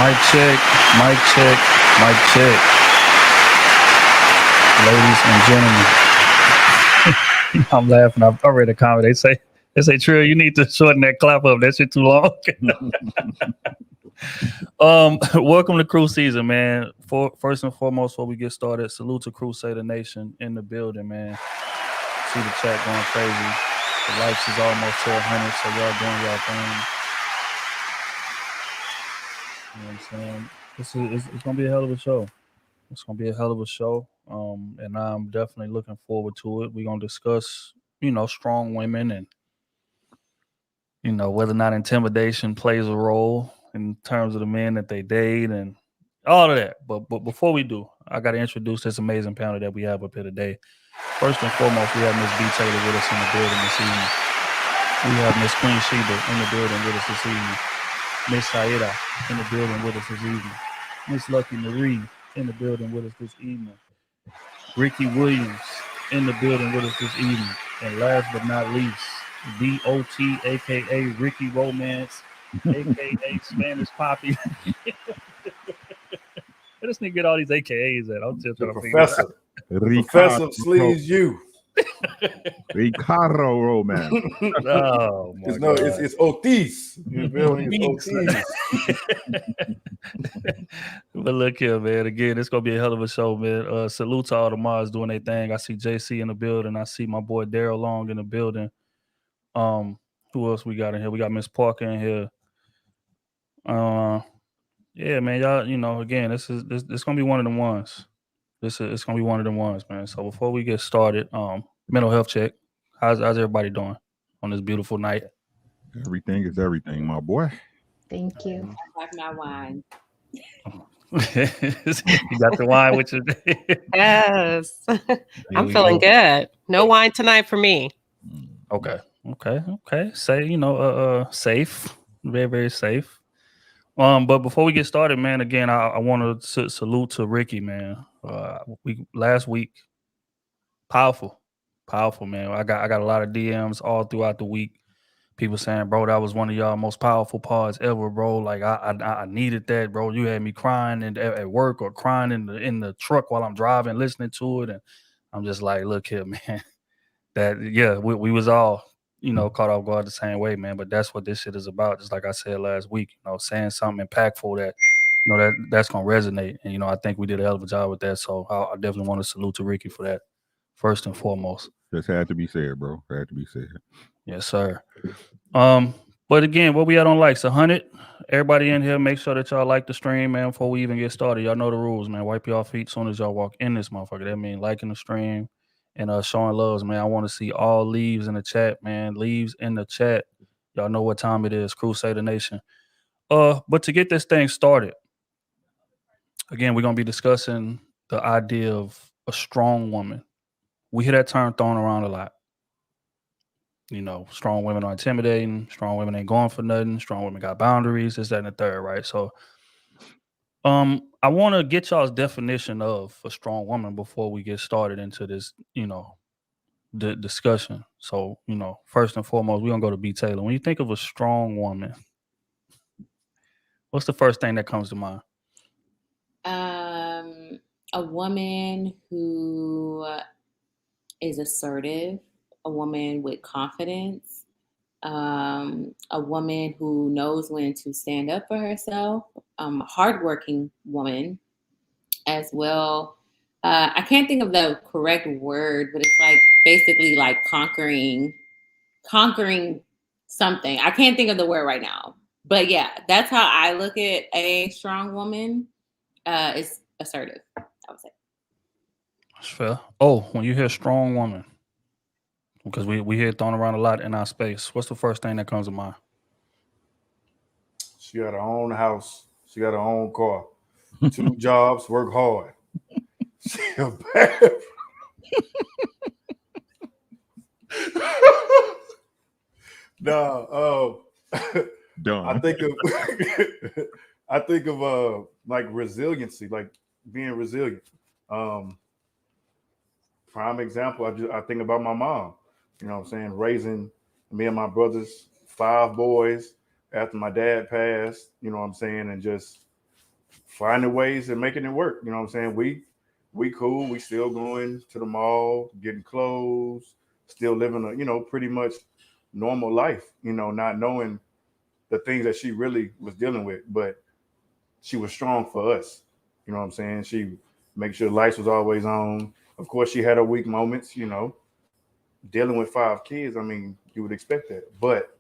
Mic check, mic check, mic check. Ladies and gentlemen, I'm laughing. I read a comment. They say, Trill, you need to shorten that clap up. That shit too long. Welcome to Crew Season, man. First and foremost, before we get started, salute to Crusader Nation in the building, man. See the chat going crazy. The likes is almost to 100, so y'all doing y'all thing. You know what I'm saying? It's gonna be a hell of a show. It's gonna be a hell of a show. And I'm definitely looking forward to it. We're gonna discuss, strong women and whether or not intimidation plays a role in terms of the men that they date and all of that. But before we do, I gotta introduce this amazing panel that we have up here today. First and foremost, we have Miss B Taylor with us in the building this evening. We have Miss Queen Sheba in the building with us this evening. Miss Saida in the building with us this evening. Miss Lucky Marie in the building with us this evening. Ricky Williams in the building with us this evening. And last but not least, DOT, aka Ricky Romance, aka Spanish Poppy. Where this nigga get all these AKAs at? I'm just trying to figure it out. Professor Sleeves you. Ricardo Romance. Oh my God. It's Otis. You feel me? It's Otis. But look here, man. Again, it's gonna be a hell of a show, man. Salute to all the mods doing their thing. I see JC in the building. I see my boy Daryl Long in the building. Who else we got in here? We got Miss Parker in here. Yeah, man. Y'all, again, this gonna be one of the ones. It's gonna be one of the ones, man. So before we get started, mental health check. How's everybody doing on this beautiful night? Everything is everything, my boy. Thank you. I have my wine. You got the wine with you. Yes. I'm feeling good. No wine tonight for me. Okay. Say, safe. Very, very safe. But before we get started, man, again, I want to salute to Ricky, man. Last week, powerful, man. I got a lot of DMs all throughout the week. People saying, bro, that was one of y'all most powerful pods ever, bro. Like I needed that, bro. You had me crying at work or crying in the truck while I'm driving, listening to it, and I'm just like, look here, man. We was all caught off guard the same way, man. But that's what this shit is about. Just like I said last week, saying something impactful that that's gonna resonate. And I think we did a hell of a job with that. So I definitely want to salute to Ricky for that, first and foremost. Just had to be said, bro. Had to be said. Yes, sir. But again, what we had on likes 100. Everybody in here, make sure that y'all like the stream, man. Before we even get started, y'all know the rules, man. Wipe y'all feet as soon as y'all walk in this motherfucker. That means liking the stream and showing loves, man. I want to see all leaves in the chat, man. Leaves in the chat. Y'all know what time it is. Crusader Nation. But to get this thing started, again, we're gonna be discussing the idea of a strong woman. We hear that term thrown around a lot. Strong women are intimidating. Strong women ain't going for nothing. Strong women got boundaries. This, that, and the third, right? So, I want to get y'all's definition of a strong woman before we get started into this, the discussion. So, first and foremost, we're gonna go to B Taylor. When you think of a strong woman, what's the first thing that comes to mind? A woman who is assertive, a woman with confidence, a woman who knows when to stand up for herself, a hardworking woman as well. I can't think of the correct word, but it's like basically like conquering something. I can't think of the word right now. But yeah, that's how I look at a strong woman. It's assertive, I would say. That's fair. Oh, when you hear strong woman, because we hear it thrown around a lot in our space, what's the first thing that comes to mind? She got her own house. She got her own car. 2 jobs, work hard. She a bad. Done. I think of like resiliency, like being resilient. Prime example, I think about my mom. You know what I'm saying? Raising me and my brothers, 5 boys after my dad passed, you know what I'm saying? And just finding ways and making it work. You know what I'm saying? We cool. We still going to the mall, getting clothes, still living a pretty much normal life. Not knowing the things that she really was dealing with, but she was strong for us. You know what I'm saying? She make sure the lights was always on. Of course, she had her weak moments. Dealing with 5 kids. I mean, you would expect that, but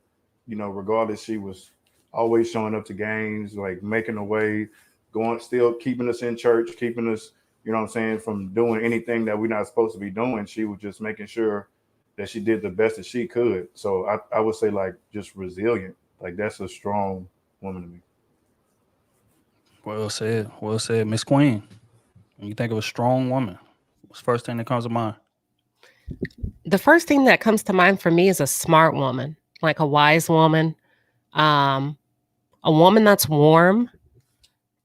regardless, she was always showing up to games, like making a way, going, still keeping us in church, keeping us, what I'm saying, from doing anything that we're not supposed to be doing. She was just making sure that she did the best that she could. So I would say like just resilient. Like that's a strong woman to me. Well said. Well said, Miss Queen. When you think of a strong woman, what's the first thing that comes to mind? The first thing that comes to mind for me is a smart woman, like a wise woman, um, a woman that's warm,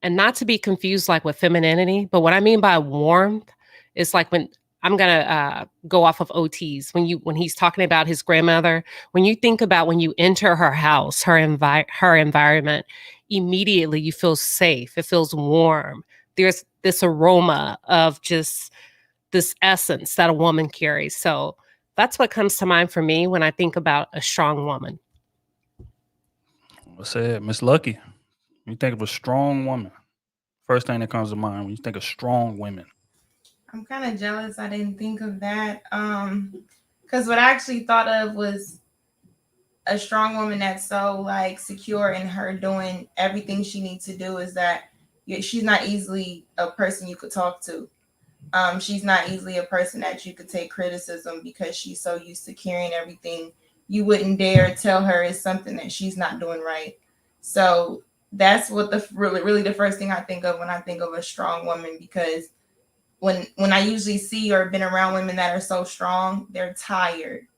and not to be confused like with femininity. But what I mean by warmth is like when I'm gonna go off of OTs when he's talking about his grandmother. When you think about when you enter her house, her environment, immediately you feel safe. It feels warm. There's this aroma of just this essence that a woman carries. So that's what comes to mind for me when I think about a strong woman. Well said, Miss Lucky. When you think of a strong woman, first thing that comes to mind when you think of strong women. I'm kind of jealous I didn't think of that. Because what I actually thought of was a strong woman that's so like secure in her doing everything she needs to do, is that she's not easily a person you could talk to. She's not easily a person that you could take criticism, because she's so used to carrying everything. You wouldn't dare tell her is something that she's not doing right. So that's what the really the first thing I think of when I think of a strong woman, because when I usually see or been around women that are so strong, they're tired.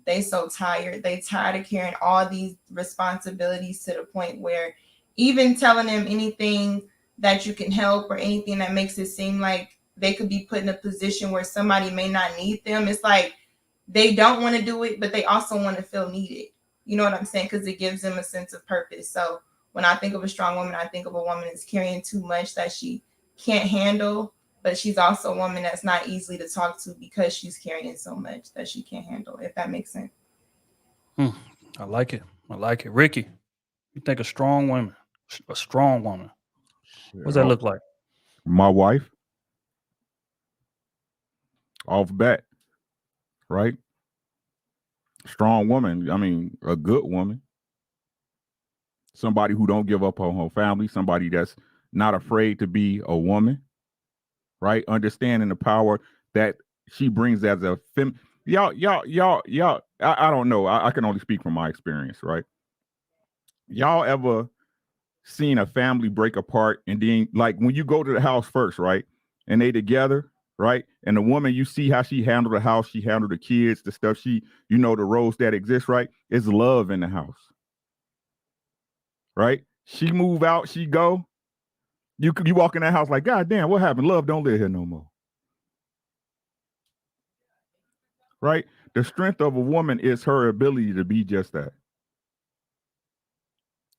They so tired. They tired of carrying all these responsibilities to the point where even telling them anything that you can help or anything that makes it seem like they could be put in a position where somebody may not need them, it's like they don't want to do it, but they also want to feel needed. You know what I'm saying? Because it gives them a sense of purpose. So when I think of a strong woman, I think of a woman that's carrying too much that she can't handle, but she's also a woman that's not easily to talk to because she's carrying so much that she can't handle, if that makes sense. I like it. I like it. Ricky, you think of strong women, a strong woman. What does that look like? My wife, off bat, right? Strong woman. I mean, a good woman. Somebody who don't give up on her family. Somebody that's not afraid to be a woman, right? Understanding the power that she brings as a fem. Y'all. I don't know. I can only speak from my experience, right? Y'all ever seen a family break apart and then, like, when you go to the house first, right? And they together, right? And the woman, you see how she handled the house, she handled the kids, the stuff the roles that exist, right? It's love in the house, right? She move out, she go. You walk in that house like, God damn, what happened? Love don't live here no more. Right? The strength of a woman is her ability to be just that.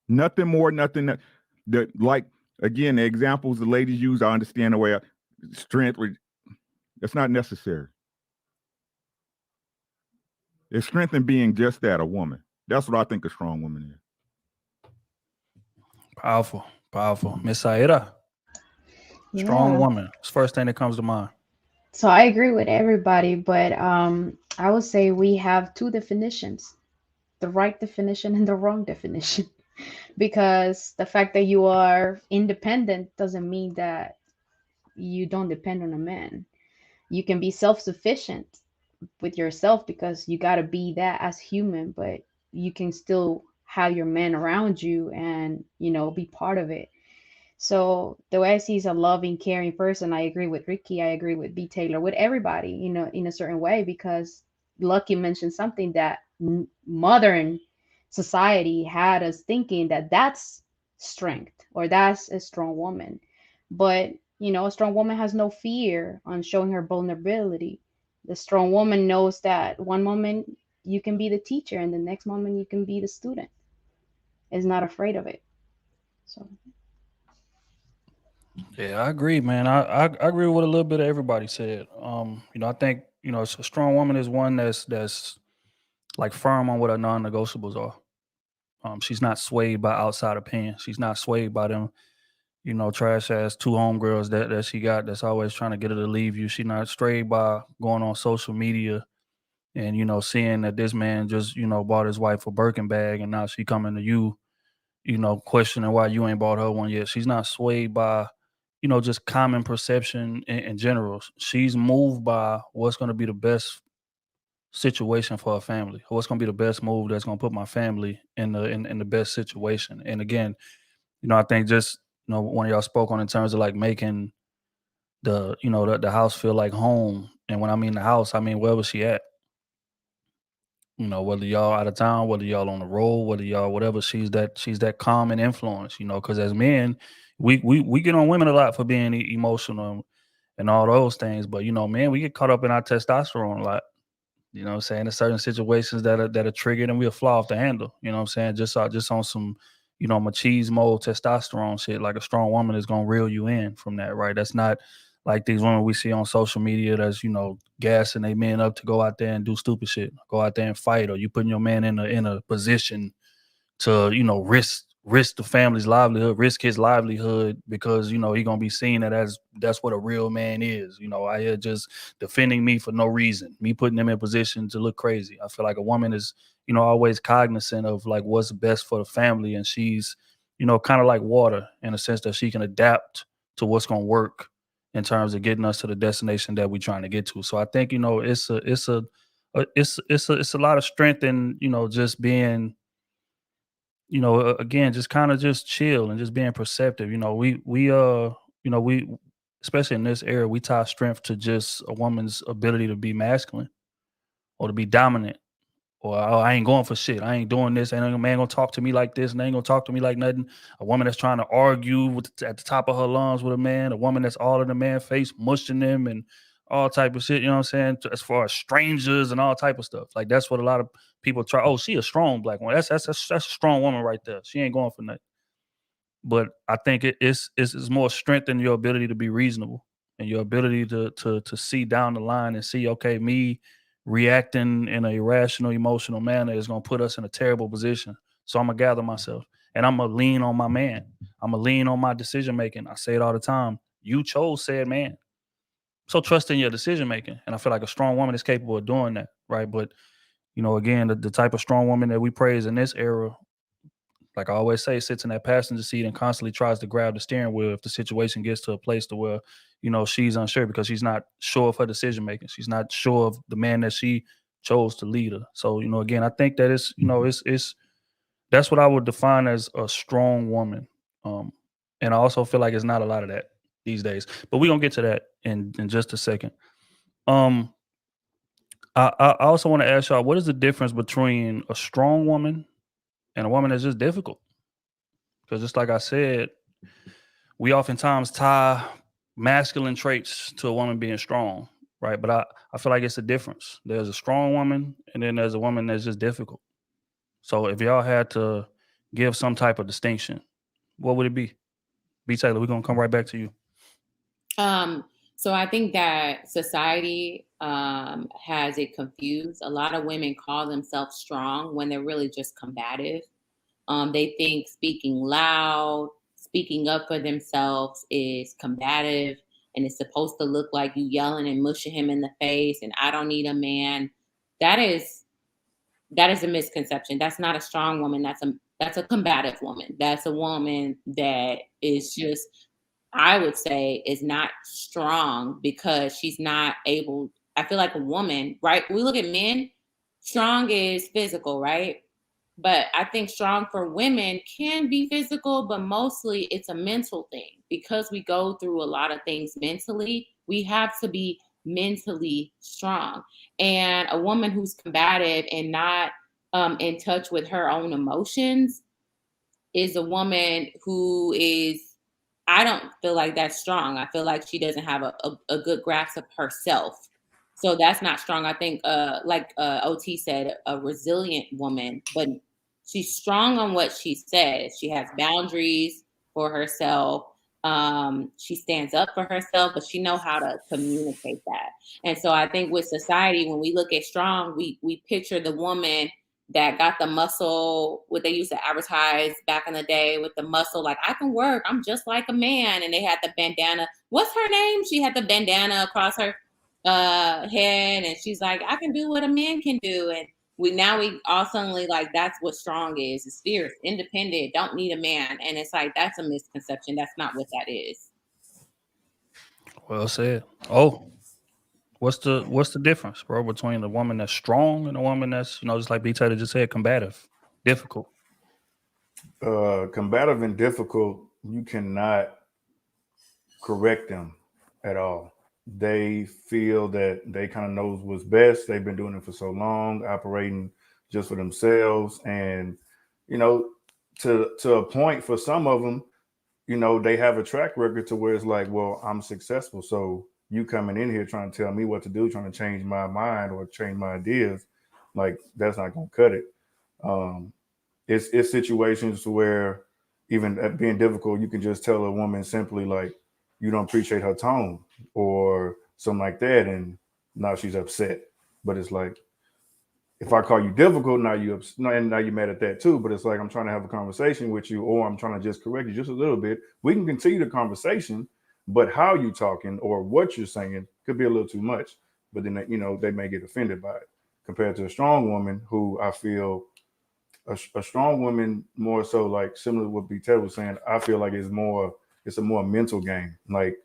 Nothing more, nothing that like, again, the examples the ladies use, I understand the way strength, it's not necessary. It's strength in being just that, a woman. That's what I think a strong woman is. Powerful, powerful. Miss Aida, strong woman. It's the first thing that comes to mind. So I agree with everybody, but I would say we have two definitions, the right definition and the wrong definition. Because the fact that you are independent doesn't mean that you don't depend on a man. You can be self-sufficient with yourself because you got to be that as human, but you can still have your man around you and, be part of it. So the way I see is a loving, caring person. I agree with Ricky. I agree with B. Taylor, with everybody, in a certain way, because Lucky mentioned something that modern society had us thinking that that's strength or that's a strong woman. But, a strong woman has no fear on showing her vulnerability. The strong woman knows that one moment you can be the teacher and the next moment you can be the student. Is not afraid of it. So Yeah, I agree, man. I agree with what a little bit of everybody said. I think a strong woman is one that's like firm on what her non-negotiables are. She's not swayed by outside opinion. She's not swayed by them, trash ass two homegirls that she got that's always trying to get her to leave you. She's not strayed by going on social media and seeing that this man just bought his wife a Birkin bag and now she coming to you, questioning why you ain't bought her one yet. She's not swayed by just common perception in general. She's moved by what's going to be the best situation for her family. What's going to be the best move that's going to put my family in the best situation. And again, I think just one of y'all spoke on in terms of like making the house feel like home. And when I mean the house, I mean wherever she at. Whether y'all out of town, whether y'all on the road, whether y'all whatever, she's that calm and influence. Because as men, we get on women a lot for being emotional and all those things. But man, we get caught up in our testosterone a lot. You know what I'm saying? There's certain situations that are triggered and we'll fly off the handle. You know what I'm saying? Just on some, machismo, testosterone shit. Like a strong woman is gonna reel you in from that, right? That's not like these women we see on social media that's, gassing they men up to go out there and do stupid shit, go out there and fight, or you putting your man in a position to risk the family's livelihood, risk his livelihood because he gonna be seen that's what a real man is. I hear just defending me for no reason, me putting him in position to look crazy. I feel like a woman is always cognizant of like what's best for the family, and she's kind of like water in a sense that she can adapt to what's gonna work in terms of getting us to the destination that we're trying to get to. So I think it's a lot of strength in just being again, just kind of just chill and just being perceptive. We especially in this era, we tie strength to just a woman's ability to be masculine or to be dominant. Or oh, I ain't going for shit. I ain't doing this. Ain't a man gonna talk to me like this, and they ain't gonna talk to me like nothing. A woman that's trying to argue at the top of her lungs with a man. A woman that's all in the man face, mushing them and all type of shit. You know what I'm saying? As far as strangers and all type of stuff. Like that's what a lot of people try. Oh, she a strong black woman. That's a strong woman right there. She ain't going for nothing. But I think it's more strength in your ability to be reasonable and your ability to see down the line and see, okay, me reacting in an irrational, emotional manner is gonna put us in a terrible position. So I'm gonna gather myself and I'm gonna lean on my man. I'm gonna lean on my decision making. I say it all the time. You chose said man. So trust in your decision making. And I feel like a strong woman is capable of doing that, right? But again, the type of strong woman that we praise in this era, like I always say, sits in that passenger seat and constantly tries to grab the steering wheel if the situation gets to a place to where, she's unsure because she's not sure of her decision making. She's not sure of the man that she chose to lead her. So, again, I think that it's that's what I would define as a strong woman. And I also feel like it's not a lot of that these days. But we're gonna get to that in just a second. Um, I also want to ask y'all, what is the difference between a strong woman and a woman that's just difficult? Because just like I said, we oftentimes tie masculine traits to a woman being strong, right? But I feel like it's a difference. There's a strong woman and then there's a woman that's just difficult. So if y'all had to give some type of distinction, what would it be? B. Taylor, we're gonna come right back to you. So I think that society has it confused. A lot of women call themselves strong when they're really just combative. They think speaking loud, speaking up for themselves is combative, and it's supposed to look like you yelling and mushing him in the face and I don't need a man. That is a misconception. That's not a strong woman. That's a combative woman. That's a woman that is just, I would say, is not strong because she's not able. I feel like a woman, right? We look at men, strong is physical, right? But I think strong for women can be physical, but mostly it's a mental thing because we go through a lot of things mentally. We have to be mentally strong. And a woman who's combative and not in touch with her own emotions is a woman who is, I don't feel like that's strong. I feel like she doesn't have a good grasp of herself. So that's not strong. I think, like OT said, a resilient woman, but she's strong on what she says. She has boundaries for herself. She stands up for herself, but she know how to communicate that. And so I think with society, when we look at strong, we picture the woman that got the muscle, what they used to advertise back in the day with the muscle, like, I can work, I'm just like a man. And they had the bandana. What's her name? She had the bandana across her head, and she's like, I can do what a man can do. And we all suddenly like, that's what strong is fierce, independent, don't need a man. And it's like, that's a misconception. That's not what that is. Well said. Oh, what's the difference, bro, between the woman that's strong and a woman that's, just like B Taylor just said, combative, difficult? Combative and difficult, you cannot correct them at all. They feel that they kind of knows what's best. They've been doing it for so long, operating just for themselves. And, to a point, for some of them, they have a track record to where it's like, well, I'm successful. So you coming in here trying to tell me what to do, trying to change my mind or change my ideas, like, that's not going to cut it. It's situations where even at being difficult, you can just tell a woman simply like, you don't appreciate her tone or something like that. And now she's upset. But it's like, if I call you difficult, now you're mad at that too. But it's like, I'm trying to have a conversation with you, or I'm trying to just correct you just a little bit. We can continue the conversation, but how you talking or what you're saying could be a little too much. But then, they may get offended by it, compared to a strong woman who I feel a strong woman, more so like similar to what B. Ted was saying, I feel like it's a more mental game. Like,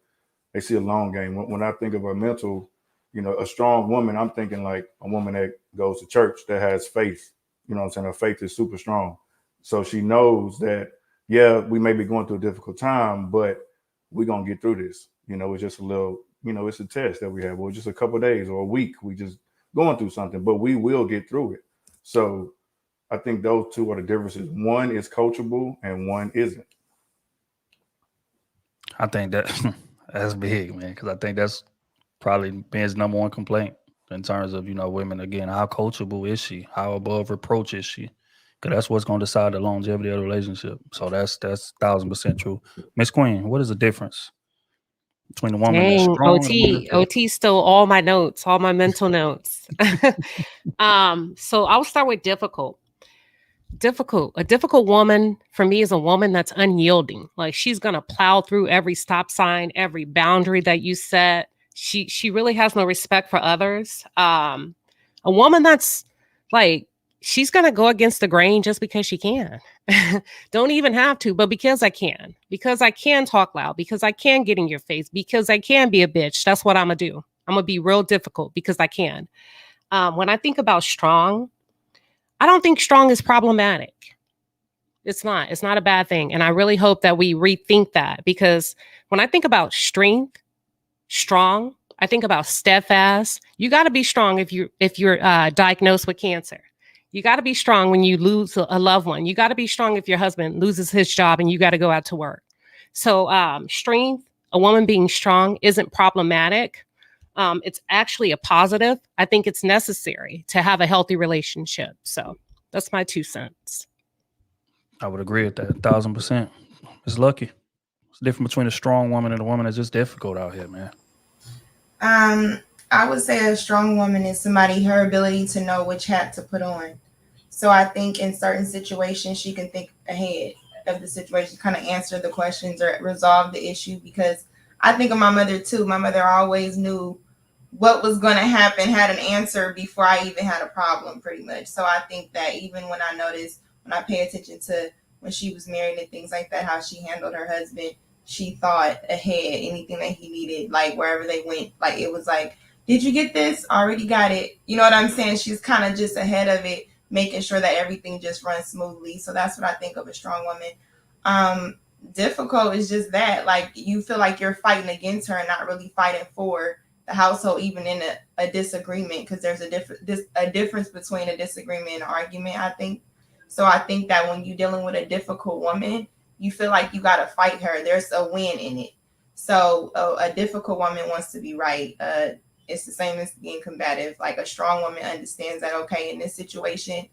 they see a long game. When I think of a mental, a strong woman, I'm thinking like a woman that goes to church, that has faith. You know what I'm saying? Her faith is super strong. So she knows that, yeah, we may be going through a difficult time, but we're going to get through this. It's just a little, it's a test that we have. Well, just a couple of days or a week. We just going through something, but we will get through it. So I think those two are the differences. One is coachable and one isn't. I think that's big, man, because I think that's probably men's number one complaint in terms of, women. Again, how coachable is she? How above reproach is she? Because that's what's going to decide the longevity of the relationship. So that's 1,000% true. Miss Queen, what is the difference between the woman that's Dang, strong and the woman that's OT stole all my notes, all my mental notes. So I'll start with difficult. A difficult woman for me is a woman that's unyielding. Like, she's gonna plow through every stop sign, every boundary that you set. She really has no respect for others. A woman that's like, she's gonna go against the grain just because she can. Don't even have to, but because I can talk loud, because I can get in your face, because I can be a bitch. That's what I'm gonna do. I'm gonna be real difficult because I can. When I think about strong, I don't think strong is problematic. It's not a bad thing. And I really hope that we rethink that, because when I think about strong, I think about steadfast. You got to be strong if you're diagnosed with cancer. You got to be strong when you lose a loved one. You got to be strong if your husband loses his job and you got to go out to work. So strength, a woman being strong, isn't problematic. It's actually a positive. I think it's necessary to have a healthy relationship. So that's my 2 cents. I would agree with that 1,000%. It's lucky. It's different between a strong woman and a woman that's just difficult out here, man. I would say a strong woman is somebody, her ability to know which hat to put on. So I think in certain situations, she can think ahead of the situation, kind of answer the questions or resolve the issue. Because I think of my mother too. My mother always knew what was going to happen, had an answer before I even had a problem, pretty much. So I think that even when I pay attention to when she was married and things like that, how she handled her husband, she thought ahead, anything that he needed, like wherever they went, like it was like, did you get this? Already got it. You know what I'm saying? She's kind of just ahead of it, making sure that everything just runs smoothly. So that's what I think of a strong woman. Difficult is just that, like, you feel like you're fighting against her and not really fighting for the household, even in a disagreement, because there's a difference between a disagreement and an argument, I think. So I think that when you're dealing with a difficult woman, you feel like you got to fight her. There's a win in it. So a difficult woman wants to be right. It's the same as being combative. Like, a strong woman understands that, okay, in this situation,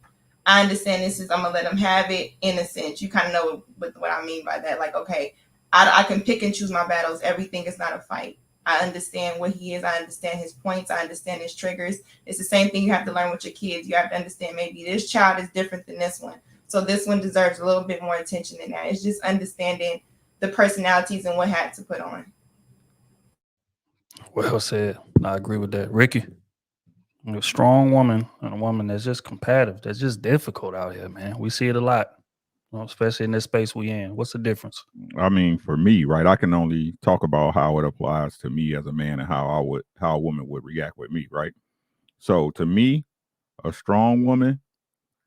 I understand I'm going to let them have it, in a sense. You kind of know what I mean by that. Like, okay, I can pick and choose my battles. Everything is not a fight. I understand what he is. I understand his points. I understand his triggers. It's the same thing you have to learn with your kids. You have to understand maybe this child is different than this one. So this one deserves a little bit more attention than that. It's just understanding the personalities and what hats to put on. Well said. I agree with that. Ricky, a strong woman and a woman that's just combative, that's just difficult out here, man. We see it a lot, especially in this space we in. What's the difference? I mean, for me, right, I can only talk about how it applies to me as a man and how a woman would react with me, right? So to me, a strong woman,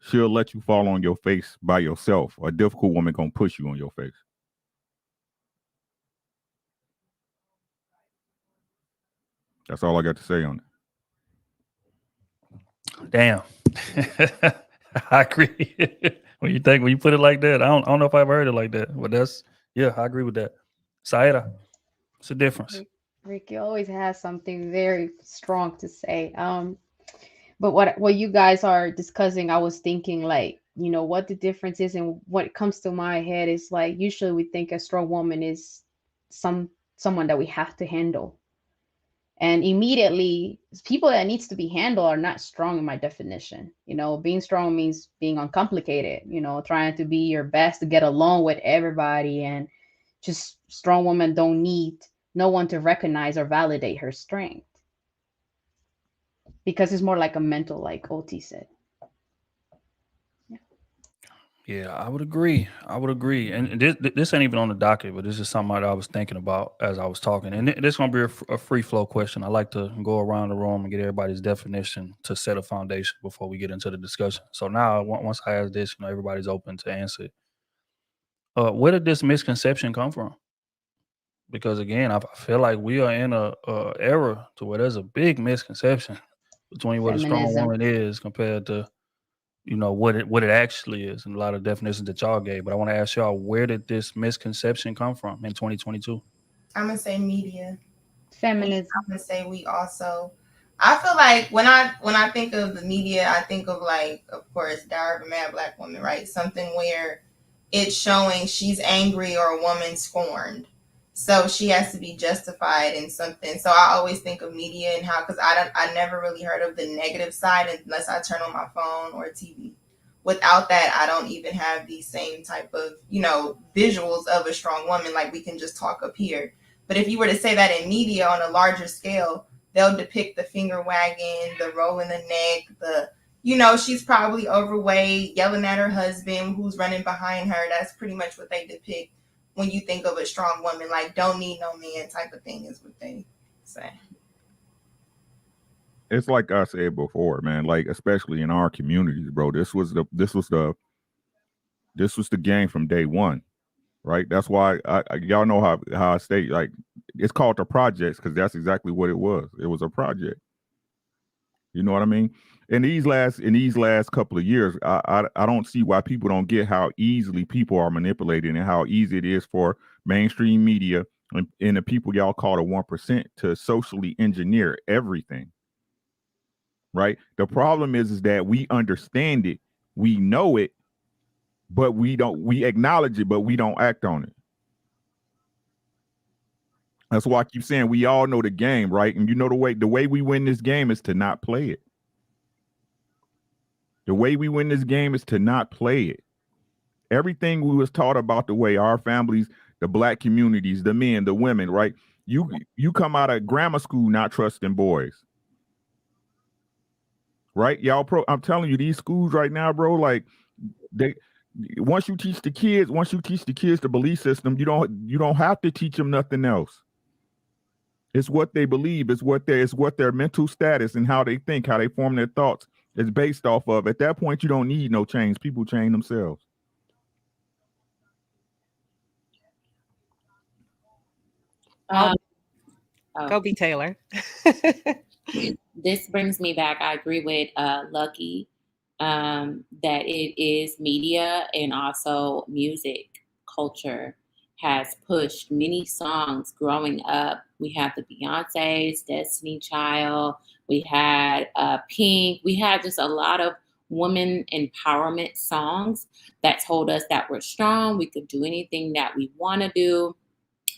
she'll let you fall on your face by yourself. A difficult woman gonna push you on your face. That's all I got to say on it. Damn. I agree. when you put it like that, I don't know if I've heard it like that, but I agree with that. Saida, what's the difference? Ricky always has something very strong to say. But what you guys are discussing, I was thinking like, what the difference is, and what comes to my head is like, usually we think a strong woman is someone that we have to handle. And immediately, people that needs to be handled are not strong in my definition. Being strong means being uncomplicated, trying to be your best to get along with everybody. And just strong women don't need no one to recognize or validate her strength. Because it's more like a mental, like OT said. Yeah, I would agree. And this ain't even on the docket, but this is something that I was thinking about as I was talking. And this is going to be a free flow question. I like to go around the room and get everybody's definition to set a foundation before we get into the discussion. So now, once I ask this, everybody's open to answer it. Where did this misconception come from? Because again, I feel like we are in a era to where there's a big misconception between what a strong Feminism. woman is compared to what it actually is, and a lot of definitions that y'all gave. But I want to ask y'all, where did this misconception come from in 2022? I'm gonna say media. Feminism. I'm gonna say we also. I feel like when I think of the media, I think of like, of course, Diary of a Mad Black Woman, right? Something where it's showing she's angry or a woman scorned, so she has to be justified in something. So I always think of media and how, because I never really heard of the negative side unless I turn on my phone or TV. Without that, I don't even have these same type of visuals of a strong woman like we can just talk up here. But if you were to say that in media on a larger scale, they'll depict the finger wagging, the roll in the neck, she's probably overweight, yelling at her husband who's running behind her. That's pretty much what they depict when you think of a strong woman, like don't need no man type of thing is what they say. It's like I said before, man, like especially in our communities, bro. This was the game from day one. Right. That's why y'all know how I state, like, it's called the projects because that's exactly what it was. It was a project. You know what I mean? In these last couple of years, I don't see why people don't get how easily people are manipulated and how easy it is for mainstream media and the people y'all call the 1% to socially engineer everything. Right. The problem is that we understand it, we know it, but we acknowledge it, but we don't act on it. That's why I keep saying we all know the game, right? And the way we win this game is to not play it. The way we win this game is to not play it. Everything we was taught about the way our families, the black communities, the men, the women, right? You come out of grammar school not trusting boys. Right? Y'all I'm telling you, these schools right now, bro, like once you teach the kids the belief system, you don't have to teach them nothing else. It's what they believe. It's what their mental status and how they think, how they form their thoughts is based off of. At that point, you don't need no change. People change themselves. Go be Taylor. This brings me back. I agree with Lucky that it is media and also music culture has pushed many songs growing up. We have the Beyonce's, Destiny Child. We had Pink. We had just a lot of woman empowerment songs that told us that we're strong. We could do anything that we want to do.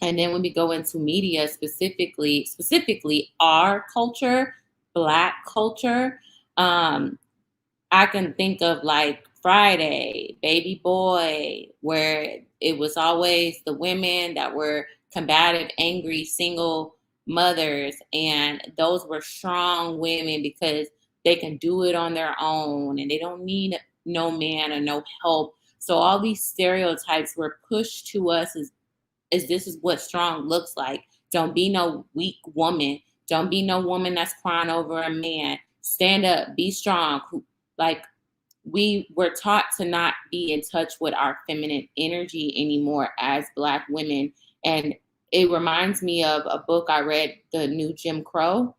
And then when we go into media, specifically our culture, Black culture, I can think of like Friday, Baby Boy, where it was always the women that were combative, angry, single mothers. And those were strong women because they can do it on their own and they don't need no man or no help. So all these stereotypes were pushed to us as this is what strong looks like. Don't be no weak woman. Don't be no woman that's crying over a man. Stand up, be strong. Like, we were taught to not be in touch with our feminine energy anymore as Black women. And it reminds me of a book I read, The New Jim Crow,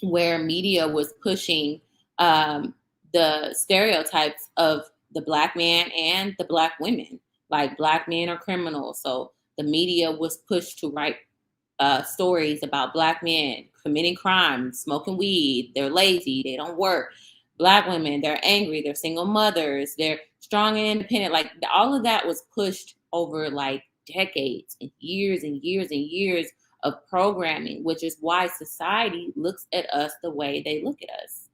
where media was pushing the stereotypes of the Black man and the Black women. Like, Black men are criminals. So the media was pushed to write stories about Black men committing crimes, smoking weed, they're lazy, they don't work. Black women, they're angry, they're single mothers, they're strong and independent. Like, all of that was pushed over like decades and years and years and years of programming, which is why society looks at us the way they look at us.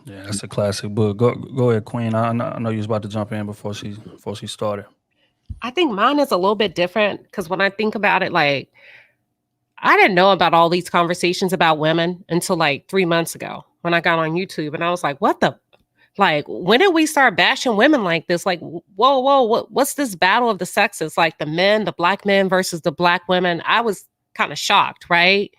Yeah, that's a classic book. Go ahead, Queen. I know you was about to jump in before she started. I think mine is a little bit different because when I think about it, like, I didn't know about all these conversations about women until like 3 months ago when I got on YouTube, and I was like, what the, like, when did we start bashing women like this? Like, whoa, what's this battle of the sexes? Like the Black men versus the Black women. I was kind of shocked, right?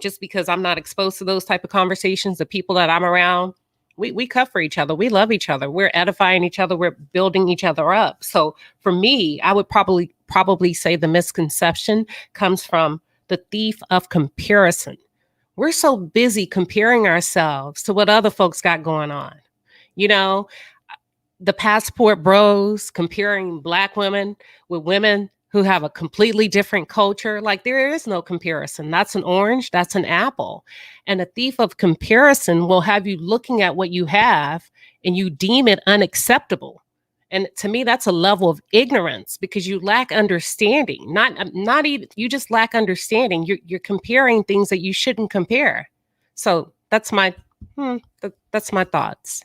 Just because I'm not exposed to those type of conversations. The people that I'm around, we cut for each other. We love each other. We're edifying each other. We're building each other up. So for me, I would probably say the misconception comes from the thief of comparison. We're so busy comparing ourselves to what other folks got going on. You know, the passport bros comparing Black women with women who have a completely different culture. Like, there is no comparison. That's an orange, that's an apple. And a thief of comparison will have you looking at what you have and you deem it unacceptable. And to me, that's a level of ignorance because you lack understanding. Not even, you just lack understanding. You're comparing things that you shouldn't compare. So that's my thoughts.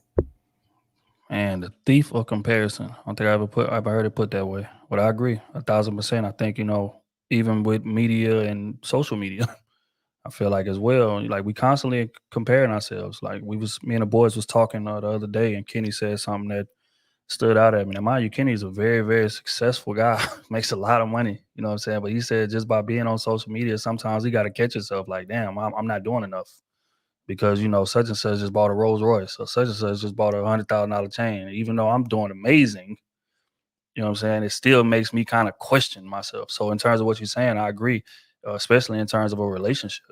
And the thief of comparison. I don't think I ever heard it put that way. But I agree 1,000%. I think, even with media and social media, I feel like as well, like we constantly comparing ourselves. Like me and the boys was talking the other day, and Kenny said something that stood out at me. Now, mind you, Kenny's a very, very successful guy, makes a lot of money. You know what I'm saying? But he said just by being on social media, sometimes you got to catch yourself like, damn, I'm not doing enough. Because such and such just bought a Rolls Royce, or such and such just bought $100,000 chain. Even though I'm doing amazing, you know what I'm saying, it still makes me kind of question myself. So in terms of what you're saying, I agree, especially in terms of a relationship.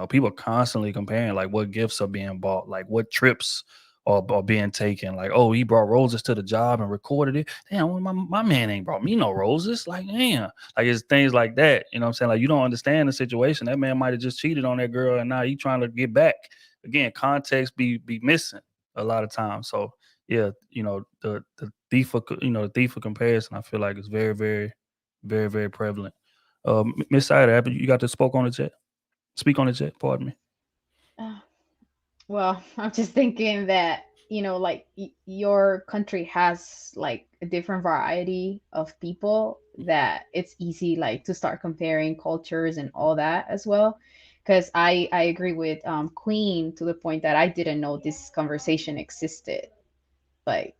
People constantly comparing like what gifts are being bought, like what trips are being taken. Like, oh, he brought roses to the job and recorded it. Damn, well, my man ain't brought me no roses. Like, damn, like it's things like that. You know what I'm saying? Like, you don't understand the situation. That man might have just cheated on that girl, and now he trying to get back. Again, context be missing a lot of times. So yeah, the thief of the thief of comparison, I feel like is very, very, very, very prevalent. Miss Sider, you got to speak on the chat, pardon me. Uh, well, I'm just thinking that, like your country has like a different variety of people that it's easy like to start comparing cultures and all that as well. Because I agree with Queen to the point that I didn't know this conversation existed, like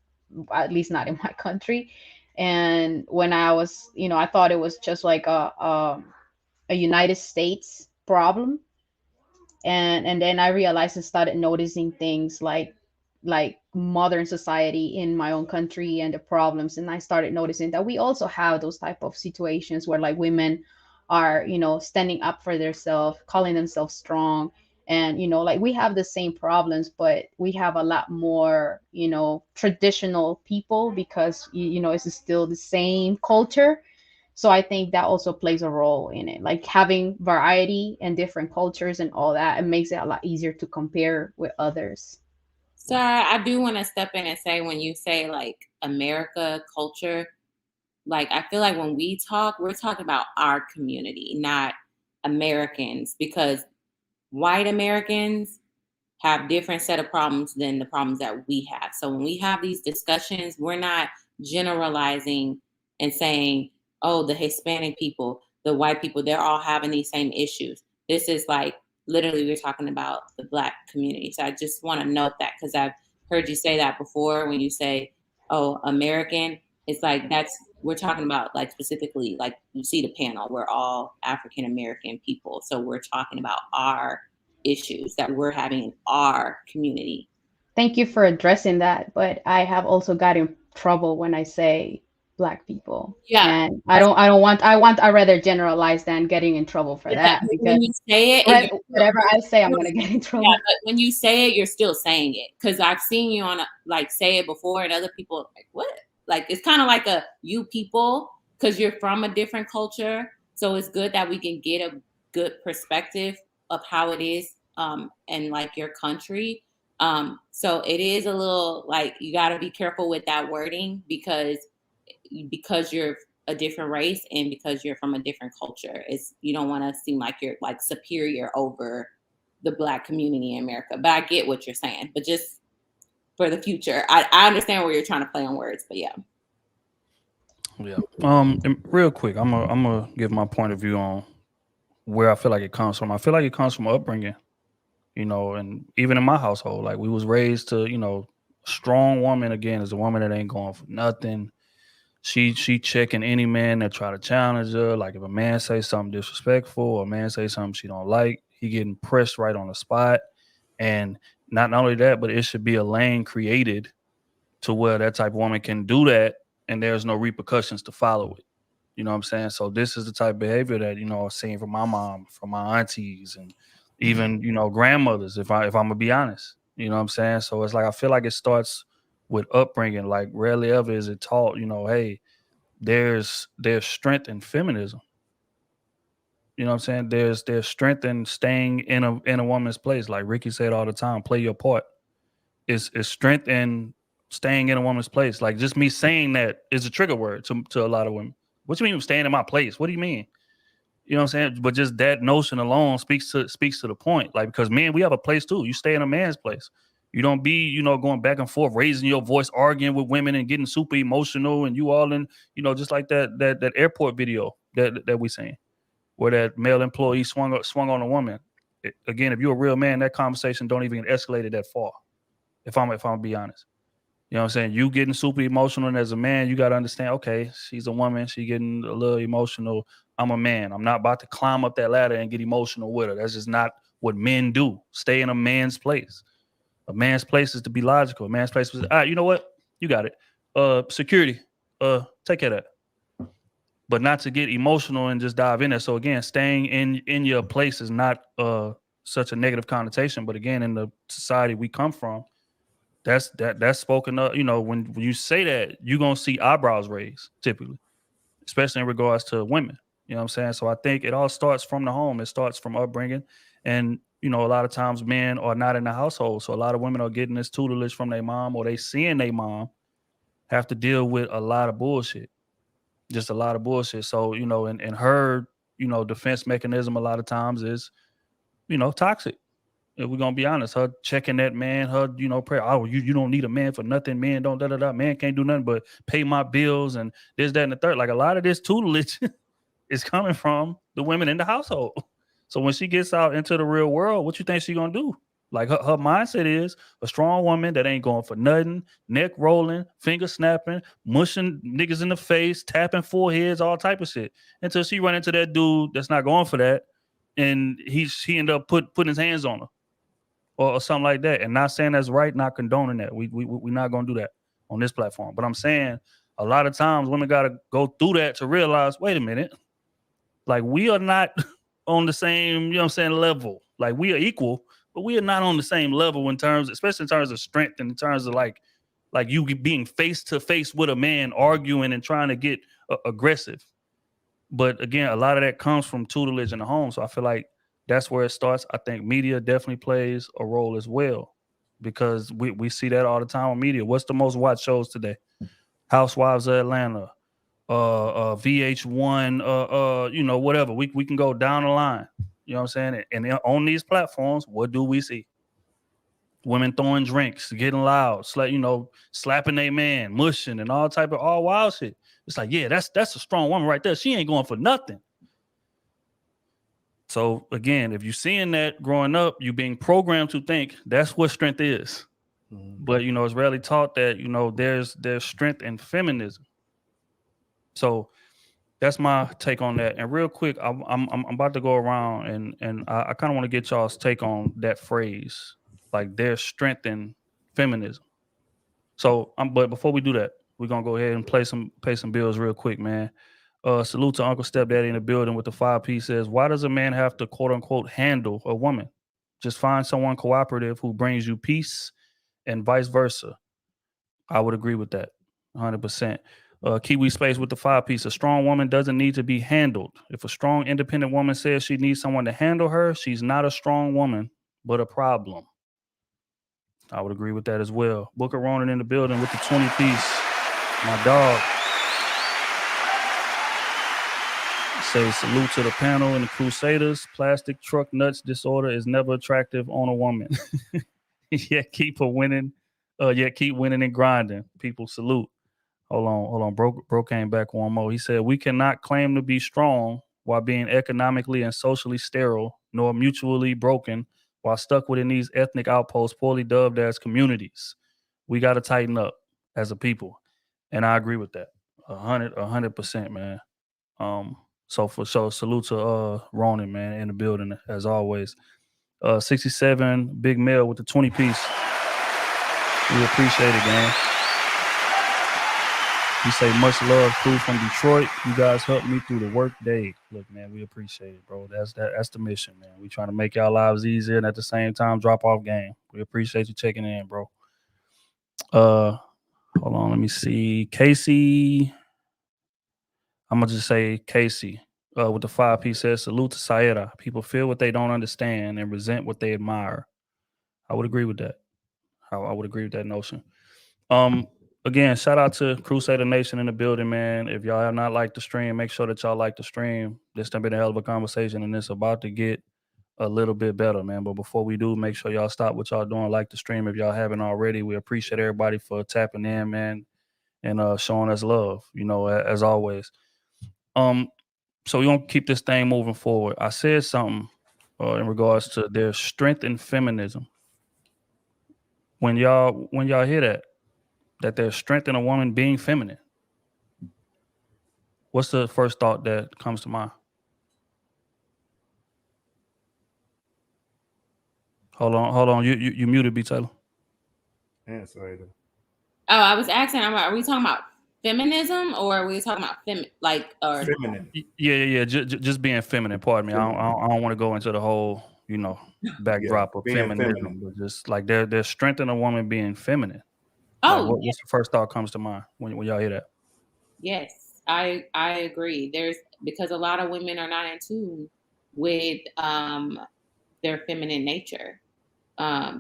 at least not in my country. And when I was, I thought it was just like a United States problem, and then I realized and started noticing things like modern society in my own country and the problems, and I started noticing that we also have those type of situations where like women are standing up for themselves, calling themselves strong, and like we have the same problems, but we have a lot more traditional people because it's still the same culture. So I think that also plays a role in it, like having variety and different cultures and all that. It makes it a lot easier to compare with others. So I do want to step in and say, when you say like America culture, like, I feel like when we talk, we're talking about our community, not Americans, because white Americans have different set of problems than the problems that we have. So when we have these discussions, we're not generalizing and saying, oh, the Hispanic people, the white people, they're all having these same issues. This is like, literally, we're talking about the Black community. So I just want to note that, because I've heard you say that before when you say, oh, American, it's like, we're talking about, like, specifically, like, you see the panel, we're all African American people. So we're talking about our issues that we're having in our community. Thank you for addressing that, but I have also got in trouble when I say Black people. Yeah. And I rather generalize than getting in trouble for that, because when you say it, whatever I say, I'm gonna get in trouble. Yeah, but when you say it, you're still saying it. Because I've seen you say it before, and other people like, what? Like, it's kind of like a you people, because you're from a different culture. So it's good that we can get a good perspective of how it is in like your country. So it is a little like, you got to be careful with that wording, because you're a different race and because you're from a different culture. You don't want to seem like you're like superior over the Black community in America. But I get what you're saying. But just for the future, I understand where you're trying to play on words. But yeah. Yeah. And real quick, I'm gonna give my point of view on where I feel like it comes from. I feel like it comes from upbringing, and even in my household, like we was raised to, a strong woman again is a woman that ain't going for nothing. She checking any man that try to challenge her. Like if a man say something disrespectful or a man say something she don't like, he getting pressed right on the spot. And not only that, but it should be a lane created to where that type of woman can do that and there's no repercussions to follow it. You know what I'm saying? So this is the type of behavior that, I've seen from my mom, from my aunties, and even, grandmothers, if I'm gonna be honest. You know what I'm saying? So it's like I feel like it starts with upbringing. Like rarely ever is it taught, hey, there's strength in feminism. You know what I'm saying? There's strength in staying in a woman's place. Like Ricky said all the time, play your part. Is strength in staying in a woman's place. Like just me saying that is a trigger word to a lot of women. What you mean staying in my place? What do you mean? You know what I'm saying? But just that notion alone speaks to the point. Like, because men, we have a place too. You stay in a man's place. You don't be, going back and forth, raising your voice, arguing with women and getting super emotional, and you all in, just like that airport video that we seen, where that male employee swung on a woman. Again, if you're a real man, that conversation don't even get escalated that far. If I'm be honest. You know what I'm saying? You getting super emotional, and as a man, you got to understand, okay, she's a woman. She getting a little emotional. I'm a man. I'm not about to climb up that ladder and get emotional with her. That's just not what men do. Stay in a man's place. A man's place is to be logical. A man's place is, all right, you know what? You got it. Security. Take care of that. But not to get emotional and just dive in there. So again, staying in your place is not such a negative connotation. But again, in the society we come from, that's spoken up. When you say that, you're gonna see eyebrows raised typically, especially in regards to women. You know what I'm saying? So I think it all starts from the home. It starts from upbringing, and a lot of times men are not in the household, so a lot of women are getting this tutelage from their mom, or they seeing their mom have to deal with a lot of bullshit, just a lot of bullshit. So and her defense mechanism a lot of times is toxic. If we're gonna be honest, her checking that man, her, prayer, oh, you don't need a man for nothing, man don't man can't do nothing but pay my bills and this, that, and the third. Like a lot of this tutelage is coming from the women in the household. So when she gets out into the real world, what you think she gonna do? Like her mindset is a strong woman that ain't going for nothing, neck rolling, finger snapping, mushing niggas in the face, tapping foreheads, all type of shit. Until she run into that dude that's not going for that, and he end up putting his hands on her. Or something like that. And not saying that's right, not condoning that. We're not going to do that on this platform. But I'm saying a lot of times women got to go through that to realize, wait a minute, like we are not on the same, level. Like we are equal, but we are not on the same level especially in terms of strength and in terms of like you being face to face with a man, arguing and trying to get aggressive. But again, a lot of that comes from tutelage in the home. So I feel like that's where it starts. I think media definitely plays a role as well, because we see that all the time on media. What's the most watched shows today? Housewives of Atlanta, VH1, you know, whatever. We can go down the line. You know what I'm saying? And on these platforms, what do we see? Women throwing drinks, getting loud, you know, slapping a man, mushing, and all type of all wild shit. It's like, yeah, that's a strong woman right there. She ain't going for nothing. So again, if you're seeing that growing up, you being programmed to think that's what strength is. Mm-hmm. But you know, it's rarely taught that, you know, there's strength in feminism. So that's my take on that. And real quick, I'm about to go around and I kind of want to get y'all's take on that phrase, like there's strength in feminism. So but before we do that, we're gonna go ahead and pay some bills real quick, man. Salute to Uncle Stepdaddy in the building with the 5P says, why does a man have to quote unquote handle a woman? Just find someone cooperative who brings you peace and vice versa. I would agree with that 100%. Kiwi Space with the 5P. A strong woman doesn't need to be handled. If a strong, independent woman says she needs someone to handle her, she's not a strong woman, but a problem. I would agree with that as well. Booker Ronan in the building with the 20-piece. My dog. Say salute to the panel and the Crusaders. Plastic truck nuts disorder is never attractive on a woman. Yet keep winning and grinding. People salute. Hold on. Bro came back one more. He said, we cannot claim to be strong while being economically and socially sterile, nor mutually broken while stuck within these ethnic outposts poorly dubbed as communities. We got to tighten up as a people. And I agree with that. 100%, man. So for sure, salute to Ronan, man, in the building as always. 67 Big Mel with the 20-piece. We appreciate it, gang. You say much love, crew from Detroit. You guys helped me through the work day. Look, man, we appreciate it, bro. That's the mission, man. We trying to make y'all lives easier and at the same time drop off game. We appreciate you checking in, bro. Hold on, let me see. Casey. I'm gonna just say Casey. With the 5P says, salute to Saera. People feel what they don't understand and resent what they admire. I would agree with that. I would agree with that notion. Again, shout out to Crusader Nation in the building, man. If y'all have not liked the stream, make sure that y'all like the stream. This has been a hell of a conversation, and it's about to get a little bit better, man. But before we do, make sure y'all stop what y'all doing, like the stream if y'all haven't already. We appreciate everybody for tapping in, man, and showing us love, you know, as always. So we're gonna keep this thing moving forward. I said something in regards to their strength in feminism. When y'all hear that there's strength in a woman being feminine, what's the first thought that comes to mind? Hold on. You muted, B. Taylor. Answer either. Oh, I was asking, are we talking about feminism or are we talking about feminine? Yeah. Just being feminine. Pardon me. I don't want to go into the whole, you know, backdrop of feminism, but just like there's strength in a woman being feminine. Oh, like what's the first thought comes to mind when y'all hear that? Yes, I agree. Because a lot of women are not in tune with their feminine nature.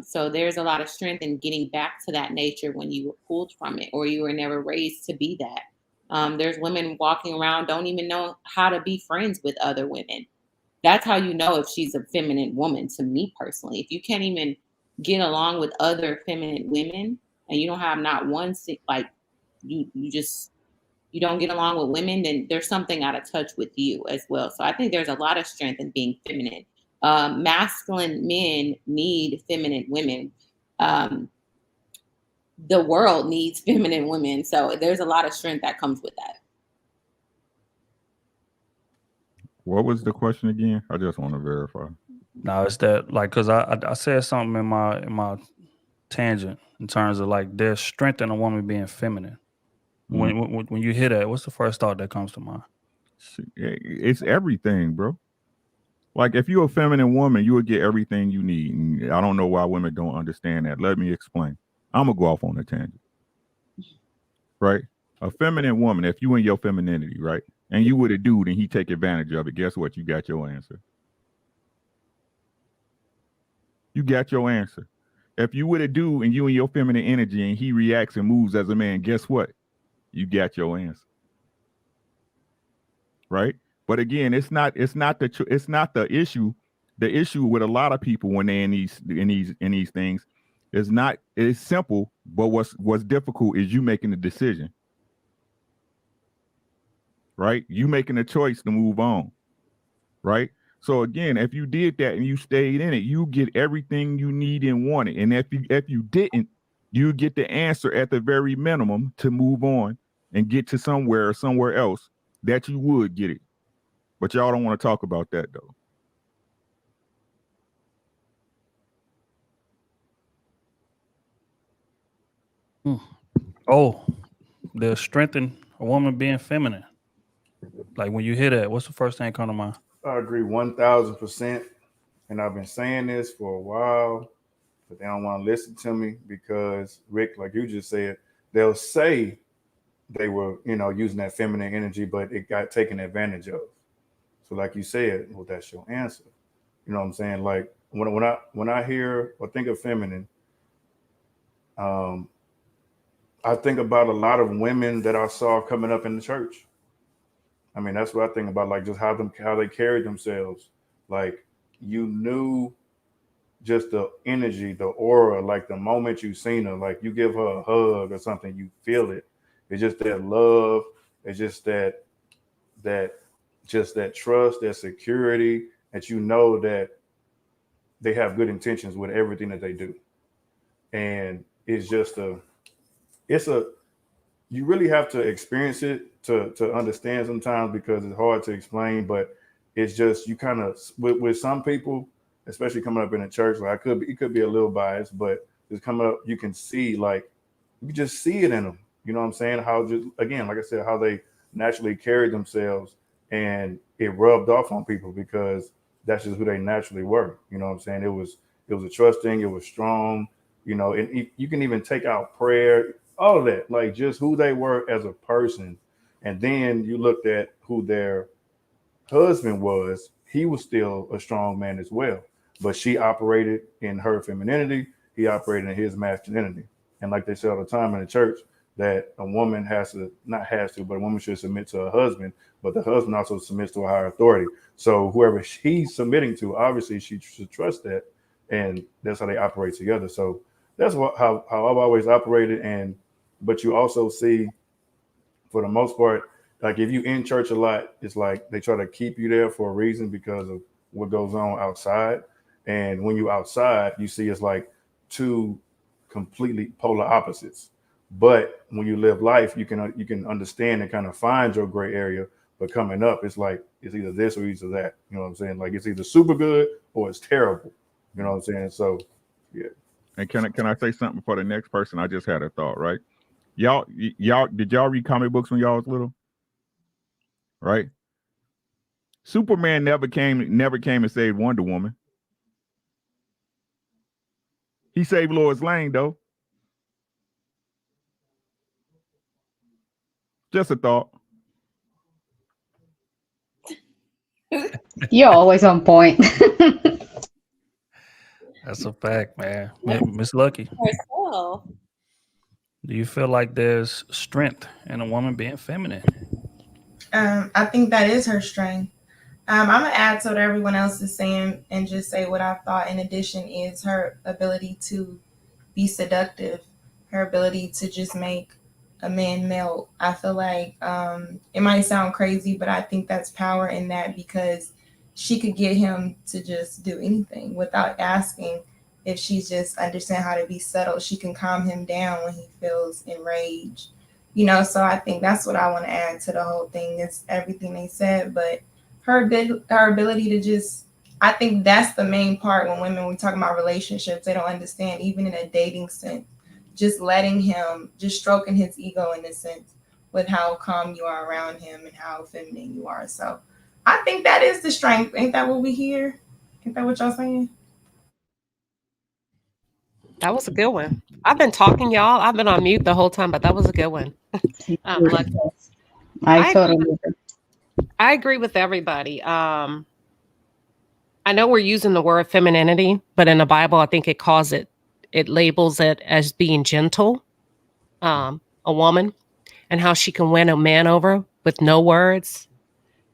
So there's a lot of strength in getting back to that nature when you were pulled from it or you were never raised to be that. There's women walking around, don't even know how to be friends with other women. That's how you know if she's a feminine woman, to me personally. If you can't even get along with other feminine women and you don't have not one, like you don't get along with women, then there's something out of touch with you as well. So I think there's a lot of strength in being feminine. Masculine men need feminine women. The world needs feminine women. So there's a lot of strength that comes with that. What was the question again? I just want to verify. No, it's that like because I said something in my tangent in terms of like there's strength in a woman being feminine. Mm-hmm. When you hear that, what's the first thought that comes to mind? It's everything, bro. Like if you're a feminine woman, you will get everything you need. And I don't know why women don't understand that. Let me explain. I'm gonna go off on a tangent. Right? A feminine woman, if you in your femininity, right? And you with a dude and he take advantage of it, guess what? You got your answer. You got your answer. If you with a dude and you in your feminine energy and he reacts and moves as a man, guess what? You got your answer. right? But again, it's not the issue. The issue with a lot of people when they're in these things is not, it's simple, but what's difficult is you making the decision, right? You making a choice to move on, right? So again, if you did that and you stayed in it, you get everything you need and wanted. And if you didn't, you get the answer at the very minimum to move on and get to somewhere else that you would get it. But y'all don't want to talk about that though. Oh, the strength in a woman being feminine. Like when you hear that, what's the first thing that come to mind? I agree 1000%. And I've been saying this for a while, but they don't want to listen to me because, Rick, like you just said, they'll say they were, using that feminine energy, but it got taken advantage of. So like you said, well, that's your answer. You know what I'm saying? Like when I hear or think of feminine, I think about a lot of women that I saw coming up in the church. I mean, that's what I think about, like just how they carried themselves. Like you knew just the energy, the aura, like the moment you seen her, like you give her a hug or something, you feel it. It's just that love. It's just that trust, that security, that you know that they have good intentions with everything that they do. And it's just you really have to experience it to understand sometimes, because it's hard to explain, but it's just, you kind of, with some people, especially coming up in the church, like it could be a little biased, but just coming up, you can see, like, you can just see it in them. You know what I'm saying? How, just, again, like I said, how they naturally carried themselves, and it rubbed off on people because that's just who they naturally were. You know what I'm saying? It was a trusting, it was strong, and you can even take out prayer, all of that, like just who they were as a person. And then you looked at who their husband was. He was still a strong man as well, but she operated in her femininity, he operated in his masculinity. And like they say all the time in the church, that a woman but a woman should submit to her husband, but the husband also submits to a higher authority. So whoever he's submitting to, obviously she should trust that, and that's how they operate together. So that's how I've always operated. But you also see, for the most part, like if you in church a lot, it's like they try to keep you there for a reason because of what goes on outside. And when you outside, you see it's like two completely polar opposites. But when you live life, you can understand and kind of find your gray area. But coming up, it's like it's either this or either that. You know what I'm saying? Like it's either super good or it's terrible. You know what I'm saying? So, yeah. And can I say something for the next person? I just had a thought, right? Y'all, did y'all read comic books when y'all was little? Right? Superman never came and saved Wonder Woman. He saved Lois Lane, though. Just a thought. You're always on point. That's a fact, man. Miss Lucky, Herself. do you feel like there's strength in a woman being feminine? I think that is her strength. I'm gonna add to what everyone else is saying and just say what I thought. In addition, is her ability to be seductive, her ability to just make a man melt. I feel like it might sound crazy, but I think that's power in that, because she could get him to just do anything without asking. If she's just understand how to be subtle, she can calm him down when he feels enraged. So I think that's what I want to add to the whole thing. It's everything they said, but her ability to just, I think that's the main part when women, we talk about relationships, they don't understand, even in a dating sense, just letting him, just stroking his ego in a sense with how calm you are around him and how feminine you are. So I think that is the strength. Ain't that what we hear? Ain't that what y'all saying? That was a good one. I've been talking, y'all. I've been on mute the whole time, but that was a good one. Lucky. I agree with everybody. I know we're using the word femininity, but in the Bible, I think it labels it as being gentle, a woman, and how she can win a man over with no words.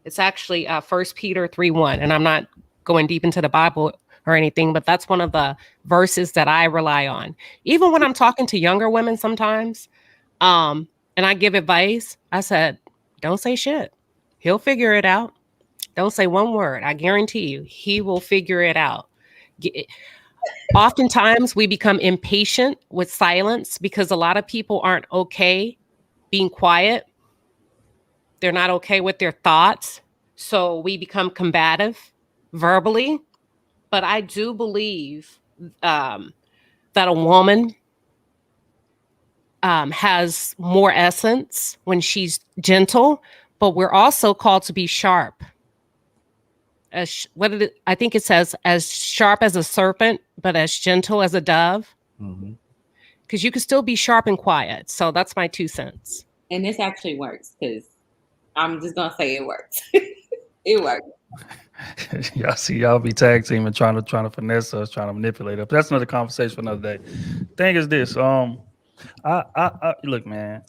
It's actually 1 Peter 3:1, and I'm not going deep into the Bible or anything, but that's one of the verses that I rely on. Even when I'm talking to younger women sometimes, and I give advice, I said, don't say shit. He'll figure it out. Don't say one word. I guarantee you, he will figure it out. Oftentimes, we become impatient with silence because a lot of people aren't okay being quiet. They're not okay with their thoughts. So we become combative verbally. But I do believe that a woman has more essence when she's gentle, but we're also called to be sharp. I think it says as sharp as a serpent, but as gentle as a dove. Because you can still be sharp and quiet. So that's my 2 cents. And this actually works because I'm just gonna say it works. It works. Y'all see, y'all be tag teaming, trying to finesse us, trying to manipulate us. But that's another conversation for another day. Thing is this, I look, man.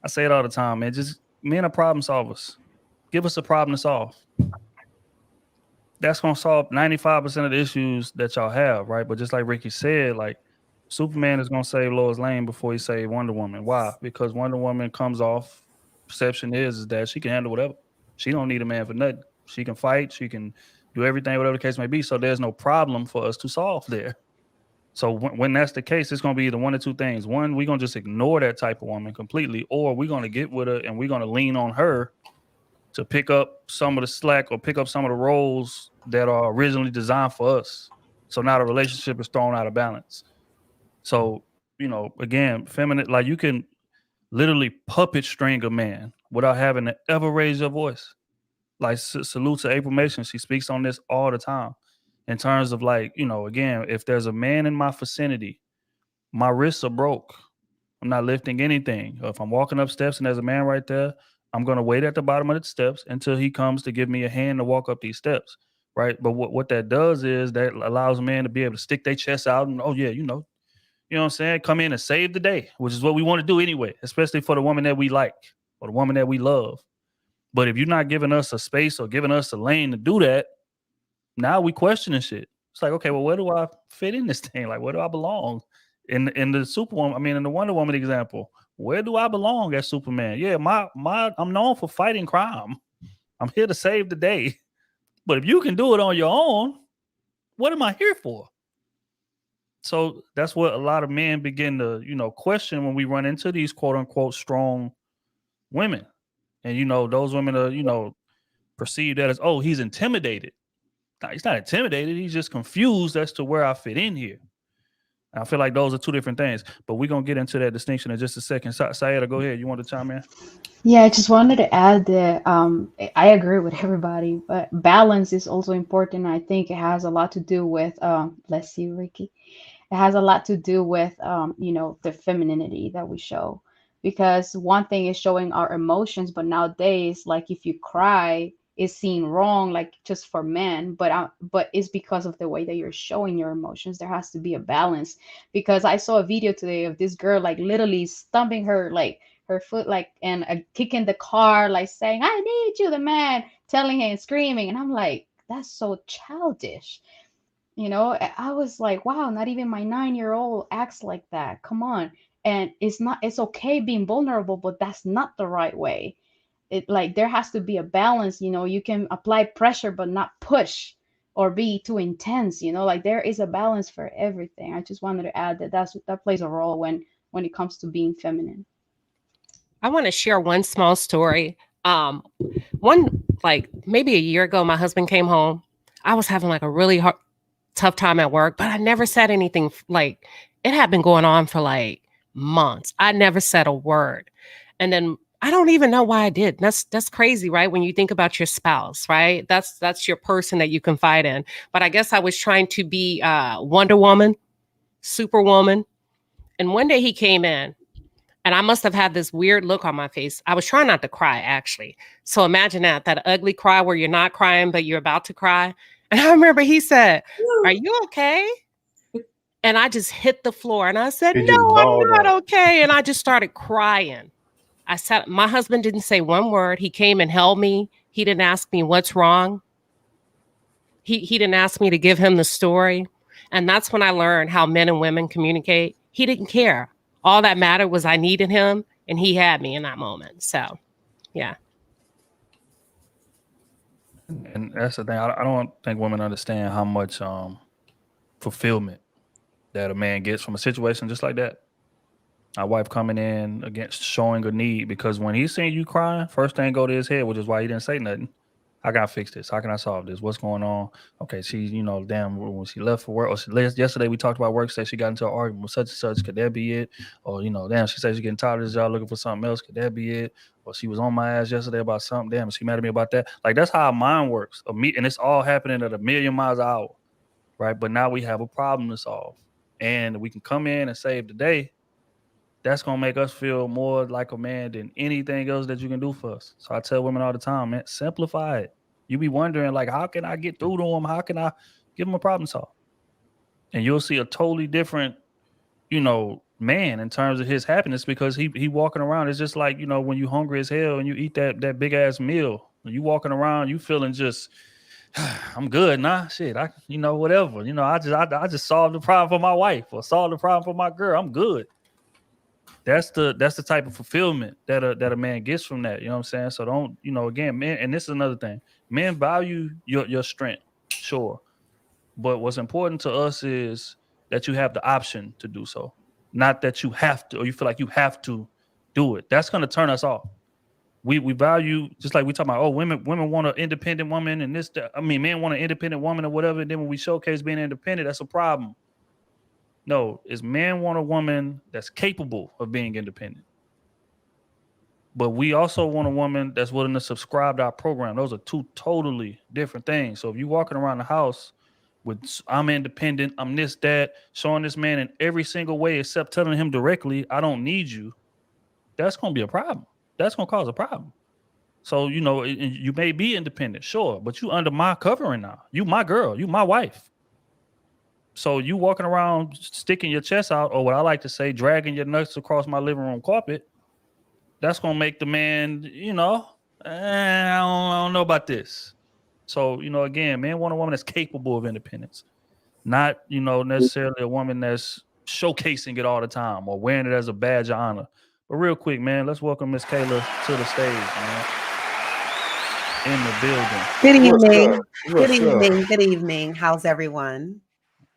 I say it all the time, man. Just men are problem solvers. Give us a problem to solve. That's gonna solve 95% of the issues that y'all have, right? But just like Ricky said, like Superman is gonna save Lois Lane before he saved Wonder Woman. Why? Because Wonder Woman comes off. Perception is that she can handle whatever. She don't need a man for nothing. She can fight. She can do everything, whatever the case may be. So there's no problem for us to solve there. So when that's the case, it's going to be either one or two things. One, we're going to just ignore that type of woman completely, or we're going to get with her and we're going to lean on her to pick up some of the slack or pick up some of the roles that are originally designed for us. So now the relationship is thrown out of balance. So, again, feminine, like you can literally puppet string a man without having to ever raise your voice. Like salute to April Mason. She speaks on this all the time in terms of like, again, if there's a man in my vicinity, my wrists are broke. I'm not lifting anything. If I'm walking up steps and there's a man right there, I'm going to wait at the bottom of the steps until he comes to give me a hand to walk up these steps. Right. But what that does is that allows men to be able to stick their chest out and, oh, yeah, you know what I'm saying? Come in and save the day, which is what we want to do anyway, especially for the woman that we like or the woman that we love. But if you're not giving us a space or giving us a lane to do that, now we questioning shit. It's like, okay, well, where do I fit in this thing? Like, where do I belong? In the Superwoman, in the Wonder Woman example, where do I belong as Superman? Yeah, I'm known for fighting crime. I'm here to save the day. But if you can do it on your own, what am I here for? So that's what a lot of men begin to, question when we run into these quote unquote strong women. And, those women are, perceived that as, oh, he's intimidated. No, he's not intimidated. He's just confused as to where I fit in here. And I feel like those are two different things. But we're going to get into that distinction in just a second. Sayeda, go ahead. You want to chime in? Yeah, I just wanted to add that I agree with everybody, but balance is also important. I think it has a lot to do with, bless you, Ricky. It has a lot to do with, the femininity that we show. Because one thing is showing our emotions, but nowadays, like if you cry, is seen wrong, like just for men. But it's because of the way that you're showing your emotions. There has to be a balance. Because I saw a video today of this girl like literally stumping her foot and kicking the car, like saying, "I need you," the man telling her and screaming, and I'm like, that's so childish. I was like, wow, not even my 9-year-old acts like that. Come on. And it's okay being vulnerable, but that's not the right way. It like there has to be a balance. You can apply pressure but not push or be too intense. Like there is a balance for everything. I just wanted to add that plays a role when it comes to being feminine. I want to share one small story. Maybe a year ago, my husband came home. I was having like a really tough time at work, but I never said anything. Like it had been going on for like months. I never said a word. And then I don't even know why I did. That's crazy, right? When you think about your spouse, right? That's your person that you confide in. But I guess I was trying to be Wonder Woman, Superwoman. And one day he came in and I must have had this weird look on my face. I was trying not to cry, actually. So imagine that ugly cry where you're not crying, but you're about to cry. And I remember he said, "Are you okay?" And I just hit the floor and I said, "No, I'm not okay." And I just started crying. My husband didn't say one word. He came and held me. He didn't ask me what's wrong. He didn't ask me to give him the story. And that's when I learned how men and women communicate. He didn't care. All that mattered was I needed him, and he had me in that moment. So, yeah. And that's the thing. I don't think women understand how much fulfillment that a man gets from a situation just like that. My wife coming in against showing a need, because when he seen you crying, first thing go to his head, which is why he didn't say nothing. How can I fix this? How can I solve this? What's going on? Okay, she, damn, when she left for work, or yesterday we talked about work, said she got into an argument with such and such. Could that be it? Or, damn, she said she's getting tired of this job, looking for something else. Could that be it? Or she was on my ass yesterday about something. Damn, is she mad at me about that? Like, that's how our mind works. And it's all happening at 1,000,000 miles an hour, right? But now we have a problem to solve. And we can come in and save the day. That's going to make us feel more like a man than anything else that you can do for us. So I tell women all the time, man, simplify it. You be wondering, like, how can I get through to him? How can I give him a problem solved? And you'll see a totally different, man in terms of his happiness, because he walking around. It's just like, when you hungry as hell and you eat that big ass meal, when you walking around, you feeling just, I'm good, nah, shit. Whatever. I just solved the problem for my wife or solved the problem for my girl. I'm good. That's the type of fulfillment that a man gets from that. You know what I'm saying? So don't, again, men, and this is another thing. Men value your strength, sure. But what's important to us is that you have the option to do so. Not that you have to, or you feel like you have to do it. That's gonna turn us off. We value, just like we talk about, women want an independent woman, and men want an independent woman or whatever. And then when we showcase being independent, that's a problem. No, it's men want a woman that's capable of being independent. But we also want a woman that's willing to subscribe to our program. Those are two totally different things. So if you're walking around the house with, I'm independent, I'm this, that, showing this man in every single way except telling him directly, I don't need you, that's going to be a problem. That's going to cause a problem. So, you may be independent, sure, but you under my covering now. You my girl, you my wife. So you walking around sticking your chest out, or what I like to say, dragging your nuts across my living room carpet, that's going to make the man, I don't know about this. So, again, men want a woman that's capable of independence, not, necessarily a woman that's showcasing it all the time or wearing it as a badge of honor. But real quick, man, let's welcome Miss Kayla to the stage, man. In the building. Good evening. What's up? Good evening. How's everyone?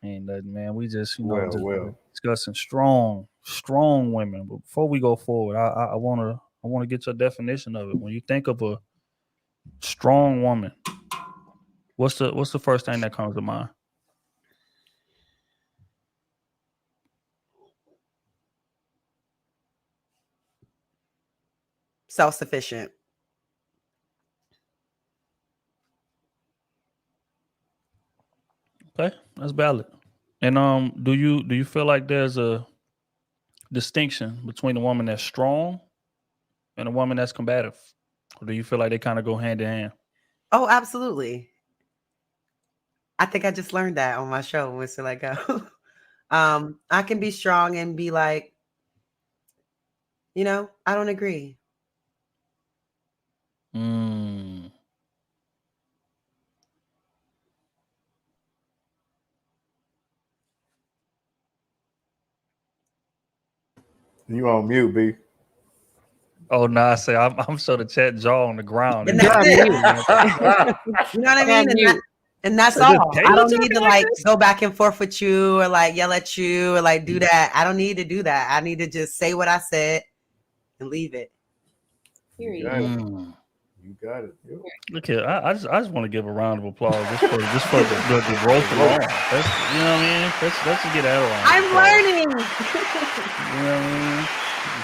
Ain't nothing, man. We just, Well. discussing strong women. But before we go forward, I wanna get your definition of it. When you think of a strong woman, what's the first thing that comes to mind? Self-sufficient. Okay, that's valid. And do you feel like there's a distinction between a woman that's strong and a woman that's combative? Or do you feel like they kind of go hand in hand? Oh, absolutely. I think I just learned that on my show, Mr. Let Go. I can be strong and be like, I don't agree. You on mute, B. Oh no, I say I'm sure the chat jaw on the ground. And that's it. You know what I mean? And that's all. I don't need to go back and forth with you or yell at you or do that. I don't need to do that. I need to just say what I said and leave it. Period. You got it. Yep. Look here, I just want to give a round of applause just for the growth alone. That's, you know what I mean? Let's just get that along. I'm learning. You know what I mean?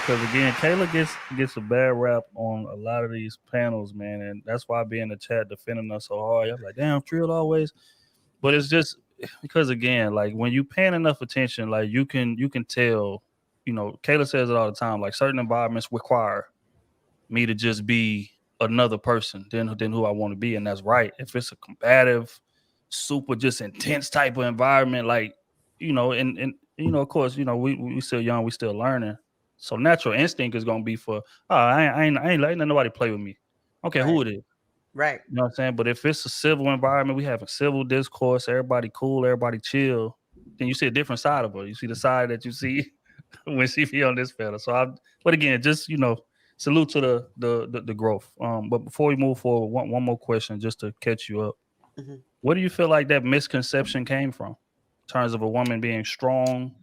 Because again, Kayla gets a bad rap on a lot of these panels, man, and that's why I be in the chat defending us so hard. I'm like, damn, Trill always. But it's just because again, like when you paying enough attention, like you can tell, Kayla says it all the time, like certain environments require me to just be another person than who I want to be, and that's right. If it's a combative, super just intense type of environment, like and of course, we still young, we still learning, so natural instinct is gonna be for I ain't letting nobody play with me. Okay, right. Who it is? Right. You know what I'm saying? But if it's a civil environment, we have a civil discourse, everybody cool, everybody chill, then you see a different side of her. You see the side that you see when she be on this fella. But again, just salute to the growth. But before we move forward, one more question just to catch you up. Mm-hmm. Where do you feel like that misconception came from in terms of a woman being strong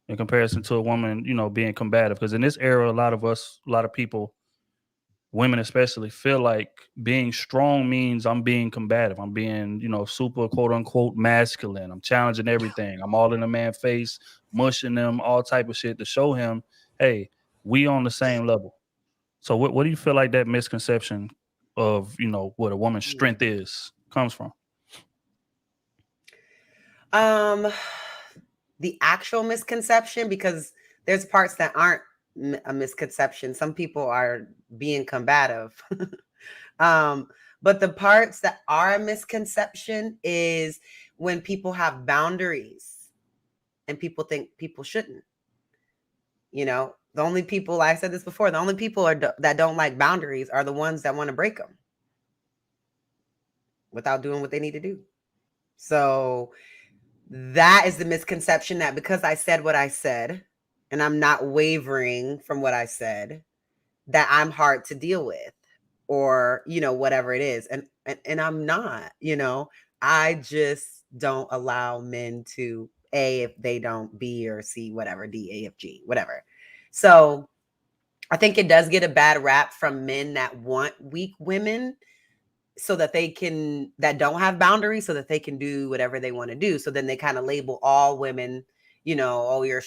in comparison to a woman, being combative? Because in this era, a lot of people, women especially, feel like being strong means I'm being combative. I'm being, super quote unquote masculine. I'm challenging everything. I'm all in a man's face, mushing them, all type of shit to show him, hey, we on the same level. So what do you feel like that misconception of, what a woman's strength is comes from? The actual misconception, because there's parts that aren't a misconception. Some people are being combative. But the parts that are a misconception is when people have boundaries and people think people shouldn't. The only people, I said this before, the only people that don't like boundaries are the ones that want to break them without doing what they need to do. So that is the misconception, that because I said what I said and I'm not wavering from what I said, that I'm hard to deal with, or, whatever it is. And I'm not, I just don't allow men to A if they don't, B or C, whatever, D, A, F, G, whatever. So I think it does get a bad rap from men that want weak women so that that don't have boundaries, so that they can do whatever they want to do. So then they kind of label all women, oh, you're,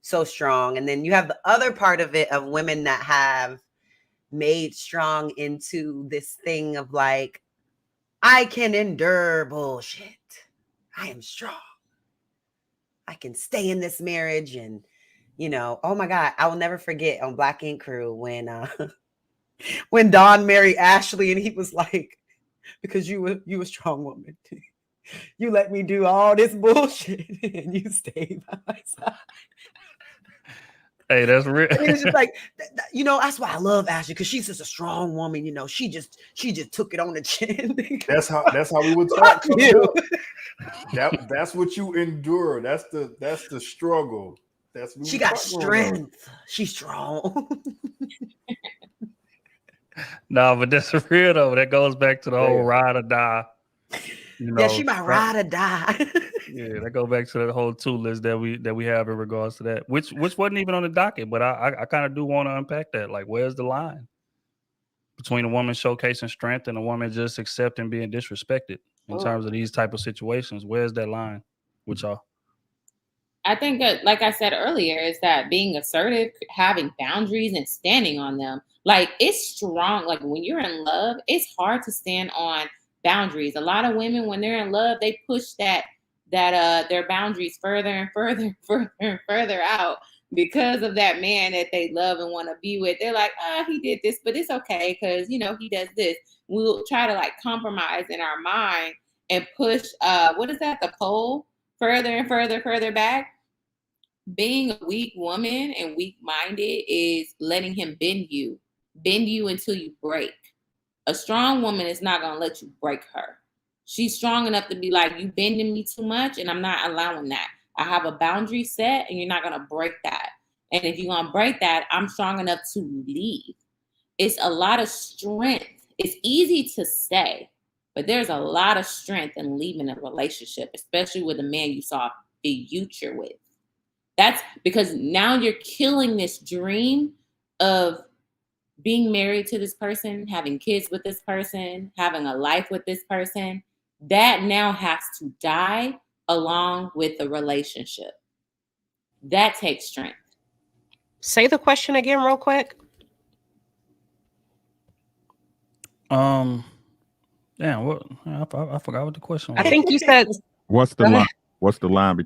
so strong. And then you have the other part of it of women that have made strong into this thing of like, I can endure bullshit. I am strong. I can stay in this marriage. And, oh my God, I will never forget on Black Ink Crew when Don married Ashley and he was like, because you a strong woman. You let me do all this bullshit and you stay by my side. Hey, that's real. And it's just like, that's why I love Ashley, because she's just a strong woman. She just took it on the chin. That's how we would talk. That's what you endure. That's the struggle. She got strength. She's strong. No, but that's real though. That goes back to the whole ride or die. Yeah, she might ride or die. Yeah, that goes back to the whole two list that we have in regards to that, which wasn't even on the docket. But I kind of do want to unpack that. Like, where's the line between a woman showcasing strength and a woman just accepting being disrespected in terms of these type of situations? Where's that line with y'all? I think, like I said earlier, is that being assertive, having boundaries and standing on them. Like, it's strong. Like, when you're in love, it's hard to stand on boundaries. A lot of women, when they're in love, they push their boundaries further and further, further and further out because of that man that they love and want to be with. They're like, he did this, but it's okay because, he does this. We'll try to like compromise in our mind and push, the pole further and further back. Being a weak woman and weak-minded is letting him bend you until you break. A strong woman is not going to let you break her. She's strong enough to be like, you bending me too much and I'm not allowing that. I have a boundary set and you're not going to break that. And if you're going to break that, I'm strong enough to leave. It's a lot of strength. It's easy to say, but there's a lot of strength in leaving a relationship, especially with a man you saw the future with. That's because now you're killing this dream of being married to this person, having kids with this person, having a life with this person. That now has to die along with the relationship. That takes strength. Say the question again real quick. Damn, I forgot what the question was. I think you said What's the line? What's the line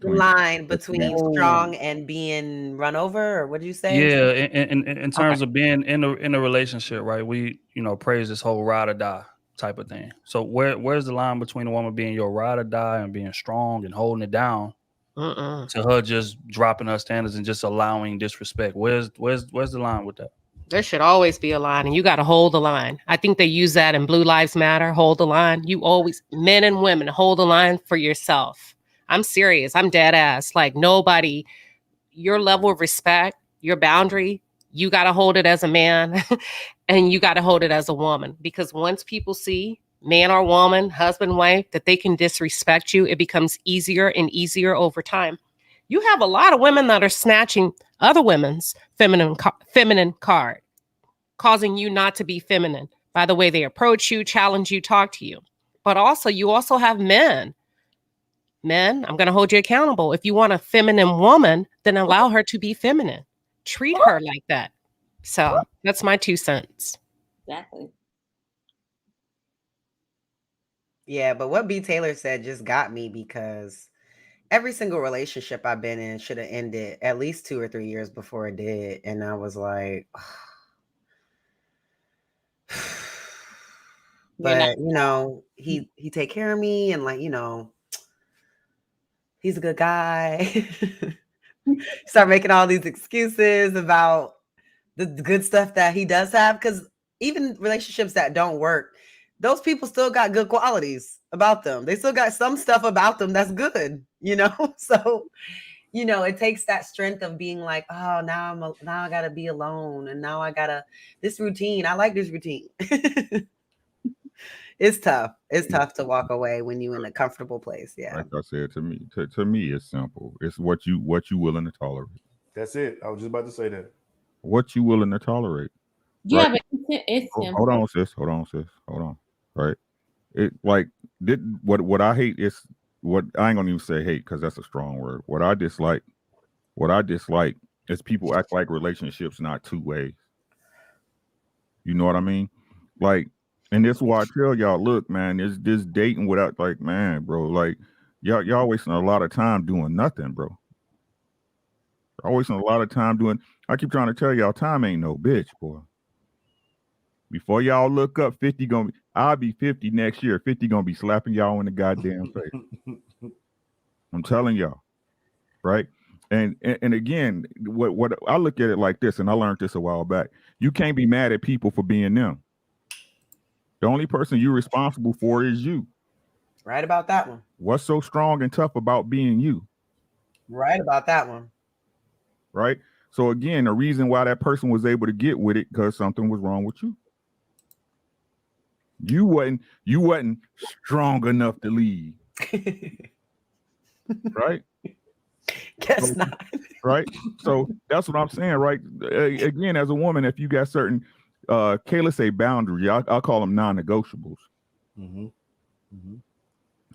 between strong and being run over, or what did you say? Yeah, in terms of being in a relationship, right? We praise this whole ride or die type of thing. So where's the line between a woman being your ride or die and being strong and holding it down to her just dropping her standards and just allowing disrespect? Where's the line with that? There should always be a line, and you got to hold the line. I think they use that in Blue Lives Matter, hold the line. You always, men and women, hold the line for yourself. I'm serious. I'm dead ass. Like nobody, your level of respect, your boundary, you got to hold it as a man and you got to hold it as a woman. Because once people see man or woman, husband, wife, that they can disrespect you, it becomes easier and easier over time. You have a lot of women that are snatching other women's feminine card, causing you not to be feminine by the way they approach you, challenge you, talk to you. But also, you also have men. Men, I'm going to hold you accountable. If you want a feminine woman, then allow her to be feminine. Treat her like that. So that's my 2 cents. Exactly. Yeah, but what B. Taylor said just got me because every single relationship I've been in should have ended at least 2 or 3 years before it did. And I was like, but you know, he take care of me and like, you know, he's a good guy. Start making all these excuses about the good stuff that he does have. Because even relationships that don't work, those people still got good qualities about them. They still got some stuff about them that's good, you know? So, you know, it takes that strength of being like, oh, now I gotta be alone. And now I gotta this routine. I like this routine. It's tough. It's tough to walk away when you're in a comfortable place. Yeah. Like I said, to me, it's simple. It's what you willing to tolerate. That's it. I was just about to say that. What you willing to tolerate. Yeah, right? but it's simple. Hold on, sis. Hold on. Right. It like what I hate is what I ain't gonna even say hate because that's a strong word. What I dislike is people act like relationships not 2 ways. You know what I mean? Like, and that's why I tell y'all, look, man, this dating without like, man, bro, like y'all wasting a lot of time doing nothing, bro. Y'all wasting a lot of time doing. I keep trying to tell y'all, time ain't no bitch, boy. Before y'all look up, 50 I'll be 50 next year. 50 gonna be slapping y'all in the goddamn face. I'm telling y'all, right? And again, what I look at it like this, and I learned this a while back. You can't be mad at people for being them. The only person you're responsible for is you. Right about that one. What's so strong and tough about being you? Right about that one. Right? So again, the reason why that person was able to get with it because something was wrong with you. You wasn't strong enough to leave. Right? Guess not. Right? So that's what I'm saying, right? Again, as a woman, if you got certain Kayla say boundary, I'll call them non-negotiables. Mm-hmm. Mm-hmm.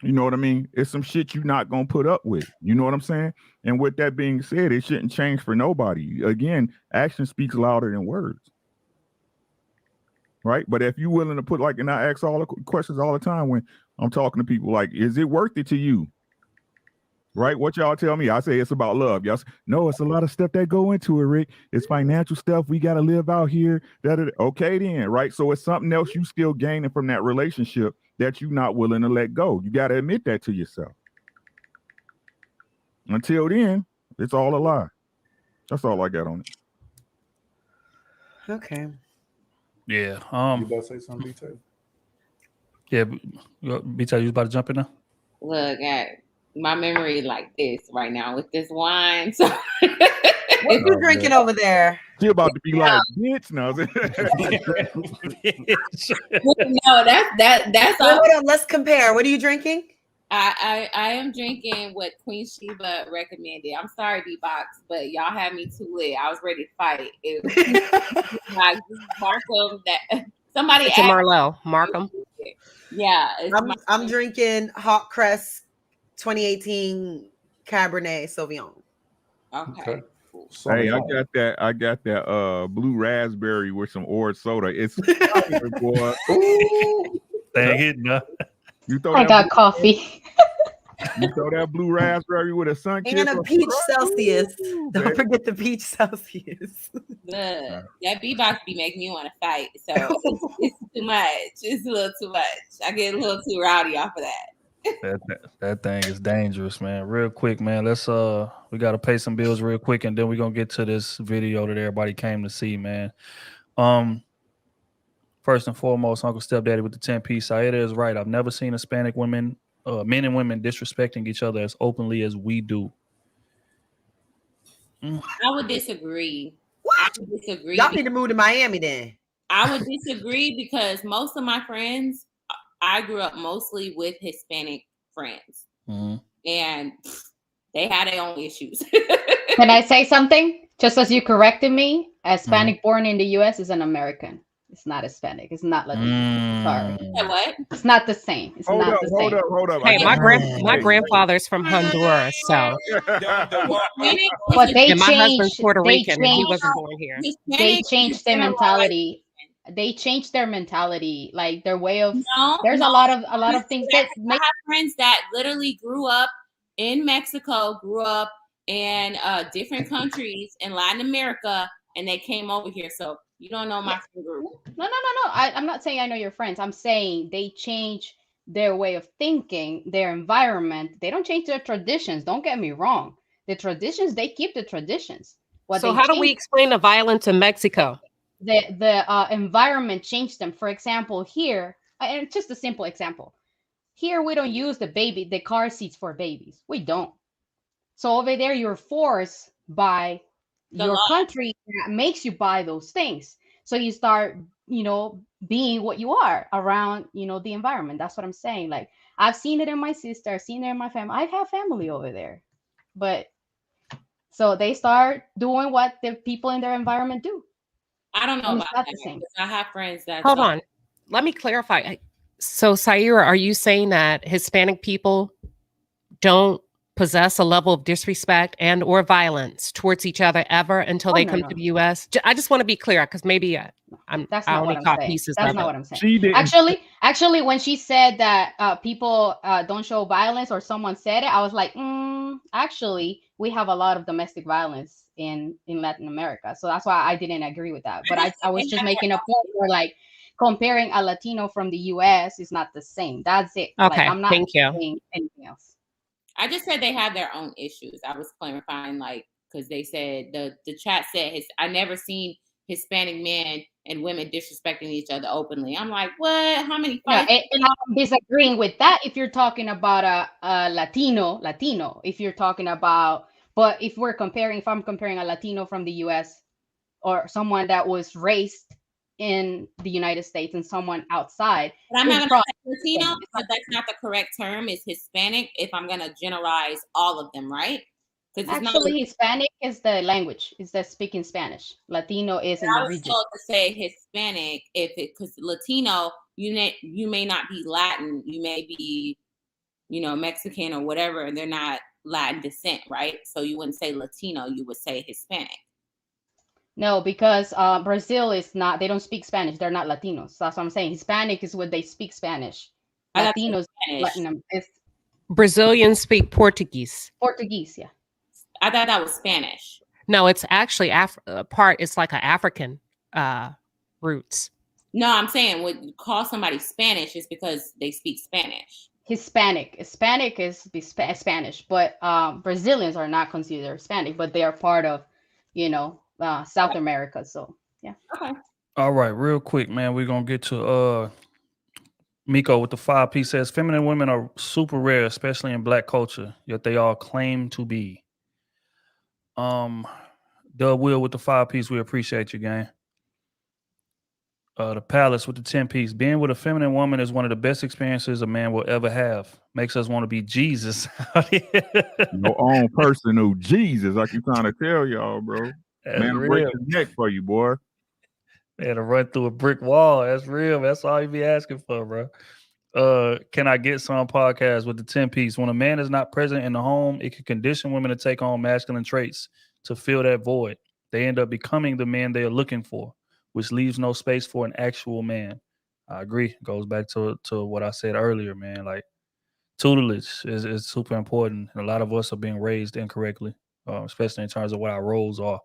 You know what I mean? It's some shit you're not gonna put up with. You know what I'm saying? And with that being said, it shouldn't change for nobody. Again, action speaks louder than words. Right? But if you're willing to put like, and I ask all the questions all the time when I'm talking to people, like, is it worth it to you? Right? What y'all tell me? I say it's about love. Y'all say, no, it's a lot of stuff that go into it, Rick. It's financial stuff. We got to live out here. Okay, then, right? So it's something else you still gaining from that relationship that you're not willing to let go. You got to admit that to yourself. Until then, it's all a lie. That's all I got on it. Okay. Yeah. You about to say something, B-Tay? Yeah, B-Tay, you about to jump in now? Look at my memory like this right now with this wine. So what you drinking over there? She about to be like, bitch. No, no, that's all. Hold on, let's compare. What are you drinking? I am drinking what Queen Sheba recommended. I'm sorry, B-Box, but y'all had me too lit. I was ready to fight. It was like Markham that somebody it's a Marlowe. Markham. Yeah, I'm drinking Hot Crest 2018 Cabernet Sauvignon. Okay. Hey, I got that blue raspberry with some orange soda. It's fire, boy. Dang it, no. I got coffee. You throw that blue raspberry with a sun and a peach Celsius. Don't forget the peach Celsius. That B-Box be making me want to fight. So it's too much. It's a little too much. I get a little too rowdy off of that. That thing is dangerous, man. Real quick, man. Let's we gotta pay some bills real quick, and then we're gonna get to this video that everybody came to see, man. First and foremost, Uncle Stepdaddy with the 10-piece. Saida is right. I've never seen Hispanic women, men and women, disrespecting each other as openly as we do. I would disagree. What? I would disagree. Y'all need to move to Miami then. I would disagree because most of my friends, I grew up mostly with Hispanic friends, and they had their own issues. Can I say something? Just as you corrected me, Hispanic born in the U.S. is an American. It's not Hispanic. It's not Latino. Sorry. What? It's not the same. It's not the same. Hold up. Hey, my grandfather's from Honduras, so. But they and my husband's changed. Puerto They Rican, and he changed. wasn't born here. They changed their mentality. They changed their mentality, like their way of. There's a lot of things that I have friends that literally grew up in Mexico, grew up in different countries in Latin America, and they came over here. So you don't know my friend group. No. I'm not saying I know your friends. I'm saying they change their way of thinking, their environment. They don't change their traditions. Don't get me wrong. The traditions, they keep the traditions. So how do we explain the violence in Mexico? The environment changed them. For example, here, and just a simple example. Here we don't use the car seats for babies. We don't. So over there, you're forced by your country that makes you buy those things. So you start, being what you are around, the environment. That's what I'm saying. Like I've seen it in my sister, I've seen it in my family. I have family over there, but so they start doing what the people in their environment do. I don't know And about it's not that. I have friends that. Hold on. Let me clarify. So, Saira, are you saying that Hispanic people don't possess a level of disrespect and or violence towards each other ever until they come to the U.S.? I just want to be clear because maybe I only caught pieces. That's not what I'm saying. Actually, when she said that people don't show violence, or someone said it, I was like, actually, we have a lot of domestic violence in Latin America, so that's why I didn't agree with that. But I was just making a point where, like, comparing a Latino from the U.S. is not the same. That's it. Okay, like, I'm not thank you. saying anything else. I just said they have their own issues. I was clarifying, like, because they said the chat said I never seen Hispanic men and women disrespecting each other openly. I'm like, what? How many fights? Yeah, and I'm disagreeing with that. If you're talking about a Latino, if you're talking about, but if I'm comparing a Latino from the U.S. or someone that was raised in the United States and someone outside. But I'm not going to say Latino, because that's not the correct term. It's Hispanic if I'm going to generalize all of them, right? Actually, Hispanic is the language. It's the speaking Spanish. Latino is in the region. I was told to say Hispanic because Latino, you may not be Latin. You may be, Mexican or whatever, and they're not Latin descent, right? So you wouldn't say Latino. You would say Hispanic. No, because Brazil is not, they don't speak Spanish. They're not Latinos. That's what I'm saying. Hispanic is what they speak Spanish. Latinos, Brazilians speak Portuguese. Portuguese, yeah. I thought that was Spanish. No, it's actually it's like an African roots. No, I'm saying when you call somebody Spanish is because they speak Spanish. Hispanic is Spanish, but Brazilians are not considered Hispanic, but they are part of, South America. So yeah. Okay. All right, real quick, man. We're gonna get to Miko with the 5-piece. Says feminine women are super rare, especially in Black culture, yet they all claim to be. Doug Will with the 5-piece. We appreciate you, gang. The Palace with the 10-piece. Being with a feminine woman is one of the best experiences a man will ever have. Makes us want to be Jesus. Your own personal Jesus. I keep trying to tell y'all, bro. That's man, real. break his neck for you, boy. Man, to run through a brick wall. That's real. That's all you be asking for, bro. Can I get some podcast with the 10-piece? When a man is not present in the home, it can condition women to take on masculine traits to fill that void. They end up becoming the man they are looking for, which leaves no space for an actual man. I agree. Goes back to what I said earlier, man. Like, tutelage is super important. And a lot of us are being raised incorrectly, especially in terms of what our roles are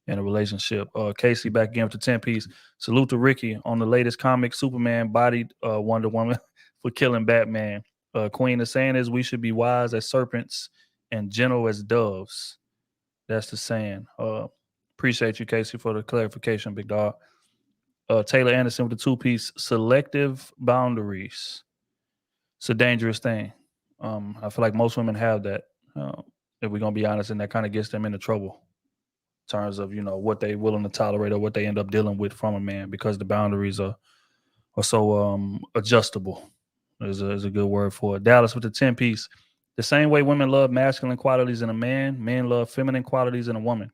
in a relationship. Casey back again with the 10-piece. Salute to Ricky on the latest comic. Superman bodied Wonder Woman for killing Batman. Queen is saying is we should be wise as serpents and gentle as doves. That's the saying. Appreciate you, Casey, for the clarification, big dog. Taylor Anderson with the 2-piece. Selective boundaries. It's a dangerous thing. I feel like most women have that. If we're gonna be honest, and that kind of gets them into trouble in terms of what they willing to tolerate or what they end up dealing with from a man, because the boundaries are so adjustable. Is a good word for it. Dallas with the 10-piece. The same way women love masculine qualities in a man, men love feminine qualities in a woman.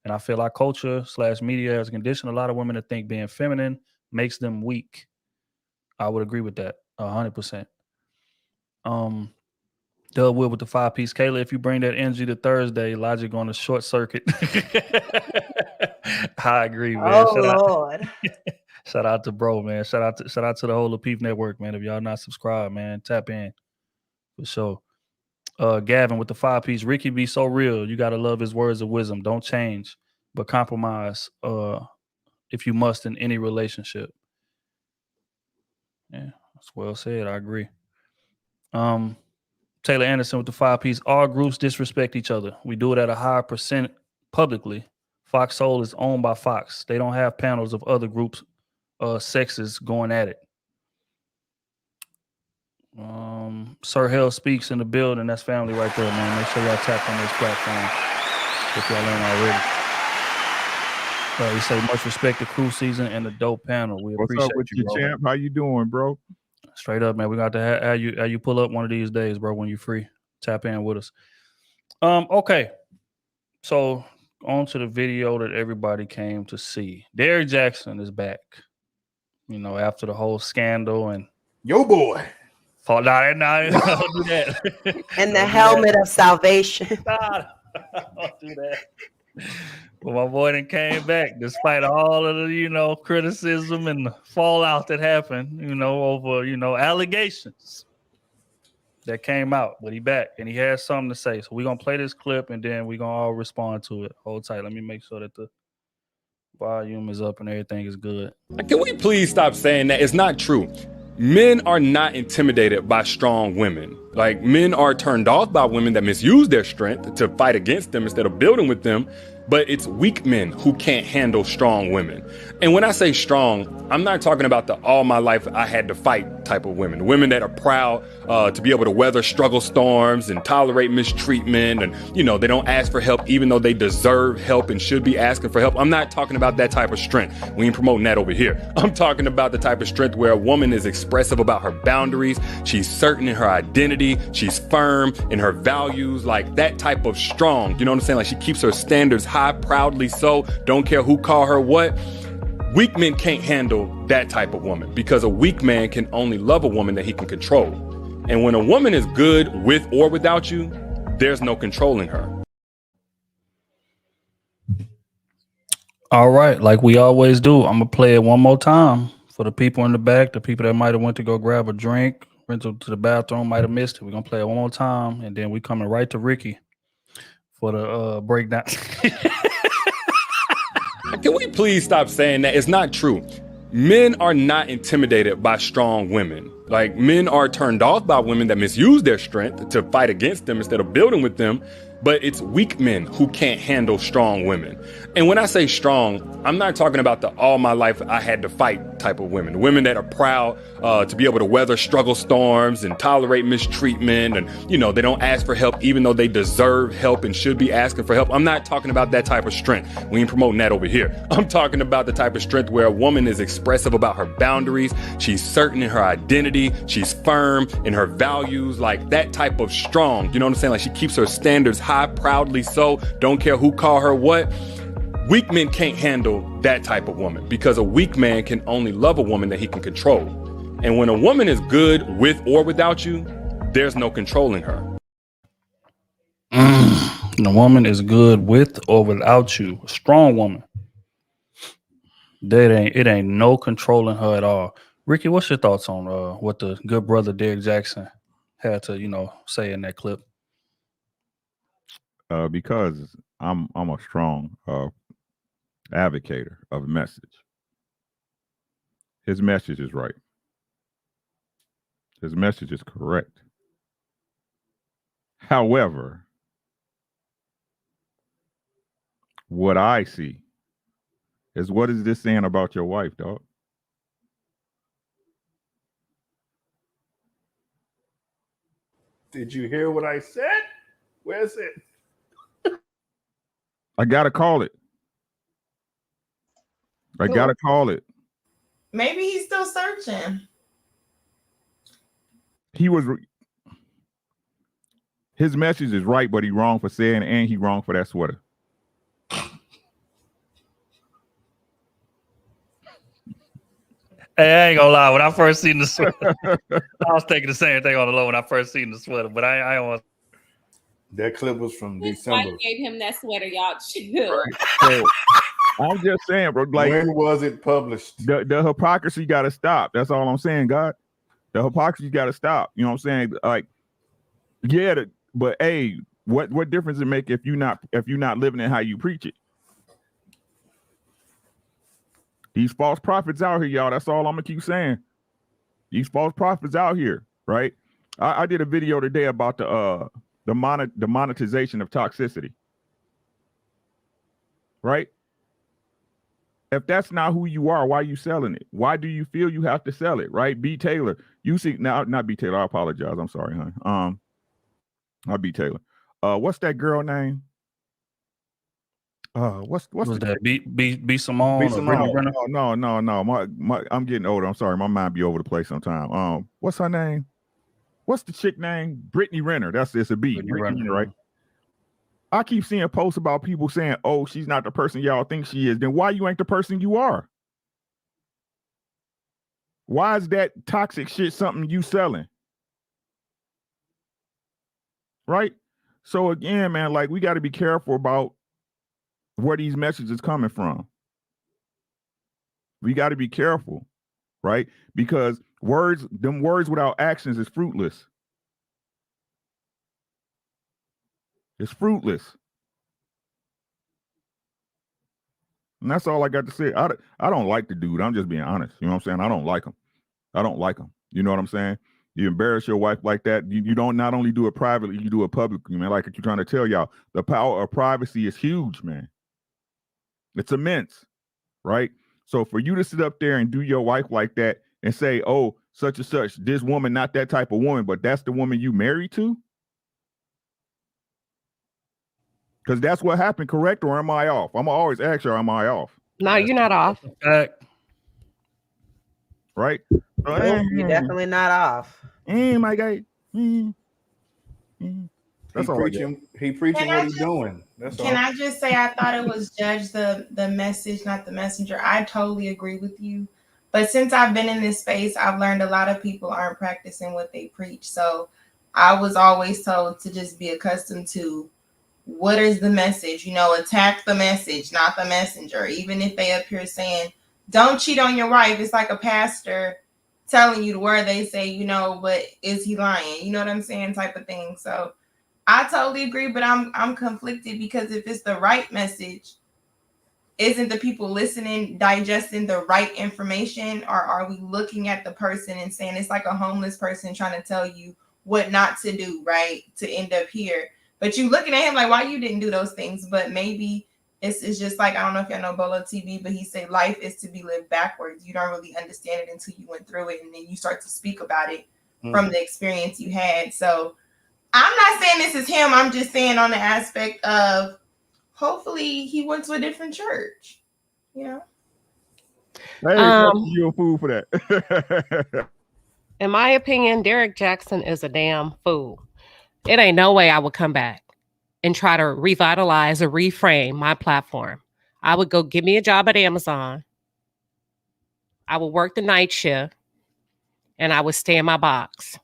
And I feel like culture / media has conditioned a lot of women to think being feminine makes them weak. I would agree with that 100%. Doug Will with the 5-piece. Kayla, if you bring that energy to Thursday, Logic on a short circuit. I agree, man. Oh Lord. Shout out to bro, man. Shout out to the whole Peep Network, man. If y'all not subscribed, man, tap in for sure. Gavin with the 5-piece. Ricky be so real. You gotta love his words of wisdom. Don't change, but compromise if you must in any relationship. Yeah, that's well said. I agree. Taylor Anderson with the 5-piece. All groups disrespect each other. We do it at a higher percent publicly. Fox Soul is owned by Fox. They don't have panels of other groups, sexes going at it. Sir Hell Speaks in the building. That's family right there, man. Make sure y'all tap on this platform if y'all ain't already. We say much respect to Crew Season and the dope panel. We What's appreciate up with you, bro. champ? How you doing, bro? Straight up, man. We got to have you pull up one of these days, bro, when you're free. Tap in with us. Okay. So on to the video that everybody came to see. Derrick Jackson is back. After the whole scandal and Yo boy. Don't do that. And the helmet of salvation. Don't do that. But my boy then came back despite all of the, criticism and the fallout that happened, over, allegations that came out. But he back and he has something to say. So we're going to play this clip and then we're going to all respond to it. Hold tight. Let me make sure that the volume is up and everything is good. Can we please stop saying that? It's not true. Men are not intimidated by strong women. Like, men are turned off by women that misuse their strength to fight against them instead of building with them. But it's weak men who can't handle strong women. And when I say strong, I'm not talking about the all my life I had to fight type of women. Women that are proud to be able to weather struggle storms and tolerate mistreatment. And, they don't ask for help even though they deserve help and should be asking for help. I'm not talking about that type of strength. We ain't promoting that over here. I'm talking about the type of strength where a woman is expressive about her boundaries. She's certain in her identity. She's firm in her values. Like, that type of strong. You know what I'm saying? Like, she keeps her standards high, proudly so. Don't care who call her what. Weak men can't handle that type of woman because a weak man can only love a woman that he can control. And when a woman is good with or without you, there's no controlling her. All right, like we always do, I'm gonna play it one more time for the people in the back, the people that might have went to go grab a drink, went to the bathroom, might have missed it. We're gonna play it one more time, and then we coming right to Ricky for the breakdown. Can we please stop saying that? It's not true. Men are not intimidated by strong women. Like, men are turned off by women that misuse their strength to fight against them instead of building with them. But it's weak men who can't handle strong women. And when I say strong, I'm not talking about the all my life I had to fight type of women. Women that are proud to be able to weather struggle storms and tolerate mistreatment. And, they don't ask for help even though they deserve help and should be asking for help. I'm not talking about that type of strength. We ain't promoting that over here. I'm talking about the type of strength where a woman is expressive about her boundaries. She's certain in her identity. She's firm in her values. Like, that type of strong. You know what I'm saying? Like, she keeps her standards high, proudly so. Don't care who call her what. Weak men can't handle that type of woman because a weak man can only love a woman that he can control. And when a woman is good with or without you, there's no controlling her. The woman is good with or without you. A strong woman. It ain't no controlling her at all. Ricky, what's your thoughts on what the good brother Derrick Jackson had to, say in that clip? Because I'm a strong advocator of a message. His message is right. His message is correct. However, what I see is, what is this saying about your wife, dog? Did you hear what I said? Where's it? I gotta call it. I gotta call it. Maybe he's still searching. His message is right, but he wrong for saying it, and he wrong for that sweater. Hey, I ain't gonna lie. When I first seen the sweater, I was thinking the same thing on the low when I first seen the sweater. But I don't want. That clip was from His December. wife gave him that sweater, y'all chill. So, I'm just saying, bro. Like, when was it published? The hypocrisy got to stop. That's all I'm saying, God. The hypocrisy got to stop. You know what I'm saying? Like, yeah, but hey, what difference does it make if you're not living in how you preach it? These false prophets out here, y'all. That's all I'm gonna keep saying. These false prophets out here, right? I did a video today about the monetization of toxicity, right? If that's not who you are, why are you selling it? Why do you feel you have to sell it, right? B. Taylor, you see now, not B. Taylor. I apologize. I'm sorry, hon. Not B. Taylor. What's that girl name? What's that? B. Simone. No. I'm getting older. I'm sorry. My mind be over the place sometimes. What's her name? What's the chick name? Brittany Renner. It's a B. Brittany Renner, right? I keep seeing posts about people saying, "Oh, she's not the person y'all think she is." Then why you ain't the person you are? Why is that toxic shit something you selling? Right? So again, man, like we got to be careful about where these messages coming from. We got to be careful, right? Because words without actions is fruitless. It's fruitless. And that's all I got to say. I don't like the dude. I'm just being honest. You know what I'm saying? I don't like him. You know what I'm saying? You embarrass your wife like that. You don't not only do it privately, you do it publicly, man. Like you're trying to tell y'all, the power of privacy is huge, man. It's immense, right? So for you to sit up there and do your wife like that and say, "Oh, such and such, this woman, not that type of woman, but that's the woman you married to," because that's what happened, correct? Or am I off? I'm always ask her, am I off? No, you're not off. Right? You're definitely not off. My guy. That's all he preaching what he's doing. Can I just say I thought it was judge the message, not the messenger. I totally agree with you. But since I've been in this space, I've learned a lot of people aren't practicing what they preach. So I was always told to just be accustomed to what is the message? Attack the message, not the messenger. Even if they up here saying, don't cheat on your wife. It's like a pastor telling you the word they say, but is he lying? You know what I'm saying? Type of thing. So I totally agree, but I'm conflicted because if it's the right message, isn't the people listening digesting the right information, or are we looking at the person and saying it's like a homeless person trying to tell you what not to do, right? To end up here. But you looking at him like, why you didn't do those things? But maybe it's just like, I don't know if y'all know Bolo TV, but he said life is to be lived backwards. You don't really understand it until you went through it, and then you start to speak about it from the experience you had. So I'm not saying this is him. I'm just saying on the aspect of hopefully he went to a different church. Hey, you're a fool for that. In my opinion, Derek Jackson is a damn fool. It ain't no way I would come back and try to revitalize or reframe my platform. I would go get me a job at Amazon. I would work the night shift, and I would stay in my box.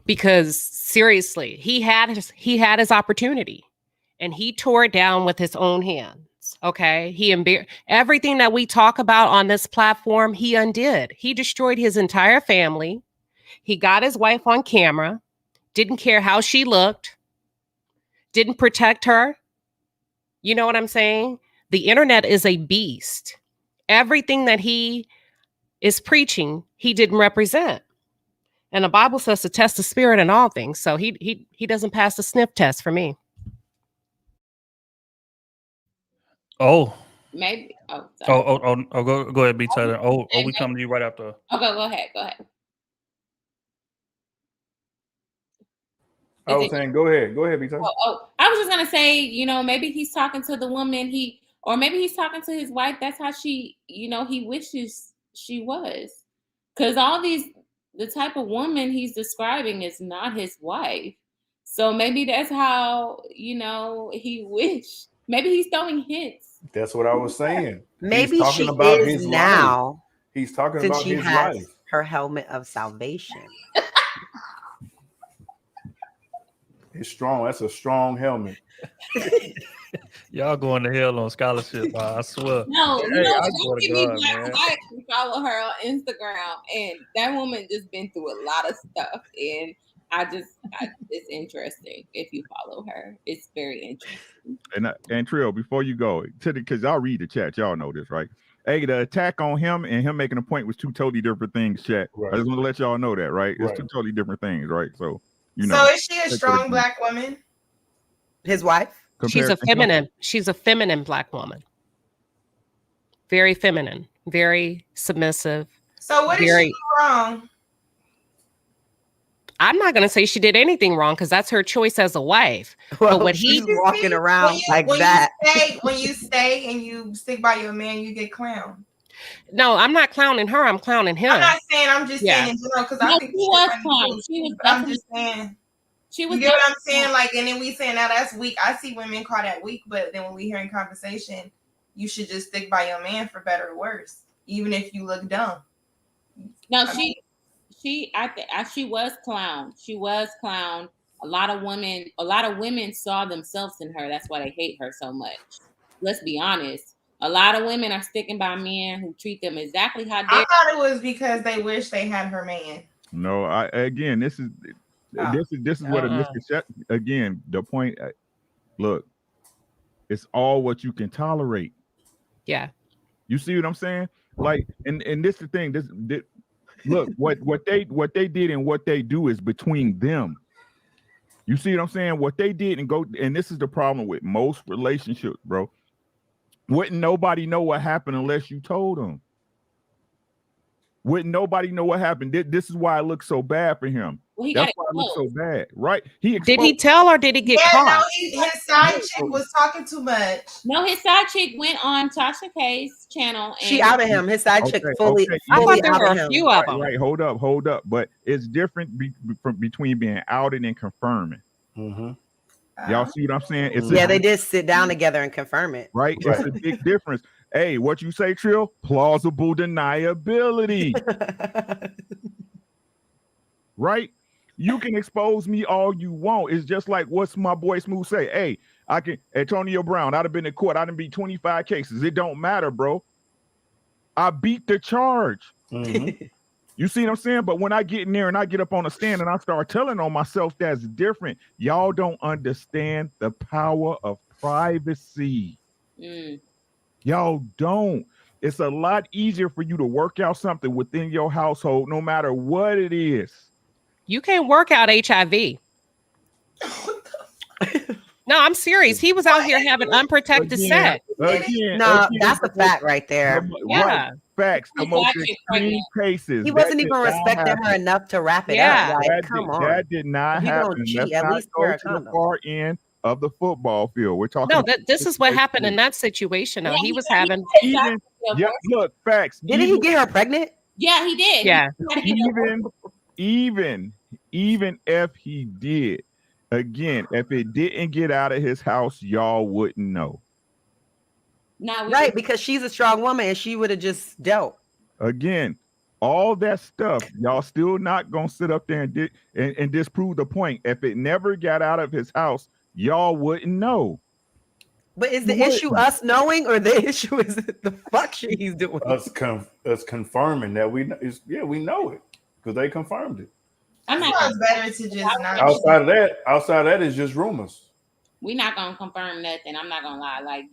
Because seriously, he had his opportunity, and he tore it down with his own hands. Okay, everything that we talk about on this platform, he undid. He destroyed his entire family. He got his wife on camera, didn't care how she looked, didn't protect her. You know what I'm saying? The internet is a beast. Everything that he is preaching, he didn't represent. And the Bible says to test the spirit in all things. So he doesn't pass the sniff test for me. Oh. Maybe. Oh, sorry. Go ahead, B. Taylor. We come to you right after. Okay, go ahead. I was saying, go ahead, B-Tay. I was just gonna say, you know, maybe he's talking to the woman or maybe he's talking to his wife. That's how she, you know, he wishes she was, because the type of woman he's describing is not his wife. So maybe that's how, you know, he wished. Maybe he's throwing hints. That's what I was saying. Maybe she is now. Life. He's talking since about she his has life. her helmet of salvation. It's strong. That's a strong helmet. Y'all going to hell on scholarship, I swear. No, Hey, you know, I don't get me black. I actually follow her on Instagram, and that woman just been through a lot of stuff, and it's interesting if you follow her. It's very interesting. And Trill, before you go, because y'all read the chat, y'all know this, right? Hey, the attack on him and him making a point was two totally different things, chat. Right. I just want to let y'all know that, right? It's two totally different things, right? So, you know. So is she a strong black woman? His wife? She's a feminine. She's a feminine black woman. Very feminine, very submissive. So what is she wrong? I'm not going to say she did anything wrong because that's her choice as a wife. Well, but what he's walking around like that. When you stay and you stick by your man, you get clowned. No, I'm not clowning her. I'm clowning him. I'm not saying. I'm just saying in general because I think she was clowned. She was. I'm just saying. She was. You get what I'm saying? Like, and then we saying now that's weak. I see women call that weak, but then when we hear in conversation, you should just stick by your man for better or worse, even if you look dumb. No, she was clowned. She was clowned. A lot of women saw themselves in her. That's why they hate her so much. Let's be honest. A lot of women are sticking by men who treat them exactly how they. I thought it was because they wish they had her man. No, this is what a misconception. Again, the point. Look, it's all what you can tolerate. Yeah. You see what I'm saying? Like, and this is the thing. This look, what they did and what they do is between them. You see what I'm saying? What they did and this is the problem with most relationships, bro. Wouldn't nobody know what happened unless you told them? Wouldn't nobody know what happened? This is why it looks so bad for him. Well, that's why it looks so bad, right? Did he tell or did he get caught? No, his side chick was talking too much. No, his side chick went on Tasha K's channel. And she outed him. His side chick fully. I thought there were a few of them. Right, hold up. But it's different between being outed and confirming. Mm-hmm. Y'all see what I'm saying? They did sit down together and confirm it. Right? It's a big difference. Hey, what you say, Trill? Plausible deniability. Right? You can expose me all you want. It's just like what's my boy Smooth say. Hey, I can Antonio Brown. I'd have been in court. I'd have beat 25 cases. It don't matter, bro. I beat the charge. Mm-hmm. You see what I'm saying? But when I get in there and I get up on a stand and I start telling on myself, that's different. Y'all don't understand the power of privacy. Y'all don't. It's a lot easier for you to work out something within your household, no matter what it is. You can't work out HIV. No, I'm serious. He was out here having unprotected sex. That's a fact right there. Yeah. Facts. The most extreme cases. He wasn't even respecting her enough to wrap it up. Like, come on. That did not happen. Let's not go to the far end of the football field. We're talking. No, this is what happened in that situation. Though he was having. Look, facts. Didn't he get her pregnant? Yeah, he did. Yeah. Even if he did, again, if it didn't get out of his house, y'all wouldn't know. Right, because she's a strong woman and she would have just dealt. Again, all that stuff, y'all still not gonna sit up there and disprove the point. If it never got out of his house, y'all wouldn't know. But is the issue us knowing, or the issue is the fuck shit he's doing? Us confirming that we know it because they confirmed it. I'm not. It's better to just not. Outside of that is just rumors. We're not gonna confirm nothing. I'm not gonna lie. Like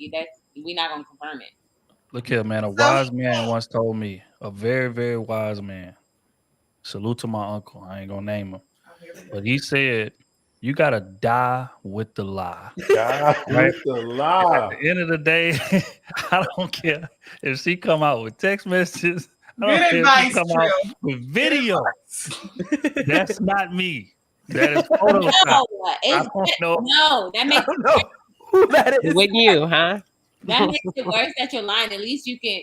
we're not gonna confirm it. Look here, man. A wise man once told me, a very, very wise man. Salute to my uncle. I ain't gonna name him, but he said, "You gotta die with the lie." Die with the lie. At the end of the day, I don't care if she come out with text messages. I don't care if she come out with videos. That's not me. That is Photoshop. No, I don't know. no, that makes don't know who that is. Wouldn't you, huh? that makes it worse that you're lying. At least you can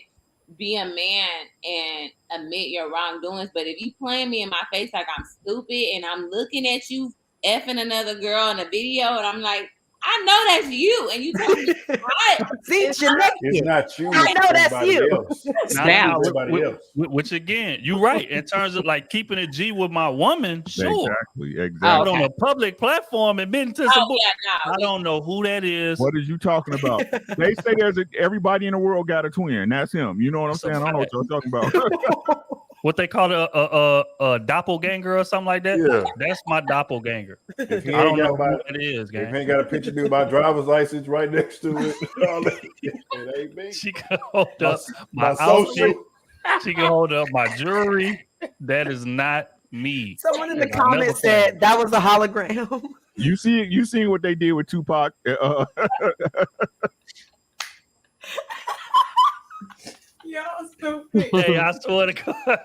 be a man and admit your wrongdoings. But if you playing me in my face like I'm stupid and I'm looking at you effing another girl in a video and I'm like, I know that's you, and you tell me what? See, you're naked. It's not you. I know that's everybody you. else. Now, Everybody else. which again, you're right. In terms of like keeping it G with my woman, sure. Exactly. But Okay. on a public platform, admitting to some Oh, bull- yeah, no. I don't know who that is. What is you talking about? They say everybody in the world got a twin. That's him. You know what I'm That's a saying? I don't know what y'all talking about. What they call a doppelganger or something like that. Yeah. That's my doppelganger. If he I ain't don't know got my, who it is, if gang. he ain't got a picture of my driver's license right next to it, all that, it ain't me. She can hold up My my outfit. social. She can hold up my jewelry. That is not me. Someone in the Like, I never comments played. said that was a hologram. You seen what they did with Tupac? Y'all stupid. Hey, I swear to God,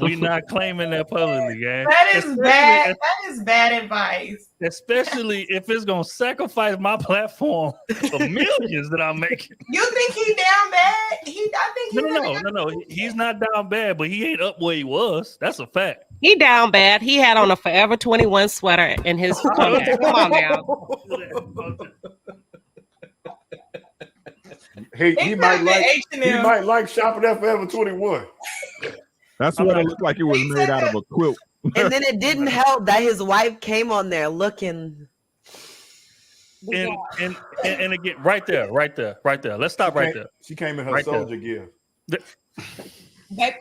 we not claiming that publicly, gang. That is Especially- bad. That is bad advice. Especially if it's gonna sacrifice my platform for millions that I'm making. You think he down bad? I think No. He's not down bad, but he ain't up where he was. That's a fact. He down bad. He had on a Forever 21 sweater in his comeback. Come on now. He might like shopping at Forever 21. That's what it looked like. It was made out of a quilt. And then it didn't help that his wife came on there looking. And again, right there. Let's stop right there. She came in her Right there. soldier gear. Baby,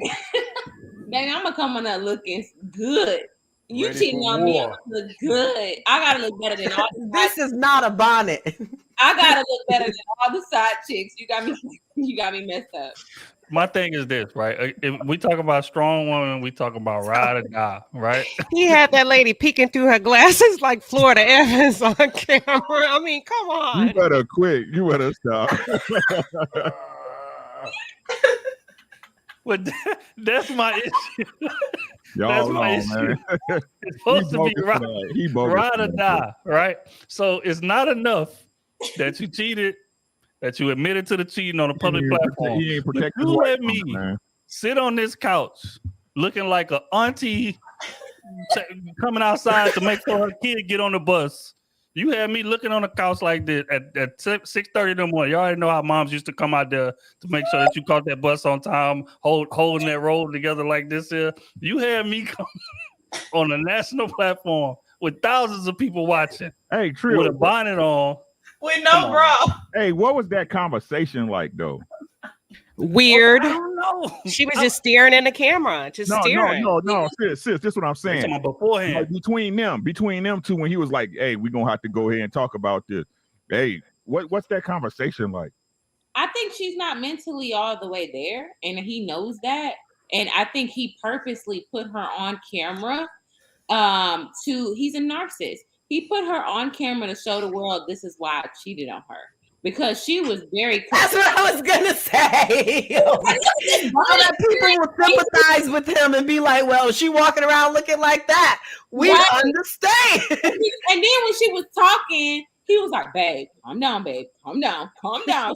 I'm gonna come on there looking good. You Ready cheating for on me, war. I look good. I gotta look better than all the This is not a bonnet. I gotta look better than all the side chicks. You got me messed up. My thing is this, right? If we talk about strong women, we talk about ride or die, right? He had that lady peeking through her glasses like Florida Evans on camera. I mean, come on. You better quit. You better stop. But that's my issue. Y'all That's know, my issue. man. It's supposed to be bogus for that. He bogus ride for or that. die, right? So it's not enough that you cheated, that you admitted to the cheating on a public platform. He ain't But protecting you the let white me woman, man. sit on this couch looking like a auntie coming outside to make sure her kid get on the bus. You had me looking on the couch like this at 6:30 in the morning. You already know how moms used to come out there to make sure that you caught that bus on time, holding that roll together like this here. You had me come on a national platform with thousands of people watching Hey, with Trill. a bonnet on. With Come no on. bra. Hey, what was that conversation like, though? Weird. I don't know. She was just staring in the camera, just staring. No, sis, this is what I'm Talking saying. about beforehand. Like, between them two, when he was like, "Hey, we're gonna have to go ahead and talk about this." Hey, what's that conversation like? I think she's not mentally all the way there, and he knows that. And I think he purposely put her on camera. He's a narcissist. He put her on camera to show the world this is why I cheated on her. Because she was very. That's what I was gonna say. So that people will sympathize with him and be like, "Well, she walking around looking like that. We understand." And then when she was talking, he was like, "Babe, calm down, babe, calm down."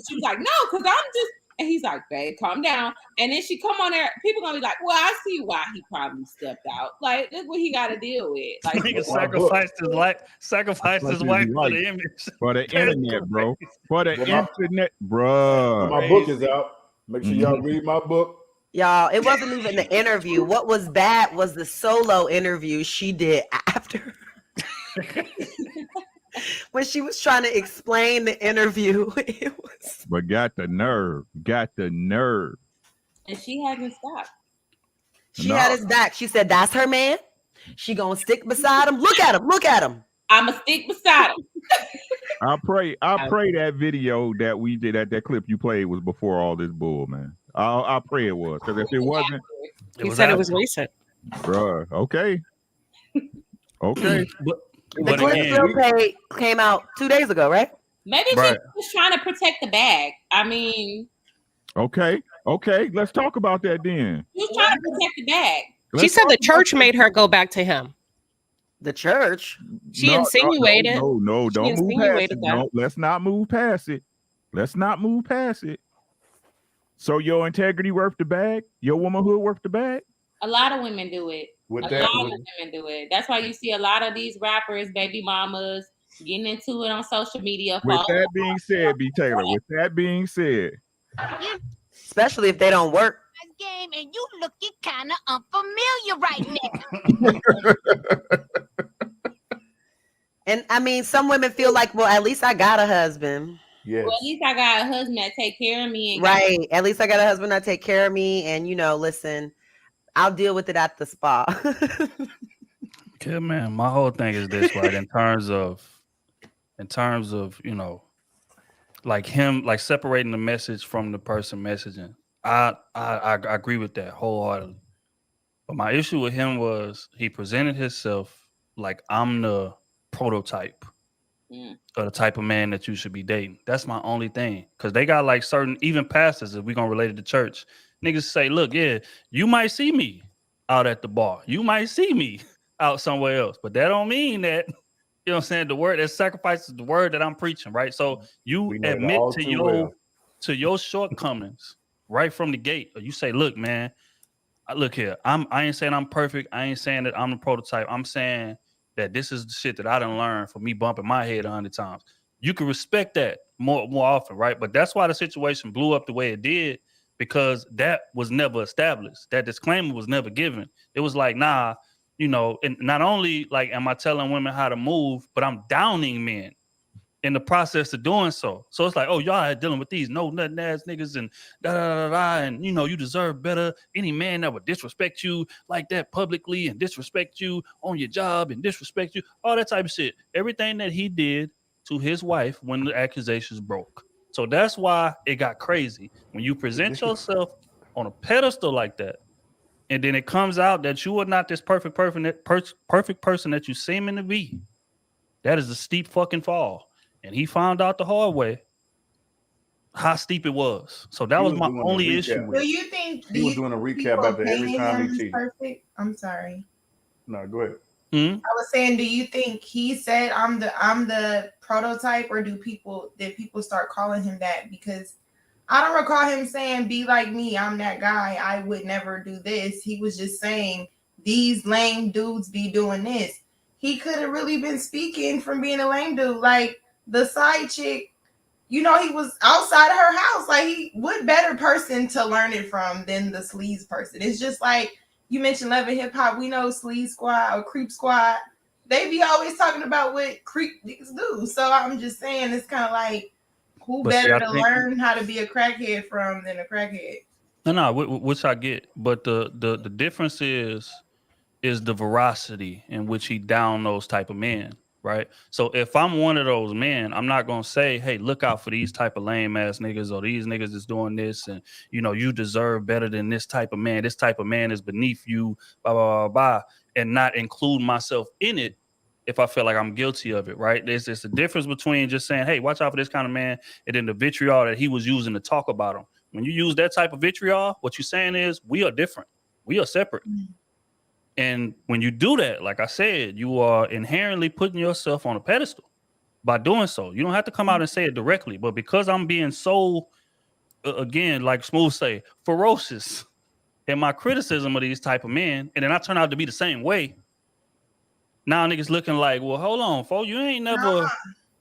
She was like, "No, because I'm just." And he's like, "Babe, calm down." And then she come on there. People gonna be like, "Well, I see why he probably stepped out. Like, look what he got to deal with." Like, Nigga sacrificed his life, sacrificed his wife for the image. For the internet, bro. For the Well, internet, bro. My book is out. Make sure y'all read my book. Y'all, it wasn't even the interview. What was bad was the solo interview she did after. When she was trying to explain the interview, it was. But got the nerve. and she hasn't stopped. She had his back. She said, "That's her man. She gonna stick beside him. Look at him. I'ma stick beside him." I pray that video that we did at that clip you played was before all this bull, man. I pray it was, because if it wasn't, He said it was recent. bruh, okay. The clip still came out 2 days ago, right? Maybe she was trying to protect the bag. I mean, Okay, let's talk about that then. she was trying to protect the bag. She said the church made her go back to him. The church. She insinuated. No, She don't move past insinuated it. that. No, let's not move past it. Let's not move past it. So your integrity worth the bag? Your womanhood worth the bag? A lot of women do it. A lot of women do it. That's why you see a lot of these rappers, baby mamas, getting into it on social media. With that being said, B. Taylor, with that being said, especially if they don't work. Game and you looking kind of unfamiliar right now. And I mean, some women feel like, well, at least I got a husband. Yes. Well, at least I got a husband that take care of me. Right. At least I got a husband that take care of me. And, listen, I'll deal with it at the spa. Okay, man. My whole thing is this, right? In terms of, like him, like separating the message from the person messaging. I agree with that wholeheartedly. But my issue with him was he presented himself like I'm the prototype of the type of man that you should be dating. That's my only thing. Because they got like certain, even pastors, if we're going to relate it to church, niggas say, look, yeah, you might see me out at the bar. You might see me out somewhere else. But that don't mean that, you know what I'm saying, the word that sacrifices the word that I'm preaching, right? So you admit to your shortcomings right from the gate. Or you say, look, man, look here. I ain't saying I'm perfect. I ain't saying that I'm the prototype. I'm saying that this is the shit that I done learned for me bumping my head 100 times. You can respect that more often, right? But that's why the situation blew up the way it did, because that was never established. That disclaimer was never given. It was like, nah, and not only like am I telling women how to move, but I'm downing men in the process of doing so. So it's like, oh, y'all are dealing with these no nothing ass niggas and and you deserve better. Any man that would disrespect you like that publicly and disrespect you on your job and disrespect you, all that type of shit. Everything that he did to his wife when the accusations broke. So that's why it got crazy. When you present yourself on a pedestal like that, and then it comes out that you are not this perfect person that you seem to be, that is a steep fucking fall. And he found out the hard way how steep it was. So that was my only issue with it. Do you think he was doing a recap after every time he cheated? Perfect? I'm sorry. No, go ahead. I was saying, do you think he said I'm the prototype, or did people start calling him that? Because I don't recall him saying, be like me, I'm that guy, I would never do this. He was just saying these lame dudes be doing this. He could have really been speaking from being a lame dude. Like the side chick, he was outside of her house. Like, what better person to learn it from than the sleaze person? It's just like you mentioned Love and Hip Hop. We know Sleaze Squad or Creep Squad. They be always talking about what creep niggas do. So I'm just saying, it's kind of like, who better to learn how to be a crackhead from than a crackhead? No, which I get. But the difference is the veracity in which he downed those type of men, right? So if I'm one of those men, I'm not gonna say, hey, look out for these type of lame ass niggas, or these niggas is doing this, and you deserve better than this type of man. This type of man is beneath you, blah blah blah blah, and not include myself in it if I feel like I'm guilty of it, right? There's a difference between just saying, hey, watch out for this kind of man, and then the vitriol that he was using to talk about him. When you use that type of vitriol, what you're saying is we are different. We are separate. And when you do that, like I said, you are inherently putting yourself on a pedestal by doing so. You don't have to come out and say it directly, but because I'm being so, again, like Smooth say, ferocious in my criticism of these type of men, and then I turn out to be the same way, now niggas looking like, well, hold on, folks, you ain't never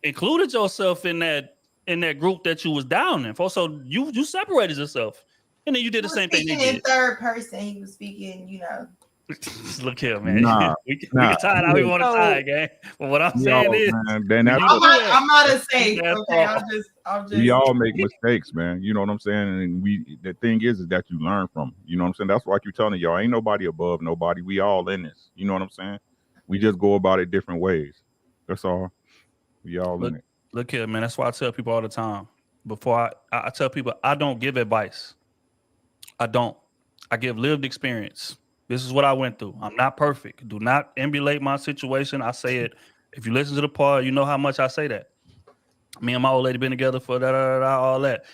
included yourself in that group that you was down in, folks. So you separated yourself, and then you did the same thing. Speaking in third person, he was speaking, Look here, man. We can tie it how we want to tie it, gang. But what I'm saying is, I'm not a safe. Okay, I'll just. We all make mistakes, man. You know what I'm saying? And the thing is that you learn from. You know what I'm saying? That's why I keep telling y'all, ain't nobody above nobody. We all in this. You know what I'm saying? We just go about it different ways. That's all. We all in it. Look here, man. That's why I tell people all the time. Before I tell people, I don't give advice. I don't. I give lived experience. This is what I went through. I'm not perfect. Do not emulate my situation. I say it. If you listen to the part, you know how much I say that. Me and my old lady been together for all that.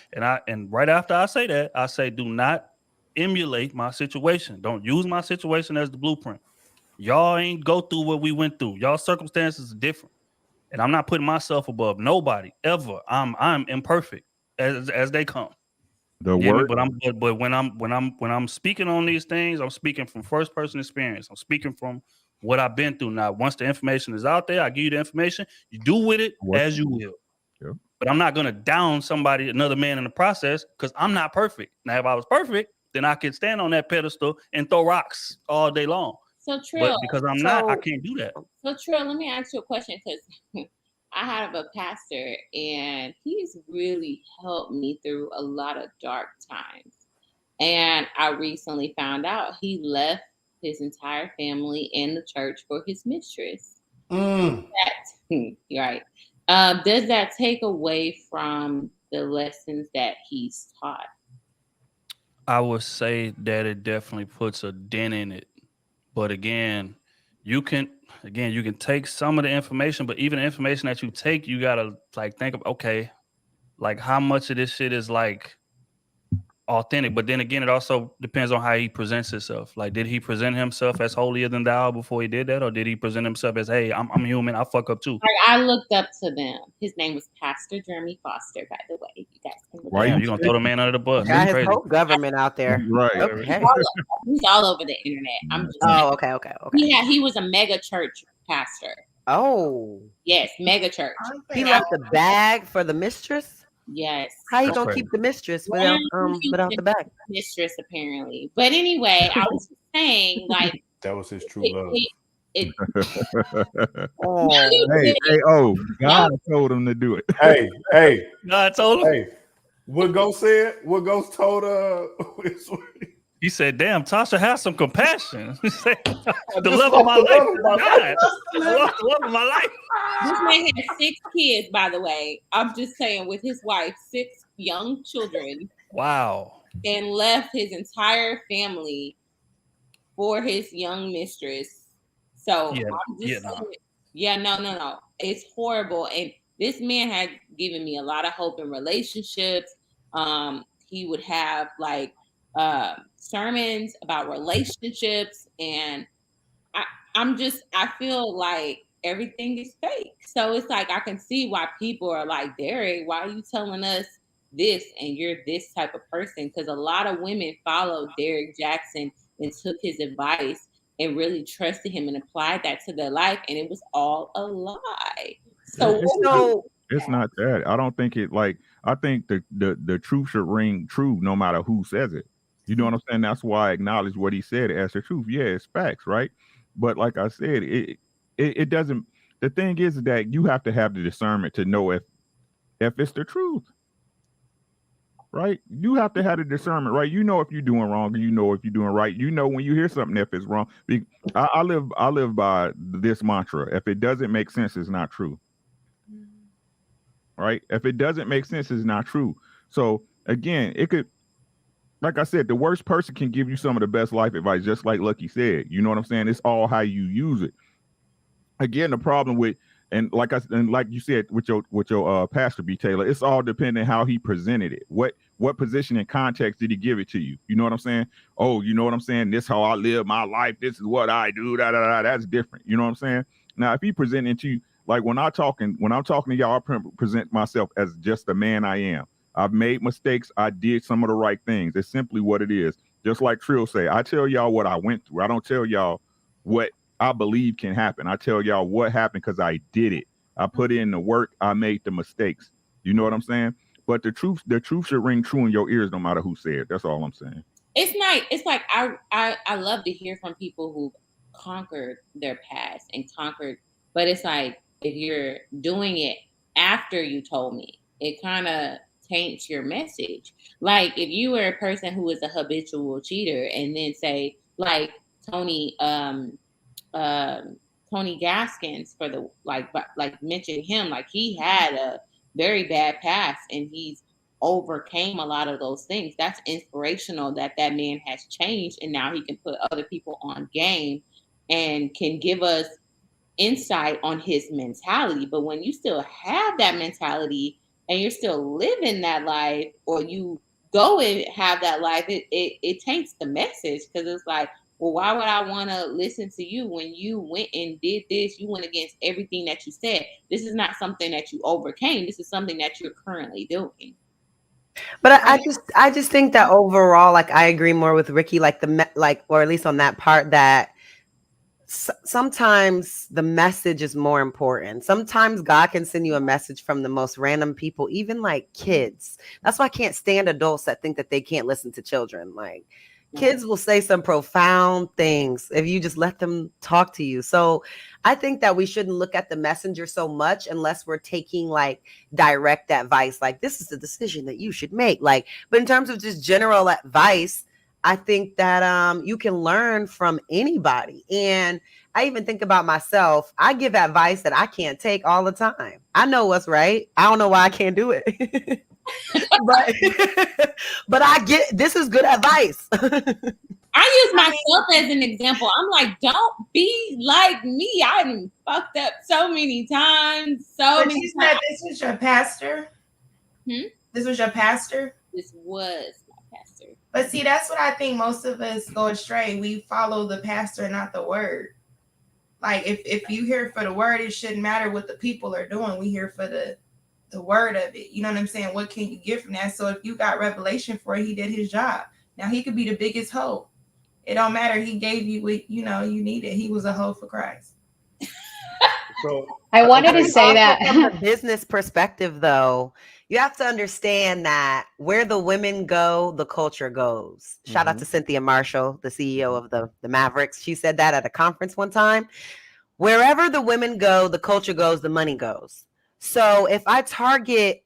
And right after I say that, I say, do not emulate my situation. Don't use my situation as the blueprint. Y'all ain't go through what we went through. Y'all circumstances are different. And I'm not putting myself above nobody ever. I'm imperfect as they come. The You hear me? work. But when I'm speaking on these things, I'm speaking from first person experience. I'm speaking from what I've been through. Now, once the information is out there, I give you the information. You do with it as you will. Yeah. But I'm not gonna down somebody, another man in the process, because I'm not perfect. Now, if I was perfect, then I could stand on that pedestal and throw rocks all day long. So But Trill, because I'm not, I can't do that. So Trill, let me ask you a question because I have a pastor and he's really helped me through a lot of dark times. And I recently found out he left his entire family and the church for his mistress. Right. Does that take away from the lessons that he's taught? I would say that it definitely puts a dent in it. But again, you can take some of the information, but even the information that you take, you gotta like think of, okay, like how much of this shit is like authentic. But then again, it also depends on how he presents himself. Like, did he present himself as holier than thou before he did that, or did he present himself as, hey, I'm human, I fuck up too? Like, I looked up to them. His name was Pastor Jeremy Foster, by the way. You guys can look Damn, him you gonna throw the man under the bus? Got That's his crazy. whole government out there. Right. Okay. He's all over the internet. I'm just saying. Okay. He was a mega church pastor. Oh. Yes, mega church. He left the bag for the mistress? Yes. How you gonna keep the mistress without the bag? Mistress, apparently. But anyway, I was just saying, like, that was his true love. God told him to do it. Hey, God told him. Hey, what Ghost said? What Ghost told he said, "Damn, Tasha has some compassion." He said, "The love of my life, God, the love of my life." This man had 6 kids, by the way. I'm just saying, with his wife, 6 young children. Wow. And left his entire family for his young mistress. So I'm just saying, no. It's horrible. And this man had given me a lot of hope in relationships. He would have like sermons about relationships, and I feel like everything is fake. So it's like I can see why people are like, Derek, why are you telling us this and you're this type of person? Because a lot of women followed Derek Jackson and took his advice and really trusted him and applied that to their life, and it was all a lie. So it's not that. I don't think it like. I think the truth should ring true no matter who says it. You know what I'm saying? That's why I acknowledge what he said as the truth. Yeah, it's facts, right? But like I said, it doesn't. The thing is that you have to have the discernment to know if it's the truth, right? You have to have the discernment, right? You know if you're doing wrong, and you know if you're doing right. You know when you hear something if it's wrong. I live by this mantra: if it doesn't make sense, it's not true. Right? If it doesn't make sense, it's not true. So again, it could. Like I said, the worst person can give you some of the best life advice, just like Lucky said. You know what I'm saying? It's all how you use it. Again, the problem with like you said with your Pastor B. Taylor, it's all depending how he presented it. What position and context did he give it to you? You know what I'm saying? Oh, you know what I'm saying? This is how I live my life. This is what I do. That's different. You know what I'm saying? Now, if he presented to you, like when I'm talking to y'all, I present myself as just the man I am. I've made mistakes. I did some of the right things. It's simply what it is. Just like Trill say, I tell y'all what I went through. I don't tell y'all what I believe can happen. I tell y'all what happened because I did it. I put in the work. I made the mistakes. You know what I'm saying? But the truth should ring true in your ears no matter who said it. That's all I'm saying. It's nice. It's like I love to hear from people who conquered their past and conquered, but it's like if you're doing it after you told me, it kind of taints your message. Like if you were a person who was a habitual cheater and then say like Tony Gaskins for the like mention him, like he had a very bad past and he's overcame a lot of those things. That's inspirational that man has changed and now he can put other people on game and can give us insight on his mentality. But when you still have that mentality and you're still living that life, or you go and have that life, it taints the message because it's like, well, why would I want to listen to you when you went and did this? You went against everything that you said. This is not something that you overcame. This is something that you're currently doing. But I just think that overall, like, I agree more with Ricky, like or at least on that part, that sometimes the message is more important. Sometimes God can send you a message from the most random people, even like kids. That's why I can't stand adults that think that they can't listen to children. Like, kids will say some profound things if you just let them talk to you. So I think that we shouldn't look at the messenger so much unless we're taking like direct advice, like this is the decision that you should make. Like, but in terms of just general advice, I think that you can learn from anybody. And I even think about myself. I give advice that I can't take all the time. I know what's right. I don't know why I can't do it. but I get, this is good advice. I use myself as an example. I'm like, don't be like me. I've fucked up so many times. But you said this was your pastor? This was your pastor? This was my pastor. But see, that's what I think most of us go astray. We follow the pastor, not the word. Like, if you hear for the word, it shouldn't matter what the people are doing. We hear for the word of it. You know what I'm saying? What can you get from that? So if you got revelation for it, he did his job. Now he could be the biggest hoe. It don't matter. He gave you what you needed. He was a hoe for Christ. So I wanted to say that from a business perspective, though, you have to understand that where the women go, the culture goes. Shout out to Cynthia Marshall, the CEO of the Mavericks. She said that at a conference one time. Wherever the women go, the culture goes, the money goes. So if I target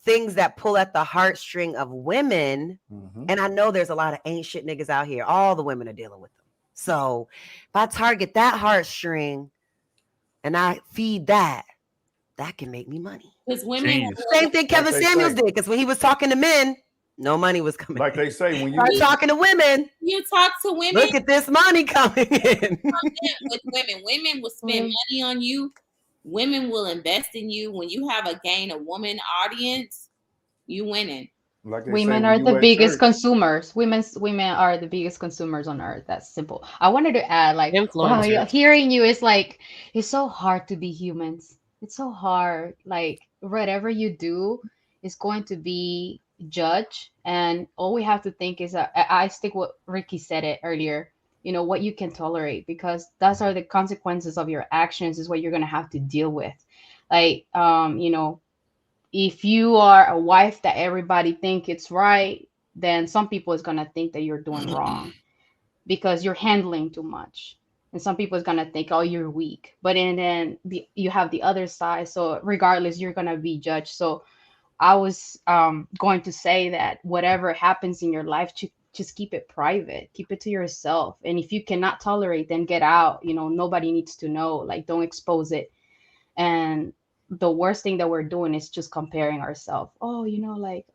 things that pull at the heartstring of women, and I know there's a lot of ain't shit niggas out here, all the women are dealing with them. So if I target that heartstring and I feed that can make me money. Because women, same thing Kevin Samuels did. Because when he was talking to men, no money was coming. Like they say, when you start talking to women, you talk to women. Look at this money coming in. With women will spend money on you. Women will invest in you. When you have a gain a woman audience, you winning. Like women are the biggest consumers. Women are the biggest consumers on earth. That's simple. I wanted to add, like, wow, hearing you is like, it's so hard to be humans. It's so hard. Like, whatever you do is going to be judged, and all we have to think is that I stick what Ricky said it earlier. You know, what you can tolerate, because those are the consequences of your actions, is what you're gonna have to deal with. Like, you know, if you are a wife that everybody think it's right, then some people is gonna think that you're doing wrong because you're handling too much, and some people is gonna think, oh, you're weak. But then you have the other side. So regardless, you're gonna be judged. So I was going to say that whatever happens in your life, just keep it private, keep it to yourself. And if you cannot tolerate, then get out. You know, nobody needs to know. Like, don't expose it. And the worst thing that we're doing is just comparing ourselves. Oh, you know, like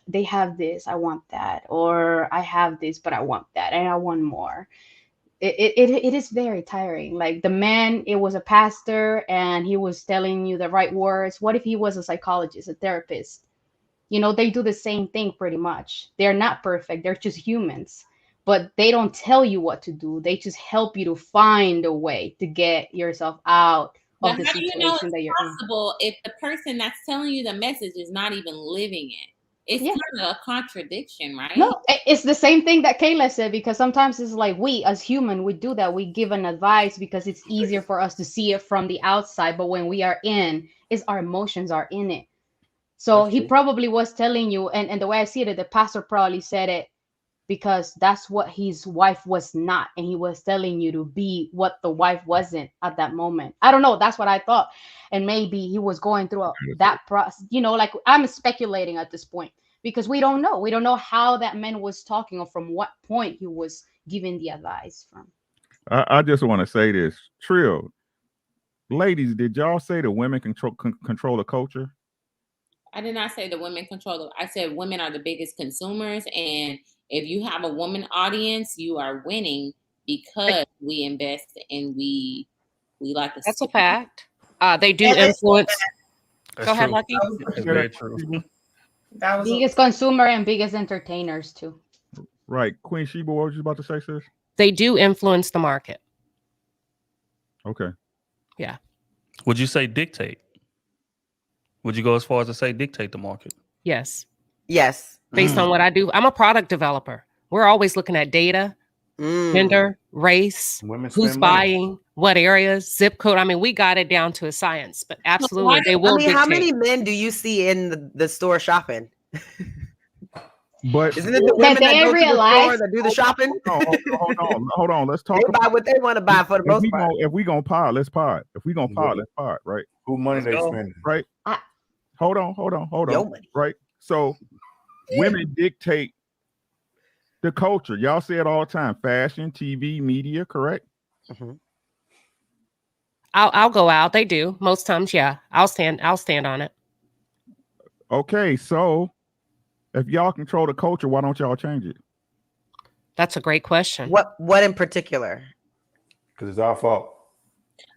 they have this, I want that, or I have this, but I want that, and I want more. It is very tiring. Like, the man, it was a pastor and he was telling you the right words. What if he was a psychologist, a therapist? You know, they do the same thing pretty much. They're not perfect. They're just humans, but they don't tell you what to do. They just help you to find a way to get yourself out of the situation that you're possible in. If the person that's telling you the message is not even living it, it's kind of a contradiction, right? No, it's the same thing that Kayla said, because sometimes it's like, we as human, we do that. We give an advice because it's easier for us to see it from the outside. But when we are in, it's our emotions are in it. So he probably was telling you, and the way I see it, the pastor probably said it because that's what his wife was not, and he was telling you to be what the wife wasn't at that moment. I don't know, that's what I thought. And maybe he was going through that process, you know, like, I'm speculating at this point because we don't know how that man was talking, or from what point he was giving the advice from. I just want to say this, Trill, ladies, did y'all say the women control the culture? I did not say the women control it. I said women are the biggest consumers, and if you have a woman audience, you are winning because we invest and we like to. That's a fact. They do influence. That's Go ahead, true. Lucky. That's very true. Biggest consumer and biggest entertainers too. Right. Queen Sheba, what was you about to say, sis? They do influence the market. Okay. Yeah. Would you say dictate? Would you go as far as to say dictate the market? Yes. Yes. Based on what I do. I'm a product developer. We're always looking at data, gender, race, Women who's spend money. buying, what areas, zip code. I mean, we got it down to a science, but absolutely, they will dictate. How many men do you see in the store shopping? But isn't it the women that go to the store that do the shopping? Hold on. Let's talk. They buy what they want to buy for the most part. If we gonna pod, let's pod. If we gonna pod, let's pod. Right? Who money they spending? Right. Hold on. Money. Right. So women dictate the culture. Y'all say it all the time. Fashion, TV, media. Correct. Mm-hmm. I'll go out. They do most times. Yeah. I'll stand on it. Okay. So if y'all control the culture, why don't y'all change it? That's a great question. What in particular? Because it's our fault.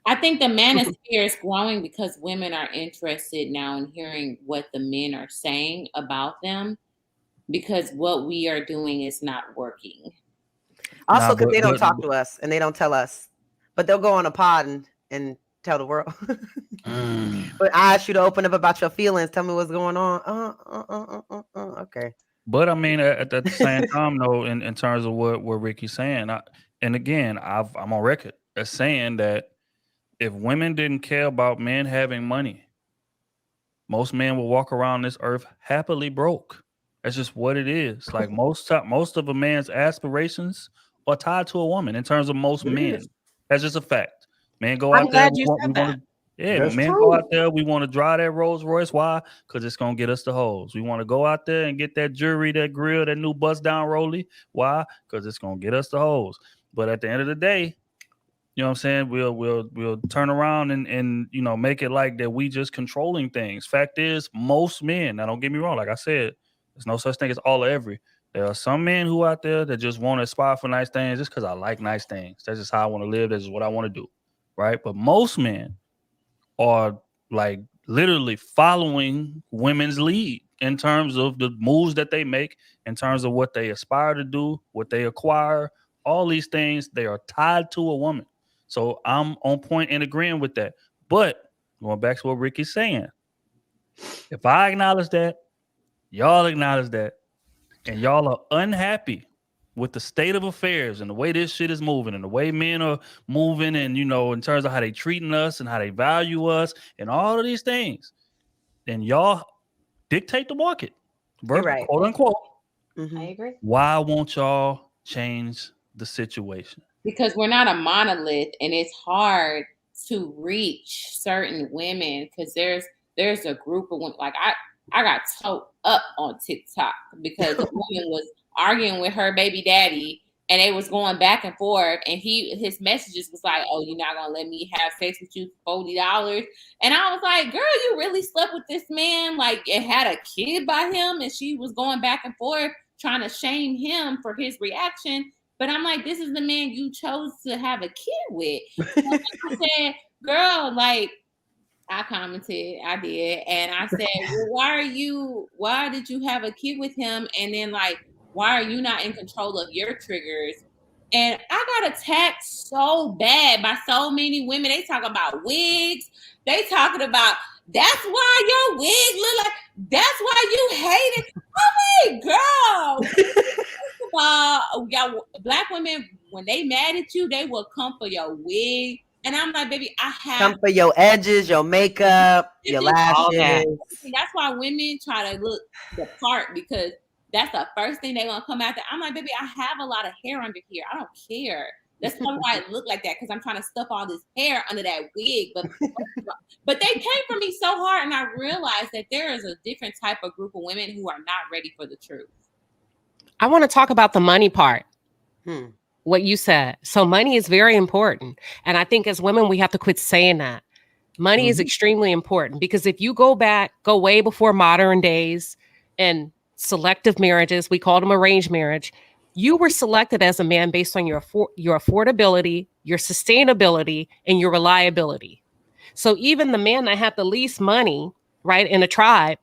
I think the manosphere is growing because women are interested now in hearing what the men are saying about them, because what we are doing is not working. Also, because they don't talk to us and they don't tell us, but they'll go on a pod and tell the world. But I asked you to open up about your feelings. Tell me what's going on. Okay. But I mean, at the same time, though, in terms of what Ricky's saying, and again, I'm on record as saying that if women didn't care about men having money, most men will walk around this earth happily broke. That's just what it is. Like most of a man's aspirations are tied to a woman. In terms of most men, that's just a fact. Men go out there. Go out there. We want to drive that Rolls Royce. Why? Because it's gonna get us the hoes. We want to go out there and get that jewelry, that grill, that new bust down rollie. Why? Because it's gonna get us the hoes. But at the end of the day, you know what I'm saying? We'll turn around and make it like that we just controlling things. Fact is, most men. Now, don't get me wrong. Like I said, there's no such thing as all or every. There are some men who out there that just want to aspire for nice things just because I like nice things. That's just how I want to live. That's just what I want to do, right? But most men are like literally following women's lead in terms of the moves that they make, in terms of what they aspire to do, what they acquire. All these things, they are tied to a woman. So I'm on point and agreeing with that. But going back to what Ricky's saying, if I acknowledge that, y'all acknowledge that, and y'all are unhappy with the state of affairs and the way this shit is moving and the way men are moving and, in terms of how they treating us and how they value us and all of these things, then y'all dictate the market. Right. Quote unquote. Mm-hmm. I agree. Why won't y'all change the situation? Because we're not a monolith, and it's hard to reach certain women because there's a group of women. Like I got towed up on TikTok because a woman was arguing with her baby daddy and they was going back and forth, and his messages was like, "Oh, you're not gonna let me have sex with you for $40." And I was like, "Girl, you really slept with this man, like, and had a kid by him?" And she was going back and forth trying to shame him for his reaction. But I'm like, this is the man you chose to have a kid with. I said, girl, like, I commented, I did. And I said, well, why did you have a kid with him? And then, like, why are you not in control of your triggers? And I got attacked so bad by so many women. They talk about wigs. They talking about, that's why your wig look like, that's why you hate it. I'm like, girl. Y'all, black women, when they mad at you, they will come for your wig. And I'm like, baby, I have come for your edges, your makeup, your lashes. That's why women try to look the part, because that's the first thing they're gonna come after. I'm like, baby, I have a lot of hair under here. I don't care. That's probably why I look like that, because I'm trying to stuff all this hair under that wig. But they came for me so hard, and I realized that there is a different type of group of women who are not ready for the truth. I want to talk about the money part. What you said. So money is very important. And I think as women, we have to quit saying that. Money is extremely important, because if you go way before modern days and selective marriages, we call them arranged marriage, you were selected as a man based on your affordability, your sustainability, and your reliability. So even the man that had the least money, right, in a tribe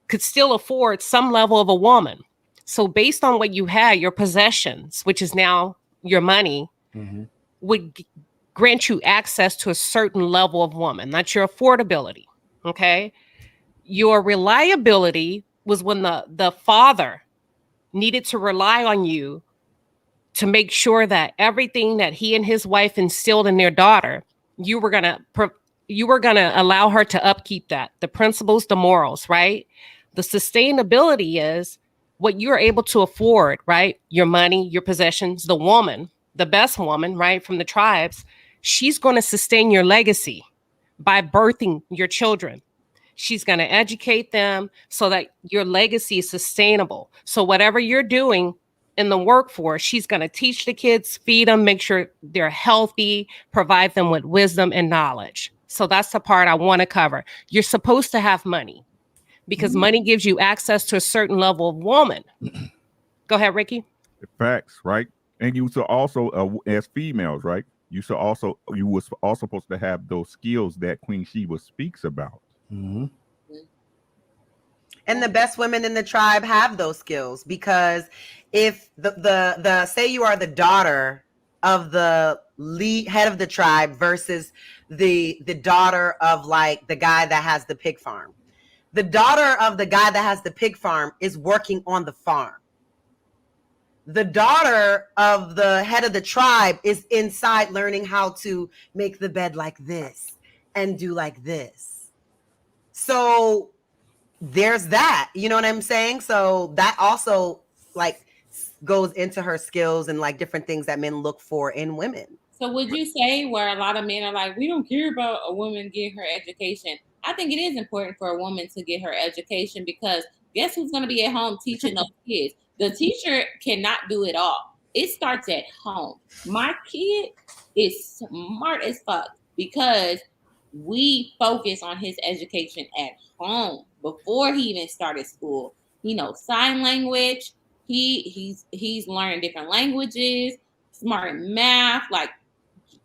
could still afford some level of a woman. So based on what you had, your possessions, which is now your money, would grant you access to a certain level of woman. That's your affordability. Okay. Your reliability was when the father needed to rely on you to make sure that everything that he and his wife instilled in their daughter, you were gonna allow her to upkeep that. The principles, the morals, right? The sustainability is what you're able to afford, right? Your money, your possessions, the woman, the best woman, right, from the tribes, she's going to sustain your legacy by birthing your children. She's going to educate them so that your legacy is sustainable. So whatever you're doing in the workforce, she's going to teach the kids, feed them, make sure they're healthy, provide them with wisdom and knowledge. So that's the part I want to cover. You're supposed to have money because money gives you access to a certain level of woman. Go ahead, Ricky. Facts, right? And you should also, as females, right? You was also supposed to have those skills that Queen Sheba speaks about. And the best women in the tribe have those skills, because if the say you are the daughter of the head of the tribe versus the daughter of like the guy that has the pig farm. The daughter of the guy that has the pig farm is working on the farm. The daughter of the head of the tribe is inside learning how to make the bed like this and do like this. So there's that, you know what I'm saying? So that also like goes into her skills and like different things that men look for in women. So would you say where a lot of men are like, we don't care about a woman getting her education? I think it is important for a woman to get her education, because guess who's going to be at home teaching those kids? The teacher cannot do it all. It starts at home. My kid is smart as fuck because we focus on his education at home before he even started school. He knows sign language. He's learning different languages, smart in math, like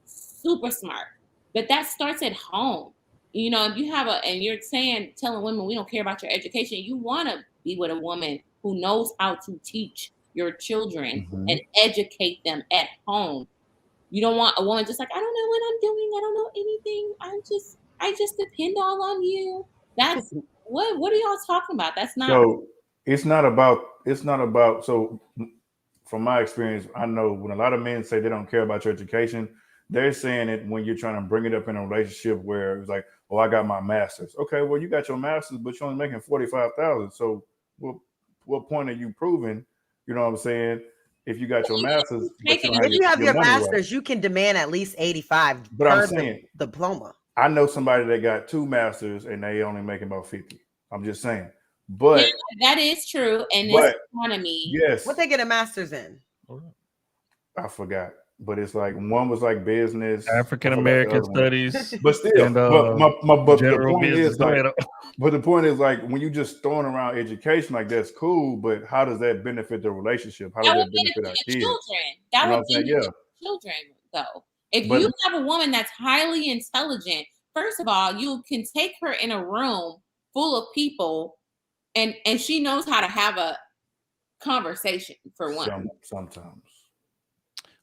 super smart. But that starts at home. You know, if you have and you're telling women we don't care about your education, you want to be with a woman who knows how to teach your children and educate them at home. You don't want a woman just like, I don't know what I'm doing. I don't know anything. I just depend all on you. That's what are y'all talking about? That's not. So it's not about. So from my experience, I know when a lot of men say they don't care about your education, they're saying it when you're trying to bring it up in a relationship where it's like, oh, I got my master's. Okay, well, you got your master's, but you're only making $45,000. So what point are you proving? You know what I'm saying? If you got your master's, if you have your master's, you can demand at least 85. But I'm saying diploma. I know somebody that got 2 masters and they only making about 50. I'm just saying. But yeah, that is true. And this economy. Yes. What they get a master's in? I forgot. But it's like one was like business, African American studies, but still, and, the point is like when you just throwing around education, like that's cool, but how does that benefit the relationship? How does that benefit our kids? Children. That would benefit children, though. If you have a woman that's highly intelligent, first of all, you can take her in a room full of people, and she knows how to have a conversation for one. Sometimes.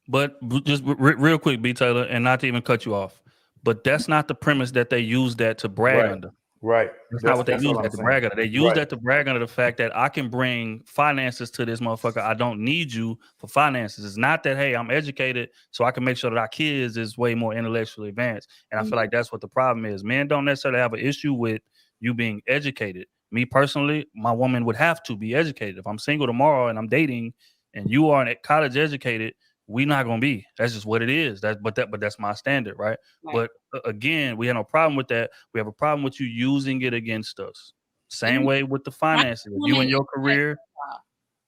But just real quick, B. Taylor, and not to even cut you off, but that's not the premise that they use that to brag under. Right. That's not what they use that to brag under. They use that to brag under the fact that I can bring finances to this motherfucker. I don't need you for finances. It's not that, hey, I'm educated, so I can make sure that our kids is way more intellectually advanced. And I feel like that's what the problem is. Men don't necessarily have an issue with you being educated. Me personally, my woman would have to be educated. If I'm single tomorrow and I'm dating and you are college educated, we not gonna be. That's just what it is. But that's my standard, right? But again, we have no problem with that. We have a problem with you using it against us. Same way with the finances. You and your career,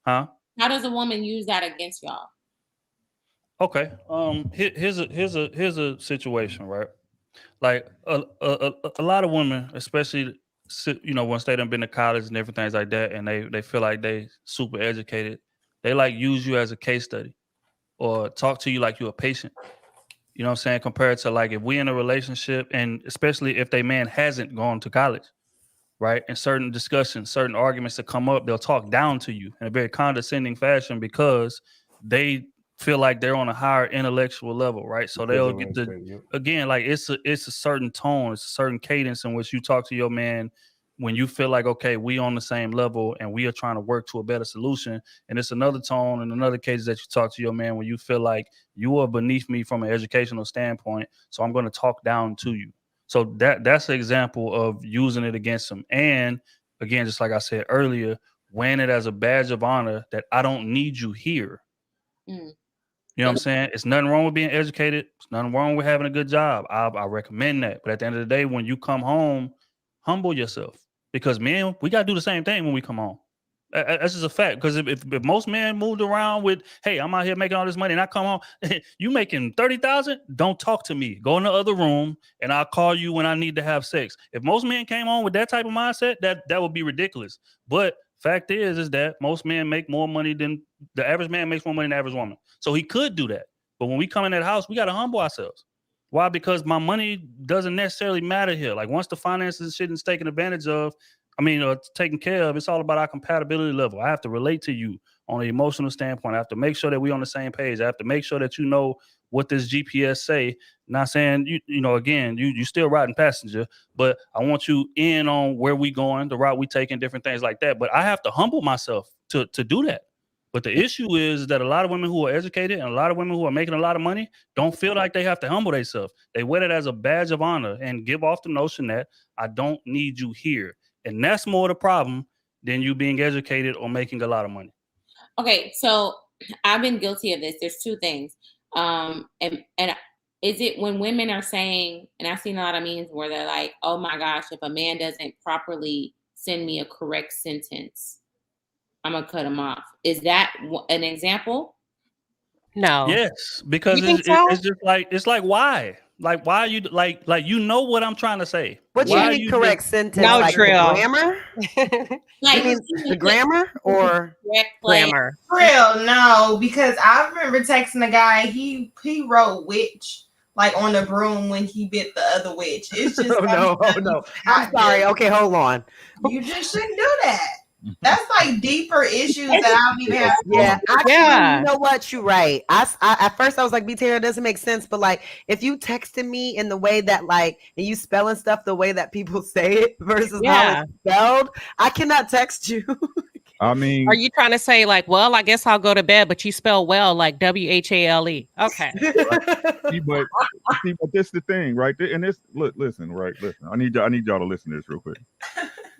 huh? How does a woman use that against y'all? Okay. Here's a situation, right? Like a lot of women, especially once they done been to college and different things like that, and they feel like they super educated, they like use you as a case study. Or talk to you like you're a patient. You know what I'm saying? Compared to like if we in a relationship, and especially if they man hasn't gone to college, right? In certain discussions, certain arguments that come up, they'll talk down to you in a very condescending fashion because they feel like they're on a higher intellectual level, right? So they'll get again, like it's a certain tone, it's a certain cadence in which you talk to your man when you feel like, okay, we on the same level and we are trying to work to a better solution. And it's another tone and another case that you talk to your man when you feel like you are beneath me from an educational standpoint. So I'm going to talk down to you. So that's an example of using it against them. And again, just like I said earlier, wearing it as a badge of honor that I don't need you here. Mm. You know what I'm saying? It's nothing wrong with being educated. It's nothing wrong with having a good job. I recommend that. But at the end of the day, when you come home, humble yourself. Because men, we got to do the same thing when we come home. That's just a fact. Because if most men moved around with, hey, I'm out here making all this money and I come home, you making 30,000, don't talk to me. Go in the other room and I'll call you when I need to have sex. If most men came home with that type of mindset, that would be ridiculous. But fact is that most men make more money than the average man makes more money than the average woman. So he could do that. But when we come in that house, we got to humble ourselves. Why? Because my money doesn't necessarily matter here. Like once the finances and shit is taken advantage of, taken care of, it's all about our compatibility level. I have to relate to you on an emotional standpoint. I have to make sure that we're on the same page. I have to make sure that you know what this GPS say. Not saying, again, you still riding passenger, but I want you in on where we going, the route we taking, different things like that. But I have to humble myself to do that. But the issue is that a lot of women who are educated and a lot of women who are making a lot of money don't feel like they have to humble themselves. They wear it as a badge of honor and give off the notion that I don't need you here. And that's more the problem than you being educated or making a lot of money. Okay, so I've been guilty of this. There's two things. And is it when women are saying, and I've seen a lot of memes where they're like, oh my gosh, if a man doesn't properly send me a correct sentence, I'm gonna cut him off. Is that an example? No. Yes, because it's just like, it's like, why? Like, why you like you know what I'm trying to say? What why you mean correct sentence? No, like Trill. the grammar? Like you mean the grammar or grammar? Real, no, because I remember texting a guy, he wrote witch like on the broom when he bit the other witch. It's just no. I'm sorry. Okay, hold on. You just shouldn't do that. That's like deeper issues that I don't even have. Yeah, actually, you know what? You're right. I at first I was like, B-Terra doesn't make sense, but like if you texted me in the way that like and you spelling stuff the way that people say it versus how it's spelled, I cannot text you. I mean, are you trying to say like, well, I guess I'll go to bed, but you spell well like WHALE? Okay. but this the thing, right? And this listen. I need y'all to listen to this real quick.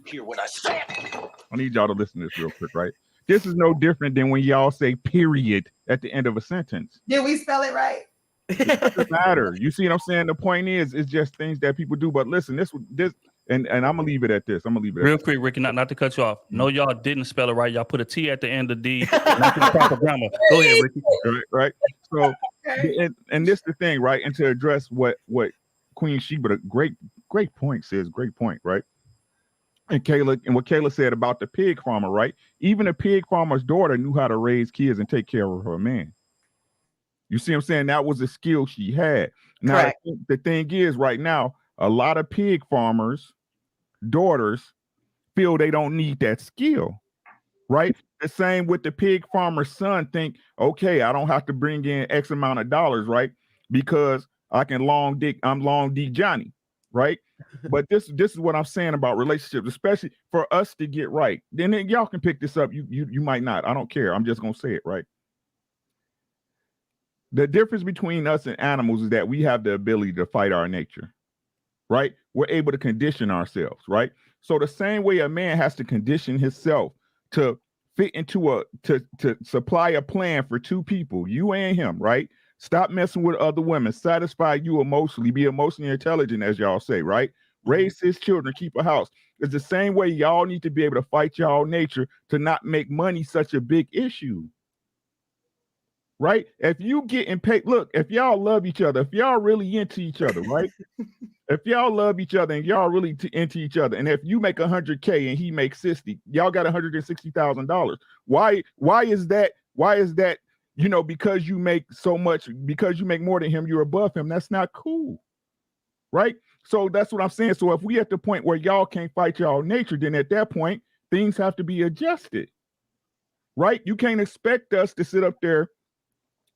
Hear what I said. I need y'all to listen to this real quick, right? This is no different than when y'all say period at the end of a sentence. Did we spell it right? It doesn't matter. You see what I'm saying? The point is, it's just things that people do. But listen, this and I'm gonna leave it at this. I'm gonna leave it real quick, Ricky, not to cut you off. No, y'all didn't spell it right. Y'all put a T at the end of D. Not the proper grammar. Go ahead, Ricky. Right. So, and this the thing, right? And to address what Queen Sheba, great point says, great point, right? And what Kayla said about the pig farmer, right? Even a pig farmer's daughter knew how to raise kids and take care of her man. You see what I'm saying? That was a skill she had. Now, the thing is, right now, a lot of pig farmers' daughters feel they don't need that skill, right? The same with the pig farmer's son think, okay, I don't have to bring in X amount of dollars, right? Because I'm long D Johnny, right? But this is what I'm saying about relationships, especially for us to get right. Then y'all can pick this up. You might not. I don't care. I'm just gonna say it, right? The difference between us and animals is that we have the ability to fight our nature, right? We're able to condition ourselves, right? So the same way a man has to condition himself to fit into to supply a plan for two people, you and him, right? Stop messing with other women, satisfy you emotionally, be emotionally intelligent, as y'all say, right? Raise his children, keep a house. It's the same way y'all need to be able to fight y'all nature to not make money such a big issue. Right? If you getting paid, look, if y'all love each other, if y'all really into each other, right? If y'all love each other and y'all really into each other, and if you make $100K and he makes 60, y'all got $160,000. Why is that? Why is that? Because you make so much, because you make more than him, you're above him. That's not cool. right? So that's what I'm saying. So if we at the point where y'all can't fight y'all nature, then at that point, things have to be adjusted, right? You can't expect us to sit up there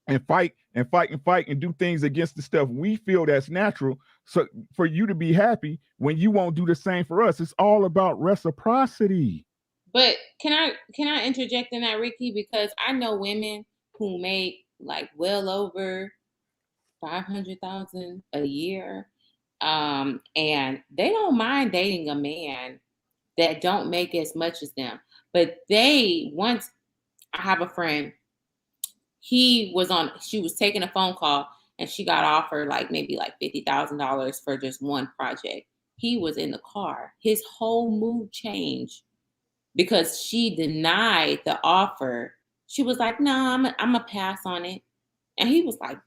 and fight and fight and fight and do things against the stuff we feel that's natural. So for you to be happy when you won't do the same for us, it's all about reciprocity. But can I interject in that, Ricky? Because I know women who make like well over 500,000 a year, and they don't mind dating a man that don't make as much as them. But I have a friend. She was taking a phone call and she got offered like maybe like $50,000 for just one project. He was in the car. His whole mood changed because she denied the offer. She was like, "No, I'm a pass on it." And he was like,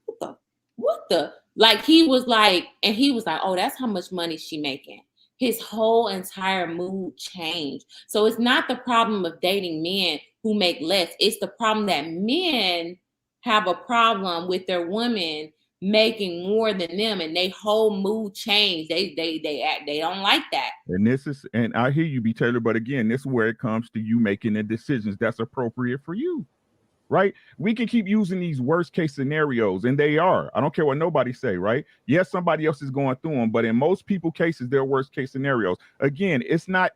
what the? Like, he was like, "Oh, that's how much money she making." His whole entire mood changed. So it's not the problem of dating men who make less. It's the problem that men have a problem with their women making more than them, and they whole mood change. They don't like that. And I hear you, B. Taylor, but again, this is where it comes to you making the decisions that's appropriate for you. Right? We can keep using these worst case scenarios, and they are. I don't care what nobody say, right? Yes, somebody else is going through them, but in most people cases, they're worst case scenarios. Again, it's not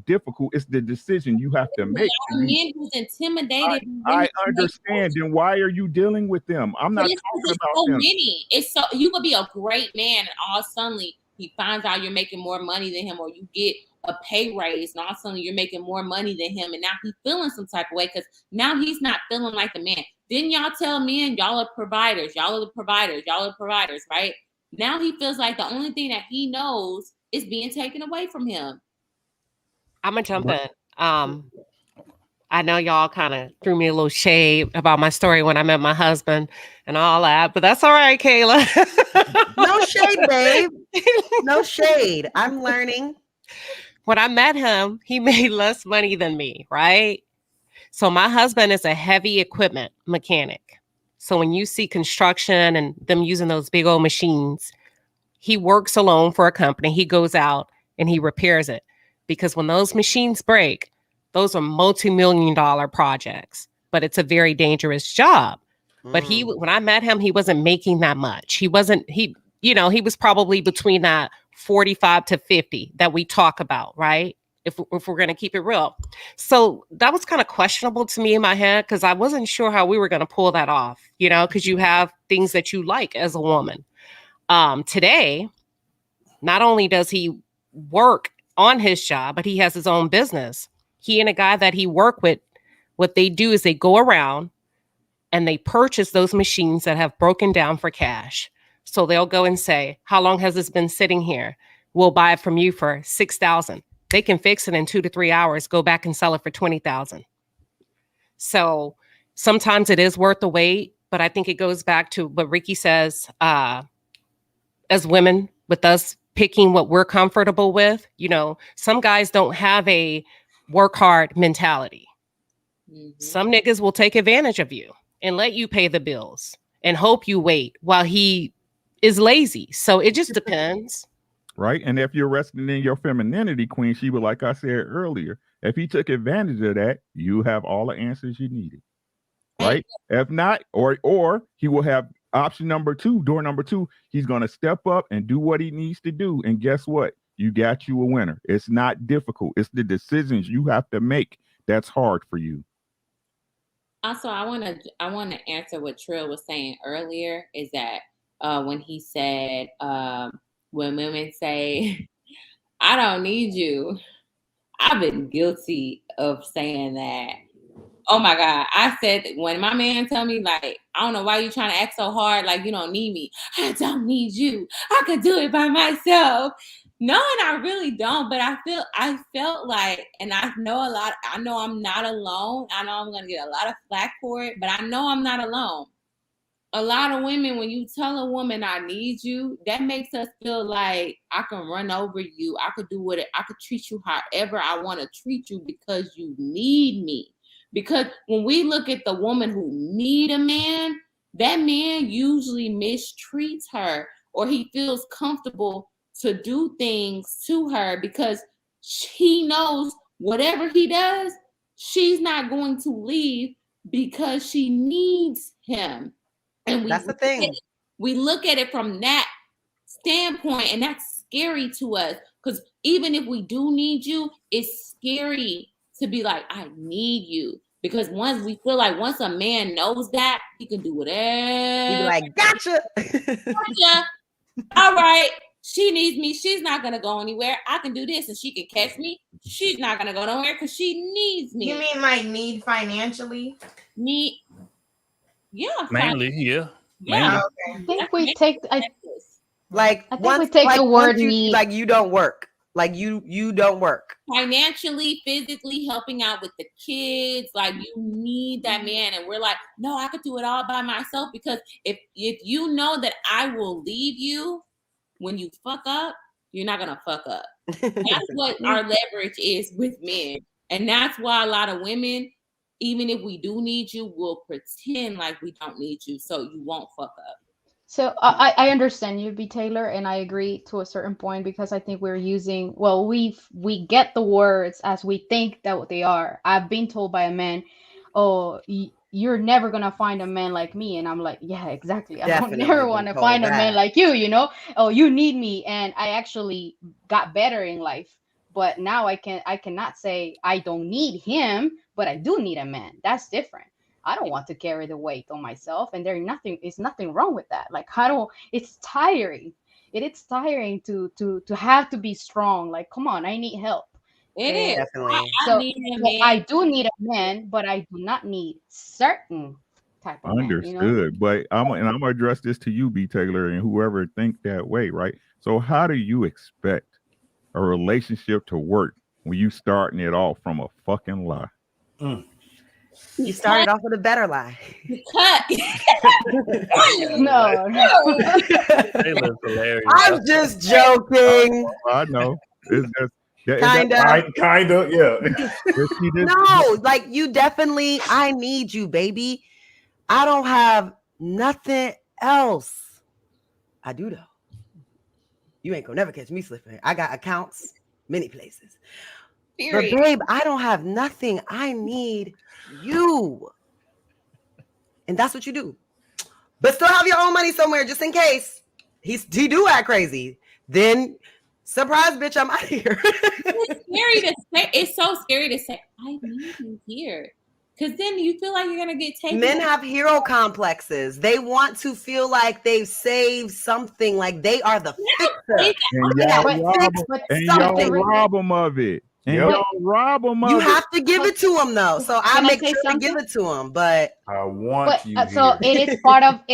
difficult. It's the decision you have to make. A lot of men who's intimidated. I understand. Then why are you dealing with them? I'm not talking about so them. many. It's so you could be a great man, and all suddenly he finds out you're making more money than him, or you get a pay raise, and all of a sudden you're making more money than him, and now he's feeling some type of way because now he's not feeling like the man. Didn't y'all tell men y'all are providers? Y'all are the providers. Y'all are providers, right? Now he feels like the only thing that he knows is being taken away from him. I'm gonna jump in. I know y'all kind of threw me a little shade about my story when I met my husband and all that, but that's all right, Kayla. No shade, babe. No shade. I'm learning. When I met him, he made less money than me, right? So my husband is a heavy equipment mechanic. So when you see construction and them using those big old machines, he works alone for a company. He goes out and he repairs it. Because when those machines break, those are multi-million-dollar projects, but it's a very dangerous job. But when I met him, he wasn't making that much. He was probably between that 45 to 50 that we talk about, right? If we're going to keep it real. So that was kind of questionable to me in my head because I wasn't sure how we were going to pull that off, because you have things that you like as a woman. Today, not only does he work on his job, but he has his own business. He and a guy that he worked with, what they do is they go around and they purchase those machines that have broken down for cash. So they'll go and say, "How long has this been sitting here? We'll buy it from you for $6,000. They can fix it in 2 to 3 hours, go back and sell it for $20,000. So sometimes it is worth the wait, but I think it goes back to what Ricky says, as women, with us picking what we're comfortable with. Some guys don't have a work hard mentality. Mm-hmm. Some niggas will take advantage of you and let you pay the bills and hope you wait while he is lazy. So it just depends. Right. And if you're resting in your femininity, Queen Sheba, like I said earlier, if he took advantage of that, you have all the answers you needed. Right. If not, or he will have option number 2, door number 2, he's going to step up and do what he needs to do. And guess what? You got you a winner. It's not difficult. It's the decisions you have to make that's hard for you. Also, I want to answer what Trill was saying earlier, is that when he said, when women say, "I don't need you," I've been guilty of saying that. Oh my God. I said, when my man tell me, like, "I don't know why you trying to act so hard, like you don't need me." I don't need you. I could do it by myself. No, and I really don't. But I felt like, and I know I'm not alone. I know I'm going to get a lot of flack for it, but I know I'm not alone. A lot of women, when you tell a woman "I need you," that makes us feel like I can run over you. I could do I could treat you however I want to treat you because you need me. Because when we look at the woman who need a man, that man usually mistreats her or he feels comfortable to do things to her because he knows whatever he does, she's not going to leave because she needs him. And That's the thing. We look at it from that standpoint, and that's scary to us because even if we do need you, it's scary to be like, I need you. Because once a man knows that, he can do whatever. He'd be like, gotcha. All right. She needs me. She's not going to go anywhere. I can do this and she can catch me. She's not going to go nowhere because she needs me. You mean like need financially? Need. Yeah. Mainly, yeah. Yeah. I think we take like I think once, we take like, the word once you, need. like you don't work. Like you don't work. Financially, physically helping out with the kids, like you need that man. And we're like, no, I could do it all by myself because if you know that I will leave you when you fuck up, you're not gonna fuck up. That's what our leverage is with men. And that's why a lot of women, even if we do need you, will pretend like we don't need you so you won't fuck up. So I understand you, B. Taylor, and I agree to a certain point because I think we're using, well, we get the words as we think that they are. I've been told by a man, oh, you're never gonna find a man like me, and I'm like, yeah, exactly. I don't never want to find a man like you, you know. Oh, you need me, and I actually got better in life, but now I cannot say I don't need him, but I do need a man. That's different. I don't want to carry the weight on myself, and it's nothing wrong with that. Like it's tiring. It's tiring to have to be strong. Like, come on, I need help. It is. Definitely. I do need a man, but I do not need certain type of Understood. man, you know? But I'm gonna address this to you, B. Taylor, and whoever think that way, right? So how do you expect a relationship to work when you starting it off from a fucking lie? You started off with a better lie. No. Taylor's hilarious. I'm just joking. I know. It's just Kind of, yeah. No, like you definitely, I need you, baby. I don't have nothing else. I do though. You ain't gonna never catch me slipping. I got accounts many places. Period. But babe, I don't have nothing. I need you. And that's what you do. But still have your own money somewhere just in case he do act crazy. Then surprise, bitch, I'm out of here. It's scary to say. It's so scary to say, I need you here. Because then you feel like you're going to get taken. Men have hero complexes. They want to feel like they've saved something, like they are the fixer. And y'all rob them of it. And y'all rob them of it. You have to give it to them, though. So I make sure to give it to them. But I want you so it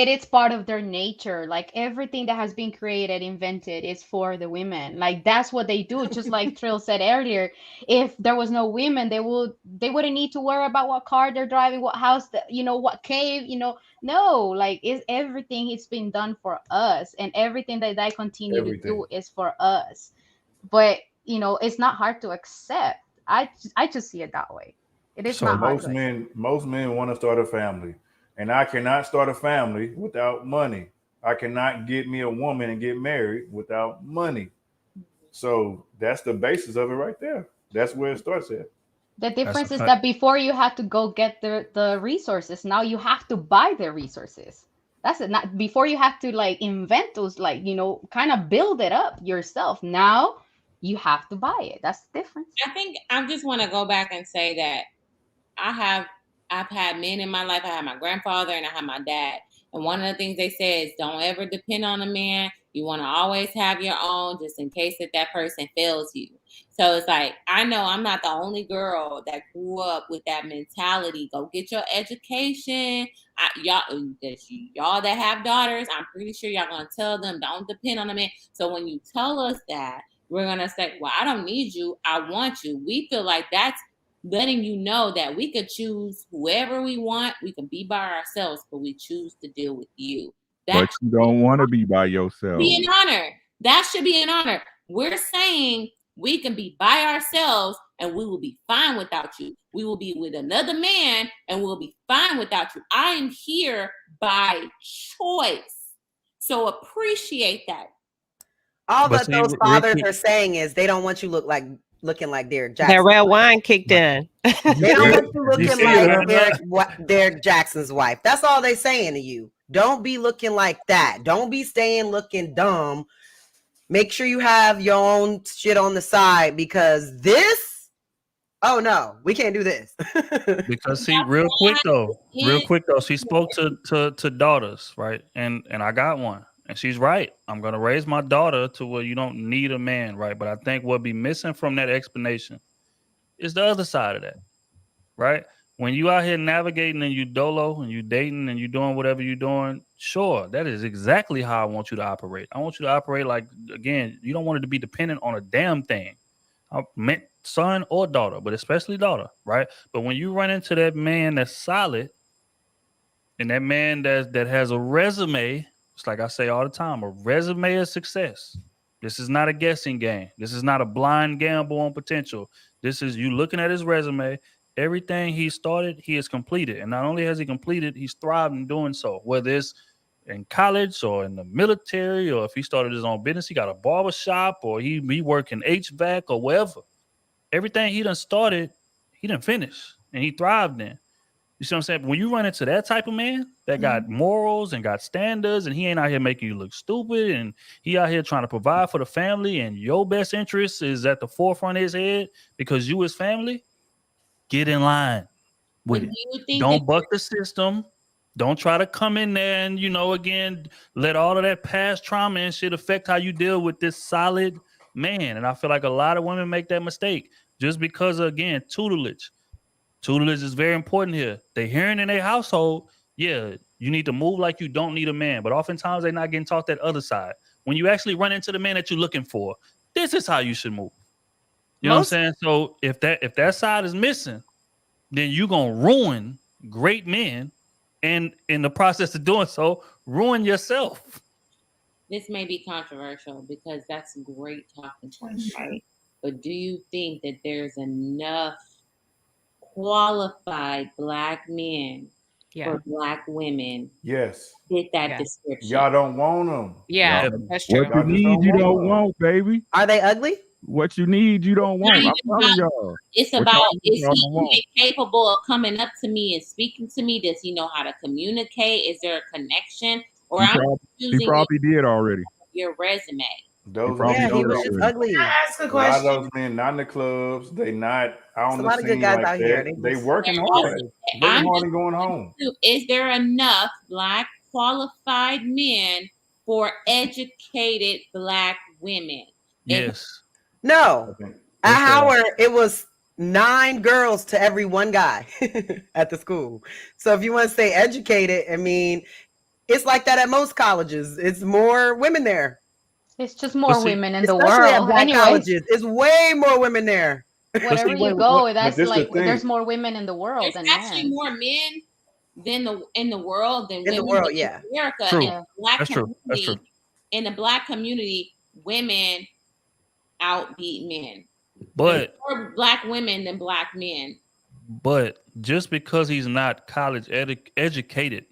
is part of their nature. Like everything that has been created, invented is for the women. Like that's what they do. Just like Trill said earlier, if there was no women, they wouldn't need to worry about what car they're driving, what house, what cave, No, like it's everything. It's been done for us, and everything that I continue to do is for us. But it's not hard to accept. I just see it that way. It is not hard. Most men want to start a family, and I cannot start a family without money. I cannot get me a woman and get married without money. So that's the basis of it right there. That's where it starts at. The difference is that before you had to go get the resources, now you have to buy the resources. That's it. Not before you have to like invent those, like kind of build it up yourself. Now you have to buy it. That's the difference. I think I just want to go back and say that I've had men in my life. I had my grandfather and I had my dad. And one of the things they say is don't ever depend on a man. You want to always have your own just in case that person fails you. So it's like, I know I'm not the only girl that grew up with that mentality. Go get your education. Y'all that have daughters, I'm pretty sure y'all going to tell them don't depend on a man. So when you tell us that, we're going to say, well, I don't need you. I want you. We feel like that's letting you know that we could choose whoever we want. We can be by ourselves, but we choose to deal with you. But you don't want to be by yourself. Be an honor. That should be an honor. We're saying we can be by ourselves and we will be fine without you. We will be with another man and we'll be fine without you. I am here by choice. So appreciate that. All But that see, those real fathers quick- are saying is they don't want you looking like Derek That Jackson. red wine kicked in. They don't want you You looking see like that? Derek Jackson's wife. That's all they saying to you. Don't be looking like that. Don't be staying looking dumb. Make sure you have your own shit on the side because this, oh no, we can't do this. Because see, real quick though, she spoke to daughters, right? And I got one, and she's right. I'm gonna raise my daughter to where you don't need a man, right? But I think what be missing from that explanation is the other side of that, right? When you out here navigating and you dolo and you dating and you doing whatever you're doing, sure, that is exactly how I want you to operate. I want you to operate like, again, you don't want it to be dependent on a damn thing. I meant son or daughter, but especially daughter, right? But when you run into that man that's solid and that man that has a resume, it's like I say all the time, a resume of success. This is not a guessing game. This is not a blind gamble on potential. This is you looking at his resume. Everything he started, he has completed. And not only has he completed, he's thrived in doing so. Whether it's in college or in the military, or if he started his own business, he got a barber shop, or he work in HVAC or wherever. Everything he done started, he done finished. And he thrived in. You see what I'm saying? When you run into that type of man that got morals and got standards, and he ain't out here making you look stupid, and he out here trying to provide for the family, and your best interest is at the forefront of his head because you his family, get in line with it. Don't buck the system. Don't try to come in there and, again, let all of that past trauma and shit affect how you deal with this solid man. And I feel like a lot of women make that mistake just because, again, tutelage. Tutelage is very important here. They hearing in their household, yeah, you need to move like you don't need a man. But oftentimes they're not getting taught that other side. When you actually run into the man that you're looking for, this is how you should move. You know what I'm saying? So if that side is missing, then you're gonna ruin great men, and in the process of doing so, ruin yourself. This may be controversial because that's a great talking point, right? But do you think that there's enough qualified Black men for Black women? Yes. Fit that description. Y'all don't want them. Yeah, that's true. What you need, you don't want, baby. Are they ugly? What you need, you don't want. I'm telling y'all. It's about, is he capable of coming up to me and speaking to me? Does he know how to communicate? Is there a connection? Or He probably did already. Your resume. Those he was just ugly. Can I ask a A lot question? of those men not in the clubs. They not out on There's a the lot of good scene guys like out that. here. They working hard. Working hard and going home. Is there enough Black qualified men for educated Black women? Yes. No. At Howard, it was 9 girls to every 1 guy at the school. So if you want to say educated, I mean, it's like that at most colleges. It's more women there. It's just more women in the Especially world. at Black Anyways, colleges. It's way more women there. wherever you go, that's like there's more women in the world than There's actually men. more men in the world than In the women world, in yeah. America. True. In the Black That's true. That's community, true. in the Black community, women outbeat men. But There's more Black women than Black men. But just because he's not college educated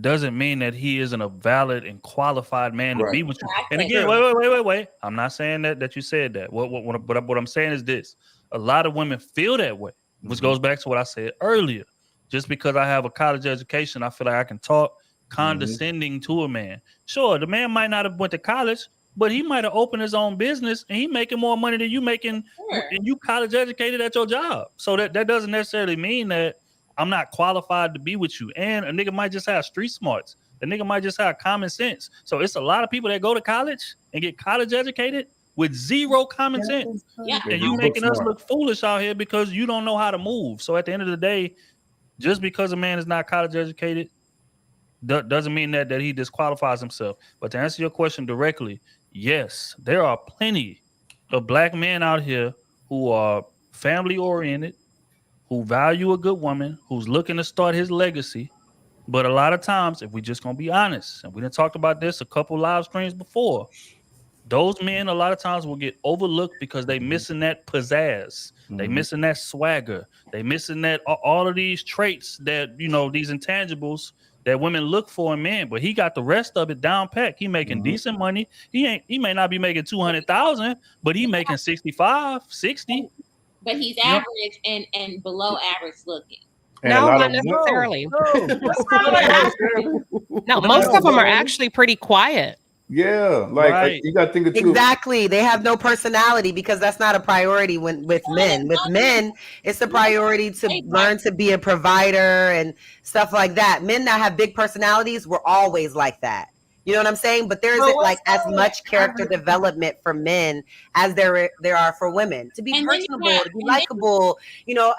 doesn't mean that he isn't a valid and qualified man to be with you. And again, wait. I'm not saying that you said that. What I'm saying is this. A lot of women feel that way, which goes back to what I said earlier. Just because I have a college education, I feel like I can talk condescending to a man. Sure, the man might not have went to college, but he might have opened his own business and he making more money than you making, and you college educated at your job. So that doesn't necessarily mean that I'm not qualified to be with you. And a nigga might just have street smarts. A nigga might just have common sense. So it's a lot of people that go to college and get college educated with zero common sense. Yeah. And you making us look foolish out here because you don't know how to move. So at the end of the day, just because a man is not college educated doesn't mean that he disqualifies himself. But to answer your question directly, yes, there are plenty of Black men out here who are family oriented, who value a good woman, who's looking to start his legacy. But a lot of times, if we just gonna be honest, and we done talked about this a couple live streams before, those men a lot of times will get overlooked because they missing that pizzazz. They missing that swagger. They missing that all of these traits that, these intangibles that women look for in men, but he got the rest of it down pat. He making decent money. He may not be making 200,000, but he making 65, 60. But he's You know? average and below average looking. And No, a lot not of necessarily. No, No, most of them are actually pretty quiet. Yeah, like Right. you got to think of too. Exactly. They have no personality because that's not a priority with men. With men, it's a priority to learn to be a provider and stuff like that. Men that have big personalities were always like that. You know what I'm saying? But there isn't like as much character development for men as there are for women. To be personable, to be likable, you know,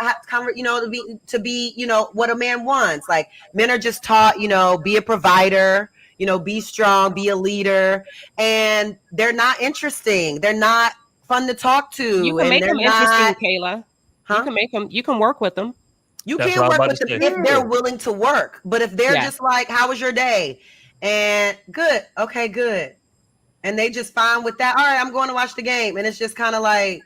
to be, you know, what a man wants. Like men are just taught, you know, be a provider, you know, be strong, be a leader, and they're not interesting. They're not fun to talk to. You can make them interesting, Kayla. You can make them. You can work with them. You can work with them if they're willing to work. But if they're just like, "How was your day?" and good, okay, good, and they just fine with that. All right, I'm going to watch the game, and it's just kind of like,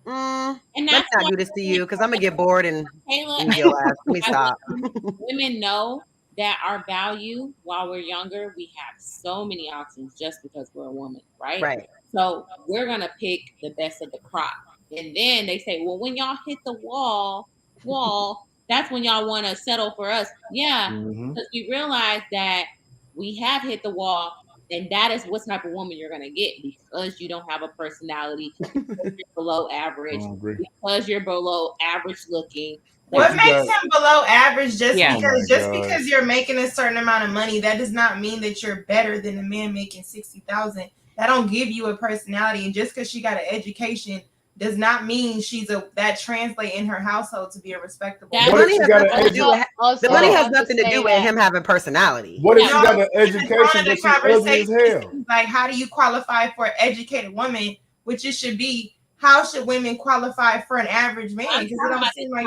let's not do this to you because I'm gonna get bored and Kayla, your ass. Let me stop. Women know that our value while we're younger, we have so many options just because we're a woman, right? Right. So we're gonna pick the best of the crop. And then they say, well, when y'all hit the wall, that's when y'all want to settle for us. Yeah, because we realize that we have hit the wall, and that is what type of woman you're gonna get because you don't have a personality, because you're below average, because you're below average looking. What makes him below average because you're making a certain amount of money, that does not mean that you're better than a man making 60,000. That don't give you a personality. And just because she got an education does not mean that translate in her household to be a respectable. The money has nothing to do with him having personality. What if she got an education but she's ugly as hell? Like, how do you qualify for an educated woman? Which it should be. How should women qualify for an average man? Because it don't seem like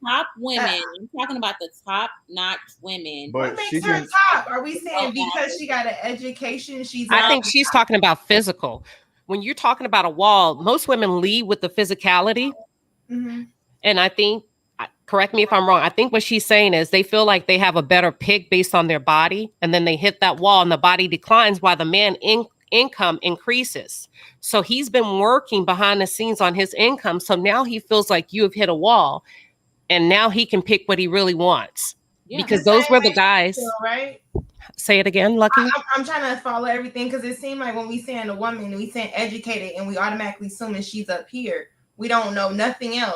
top women. I'm talking about the top-notch women. What makes her top? Are we saying because she got an education? I think she's talking about physical. When you're talking about a wall, most women lead with the physicality. Mm-hmm. And I think, correct me if I'm wrong, I think what she's saying is they feel like they have a better pick based on their body. And then they hit that wall and the body declines while the man income increases. So he's been working behind the scenes on his income. So now he feels like you have hit a wall and now he can pick what he really wants. Yeah, because those were the guys. Right? Say it again, Lucky. I'm trying to follow everything because it seemed like when we saying a woman, we saying educated and we automatically assuming she's up here. We don't know nothing else.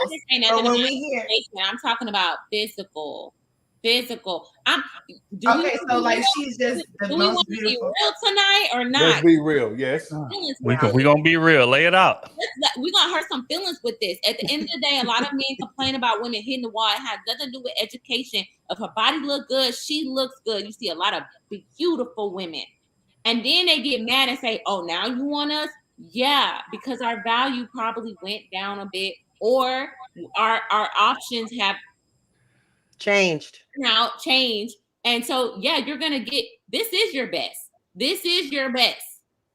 But when we hear, I'm talking about physical. Okay, so like she's just the most beautiful. Be real tonight or not? Let's be real. Yes, we gonna be real. Lay it out. We're gonna hurt some feelings with this. At the end of the day, a lot of men complain about women hitting the wall. It has nothing to do with education. If her body look good, she looks good. You see a lot of beautiful women, and then they get mad and say, "Oh, now you want us?" Yeah, because our value probably went down a bit, or our options have changed. And so you're gonna get, this is your best,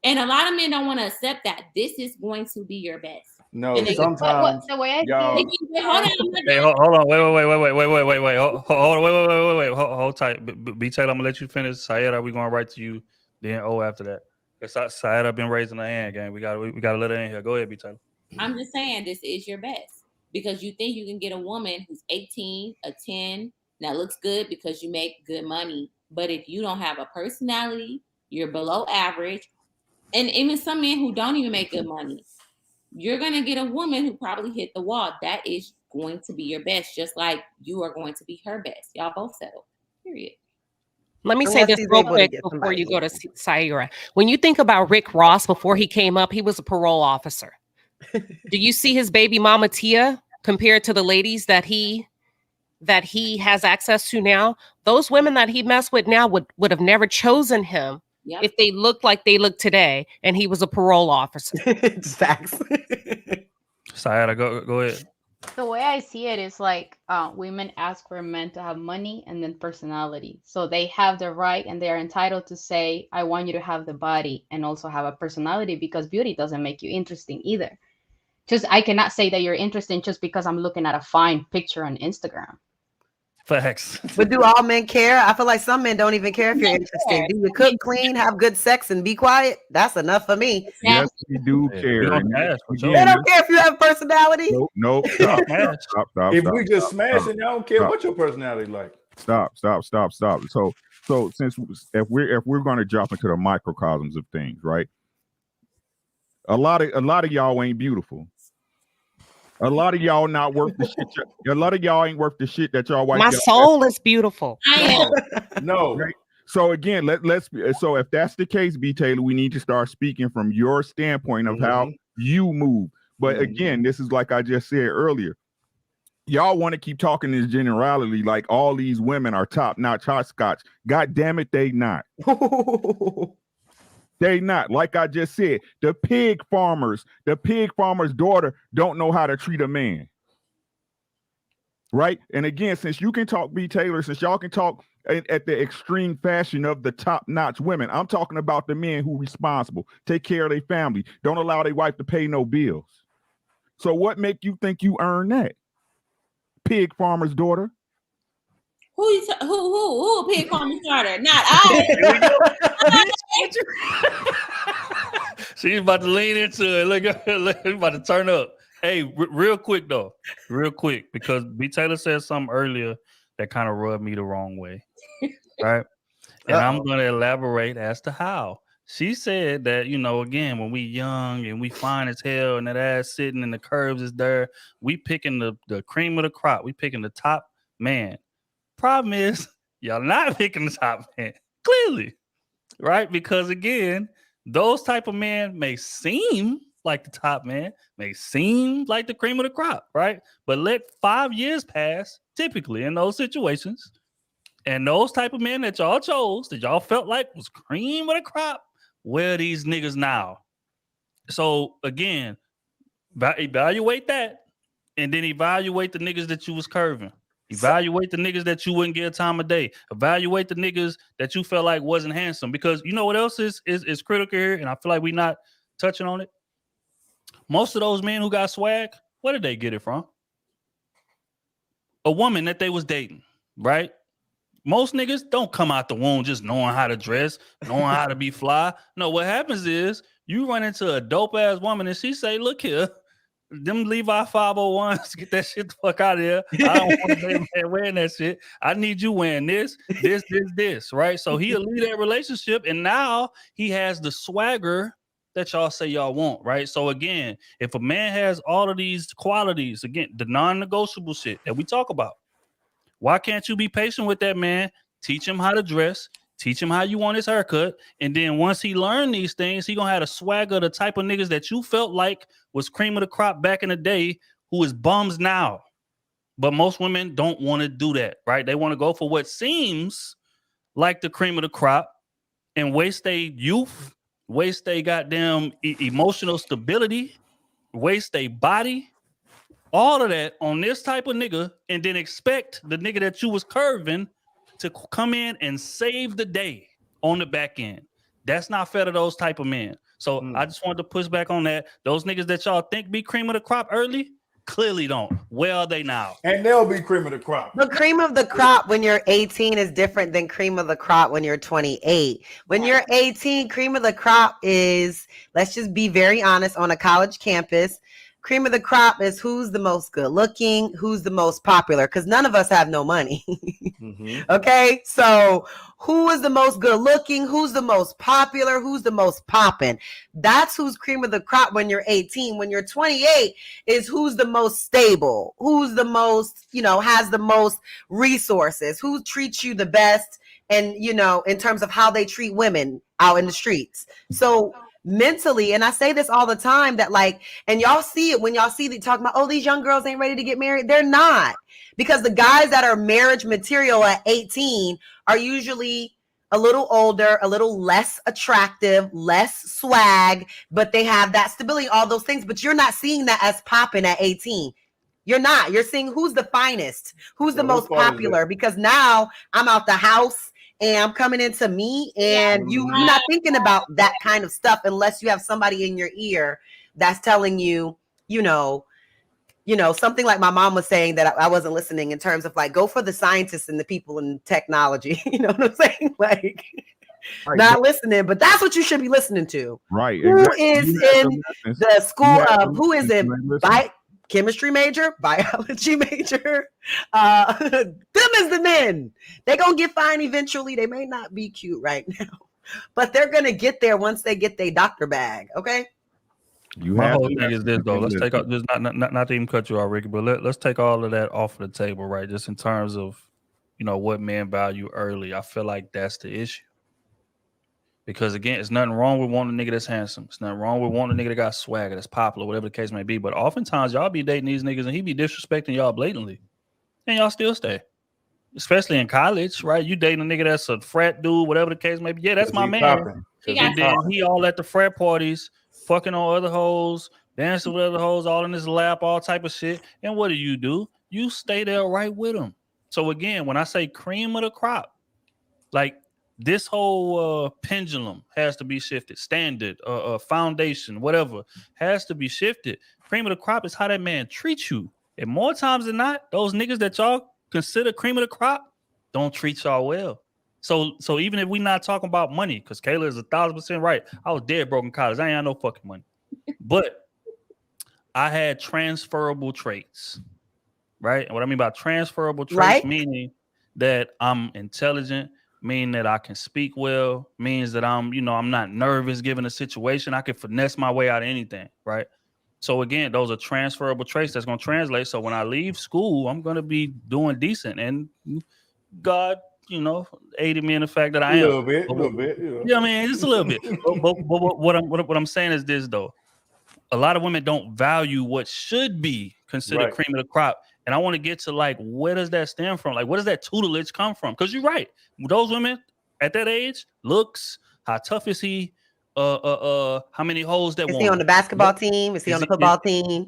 and a lot of men don't want to accept that this is going to be your best. No, sometimes the way I hold on, wait, hold tight. B Taylor, I'm gonna let you finish. Sayeda, we going right to you, then after that. Sayeda been raising her hand, gang. We gotta let her in here. Go ahead, B Taylor. I'm just saying this is your best because you think you can get a woman who's 18, a 10 that looks good because you make good money. But if you don't have a personality, you're below average. And even some men who don't even make good money, you're going to get a woman who probably hit the wall. That is going to be your best, just like you are going to be her best. Y'all both settled, period. Let me say this real quick before you go to Saira. When you think about Rick Ross, before he came up, he was a parole officer. Do you see his baby mama Tia compared to the ladies that he has access to now? Those women that he messed with now would have never chosen him if they looked like they look today, and he was a parole officer. Facts. Sayada, go ahead. The way I see it is like women ask for men to have money and then personality. So they have the right and they are entitled to say, I want you to have the body and also have a personality, because beauty doesn't make you interesting either. I cannot say that you're interesting just because I'm looking at a fine picture on Instagram. Facts. But do all men care? I feel like some men don't even care if you're interesting. Do you cook, clean, have good sex, and be quiet? That's enough for me. Yes, we do Yeah, care. we gonna And smash for sure. They again, don't care if you have personality. nope. We gonna Stop. smash. Stop. If we just stop. smashing, I don't care Stop. what your personality like. Stop. So since if we're going to drop into the microcosms of things, right? A lot of y'all ain't beautiful. A lot of y'all not worth the shit. A lot of y'all ain't worth the shit that y'all wife. My soul is beautiful. No. Right? So again, so if that's the case, B. Taylor, we need to start speaking from your standpoint of how you move. But again, this is like I just said earlier. Y'all want to keep talking this generality like all these women are top-notch hotcotch. God damn it, they not. They not. Like I just said, the pig farmer's daughter don't know how to treat a man. Right? And again, since you can talk, B. Taylor, since y'all can talk at the extreme fashion of the top-notch women, I'm talking about the men who responsible, take care of their family, don't allow their wife to pay no bills. So what make you think you earn that? Pig farmer's daughter. Who a pig farmer's daughter? Not I. She's about to lean into it. Look, she's about to turn up. Hey, real quick though, because B. Taylor said something earlier that kind of rubbed me the wrong way, right? And I'm going to elaborate as to how. She said that, again, when we young and we fine as hell and that ass sitting and the curves is there, we picking the cream of the crop. We picking the top man. Problem is, y'all not picking the top man, clearly, right? Because again, those type of men may seem like the top man, may seem like the cream of the crop, right? But let 5 years pass, typically in those situations, and those type of men that y'all chose, that y'all felt like was cream of the crop, where are these niggas now? So again, evaluate that, and then evaluate the niggas that you was curving. Evaluate the niggas that you wouldn't get a time of day. Evaluate the niggas that you felt like wasn't handsome. Because you know what else is critical here, and I feel like we're not touching on it. Most of those men who got swag, where did they get it from? A woman that they was dating, right? Most niggas don't come out the womb just knowing how to dress, knowing how to be fly. No, what happens is you run into a dope ass woman and she say, look here, them Levi 501s, get that shit the fuck out of here. I don't want a man wearing that shit. I need you wearing this, right? So he'll leave that relationship and now he has the swagger that y'all say y'all want, right? So again, if a man has all of these qualities, again, the non-negotiable shit that we talk about, why can't you be patient with that man? Teach him how to dress, teach him how you want his haircut, and then once he learned these things, he gonna have a swagger, the type of niggas that you felt like was cream of the crop back in the day, who is bums now. But most women don't want to do that, right? They want to go for what seems like the cream of the crop and waste their youth, waste their goddamn emotional stability, waste their body, all of that on this type of nigga, and then expect the nigga that you was curving to come in and save the day on the back end. That's not fair to those type of men. So I just wanted to push back on that. Those niggas that y'all think be cream of the crop early, clearly don't. Where are they now? And they'll be cream of the crop. But cream of the crop when you're 18 is different than cream of the crop when you're 28. When you're 18, cream of the crop is, let's just be very honest, on a college campus, cream of the crop is who's the most good looking, who's the most popular, because none of us have no money. Okay, so who is the most good looking, who's the most popular, who's the most popping? That's who's cream of the crop when you're 18. When you're 28 is who's the most stable, who's the most, has the most resources, who treats you the best, and in terms of how they treat women out in the streets. So mentally, and I say this all the time, that and y'all see it when y'all see the talking about, oh, these young girls ain't ready to get married. They're not, because the guys that are marriage material at 18 are usually a little older, a little less attractive, less swag, but they have that stability, all those things. But you're not seeing that as popping at 18. You're not. You're seeing who's the finest, who's the most popular, because now I'm out the house and I'm coming into me, and you're not thinking about that kind of stuff unless you have somebody in your ear that's telling you, something like my mom was saying that I wasn't listening in terms of like, go for the scientists and the people in technology. You know what I'm saying? Like, not listening, but that's what you should be listening to. Right. Who Exactly. is in the school of, who is in chemistry major, biology major? Them is the men. They're going to get fine eventually. They may not be cute right now, but they're going to get there once they get their doctor bag. Okay. My whole thing is this though. Let's take out just not to even cut you out, Ricky, but let's take all of that off the table, right? Just in terms of what men value early. I feel like that's the issue. Because again, it's nothing wrong with wanting a nigga that's handsome. It's nothing wrong with wanting a nigga that got swagger, that's popular, whatever the case may be. But oftentimes y'all be dating these niggas and he be disrespecting y'all blatantly. And y'all still stay. Especially in college, right? You dating a nigga that's a frat dude, whatever the case may be. Yeah, that's my man. And then he all at the frat parties, fucking on other hoes, dancing with other hoes, all in his lap, all type of shit. And what do? You stay there right with him. So again, when I say cream of the crop, like this whole pendulum has to be shifted. Standard, foundation, whatever, has to be shifted. Cream of the crop is how that man treats you. And more times than not, those niggas that y'all consider cream of the crop don't treat y'all well. So even if we not talking about money, because Kayla is 1,000% right. I was dead broke in college. I ain't had no fucking money. But I had transferable traits, right? And what I mean by transferable traits, meaning that I'm intelligent, meaning that I can speak well, means that I'm not nervous given a situation. I can finesse my way out of anything, right? So again, those are transferable traits that's going to translate. So when I leave school, I'm going to be doing decent. And God, aided me in the fact that I am. A little bit. Yeah, I mean, just a little bit. But what I'm saying is this, though. A lot of women don't value what should be considered cream of the crop. And I want to get to like, where does that stem from? Like, where does that tutelage come from? Because you're right. Those women at that age, looks, how tough is he? How many holes that is he on the basketball team? Is he on the football team?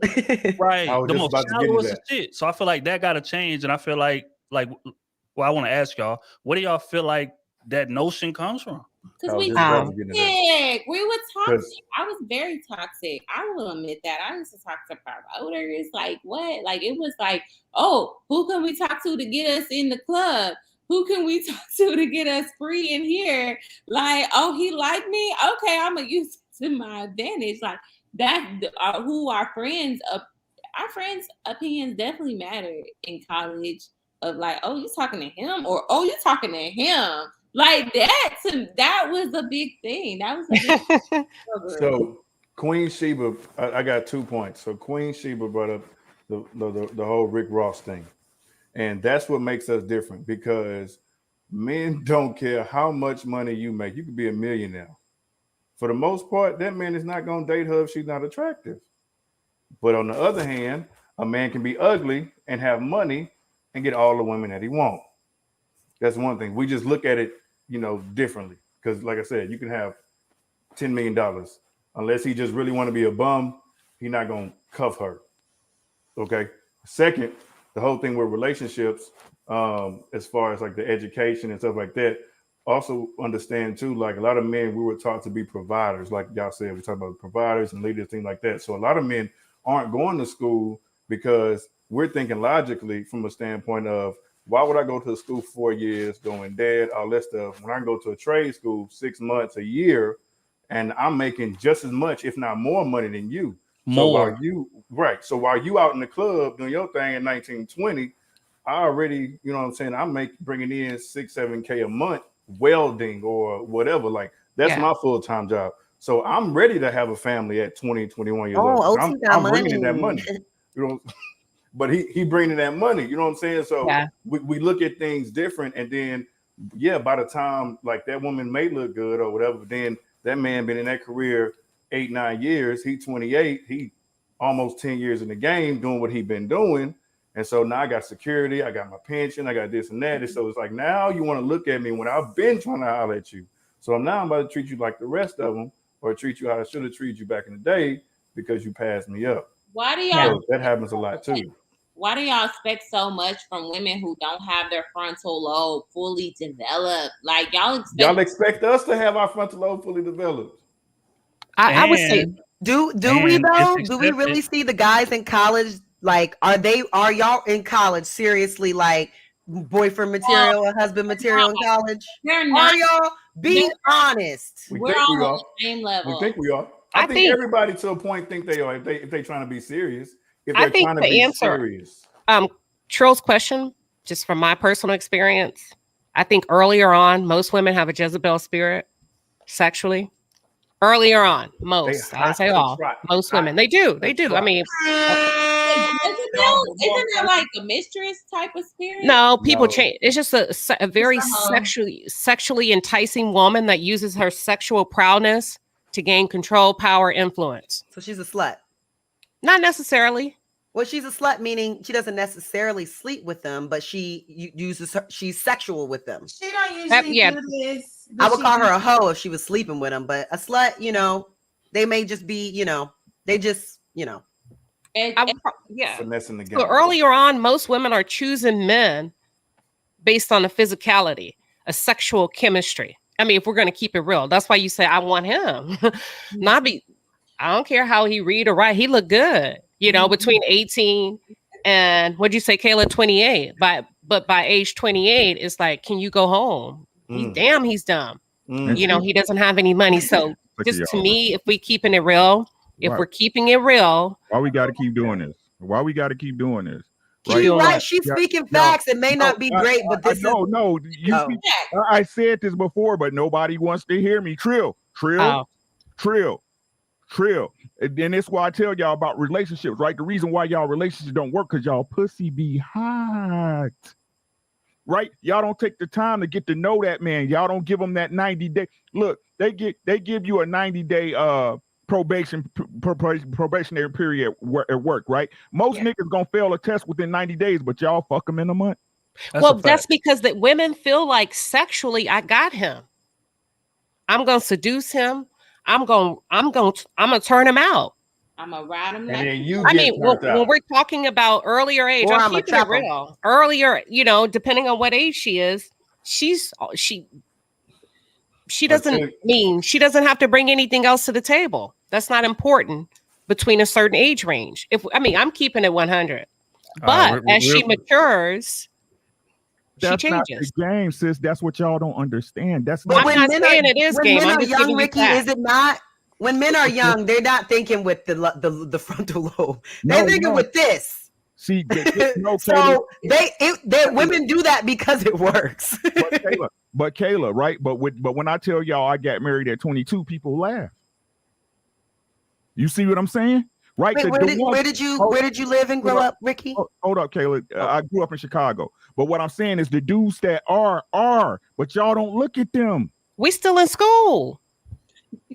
Right. The most shallowest shit. So I feel like that got to change. And I feel like, well, I want to ask y'all, what do y'all feel like that notion comes from? Because we were toxic. I was very toxic. I will admit that. I used to talk to promoters. Like, what? Like, it was like, oh, who can we talk to get us in the club? Who can we talk to get us free in here? Like, oh, he liked me? Okay, I'm going to use it to my advantage. Like, that, who our friends, our friends' opinions definitely matter in college. Of like, oh, you talking to him? Or, oh, you talking to him? Like that was a big thing. That was a big So Queen Sheba, I got 2 points. So Queen Sheba brought up the whole Rick Ross thing. And that's what makes us different, because men don't care how much money you make. You could be a millionaire. For the most part, that man is not going to date her if she's not attractive. But on the other hand, a man can be ugly and have money and get all the women that he wants. That's one thing. We just look at it, differently. Because like I said, you can have $10 million. Unless he just really want to be a bum, he's not going to cuff her. Okay. Second, the whole thing with relationships, as far as like the education and stuff like that, also understand too, like a lot of men, we were taught to be providers. Like y'all said, we talk about providers and leaders, things like that. So a lot of men aren't going to school because we're thinking logically from a standpoint of, why would I go to school 4 years, going dead, all that stuff, when I can go to a trade school 6 months, a year, and I'm making just as much, if not more money than you. More. So while you out in the club doing your thing in 1920, I already, I'm bringing in 6-7K a month welding or whatever. Like that's my full-time job. So I'm ready to have a family at 20, 21 years old. I'm bringing in that money. But he bringing that money, you know what I'm saying? So we look at things different, and then by the time like that woman may look good or whatever, then that man been in that career 8-9 years. He 28, he almost 10 years in the game doing what he been doing, and so now I got security, I got my pension, I got this and that, and so it's like now you want to look at me when I've been trying to holler at you. So I'm about to treat you like the rest of them, or treat you how I should have treated you back in the day because you passed me up. Why do y'all? So that happens a lot too. Why do y'all expect so much from women who don't have their frontal lobe fully developed? Like y'all expect us to have our frontal lobe fully developed. I would say, do we though? Do we really see the guys in college Like, are y'all in college seriously like boyfriend material or husband material in college? They're Are not. y'all? Be honest. We're all on the same level. We think we are. I think everybody to a point think they are. If they trying to be serious. If they're trying to be serious. Trill's question, just from my personal experience, I think earlier on, most women have a Jezebel spirit sexually. Earlier on, most. I don't say all. Most women. They do. They do. I mean, Jezebel, isn't that like a mistress type of spirit? No, people change. It's just a very sexually enticing woman that uses her sexual prowess to gain control, power, influence. So she's a slut. Not necessarily. Well, she's a slut, meaning she doesn't necessarily sleep with them, but she's sexual with them. She don't usually do this. I would call her a hoe if she was sleeping with them, but a slut, they may just be, they just, finessing the game. So earlier on, most women are choosing men based on the physicality, a sexual chemistry. I mean, if we're going to keep it real, that's why you say, I want him. I don't care how he read or write. He looked good, between 18 and what'd you say, Kayla, 28. But by age 28, it's like, can you go home? He's dumb. He doesn't have any money. So just to me, if we keeping it real, we're keeping it real. Why we got to keep doing this? Why we got to keep doing this? Right? She's speaking facts. It may not be great, but this I said this before, but nobody wants to hear me. Trill. And that's why I tell y'all about relationships, right? The reason why y'all relationships don't work because y'all pussy be hot. Right? Y'all don't take the time to get to know that man. Y'all don't give them that 90-day. Look, they give you a 90-day probationary period at work, right? Most niggas gonna fail a test within 90 days, but y'all fuck them in a month. That's because that women feel like sexually, I got him. I'm gonna seduce him. I'm gonna turn him out. I'm gonna ride him. When we're talking about earlier age, I'm keeping it real. Earlier, depending on what age she is, she doesn't mean she doesn't have to bring anything else to the table. That's not important between a certain age range. I'm keeping it 100. But as she matures, she changes. Not the game, sis. That's what y'all don't understand. That's not. But I'm not saying it is game. I'm just young, Ricky, is it not? When men are young, they're not thinking with the frontal lobe. They're thinking with this. See, so women do that because it works. But Kayla, right? But when I tell y'all I got married at 22, people laugh. You see what I'm saying? Right? Wait, where did you live and grow up, Ricky? Hold up, Kayla. I grew up in Chicago. But what I'm saying is the dudes that are, but y'all don't look at them. We still in school.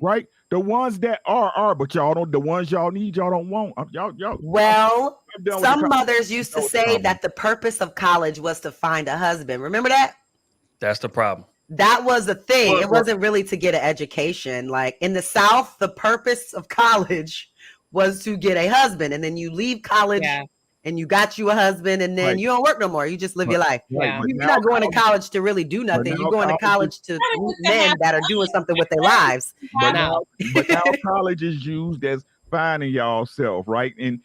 Right? The ones that are, but y'all don't. The ones y'all need, y'all don't want. Y'all. Well, some mothers used to say that the purpose of college was to find a husband. Remember that? That's the problem. That was the thing. It wasn't really to get an education. Like in the South, the purpose of college was to get a husband, and then you leave college and you got you a husband, and then you don't work no more. You just live your life. Right. You're not going to college to really do nothing. You're going to college to meet men that are doing something with their lives. But now college is used as finding y'all self, right? And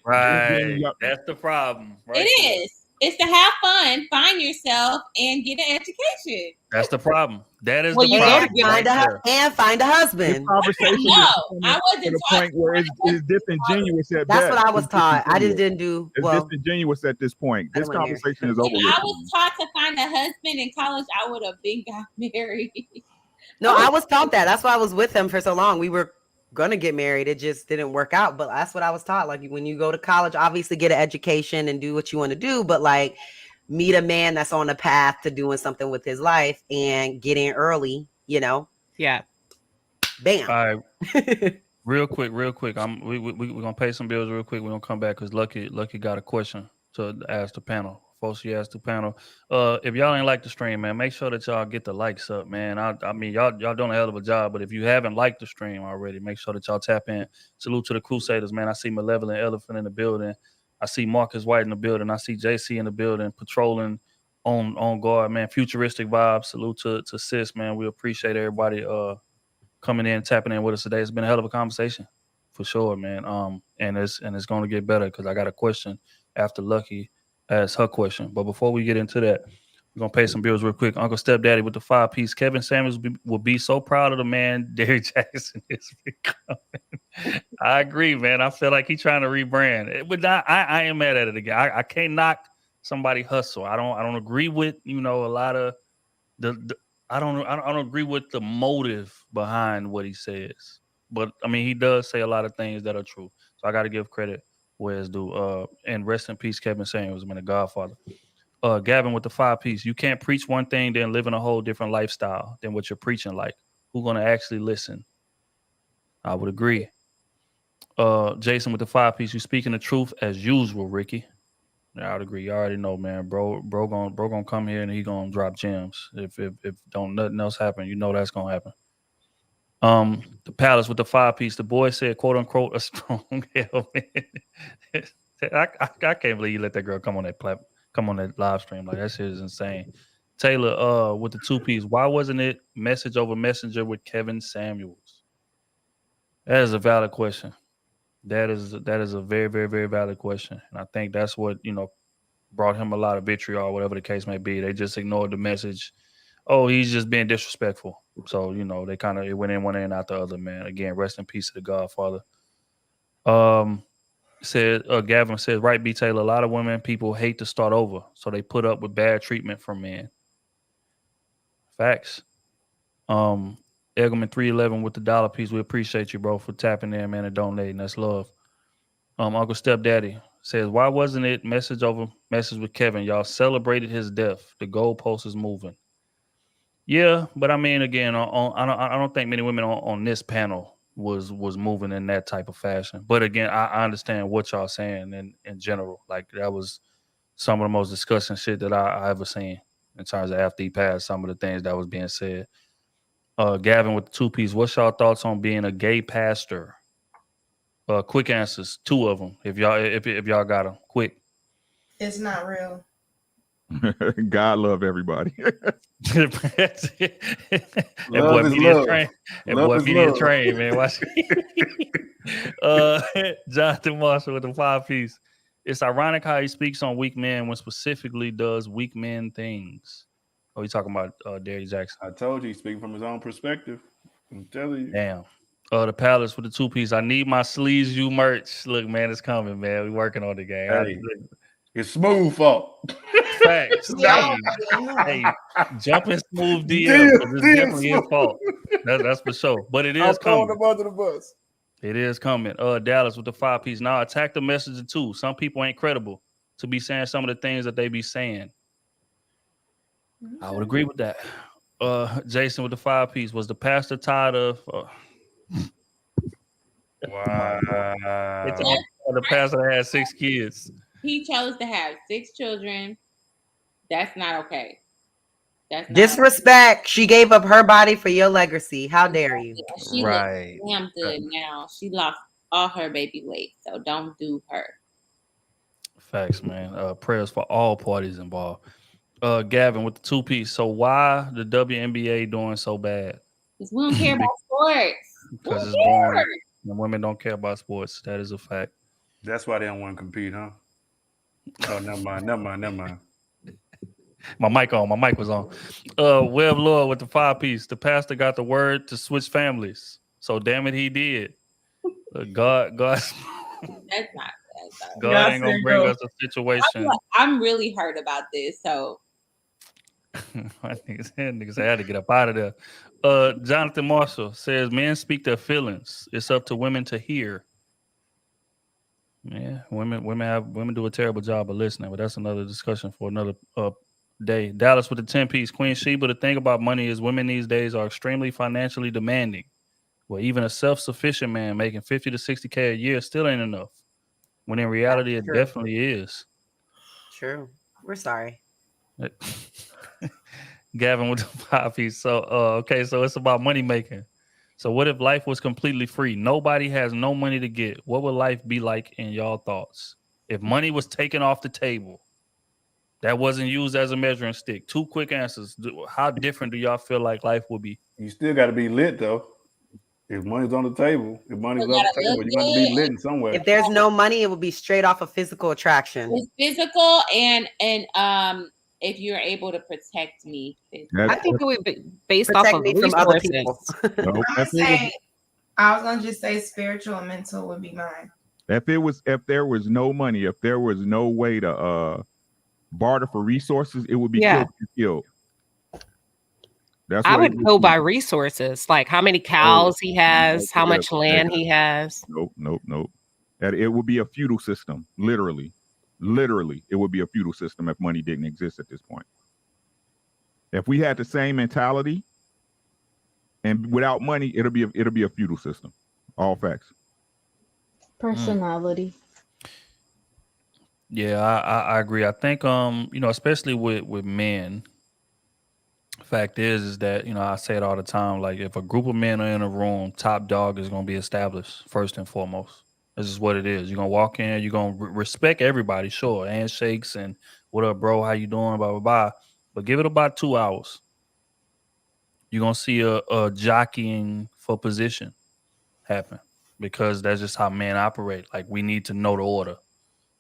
that's the problem. Right? It is. It's to have fun, find yourself, and get an education. That's the problem. That is the problem. And find a husband. This conversation I wasn't to the point where it's disingenuous at That's best. what I was taught. I just didn't do well. It's disingenuous at this point. This conversation is over. If I was taught to find a husband in college, I would have been got married. No, I was taught that. That's why I was with him for so long. We were gonna get married. It just didn't work out. But that's what I was taught. Like when you go to college, obviously get an education and do what you want to do, but like meet a man that's on a path to doing something with his life and get in early, Yeah. Bam. All right. real quick. We're gonna pay some bills real quick. We're gonna come back because Lucky got a question to ask the panel. Folks, she asked the panel. If y'all ain't like the stream, man, make sure that y'all get the likes up, man. I mean, y'all doing a hell of a job, but if you haven't liked the stream already, make sure that y'all tap in. Salute to the Crusaders, man. I see Malevolent Elephant in the building. I see Marcus White in the building. I see JC in the building, patrolling on guard, man. Futuristic vibes. Salute to Sis, man. We appreciate everybody coming in, tapping in with us today. It's been a hell of a conversation, for sure, man. And it's going to get better because I got a question after Lucky asks her question. But before we get into that, we're gonna pay some bills real quick. Uncle Stepdaddy with the 5-piece. Kevin Samuels will be so proud of the man Derrick Jackson is becoming. I agree, man. I feel like he's trying to rebrand. But I am mad at it again. I can't knock somebody hustle. I don't agree with a lot of the I don't agree with the motive behind what he says. But I mean, he does say a lot of things that are true. So I got to give credit where it's due. And rest in peace, Kevin Samuels, man, the Godfather. Gavin with the 5-piece. You can't preach one thing then live in a whole different lifestyle than what you're preaching. Like, who's gonna actually listen? I would agree. Jason with the 5-piece. You speaking the truth as usual, Ricky. Yeah, I would agree. You already know, man. Bro gonna come here and he gonna drop gems. If don't nothing else happen, you know that's gonna happen. The Palace with the 5-piece. The boy said, "quote unquote," a strong hell, man. I can't believe you let that girl come on that live stream. Like, that shit is insane. Taylor, with the 2-piece. Why wasn't it message over messenger with Kevin Samuels? That is a valid question. That is a very, very, very valid question. And I think that's what, brought him a lot of vitriol, or whatever the case may be. They just ignored the message. Oh, he's just being disrespectful. So, they kind of, it went in one end out the other, man. Again, rest in peace to the Godfather. Gavin says, right, B. Taylor, a lot of women, people hate to start over. So they put up with bad treatment from men. Facts. Eggman 311 with the dollar piece. We appreciate you, bro, for tapping in, man, and donating. That's love. Uncle Stepdaddy says, why wasn't it message over message with Kevin? Y'all celebrated his death. The goalpost is moving. Yeah, but I mean, again, I don't think many women on this panel was moving in that type of fashion. But again, I understand what y'all saying in general. Like, that was some of the most disgusting shit that I ever seen in terms of after he passed, some of the things that was being said. Gavin with the 2-piece. What's y'all thoughts on being a gay pastor? Quick answers, 2 of them. If y'all got them, quick. It's not real. God love everybody. That Love boy is media love. train. That Love boy is media love. train, man. Watch. Jonathan Marshall with the 5-piece. It's ironic how he speaks on weak men when specifically does weak men things. Oh, you talking about Derrick Jackson? I told you, he's speaking from his own perspective. I'm telling you. Damn. The Palace with the 2-piece. I need my sleeves you merch. Look, man, it's coming, man. We working on the game. Hey, it's smooth fault. Facts. Hey, jumping smooth DM. It's definitely his fault. That's for sure. But it is coming. I'm under the bus. It is coming. Dallas with the 5-piece. Now attack the messenger too. Some people ain't credible to be saying some of the things that they be saying. I would agree with that. Jason with the 5-piece. Was the pastor tired of? Wow. The pastor had 6 kids. He chose to have 6 children. That's not okay. That's not disrespect. Okay. She gave up her body for your legacy. How dare you? She looks damn good now. She lost all her baby weight, so don't do her. Facts, man. Prayers for all parties involved. Gavin with the 2-piece. So why the WNBA doing so bad? Because we don't care about sports. Because it's boring. And women don't care about sports. That is a fact. That's why they don't want to compete, huh? Oh, never mind. My mic was on. Web Lord with the 5-piece. The pastor got the word to switch families. So damn it, he did. God. That's not. God ain't gonna bring us a situation. I'm really hurt about this. So I think niggas had to get up out of there. Jonathan Marshall says men speak their feelings. It's up to women to hear. Yeah, women do a terrible job of listening, but that's another discussion for another day. Dallas with the 10-piece. Queen Sheba, the thing about money is women these days are extremely financially demanding. Well, even a self-sufficient man making 50 to 60K a year still ain't enough. When in reality, it definitely is. True. We're sorry. Gavin with the 5-piece. So, okay, so it's about money making. So what if life was completely free? Nobody has no money to get. What would life be like in y'all thoughts? If money was taken off the table, that wasn't used as a measuring stick. 2 quick answers. How different do y'all feel like life would be? You still got to be lit, though. If money's on the table, if money's You off gotta the table, look you're going to be good. lit somewhere. If there's no money, it will be straight off of physical attraction. It's physical and if you're able to protect me. I think it would be based Protect off of me from other people. resources. Nope. I'm gonna say, I was gonna just say spiritual and mental would be mine. If there was no money, if there was no way to barter for resources, it would be killed. That's I what would go by resources, like how many cows he has, how much land he has. Nope. That it would be a feudal system, literally. It would be a feudal system if money didn't exist at this point. If we had the same mentality and without money, it'll be a feudal system. All facts. Personality. Yeah, I agree. I think especially with men, fact is that, I say it all the time, like if a group of men are in a room, top dog is going to be established first and foremost. This is what it is. You're going to walk in, you're going to respect everybody, sure, handshakes and what up, bro, how you doing, blah, blah, blah. But give it about 2 hours. You're going to see a jockeying for position happen because that's just how men operate. Like we need to know the order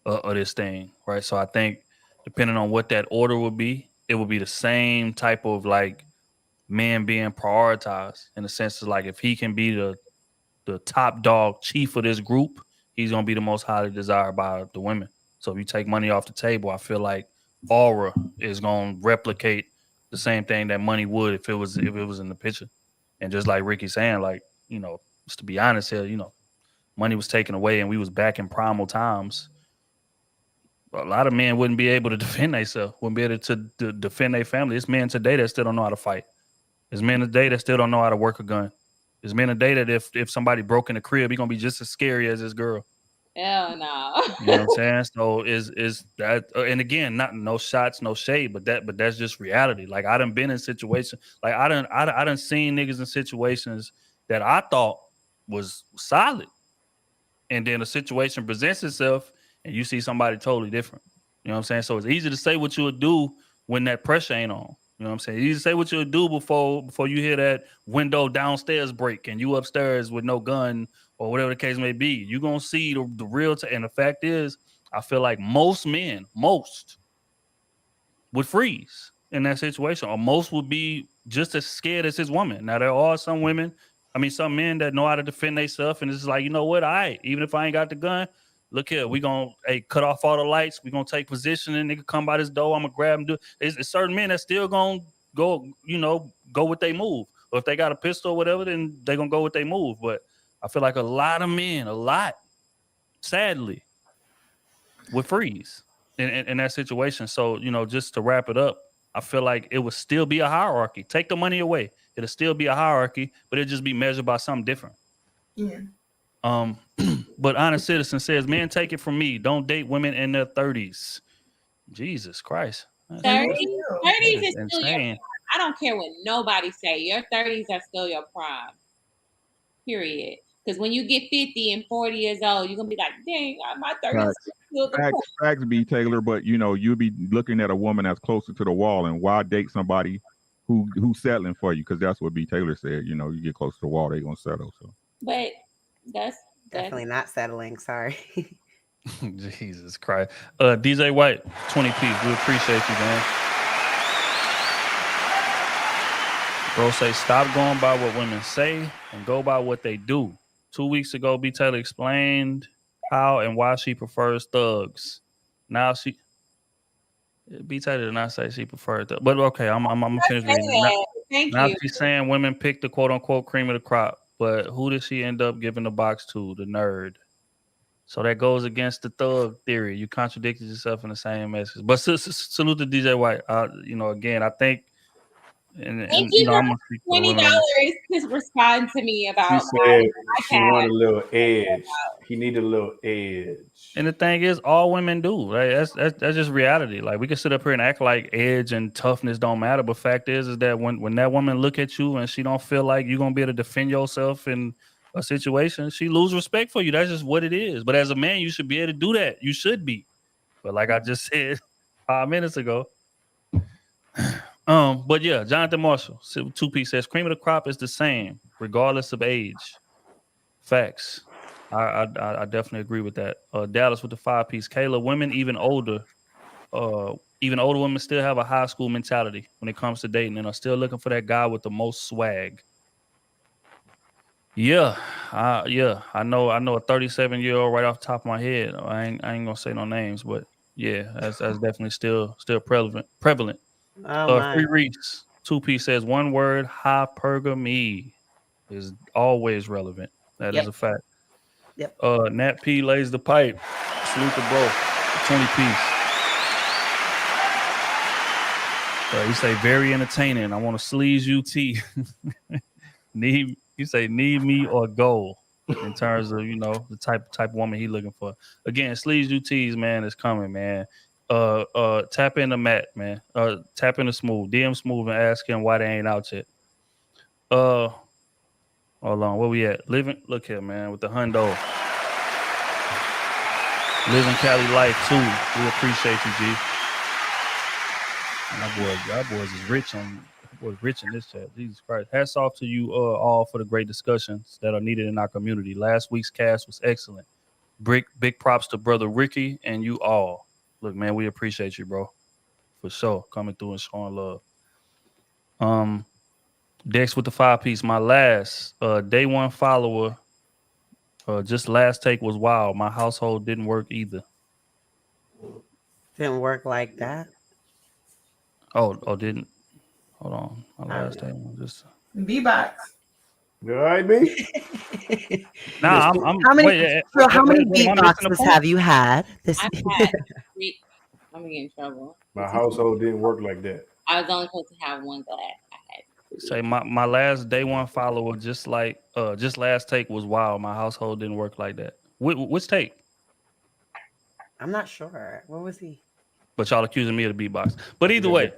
of this thing, right? So I think depending on what that order would be, it would be the same type of like man being prioritized in the sense of like if he can be the top dog chief of this group, he's gonna be the most highly desired by the women. So if you take money off the table, I feel like aura is gonna replicate the same thing that money would if it was in the picture. And just like Ricky's saying, like, just to be honest here, money was taken away and we was back in primal times. A lot of men wouldn't be able to defend themselves, wouldn't be able to defend their family. It's men today that still don't know how to fight. There's men today that still don't know how to work a gun. There's men today that if somebody broke in the crib, he's gonna be just as scary as this girl. Hell no. You know what I'm saying? So is that and again, not no shots, no shade, but that's just reality. Like I done been in situations, like I done seen niggas in situations that I thought was solid, and then a situation presents itself, and you see somebody totally different. You know what I'm saying? So it's easy to say what you would do when that pressure ain't on. You know what I'm saying? You say what you'll do before you hear that window downstairs break and you upstairs with no gun or whatever the case may be. You're going to see the real and the fact is, I feel like most would freeze in that situation, or most would be just as scared as his woman. Now, there are some men that know how to defend themselves, and it's like, you know what? All right, even if I ain't got the gun, look here, we gonna cut off all the lights. We gonna take position, and nigga come by this door. I'm gonna grab him. It's certain men that still gonna go with they move. Or if they got a pistol or whatever, then they gonna go with they move. But I feel like a lot of men, sadly, would freeze in that situation. So just to wrap it up, I feel like it would still be a hierarchy. Take the money away, it'll still be a hierarchy, but it'll just be measured by something different. Yeah. But Honest Citizen says, men, take it from me, don't date women in their 30s. Jesus Christ. 30s is still your insane. prime. I don't care what nobody say. Your 30s are still your prime. Period. Because when you get 50 and 40 years old, you're gonna be like, dang, my 30s still the facts be Taylor, but you'll be looking at a woman that's closer to the wall, and why date somebody who's settling for you? Because that's what B. Taylor said. You get close to the wall, they gonna settle. So, but that's definitely not settling. Sorry. Jesus Christ. DJ White, 20 piece. We appreciate you, man. Bro say, stop going by what women say and go by what they do. 2 weeks ago, B. Taylor explained how and why she prefers thugs. Now B. Taylor did not say she preferred thugs. But okay, I'm gonna finish reading. Now she's saying women pick the quote unquote cream of the crop. But who did she end up giving the box to? The nerd. So that goes against the thug theory. You contradicted yourself in the same message. But salute to DJ White. Again, I think, and I'm gonna speak $20 to respond to me about. She said she wanted a little edge. He needed a little edge. And the thing is, all women do. Right? That's just reality. Like we can sit up here and act like edge and toughness don't matter, but fact is that when that woman look at you and she don't feel like you're gonna be able to defend yourself in a situation, she lose respect for you. That's just what it is. But as a man, you should be able to do that. You should be. But like I just said 5 minutes ago, But yeah, Jonathan Marshall, 2P says cream of the crop is the same, regardless of age. Facts. I definitely agree with that. Dallas with the 5-piece. Kayla, women even older women still have a high school mentality when it comes to dating and are still looking for that guy with the most swag. Yeah, I know a 37-year-old right off the top of my head. I ain't gonna say no names, but yeah, that's definitely still prevalent. Oh my. Free Reese, 2P says one word, hypergamy is always relevant. That is a fact. Yep. Nat P lays the pipe. Salute the bro. 20 piece. You say very entertaining. I want to sleaze UT. Need me or go in terms of the type of woman he looking for. Again, sleaze UTs, man, is coming, man. Tap into Matt, man. Tap into Smooth. DM Smooth and ask him why they ain't out yet. Hold on, where we at? Look here, man, with the hundo. Living Cali life too. We appreciate you, G. Our boys is rich in this chat. Jesus Christ. Hats off to you all for the great discussions that are needed in our community. Last week's cast was excellent. Big props to brother Ricky and you all. Look, man, we appreciate you, bro. For sure. Coming through and showing love. Dex with the 5-piece. My last day one follower. Just last take was wild. My household didn't work either. Didn't work like that. Oh, didn't. Hold on. My last day was just B-box. You all right, B? Nah, how many wait, beatboxes have you had? I've had 3. I'm gonna get in trouble. My household didn't work like that. I was only supposed to have one glass. I had 3. Say my last day one follower, just last take was wild. My household didn't work like that. Which take? I'm not sure. What was he? But y'all accusing me of the beatbox. But either way,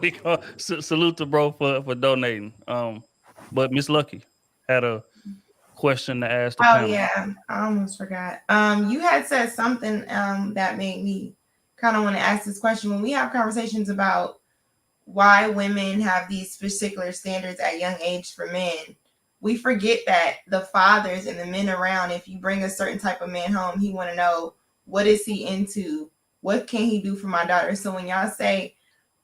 we gonna salute to bro for donating. But Miss Lucky had a question to ask the panel. Yeah, I almost forgot. You had said something that made me kind of want to ask this question. When we have conversations about why women have these particular standards at young age for men, we forget that the fathers and the men around, if you bring a certain type of man home, he want to know, what is he into? What can he do for my daughter? So when y'all say,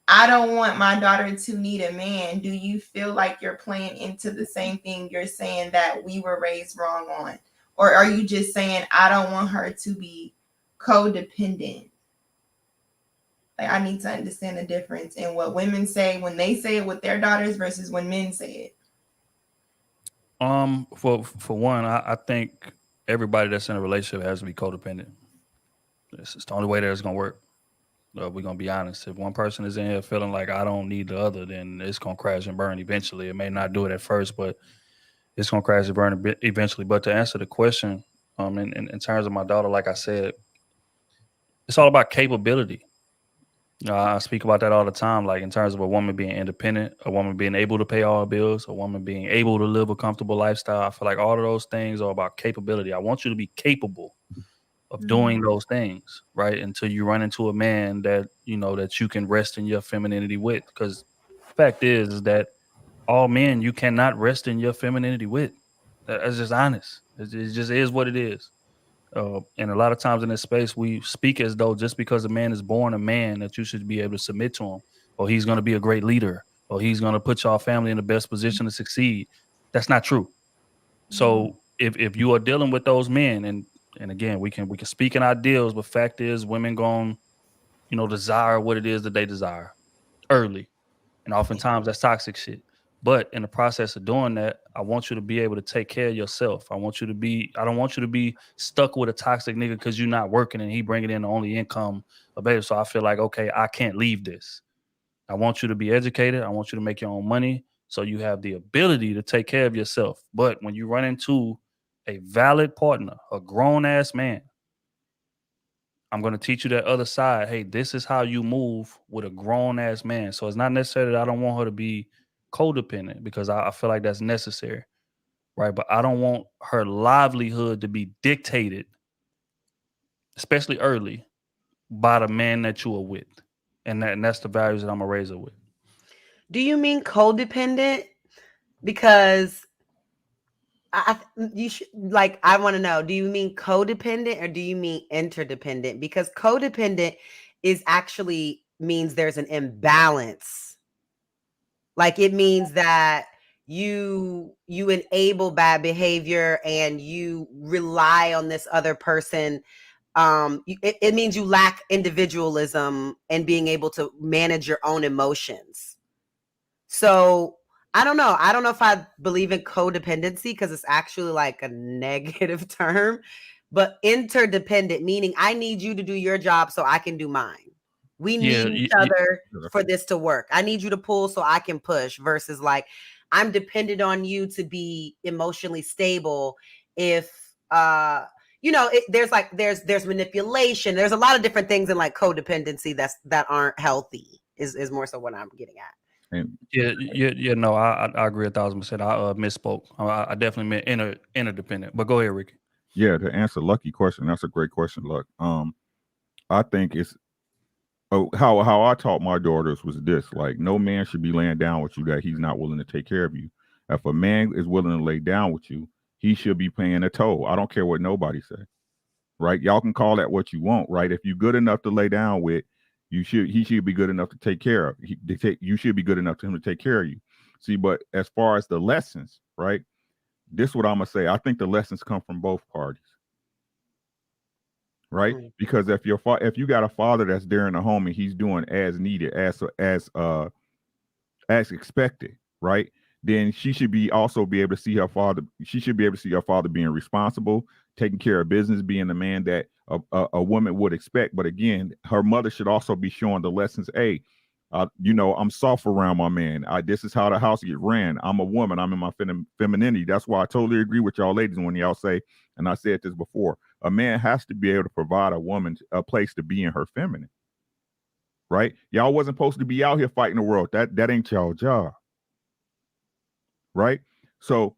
I don't want my daughter to need a man, do you feel like you're playing into the same thing you're saying that we were raised wrong on? Or are you just saying, I don't want her to be codependent? Like, I need to understand the difference in what women say when they say it with their daughters versus when men say it. For one, I think everybody that's in a relationship has to be codependent. It's the only way that it's gonna work. We're gonna be honest. If one person is in here feeling like I don't need the other, then it's gonna crash and burn eventually. It may not do it at first, but it's gonna crash and burn eventually. But to answer the question, in terms of my daughter, like I said, it's all about capability. I speak about that all the time, like in terms of a woman being independent, a woman being able to pay all her bills, a woman being able to live a comfortable lifestyle. I feel like all of those things are about capability. I want you to be capable of doing those things, right? Until you run into a man that that you can rest in your femininity with. Because fact is that all men you cannot rest in your femininity with. That's just honest. It just is what it is. And a lot of times in this space, we speak as though just because a man is born a man that you should be able to submit to him, or he's going to be a great leader, or he's going to put your family in the best position to succeed. That's not true. So if you are dealing with those men, and again, we can speak in ideals, but fact is, women gon' desire what it is that they desire early, and oftentimes that's toxic shit. But in the process of doing that, I want you to be able to take care of yourself. I don't want you to be stuck with a toxic nigga because you're not working and he bringing in the only income available. So I feel like, okay, I can't leave this. I want you to be educated. I want you to make your own money so you have the ability to take care of yourself. But when you run into a valid partner, a grown ass man, I'm going to teach you that other side. Hey, this is how you move with a grown ass man. So it's not necessarily that I don't want her to be codependent, because I feel like that's necessary, right? But I don't want her livelihood to be dictated, especially early, by the man that you are with. and that's the values that I'm gonna raise her with. Do you mean codependent? Because you should, like, I want to know, do you mean codependent or do you mean interdependent? Because codependent is actually means there's an imbalance. Like, it means that you enable bad behavior and you rely on this other person. It means you lack individualism and being able to manage your own emotions. So I don't know. I don't know if I believe in codependency because it's actually like a negative term, but interdependent, meaning I need you to do your job so I can do mine. We need each other for this to work. I need you to pull so I can push versus like I'm dependent on you to be emotionally stable. If there's manipulation. There's a lot of different things in like codependency that aren't healthy is more so what I'm getting at. And No, I agree 1,000%. I misspoke. I definitely meant interdependent. But go ahead, Ricky. Yeah, to answer Lucky question, that's a great question, Luck. I think it's how I taught my daughters was this: like, no man should be laying down with you that he's not willing to take care of you. If a man is willing to lay down with you, he should be paying a toll. I don't care what nobody say, right? Y'all can call that what you want, right? If you're good enough to lay down with, he should be good enough to take care of. You should be good enough to him to take care of you. See, but as far as the lessons, right? This is what I'm gonna say. I think the lessons come from both parties. Right? Mm-hmm. Because if you got a father that's there in the home and he's doing as needed, as expected, right? Then she should be able to see her father. She should be able to see her father being responsible, taking care of business, being the man that a woman would expect. But again, her mother should also be showing the lessons. Hey, I'm soft around my man. This is how the house get ran. I'm a woman. I'm in my femininity. That's why I totally agree with y'all ladies when y'all say, and I said this before, a man has to be able to provide a woman a place to be in her feminine. Right? Y'all wasn't supposed to be out here fighting the world. That ain't y'all job. Right? So,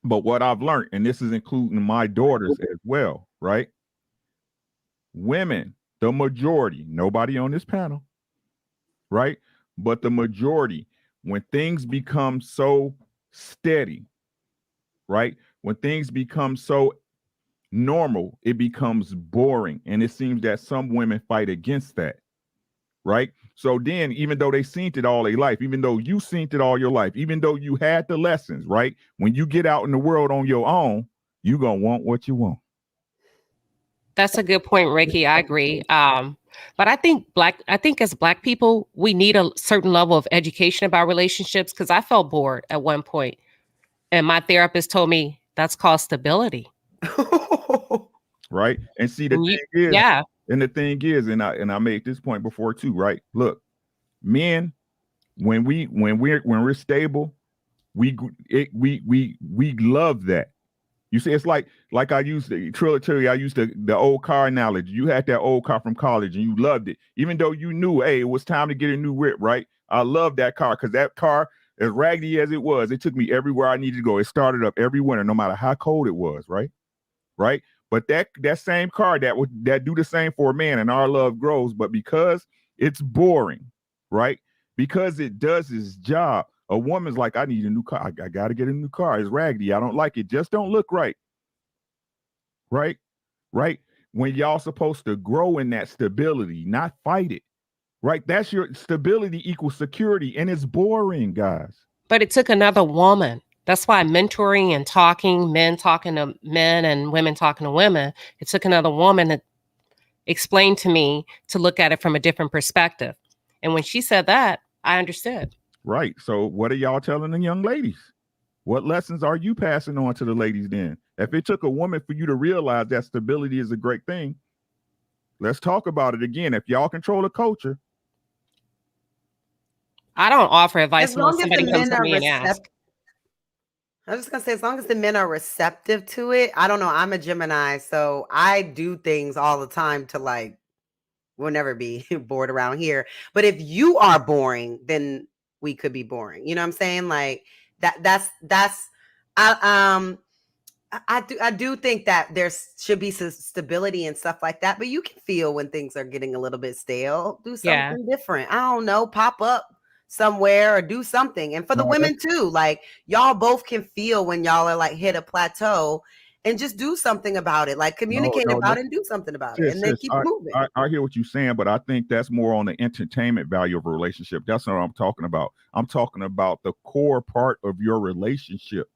but what I've learned, and this is including my daughters as well, right? Women, the majority, nobody on this panel, right? But the majority, when things become so steady, right? When things become so normal, it becomes boring. And it seems that some women fight against that, right? So then, even though they seen it all their life, even though you seen it all your life, even though you had the lessons, right? When you get out in the world on your own, you're going to want what you want. That's a good point, Ricky. I agree. But I think as Black people, we need a certain level of education about relationships because I felt bored at one point. And my therapist told me that's called stability. Right. And see, the thing is, and I made this point before too, right? Look, men, when we're stable, we love that. You see, it's like I used the Trilatory, I used the old car analogy. You had that old car from college and you loved it, even though you knew, hey, it was time to get a new whip, right? I love that car because that car, as raggedy as it was, it took me everywhere I needed to go. It started up every winter, no matter how cold it was, right? Right. But that same car that do the same for a man, and our love grows. But because it's boring, right? Because it does its job, a woman's like, I need a new car. I got to get a new car. It's raggedy. I don't like it. Just don't look right. Right? Right? When y'all supposed to grow in that stability, not fight it. Right? That's your stability equals security. And it's boring, guys. But it took another woman. That's why mentoring and talking, men talking to men and women talking to women, it took another woman to explain to me to look at it from a different perspective. And when she said that, I understood. Right. So what are y'all telling the young ladies? What lessons are you passing on to the ladies then? If it took a woman for you to realize that stability is a great thing, let's talk about it again. If y'all control the culture. I don't offer advice unless somebody comes to me and asks. I was just going to say, as long as the men are receptive to it, I don't know. I'm a Gemini, so I do things all the time to like, we'll never be bored around here. But if you are boring, then we could be boring. You know what I'm saying? Like that's I do think that there should be some stability and stuff like that, but you can feel when things are getting a little bit stale. Do something different. I don't know, pop up somewhere or do something. And for the women too, like y'all both can feel when y'all are like hit a plateau and just do something about it. Like communicate about it and do something about it, and then keep moving. I hear what you're saying, but I think that's more on the entertainment value of a relationship. That's not what I'm talking about. I'm talking about the core part of your relationship,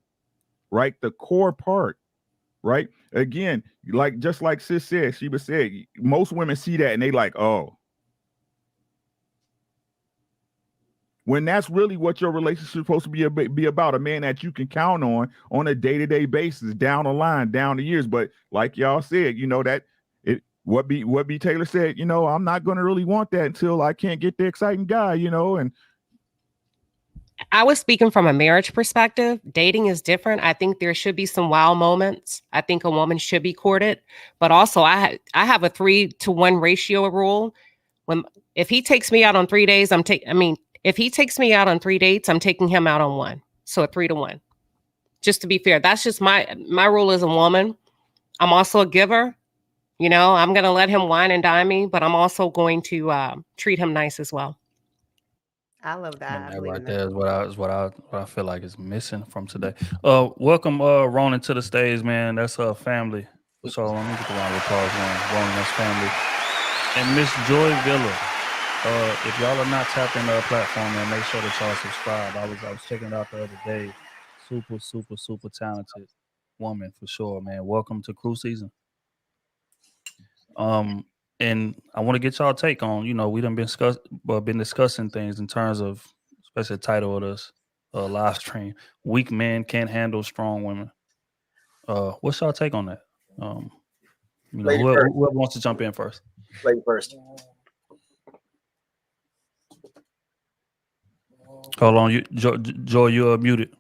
right? The core part, right? Again, like just like Sis said, Sheba said, most women see that and they like, oh. When that's really what your relationship is supposed to be about, a man that you can count on a day-to-day basis, down the line, down the years. But like y'all said, that what B Taylor said, I'm not going to really want that until I can't get the exciting guy, and I was speaking from a marriage perspective. Dating is different. I think there should be some wow moments. I think a woman should be courted, but also I have a 3-to-1 ratio rule. If he takes me out on 3 days, if he takes me out on 3 dates, I'm taking him out on 1. So a 3-to-1. Just to be fair, that's just my rule as a woman. I'm also a giver. I'm going to let him wine and dine me, but I'm also going to treat him nice as well. I love that. That right there is what I feel like is missing from today. Welcome Ronan to the stage, man. That's her family. So let me get the round of applause, man. Ronan, that's family. And Miss Joy Villa. If y'all are not tapped into our platform, man, make sure that y'all subscribe. I was checking it out the other day. Super talented woman for sure, man. Welcome to Crew Season. And I want to get y'all take on, we done been discussing things in terms of, especially the title of this live stream, Weak Men Can't Handle Strong Women. What's y'all take on that? Whoever wants to jump in first. Lady first. Hold on, Joy, you're muted.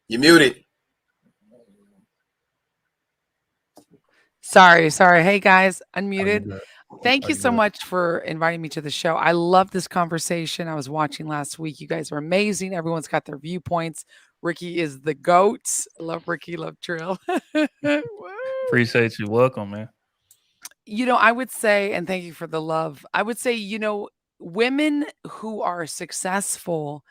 You're muted. Sorry. Hey guys, unmuted. Thank you so much for inviting me to the show. I love this conversation. I was watching last week. You guys are amazing. Everyone's got their viewpoints. Ricky is the GOAT. Love Ricky, love Trill. Appreciate you. Welcome, man. I would say, and thank you for the love. I would say, women who are successful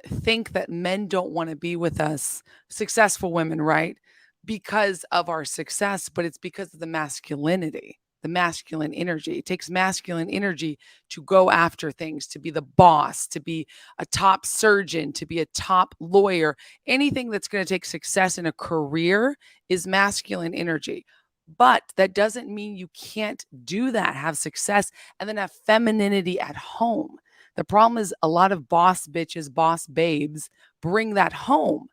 think that men don't want to be with us. Successful women, right? Because of our success, but it's because of the masculinity, the masculine energy. It takes masculine energy to go after things, to be the boss, to be a top surgeon, to be a top lawyer. Anything that's going to take success in a career is masculine energy. But that doesn't mean you can't do that, have success, and then have femininity at home. The problem is a lot of boss bitches, boss babes bring that home.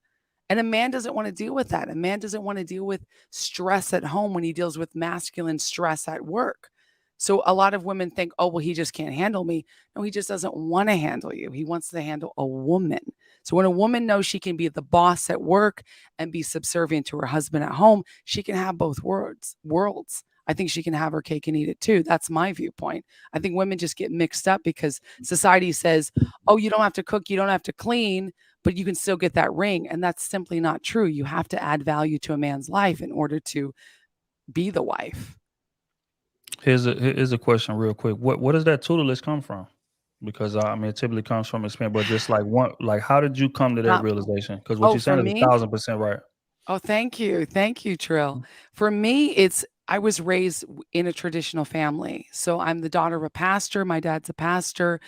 And a man doesn't want to deal with that. A man doesn't want to deal with stress at home when he deals with masculine stress at work. So a lot of women think, oh, well, he just can't handle me. No, he just doesn't want to handle you. He wants to handle a woman. So when a woman knows she can be the boss at work and be subservient to her husband at home, she can have both worlds. I think she can have her cake and eat it too. That's my viewpoint. I think women just get mixed up because society says, oh, you don't have to cook, you don't have to clean, but you can still get that ring. And that's simply not true. You have to add value to a man's life in order to be the wife. Here's a question real quick. What does that tutelage come from? Because it typically comes from experience, but just how did you come to that realization? Because what you're saying is 1,000% right. Oh, thank you. Thank you, Trill. For me, I was raised in a traditional family. So I'm the daughter of a pastor. My dad's a pastor.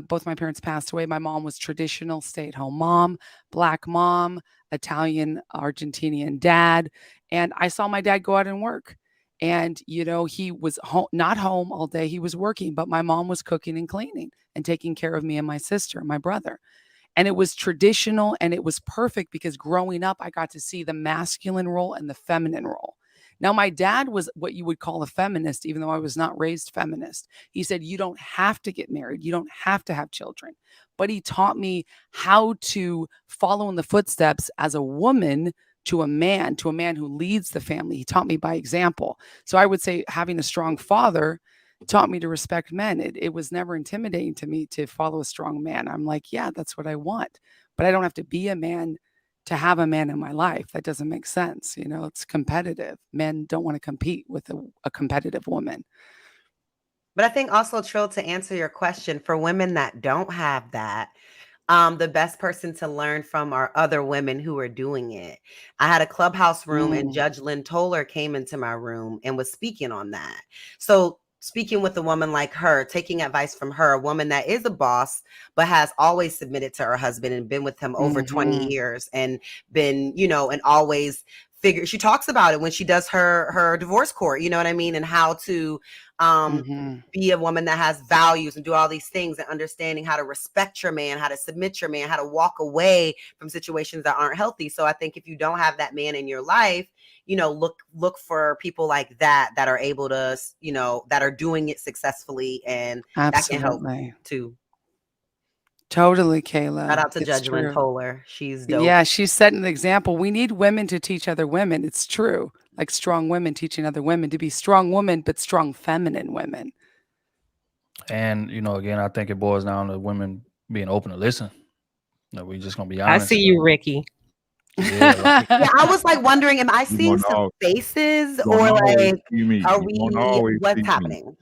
Both my parents passed away. My mom was traditional stay-at-home mom, Black mom, Italian, Argentinian dad. And I saw my dad go out and work. And, he was not home all day. He was working, but my mom was cooking and cleaning and taking care of me and my sister and my brother. And it was traditional and it was perfect because growing up, I got to see the masculine role and the feminine role. Now, my dad was what you would call a feminist, even though I was not raised feminist. He said, you don't have to get married. You don't have to have children. But he taught me how to follow in the footsteps as a woman to a man who leads the family. He taught me by example. So I would say having a strong father taught me to respect men. It was never intimidating to me to follow a strong man. I'm like, yeah, that's what I want. But I don't have to be a man to have a man in my life. That doesn't make sense. You know, it's competitive. Men don't want to compete with a competitive woman. But I think also, Trill, to answer your question, for women that don't have that, the best person to learn from are other women who are doing it. I had a clubhouse room and Judge Lynn Toller came into my room and was speaking on that. So speaking with a woman like her, taking advice from her, a woman that is a boss, but has always submitted to her husband and been with him over 20 years and been, you know, and always figure, she talks about it when she does her divorce court, you know what I mean? And how to be a woman that has values and do all these things, and understanding how to respect your man, how to submit your man, how to walk away from situations that aren't healthy. So I think if you don't have that man in your life, you know, look for people like that are able to, you know, that are doing it successfully, and that can help too. Totally, Kayla. Shout out to Judge Lynn Toller. She's dope. Yeah, she's setting an example. We need women to teach other women. It's true. Like strong women teaching other women to be strong women, but strong feminine women. And, you know, again, I think it boils down to women being open to listen. You know, we just going to be I honest. see you, Ricky. Yeah, yeah, I was like wondering, am I seeing some faces, or like, are we, what's happening?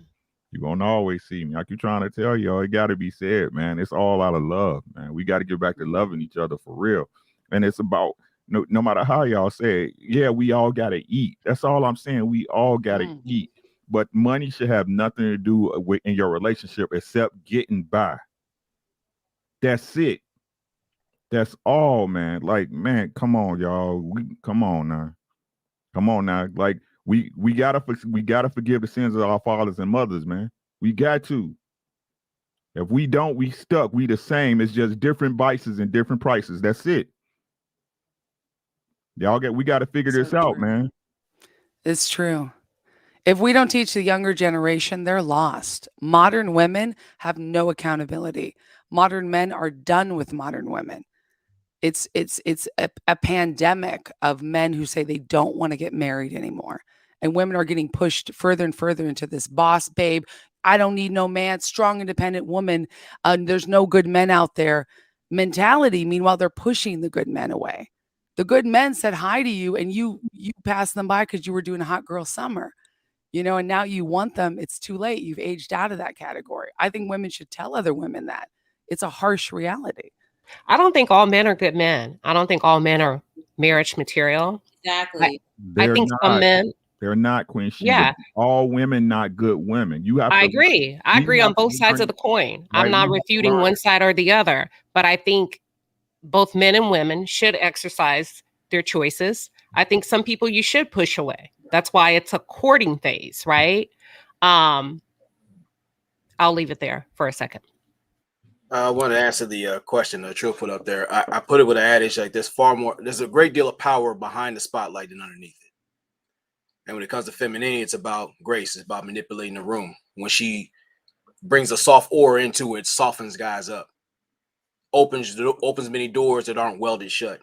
You're gonna always see me. I keep trying to tell y'all, it gotta be said, man. It's all out of love, man. We gotta get back to loving each other for real. And it's about no matter how y'all say it, yeah, we all gotta eat. That's all I'm saying. We all gotta eat. But money should have nothing to do with in your relationship except getting by. That's it. That's all, man. Like, man, come on, y'all. Come on now. Come on now. Like, we gotta forgive the sins of our fathers and mothers, man. We got to. If we don't, we stuck. We the same. It's just different vices and different prices. That's it. We got to figure this out, man. It's true. If we don't teach the younger generation, they're lost. Modern women have no accountability. Modern men are done with modern women. It's a pandemic of men who say they don't want to get married anymore. And women are getting pushed further and further into this boss babe. I don't need no man, strong, independent woman. There's no good men out there mentality. Meanwhile, they're pushing the good men away. The good men said hi to you and you passed them by because you were doing a hot girl summer, you know, and now you want them. It's too late. You've aged out of that category. I think women should tell other women that. It's a harsh reality. I don't think all men are good men. I don't think all men are marriage material. Exactly. I think some men. They're not, Queen Sheba. Yeah. All women not good women. You have. I agree. I agree on both sides of the coin. I'm not refuting one side or the other, but I think both men and women should exercise their choices. I think some people you should push away. That's why it's a courting phase, right? I'll leave it there for a second. I want to answer the question that Trill put up there. I put it with an adage like there's a great deal of power behind the spotlight than underneath it. And when it comes to femininity, it's about grace. It's about manipulating the room. When she brings a soft aura into it, softens guys up, opens many doors that aren't welded shut.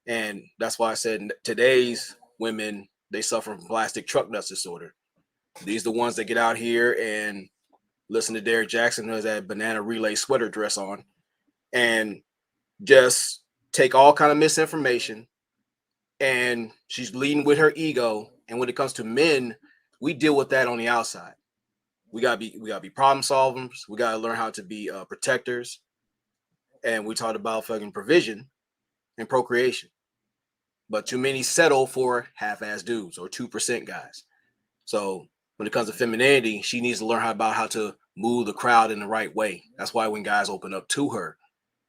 And that's why I said today's women, they suffer from plastic truck nuts disorder. These are the ones that get out here and listen to Derek Jackson, who has that banana relay sweater dress on, and just take all kind of misinformation. And she's leading with her ego. And when it comes to men, we deal with that on the outside. We gotta be problem solvers. We gotta learn how to be protectors. And we talked about fucking provision and procreation. But too many settle for half-ass dudes or 2% guys. So when it comes to femininity, she needs to learn how to move the crowd in the right way. That's why when guys open up to her,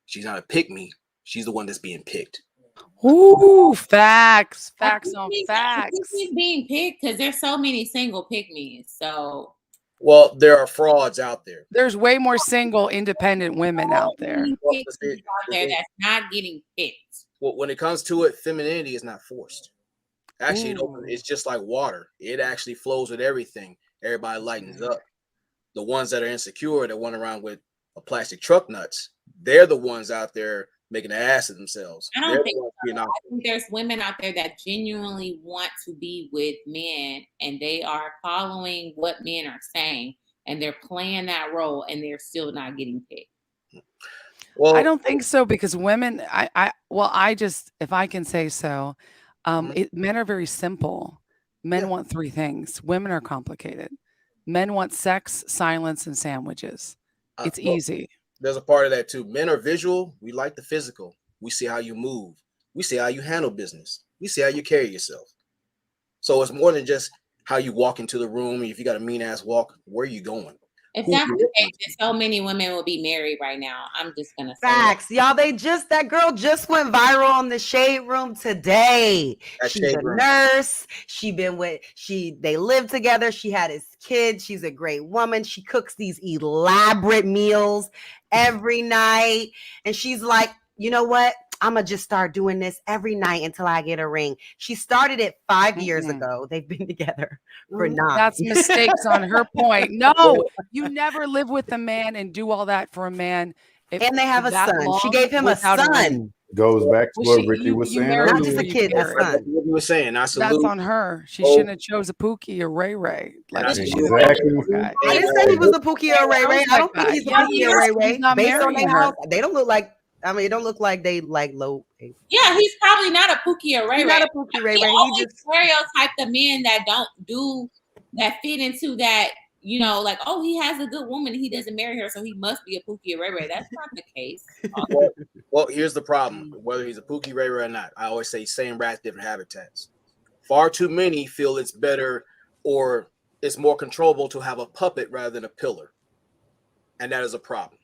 she's not a pick me. She's the one that's being picked. Ooh, facts on facts. She's being picked because there's so many single pick me's. So, well, there are frauds out there. There's way more single, independent women out there. That's not getting picked. Well, when it comes to it, femininity is not forced. Actually, it's just like water. It actually flows with everything. Everybody lightens up. The ones that are insecure, that run around with a plastic truck nuts, they're the ones out there making an ass of themselves. I don't think so. I think there's women out there that genuinely want to be with men, and they are following what men are saying, and they're playing that role, and they're still not getting picked. I don't think so, because women, I just, if I can say so, men are very simple. Men want three things. Women are complicated. Men want sex, silence, and sandwiches. It's easy. There's a part of that too. Men are visual. We like the physical. We see how you move. We see how you handle business. We see how you carry yourself. So it's more than just how you walk into the room. If you got a mean ass walk, where are you going? If that's the case, then so many women will be married right now. I'm just gonna say Facts, y'all. That girl just went viral on the Shade Room today. She's a nurse. They live together. She had his kids. She's a great woman. She cooks these elaborate meals every night, and she's like, you know what? I'm gonna just start doing this every night until I get a ring. She started it 5 years ago. They've been together for 9. That's mistakes on her point. No, you never live with a man and do all that for a man. And they have a son. She gave him a son. Goes back to what Ricky was saying earlier. Not just a kid, a son. What you were saying. That's on her. She shouldn't have chose a Pookie or Ray Ray. Exactly. I didn't say he was a Pookie or Ray Ray. I don't think he's a Pookie or Ray Ray. Based on their house, they don't look like. I mean, it don't look like they like low. Yeah, he's probably not a Pookie or Ray Ray. He's not a Pookie Ray Ray. He just stereotype the men that don't do that, fit into that. You know, like, oh, he has a good woman, he doesn't marry her, so he must be a Pookie or Ray Ray. That's not the case. Well, here's the problem. Whether he's a Pookie, Ray Ray or not, I always say same rats, different habitats. Far too many feel it's better or it's more controllable to have a puppet rather than a pillar. And that is a problem.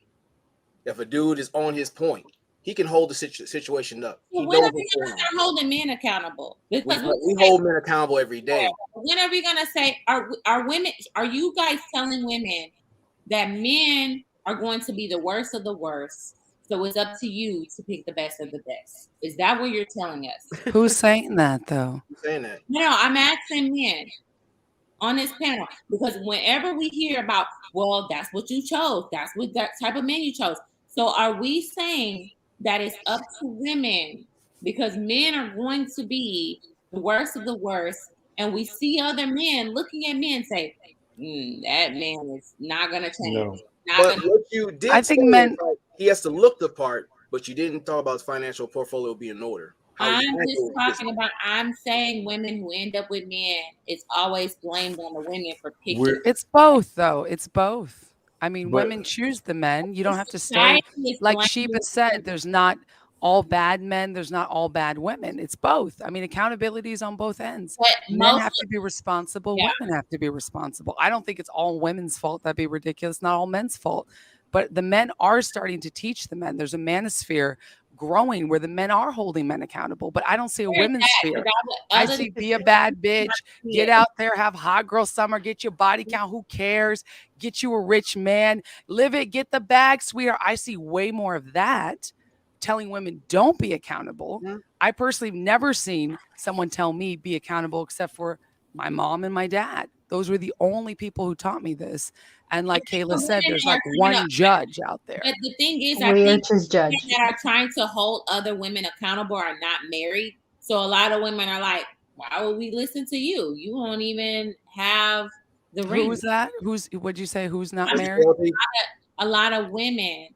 If a dude is on his point, he can hold the situation up. Well, when are we going to start holding men accountable? Because we hold men accountable every day. When are we going to say, are women, are you guys telling women that men are going to be the worst of the worst? So it's up to you to pick the best of the best. Is that what you're telling us? Who's saying that, though? Who's saying that? No, I'm asking men on this panel, because whenever we hear about, well, that's what you chose, that's what that type of man you chose. So are we saying that it's up to women, because men are going to be the worst of the worst, and we see other men looking at men and say, that man is not going to change. No. But what you did, I think men, he has to look the part, but you didn't talk about his financial portfolio being in order. I'm just talking about, I'm saying women who end up with men, it's always blamed on the women for picking. It's both, though. It's both. I mean, women choose the men. You don't have to stay. Like Sheba said, there's not all bad men. There's not all bad women. It's both. I mean, accountability is on both ends. Men have to be responsible. Yeah. Women have to be responsible. I don't think it's all women's fault. That'd be ridiculous. Not all men's fault. But the men are starting to teach the men. There's a manosphere growing where the men are holding men accountable, but I don't see a women's sphere. I see be a bad bitch, get out there, have hot girl summer, get your body count, who cares, get you a rich man, live it, get the bag, sweetheart. I see way more of that, telling women don't be accountable. I personally have never seen someone tell me be accountable except for my mom and my dad. Those were the only people who taught me this. And like Kayla said, there's like one judge out there. But the thing is, I think women that are trying to hold other women accountable are not married. So a lot of women are like, why would we listen to you? You won't even have the ring. Who's that? What'd you say? Who's not married? A lot of women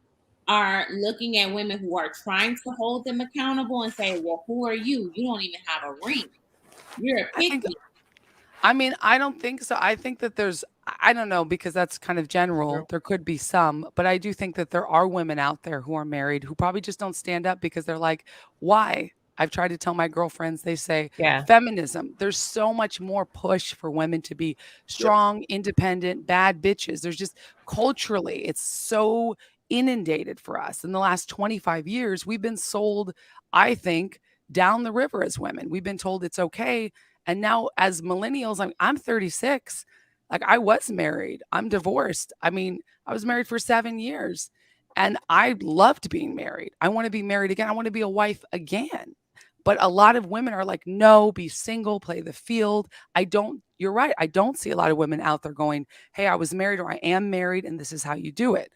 are looking at women who are trying to hold them accountable and say, well, who are you? You don't even have a ring. You're a picky. I mean, I don't think so. I think that I don't know, because that's kind of general. There could be some, but I do think that there are women out there who are married who probably just don't stand up because they're like, why? I've tried to tell my girlfriends, they say, feminism. There's so much more push for women to be strong, independent, bad bitches. There's just culturally, it's so inundated for us. In the last 25 years, we've been sold, I think, down the river as women. We've been told it's okay. And now as millennials, I'm 36. Like, I was married. I'm divorced. I mean, I was married for 7 years and I loved being married. I want to be married again. I want to be a wife again. But a lot of women are like, no, be single, play the field. You're right. I don't see a lot of women out there going, hey, I was married or I am married and this is how you do it.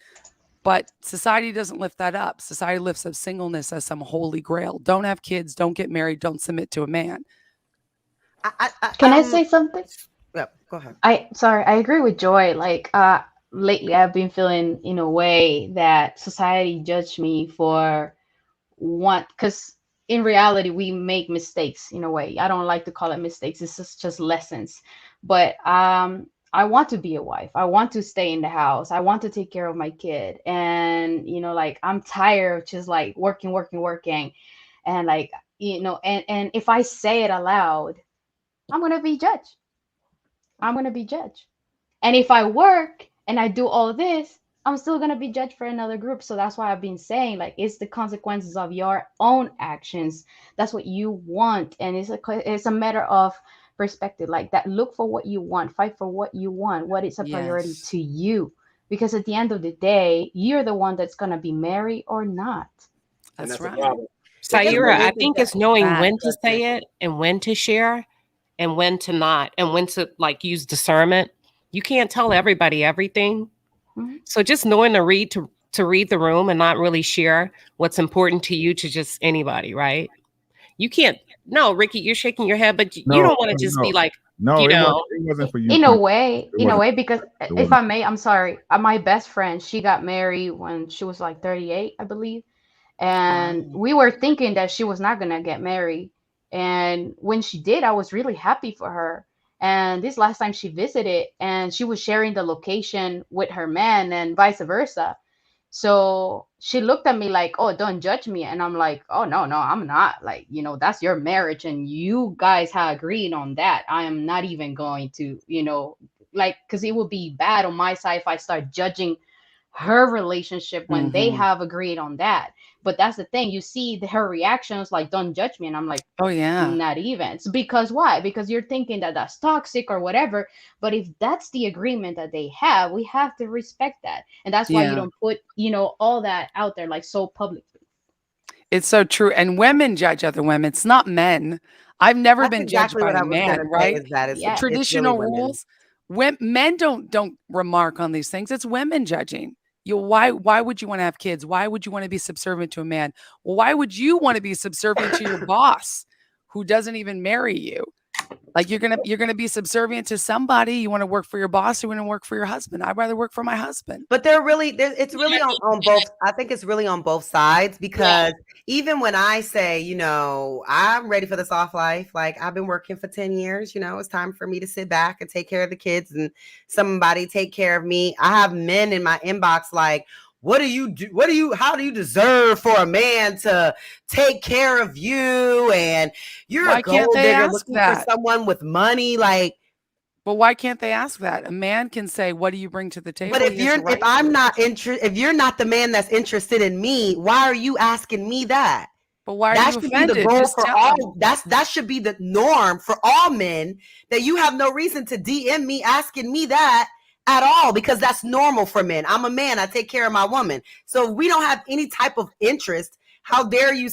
But society doesn't lift that up. Society lifts up singleness as some holy grail. Don't have kids, don't get married, don't submit to a man. Can I say something? Yeah, go ahead. I agree with Joy. Like, lately I've been feeling in a way that society judged me for because in reality we make mistakes in a way. I don't like to call it mistakes. It's just lessons. But I want to be a wife. I want to stay in the house. I want to take care of my kid. And like I'm tired of just like working. And like, and if I say it aloud, I'm gonna be judged. And if I work and I do all this, I'm still going to be judged for another group. So that's why I've been saying, like, it's the consequences of your own actions. That's what you want. And it's a matter of perspective, like that. Look for what you want, fight for what you want, what is a priority to you. Because at the end of the day, you're the one that's going to be married or not. That's right. Saira, I think it's knowing when to say it and when to share and when to not, and when to like use discernment. You can't tell everybody everything. Mm-hmm. So just knowing to read the room and not really share what's important to you to just anybody, right? You can't. No, Ricky, you're shaking your head, but you don't want to just be like, it wasn't for you. In a way, because if I may, I'm sorry. My best friend, she got married when she was like 38, I believe. And we were thinking that she was not going to get married. And when she did, I was really happy for her. And this last time she visited, and she was sharing the location with her man and vice versa. So she looked at me like, oh, don't judge me. And I'm like, oh, no, I'm not. Like, that's your marriage. And you guys have agreed on that. I am not even going to, because it would be bad on my side if I start judging her relationship when they have agreed on that. But that's the thing, you see her reactions like, don't judge me, and I'm like, oh yeah, not even. It's because why? Because you're thinking that that's toxic or whatever. But if that's the agreement that they have, we have to respect that. And that's why you don't put all that out there like so publicly. It's so true. And women judge other women. It's not men. I've never been judged by a man, right? Traditional rules. Men don't remark on these things. It's women judging. Why would you want to have kids? Why would you want to be subservient to a man? Well, why would you want to be subservient to your boss who doesn't even marry you? Like you're gonna be subservient to somebody. You want to work for your boss, or you want to work for your husband. I'd rather work for my husband. But it's really on both. I think it's really on both sides, because even when I say, I'm ready for this off life, like I've been working for 10 years, it's time for me to sit back and take care of the kids and somebody take care of me. I have men in my inbox like, what do you do? How do you deserve for a man to take care of you? And you're a gold digger looking for someone with money. Like, but why can't they ask that? A man can say, what do you bring to the table? But if you're not the man that's interested in me, why are you asking me that? But why are you offended? Be the goal for all. That should be the norm for all men, that you have no reason to DM me asking me that at all, because that's normal for men. I'm a man. I take care of my woman. So we don't have any type of interest. How dare you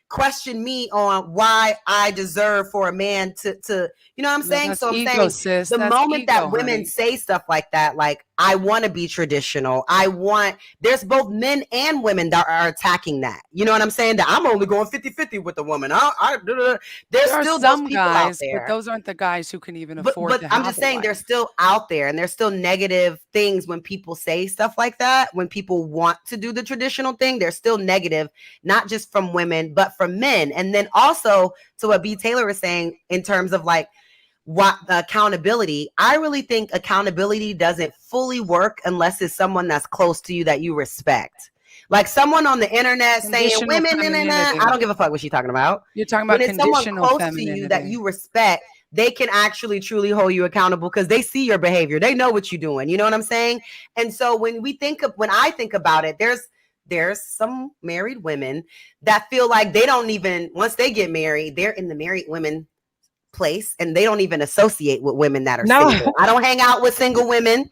question me on why I deserve for a man to you know what I'm saying? So I'm saying the moment that women say stuff like that, like, I want to be traditional, there's both men and women that are attacking that. You know what I'm saying? That I'm only going 50-50 with the woman. There's still some those guys, out there. but those aren't the guys who can even afford but I'm just saying they're still out there, and there's still negative things when people say stuff like that. When people want to do the traditional thing, they're still negative, not just from women, but from men. And then also to what B. Taylor is saying in terms of like what accountability, I really think accountability doesn't fully work unless it's someone that's close to you that you respect. Like someone on the internet saying women, I don't give a fuck what she's talking about. You're talking about when it's someone close to you that you respect, they can actually truly hold you accountable because they see your behavior. They know what you're doing. You know what I'm saying? And so when I think about it, there's some married women that feel like they don't even, once they get married, they're in the married women place and they don't even associate with women that are single. I don't hang out with single women.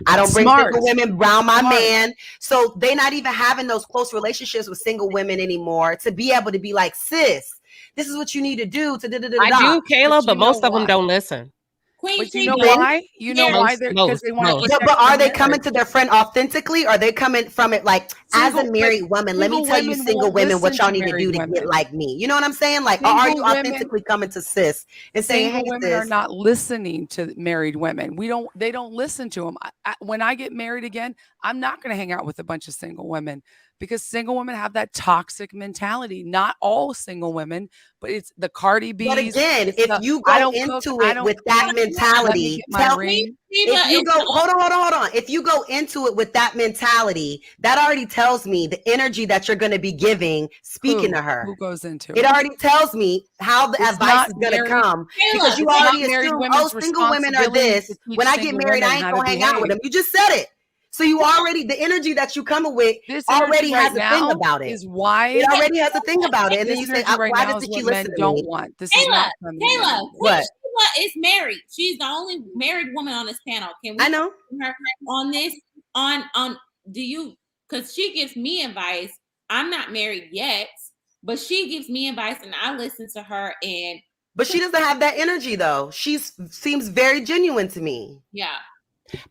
I don't bring single women around my man. So they're not even having those close relationships with single women anymore to be able to be like, sis, this is what you need to do. I do, Kayla, but most of them don't listen. But you know why? You know why? Because they want to. But are they coming to their friend authentically? Or are they coming from it like, as a married woman, let me tell you, single women, what y'all need to do to get like me. You know what I'm saying? Like, are you authentically coming to sis and saying, hey, women are not listening to married women. They don't listen to them. When I get married again, I'm not going to hang out with a bunch of single women, because single women have that toxic mentality. Not all single women, but it's the Cardi B's. But again, if you go into it with that mentality, tell me, if you go, hold on. If you go into it with that mentality, that already tells me the energy that you're going to be giving, speaking to her. Who goes into it? It already tells me how the advice is going to come, because you already assume, oh, single women are this. When I get married, I ain't going to hang out with them. You just said it. So you already, the energy that you coming with already has a thing about it. Is why it already has a thing about it. And then you say, why doesn't she listen to me? Kayla, what? Sheila is married. She's the only married woman on this panel. Can we I know her on this on do you, because she gives me advice. I'm not married yet, but she gives me advice and I listen to her. But she doesn't have that energy though. She seems very genuine to me. Yeah.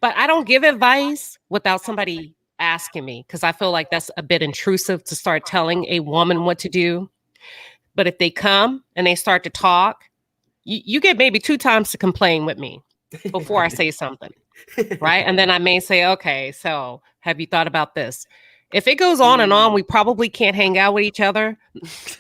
But I don't give advice without somebody asking me, because I feel like that's a bit intrusive to start telling a woman what to do. But if they come and they start to talk, you get maybe 2 times to complain with me before I say something, right? And then I may say, okay, so have you thought about this? If it goes on and on, we probably can't hang out with each other.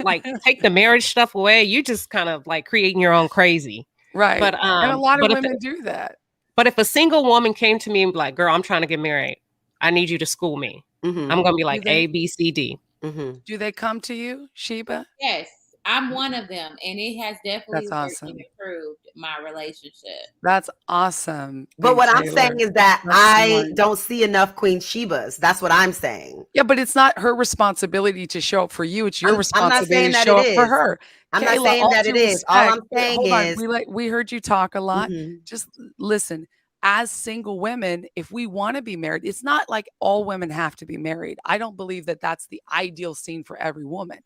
Like, take the marriage stuff away. You just kind of like creating your own crazy. Right. But and a lot of women do that. But if a single woman came to me and be like, girl, I'm trying to get married, I need you to school me. I'm going to be like A, B, C, D. Do they come to you, Sheba? Yes, I'm one of them. And it has definitely improved my relationship. That's awesome. But what I'm saying is that I don't see enough Queen Shebas. That's what I'm saying. Yeah, but it's not her responsibility to show up for you. It's your responsibility to show up for her. I'm not saying that it is. All I'm saying is, we heard you talk a lot. Just listen. As single women, if we want to be married, it's not like all women have to be married. I don't believe that that's the ideal scene for every woman.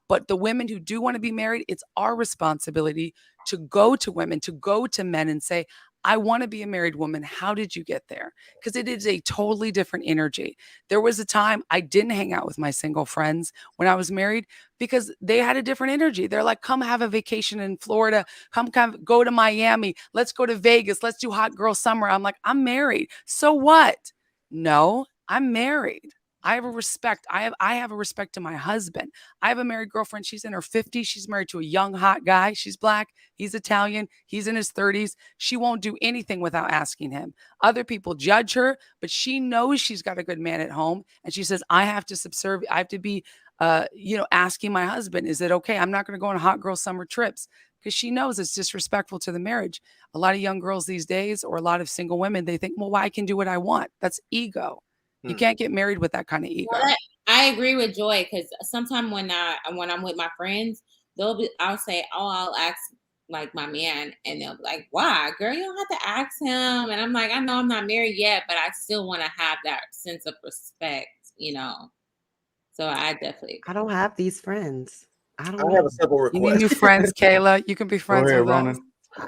But the women who do want to be married, it's our responsibility to go to women, to go to men and say, I want to be a married woman. How did you get there? Because it is a totally different energy. There was a time I didn't hang out with my single friends when I was married because they had a different energy. They're like, come have a vacation in Florida. Come go to Miami. Let's go to Vegas. Let's do hot girl summer. I'm like, I'm married. So what? No, I'm married. I have a respect. I have a respect to my husband. I have a married girlfriend. She's in her 50s. She's married to a young, hot guy. She's Black. He's Italian. He's in his 30s. She won't do anything without asking him. Other people judge her, but she knows she's got a good man at home. And she says, I have to subserve. I have to be, asking my husband, is it okay? I'm not going to go on hot girl summer trips, because she knows it's disrespectful to the marriage. A lot of young girls these days, or a lot of single women, they think, well, I can do what I want. That's ego. You can't get married with that kind of ego. Well, I agree with Joy, because sometimes when I'm with my friends, I'll say, oh, I'll ask like my man, and they'll be like, why, girl, you don't have to ask him. And I'm like, I know I'm not married yet, but I still want to have that sense of respect, So I don't have these friends. I have a simple request. You need new friends, Kayla. You can be friends with us.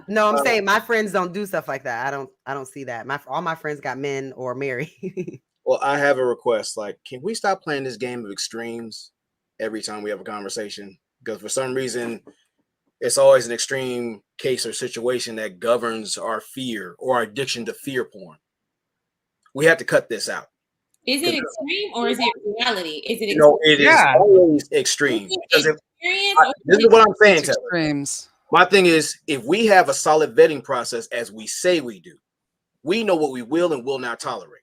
No, I'm saying my friends don't do stuff like that. I don't see that. All my friends got men or married. Well, I have a request. Like, can we stop playing this game of extremes every time we have a conversation? Because for some reason, it's always an extreme case or situation that governs our fear or our addiction to fear porn. We have to cut this out. Is it extreme or is it reality? Is it? It is always extreme. Because this is what I'm saying. Extremes. My thing is, if we have a solid vetting process, as we say we do, we know what we will and will not tolerate.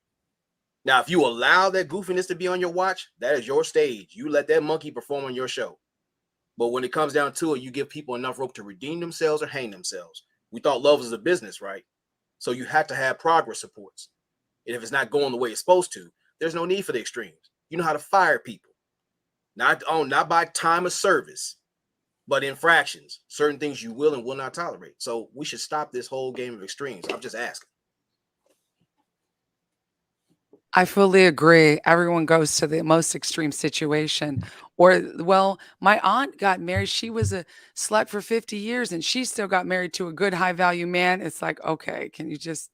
Now, if you allow that goofiness to be on your watch, that is your stage. You let that monkey perform on your show. But when it comes down to it, you give people enough rope to redeem themselves or hang themselves. We thought love was a business, right? So you have to have progress supports. And if it's not going the way it's supposed to, there's no need for the extremes. You know how to fire people. Not by time of service, but infractions. Certain things you will and will not tolerate. So we should stop this whole game of extremes. I'm just asking. I fully agree. Everyone goes to the most extreme situation. Or, well, my aunt got married. She was a slut for 50 years and she still got married to a good high value man. It's like, okay, can you just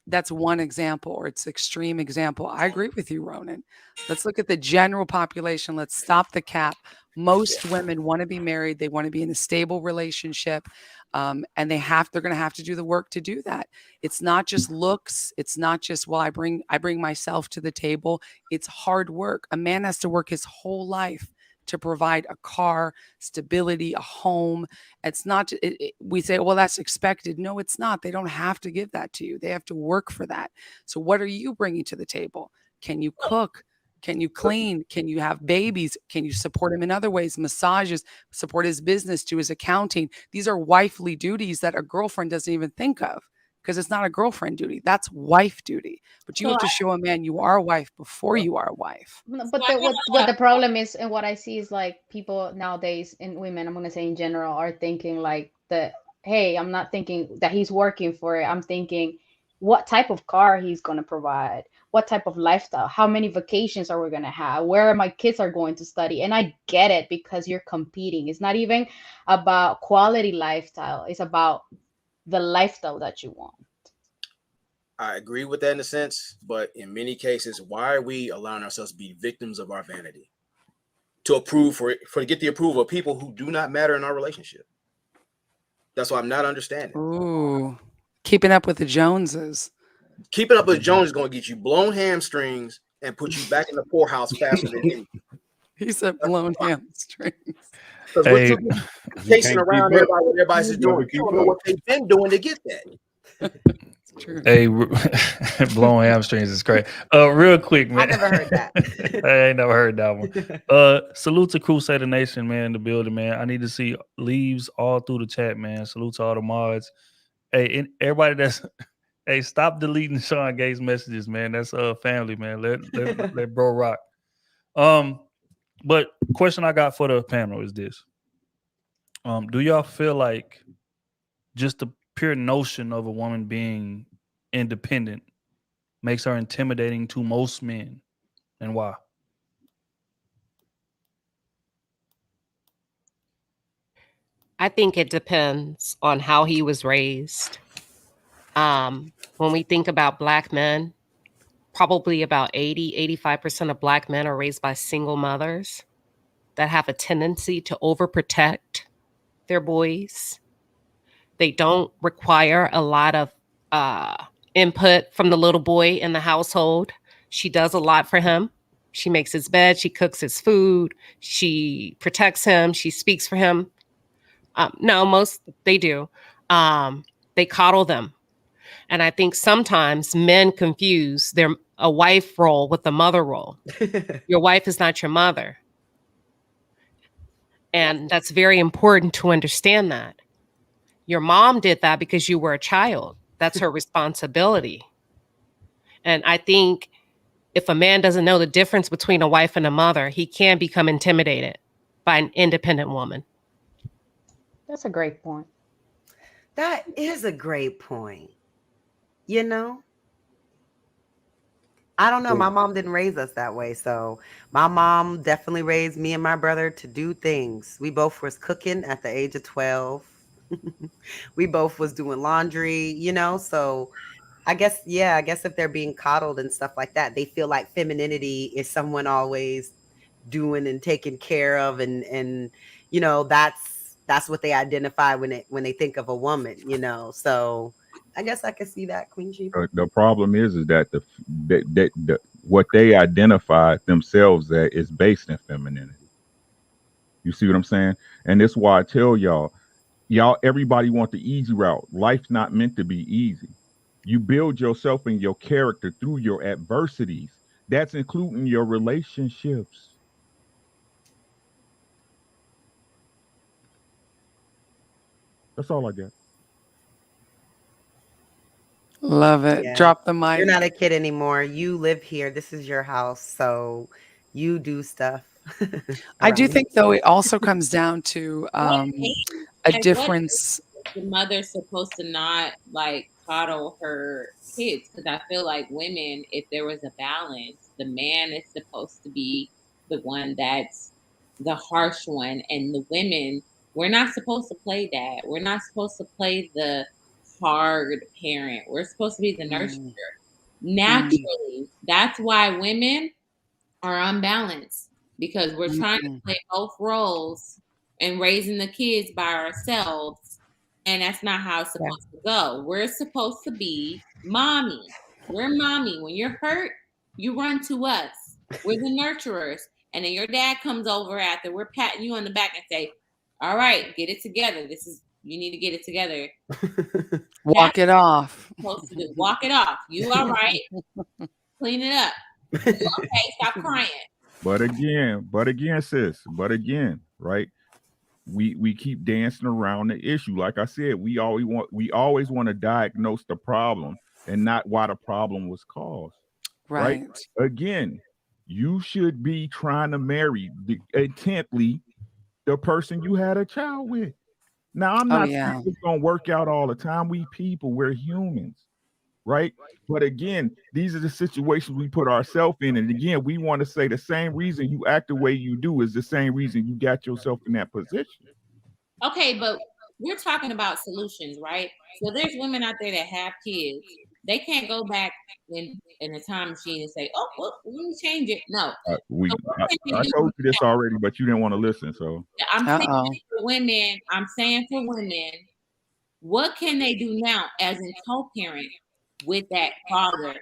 that's one example, or it's extreme example. I agree with you, Ronan. Let's look at the general population. Let's stop the cap. Most women want to be married. They want to be in a stable relationship. And they're going to have to do the work to do that. It's not just looks. It's not just, well, I bring myself to the table. It's hard work. A man has to work his whole life to provide a car, stability, a home. It's not, we say, well, that's expected. No, it's not. They don't have to give that to you. They have to work for that. So what are you bringing to the table? Can you cook? Can you clean? Can you have babies? Can you support him in other ways? Massages, support his business, do his accounting. These are wifely duties that a girlfriend doesn't even think of, because it's not a girlfriend duty. That's wife duty. But you have to show a man you are a wife before you are a wife. But what the problem is, and what I see is like people nowadays, and women, I'm gonna say in general, are thinking like hey, I'm not thinking that he's working for it. I'm thinking what type of car he's gonna provide, what type of lifestyle, how many vacations are we gonna have, where my kids are going to study. And I get it, because you're competing. It's not even about quality lifestyle. It's about the lifestyle that you want. I agree with that in a sense, but in many cases, why are we allowing ourselves to be victims of our vanity to get the approval of people who do not matter in our relationship? That's what I'm not understanding. Ooh, keeping up with the Joneses. Keeping up with Jones is going to get you blown hamstrings and put you back in the poorhouse faster than anything. He said blown hamstrings. Because what you chasing around everybody's doing, you don't know what they've been doing to get that. True. Hey, blowing hamstrings is great. Real quick, man. I never heard that. I ain't never heard that one. Salute to Crusader Nation, man, in the building, man. I need to see leaves all through the chat, man. Salute to all the mods. Hey, and everybody that's hey, stop deleting Sean Gates messages, man. That's family, man. Let bro rock. But question I got for the panel is this. Do y'all feel like just the pure notion of a woman being independent makes her intimidating to most men, and why? I think it depends on how he was raised. When we think about Black men, probably about 85% of Black men are raised by single mothers that have a tendency to overprotect their boys. They don't require a lot of input from the little boy in the household. She does a lot for him. She makes his bed. She cooks his food. She protects him. She speaks for him. No, most they do. They coddle them. And I think sometimes men confuse a wife role with the mother role. Your wife is not your mother. And that's very important to understand that. Your mom did that because you were a child. That's her responsibility. And I think if a man doesn't know the difference between a wife and a mother, he can become intimidated by an independent woman. That's a great point. That is a great point. You know, I don't know. My mom didn't raise us that way. So my mom definitely raised me and my brother to do things. We both was cooking at the age of 12. We both was doing laundry, so I guess if they're being coddled and stuff like that, they feel like femininity is someone always doing and taking care of, and that's what they identify when they think of a woman, so I guess I can see that, Queen Sheba. The problem is that what they identify themselves at is based in femininity. You see what I'm saying? And that's why I tell y'all, everybody want the easy route. Life's not meant to be easy. You build yourself and your character through your adversities. That's including your relationships. That's all I got. Love it. Yeah. Drop the mic. You're not a kid anymore. You live here. This is your house. So you do stuff. I do think, though, it also comes down to a difference. The mother's supposed to not coddle her kids, because I feel like women, if there was a balance, the man is supposed to be the one that's the harsh one, and the women, we're not supposed to play that. We're not supposed to play the hard parent. We're supposed to be the nurturer. Naturally, that's why women are unbalanced, because we're trying to play both roles and raising the kids by ourselves, and that's not how it's supposed to go. We're supposed to be mommy. We're mommy. When you're hurt, you run to us. We're the nurturers. And then your dad comes over after we're patting you on the back and say, all right, get it together. You need to get it together. Walk it off. Supposed to do. Walk it off. You all right? Clean it up. You okay? Stop crying. But again, sis. But again, right? We keep dancing around the issue. Like I said, we always want to diagnose the problem and not why the problem was caused. Right? Again, you should be trying to marry intently the person you had a child with. Now, I'm not saying it's gonna work out all the time. We people, we're humans, right? But again, these are the situations we put ourselves in. And again, we want to say the same reason you act the way you do is the same reason you got yourself in that position. Okay, but we're talking about solutions, right? So there's women out there that have kids. They can't go back in a time machine and say, "Oh, well, let me change it." No. I told you this already, but you didn't want to listen. So I'm saying for women, what can they do now as a co-parent with that father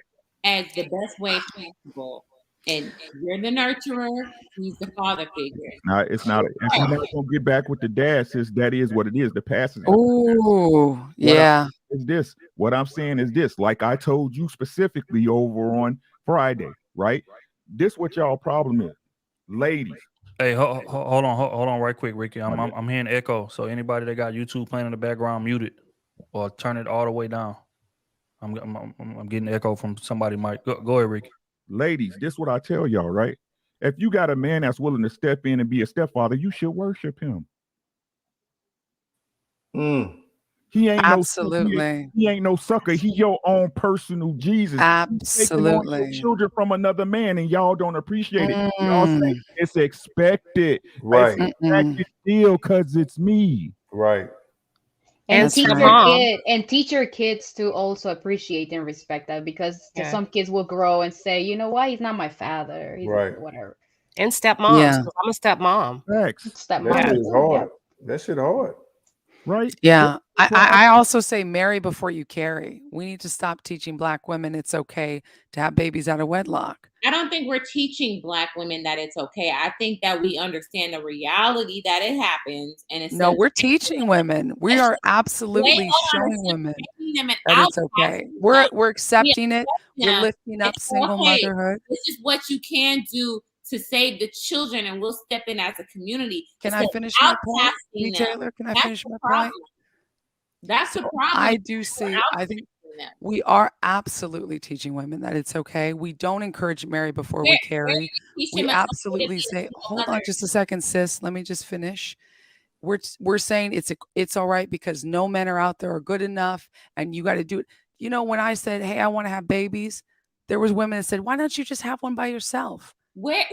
as the best way possible? And you're the nurturer, he's the father figure. It's not. If you're not gonna get back with the dad, sis, that is what it is. The past is. Oh, yeah. What I'm saying is this. Like I told you specifically over on Friday, right? This what y'all problem is, ladies. Hey, hold on, right quick, Ricky. I'm hearing echo. So anybody that got YouTube playing in the background, mute it or turn it all the way down. I'm getting echo from somebody. Mic. Go ahead, Ricky. Ladies, this is what I tell y'all, right? If you got a man that's willing to step in and be a stepfather, you should worship him. He ain't absolutely. He ain't no sucker. He your own personal Jesus. Absolutely. Taking on your children from another man, and y'all don't appreciate it. Y'all say it's expected, right? It's expected deal because it's me, right? And teach your kids to also appreciate and respect that, because some kids will grow and say, you know what, he's not my father, he's whatever. And stepmoms, because I'm a stepmom. That shit is hard. That shit hard. Right? Yeah. I also say marry before you carry. We need to stop teaching Black women it's okay to have babies out of wedlock. I don't think we're teaching Black women that it's okay. I think that we understand the reality that it happens. And it's no, we're teaching women. We are absolutely showing women that it's okay. We're accepting it. We're lifting up single motherhood. This is what you can do to save the children, and we'll step in as a community. Can I finish my point, B. Taylor? Can I finish my point? That's the problem. I do see. I think we are absolutely teaching women that it's okay. We don't encourage marry before we carry. We absolutely say, hold on just a second, sis. Let me just finish. We're saying it's all right because no men are out there are good enough, and you got to do it. You know, when I said, hey, I want to have babies, there was women that said, why don't you just have one by yourself? Where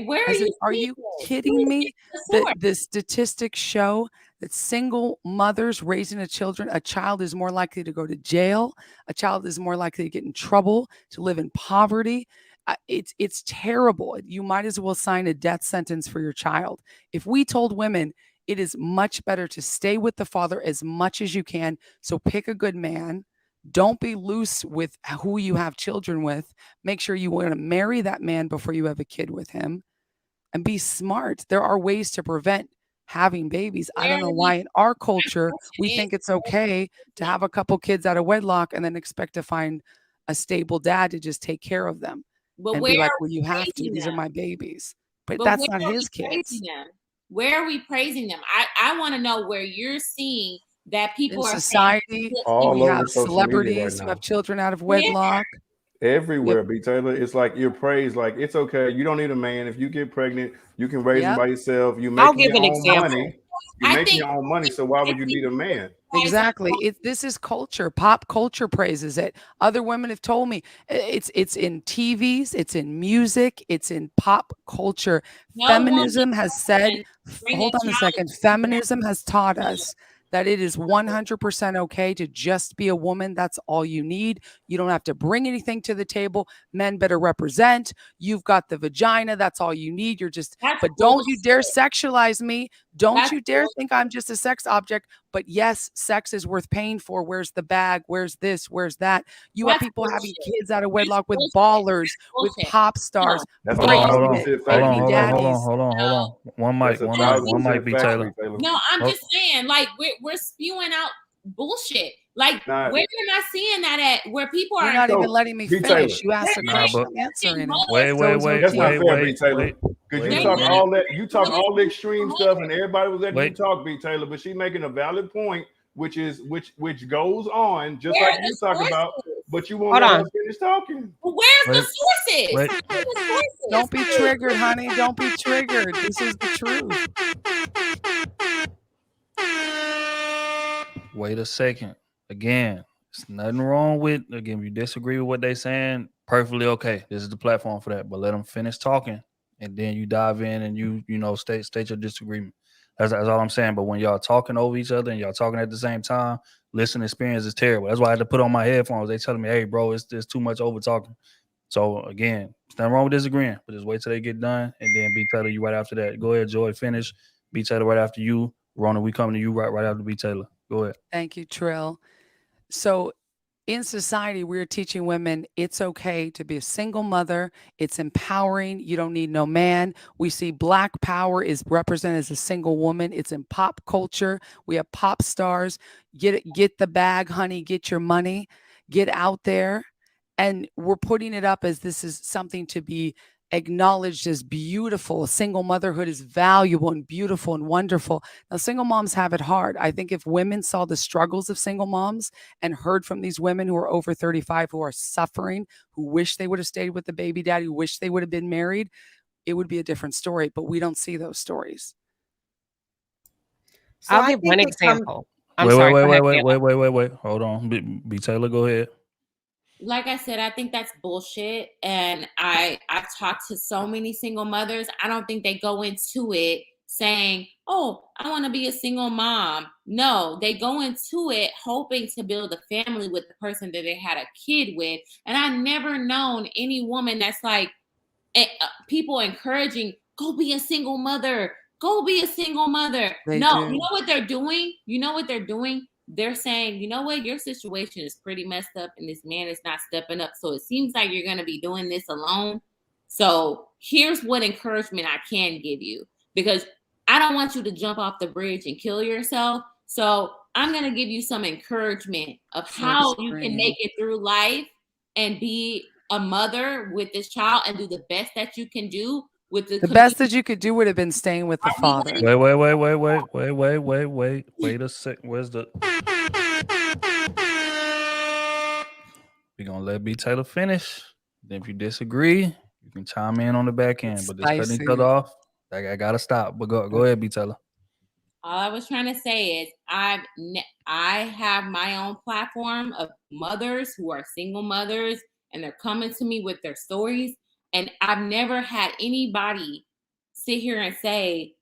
are you kidding me? The statistics show that single mothers raising a child is more likely to go to jail. A child is more likely to get in trouble, to live in poverty. It's terrible. You might as well sign a death sentence for your child. If we told women it is much better to stay with the father as much as you can, so pick a good man. Don't be loose with who you have children with. Make sure you want to marry that man before you have a kid with him, and be smart. There are ways to prevent having babies. I don't know why in our culture we think it's okay to have a couple kids out of wedlock and then expect to find a stable dad to just take care of them and be like, well, you have to. These are my babies. But that's not his kids. Where are we praising them? I want to know where you're seeing that people in are society. We have celebrities who have children out of wedlock. Everywhere, B. Taylor. It's like you're praised. Like, it's okay. You don't need a man. If you get pregnant, you can raise them by yourself. You make your own money. You're making your own money. So why would you need a man? Exactly. This is culture. Pop culture praises it. Other women have told me it's in TVs, it's in music, it's in pop culture. Feminism has said, hold on a second. Feminism has taught us that it is 100% okay to just be a woman. That's all you need. You don't have to bring anything to the table. Men better represent. You've got the vagina. That's all you need. You're just, but don't you dare sexualize me. Don't you dare think I'm just a sex object. But yes, sex is worth paying for. Where's the bag? Where's this? Where's that? You have people having kids out of wedlock with ballers, with pop stars. That's Hold on, all hold on, bullshit hold on, factory. hold on, hold on, daddies. hold on, hold on. One mic, That's one mic, B. Taylor. No, I'm Oh. just saying, like we're spewing out bullshit. Like Nah. where am I seeing that at? Where people You're are not even letting me B. finish. Taylor. You asked a Nah, question. but I'm answering it. wait, That's not fair, B. Taylor. wait, Because wait you a talk minute. all that, you talk all the extreme stuff, and everybody was letting you Wait. talk, B. Taylor. But she's making a valid point, which goes on just Where like are you the talk sources? about. But you won't Hold let on. her finish talking. Where's the Wait. sources? Wait. Where's the sources? Don't be triggered, honey. Don't be triggered. This is the truth. Wait a second. Again, it's nothing wrong with, again, if you disagree with what they saying, perfectly okay. This is the platform for that. But let them finish talking, and then you dive in and you know, state your disagreement. That's all I'm saying. But when y'all talking over each other and y'all talking at the same time, listening experience is terrible. That's why I had to put on my headphones. They telling me, hey, bro, it's too much over talking. So again, there's nothing wrong with disagreeing, but just wait till they get done, and then B. Taylor, you right after that. Go ahead, Joy, finish. B. Taylor right after you. Rona, we coming to you right after B. Taylor. Go ahead. Thank you, Trill. So in society, we're teaching women it's okay to be a single mother. It's empowering. You don't need no man. We see Black power is represented as a single woman. It's in pop culture. We have pop stars. Get the bag, honey. Get your money. Get out there. And we're putting it up as this is something to be acknowledged as beautiful. Single motherhood is valuable and beautiful and wonderful. Now, single moms have it hard. I think if women saw the struggles of single moms and heard from these women who are over 35, who are suffering, who wish they would have stayed with the baby daddy, who wish they would have been married, it would be a different story. But we don't see those stories. So I'll I give think one it comes- example. I'm Wait, sorry. wait, go ahead, wait, Kayla. wait. Hold on. B. Taylor, go ahead. Like I said, I think that's bullshit. And I've talked to so many single mothers. I don't think they go into it saying, oh, I want to be a single mom. No, they go into it hoping to build a family with the person that they had a kid with. And I've never known any woman that's like, people encouraging, go be a single mother. Go be a single mother. They No, do. you know what they're doing? You know what they're doing? They're saying, you know what, your situation is pretty messed up and this man is not stepping up. So it seems like you're going to be doing this alone. So here's what encouragement I can give you, because I don't want you to jump off the bridge and kill yourself. So I'm going to give you some encouragement of how you can make it through life and be a mother with this child and do the best that you can do with The best that you could do would have been staying with the father. Wait a sec. Where's the? We're gonna let B. Taylor finish. Then if you disagree, you can chime in on the back end. But just cutting each other off, I gotta stop. But go ahead, B. Taylor. All I was trying to say is I have my own platform of mothers who are single mothers, and they're coming to me with their stories. And I've never had anybody sit here and say,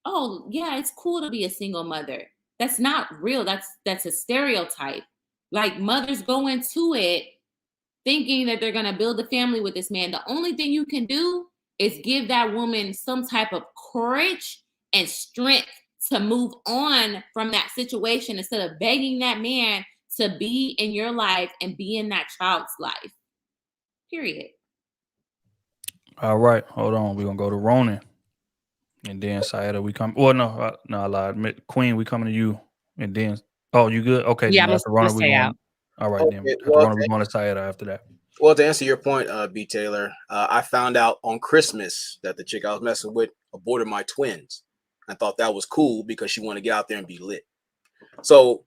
oh, yeah, it's cool to be a single mother. That's not real. That's a stereotype. Like, mothers go into it thinking that they're going to build a family with this man. The only thing you can do is give that woman some type of courage and strength to move on from that situation instead of begging that man to be in your life and be in that child's life. Period. All right, hold on. We're gonna go to Ronan, and then Sayada, we come. Well, no, I lied. Queen, we coming to you, and then. Oh, you good? Okay. Yeah, then I'm after gonna Ronan, we stay going. out. All right, Okay, then. After well, Ronan, we going to Sayada after that. Well, to answer your point, B. Taylor, I found out on Christmas that the chick I was messing with aborted my twins. I thought that was cool because she wanted to get out there and be lit. So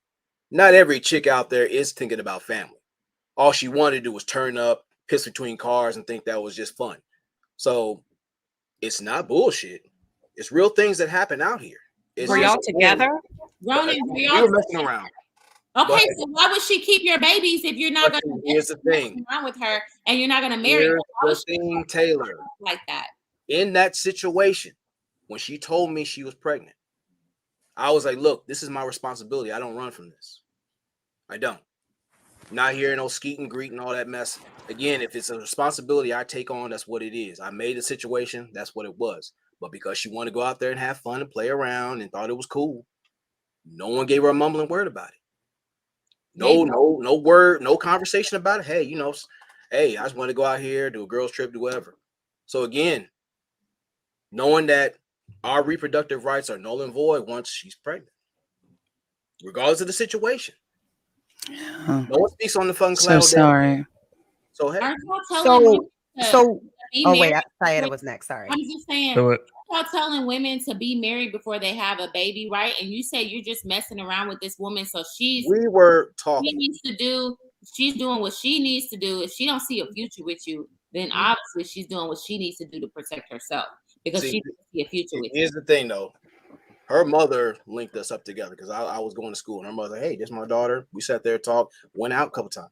not every chick out there is thinking about family. All she wanted to do was turn up, piss between cars, and think that was just fun. So it's not bullshit. It's real things that happen out here. Were y'all together? Ronan, we were messing around. Okay, But so why would she keep your babies if you're not going to here's the thing. around with her and you're not going to marry her? Here's Why the would she thing, Taylor. like that? In that situation, when she told me she was pregnant, I was like, look, this is my responsibility. I don't run from this. I don't. Not here, no skeet and greet and all that mess. Again, if it's a responsibility I take on, that's what it is. I made the situation, that's what it was. But because she wanted to go out there and have fun and play around and thought it was cool, no one gave her a mumbling word about it. No word, no conversation about it. Hey, hey, I just want to go out here, do a girls trip, do whatever. So again, knowing that our reproductive rights are null and void once she's pregnant, regardless of the situation. Yeah. No one speaks on the fun So cloud. sorry. So hey. Oh wait, Sayeda was next. Sorry. I'm just saying, Do it. y'all telling women to be married before they have a baby, right? And you say you're just messing around with this woman, so We were talking. She's doing what she needs to do. If she don't see a future with you, then obviously she's doing what she needs to do to protect herself because she doesn't see a future with you. Here's the thing, though. Her mother linked us up together because I was going to school, and her mother, hey, this is my daughter. We sat there, talked, went out a couple times.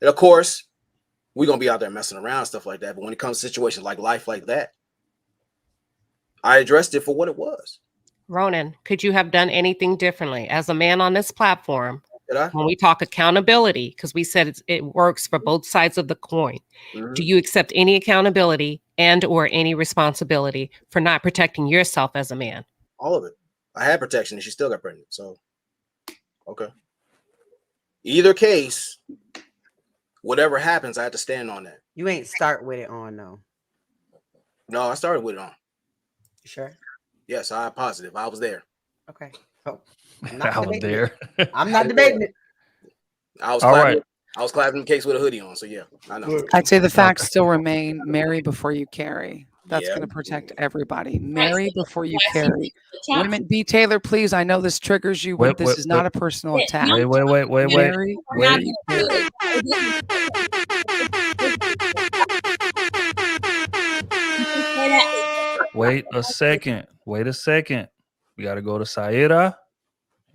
And of course, we're gonna be out there messing around, stuff like that. But when it comes to situations like life like that, I addressed it for what it was. Ronan, could you have done anything differently as a man on this platform? Did I? When we talk accountability, because we said it works for both sides of the coin. Mm-hmm. Do you accept any accountability and or any responsibility for not protecting yourself as a man? All of it. I had protection, and she still got pregnant. So, okay. Either case, whatever happens, I have to stand on that. You ain't start with it on though. No, I started with it on. You sure? Yes, I positive. I was there. Okay. Oh, I was there. I'm not debating it. I was All clapping. right. I was clapping cakes with a hoodie on. So yeah, I know. I'd say the facts still remain: marry before you carry. That's Yeah. going to protect everybody. Marry before you carry. Child- Women, B. Taylor, please. I know this triggers you, but this is not a personal attack. Wait. Marry before you carry. Wait a second. We got to go to Sayeda.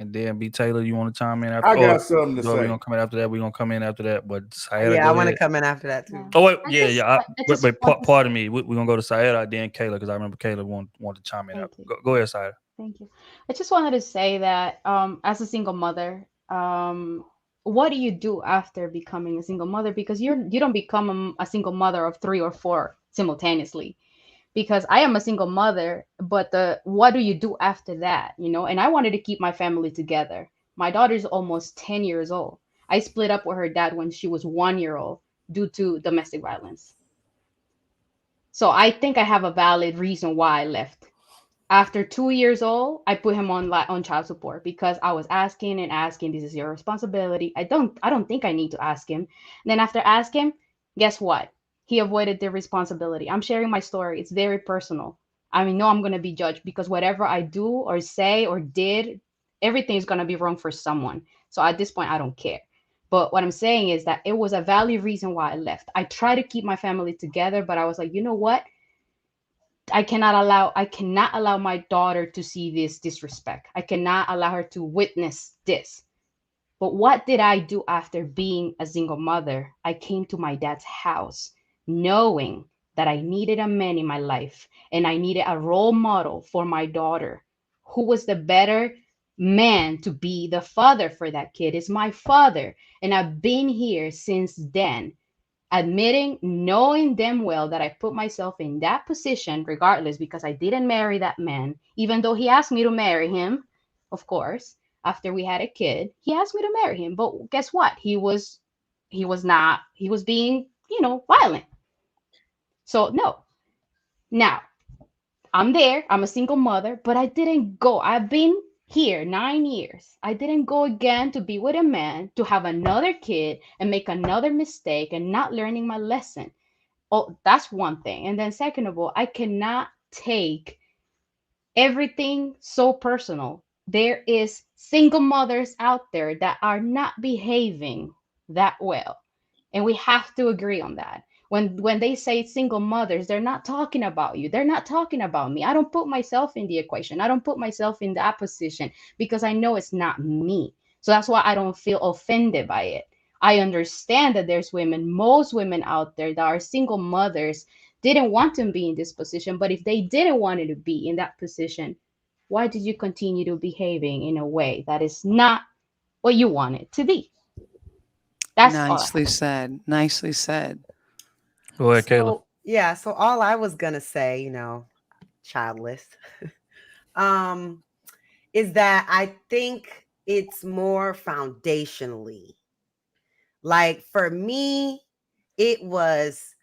And then B. Taylor, you want to chime in after? I got something to We're say. gonna come in after that. We're gonna come in after that. But Sayeda, Yeah, go I want to ahead. come in after that too. Oh wait, I yeah, just- yeah. I just Wait, want to pardon me. We're gonna go to Sayeda, then Kayla, because I remember Kayla wanted to chime in. Thank you. Go ahead, Sayeda. Thank you. I just wanted to say that as a single mother, what do you do after becoming a single mother? Because you don't become a single mother of 3 or 4 simultaneously. Because I am a single mother, but what do you do after that? And I wanted to keep my family together. My daughter's almost 10 years old. I split up with her dad when she was 1 year old due to domestic violence. So I think I have a valid reason why I left. After 2 years old, I put him on child support because I was asking and asking. This is your responsibility. I don't think I need to ask him. And then after asking, guess what? He avoided the responsibility. I'm sharing my story. It's very personal. I know I'm gonna be judged because whatever I do or say or did, everything is gonna be wrong for someone. So at this point, I don't care. But what I'm saying is that it was a valid reason why I left. I try to keep my family together, but I was like, you know what? I cannot allow my daughter to see this disrespect. I cannot allow her to witness this. But what did I do after being a single mother? I came to my dad's house knowing that I needed a man in my life and I needed a role model for my daughter. Who was the better man to be the father for that kid? Is my father. And I've been here since then, admitting, knowing damn well that I put myself in that position regardless because I didn't marry that man, even though he asked me to marry him, of course, after we had a kid, he asked me to marry him. But guess what? He was being, violent. So no. Now, I'm there, I'm a single mother, but I didn't go. I've been here 9 years. I didn't go again to be with a man, to have another kid and make another mistake and not learning my lesson. Oh, that's one thing. And then second of all, I cannot take everything so personal. There is single mothers out there that are not behaving that well. And we have to agree on that. When they say single mothers, they're not talking about you. They're not talking about me. I don't put myself in the equation. I don't put myself in that position because I know it's not me. So that's why I don't feel offended by it. I understand that there's most women out there that are single mothers didn't want to be in this position, but if they didn't want to be in that position, why did you continue to behaving in a way that is not what you want it to be? That's all I have. Nicely said. Nicely said. Go ahead, Kayla. So yeah, so all I was gonna say, childless, is that I think it's more foundationally. Like for me, it was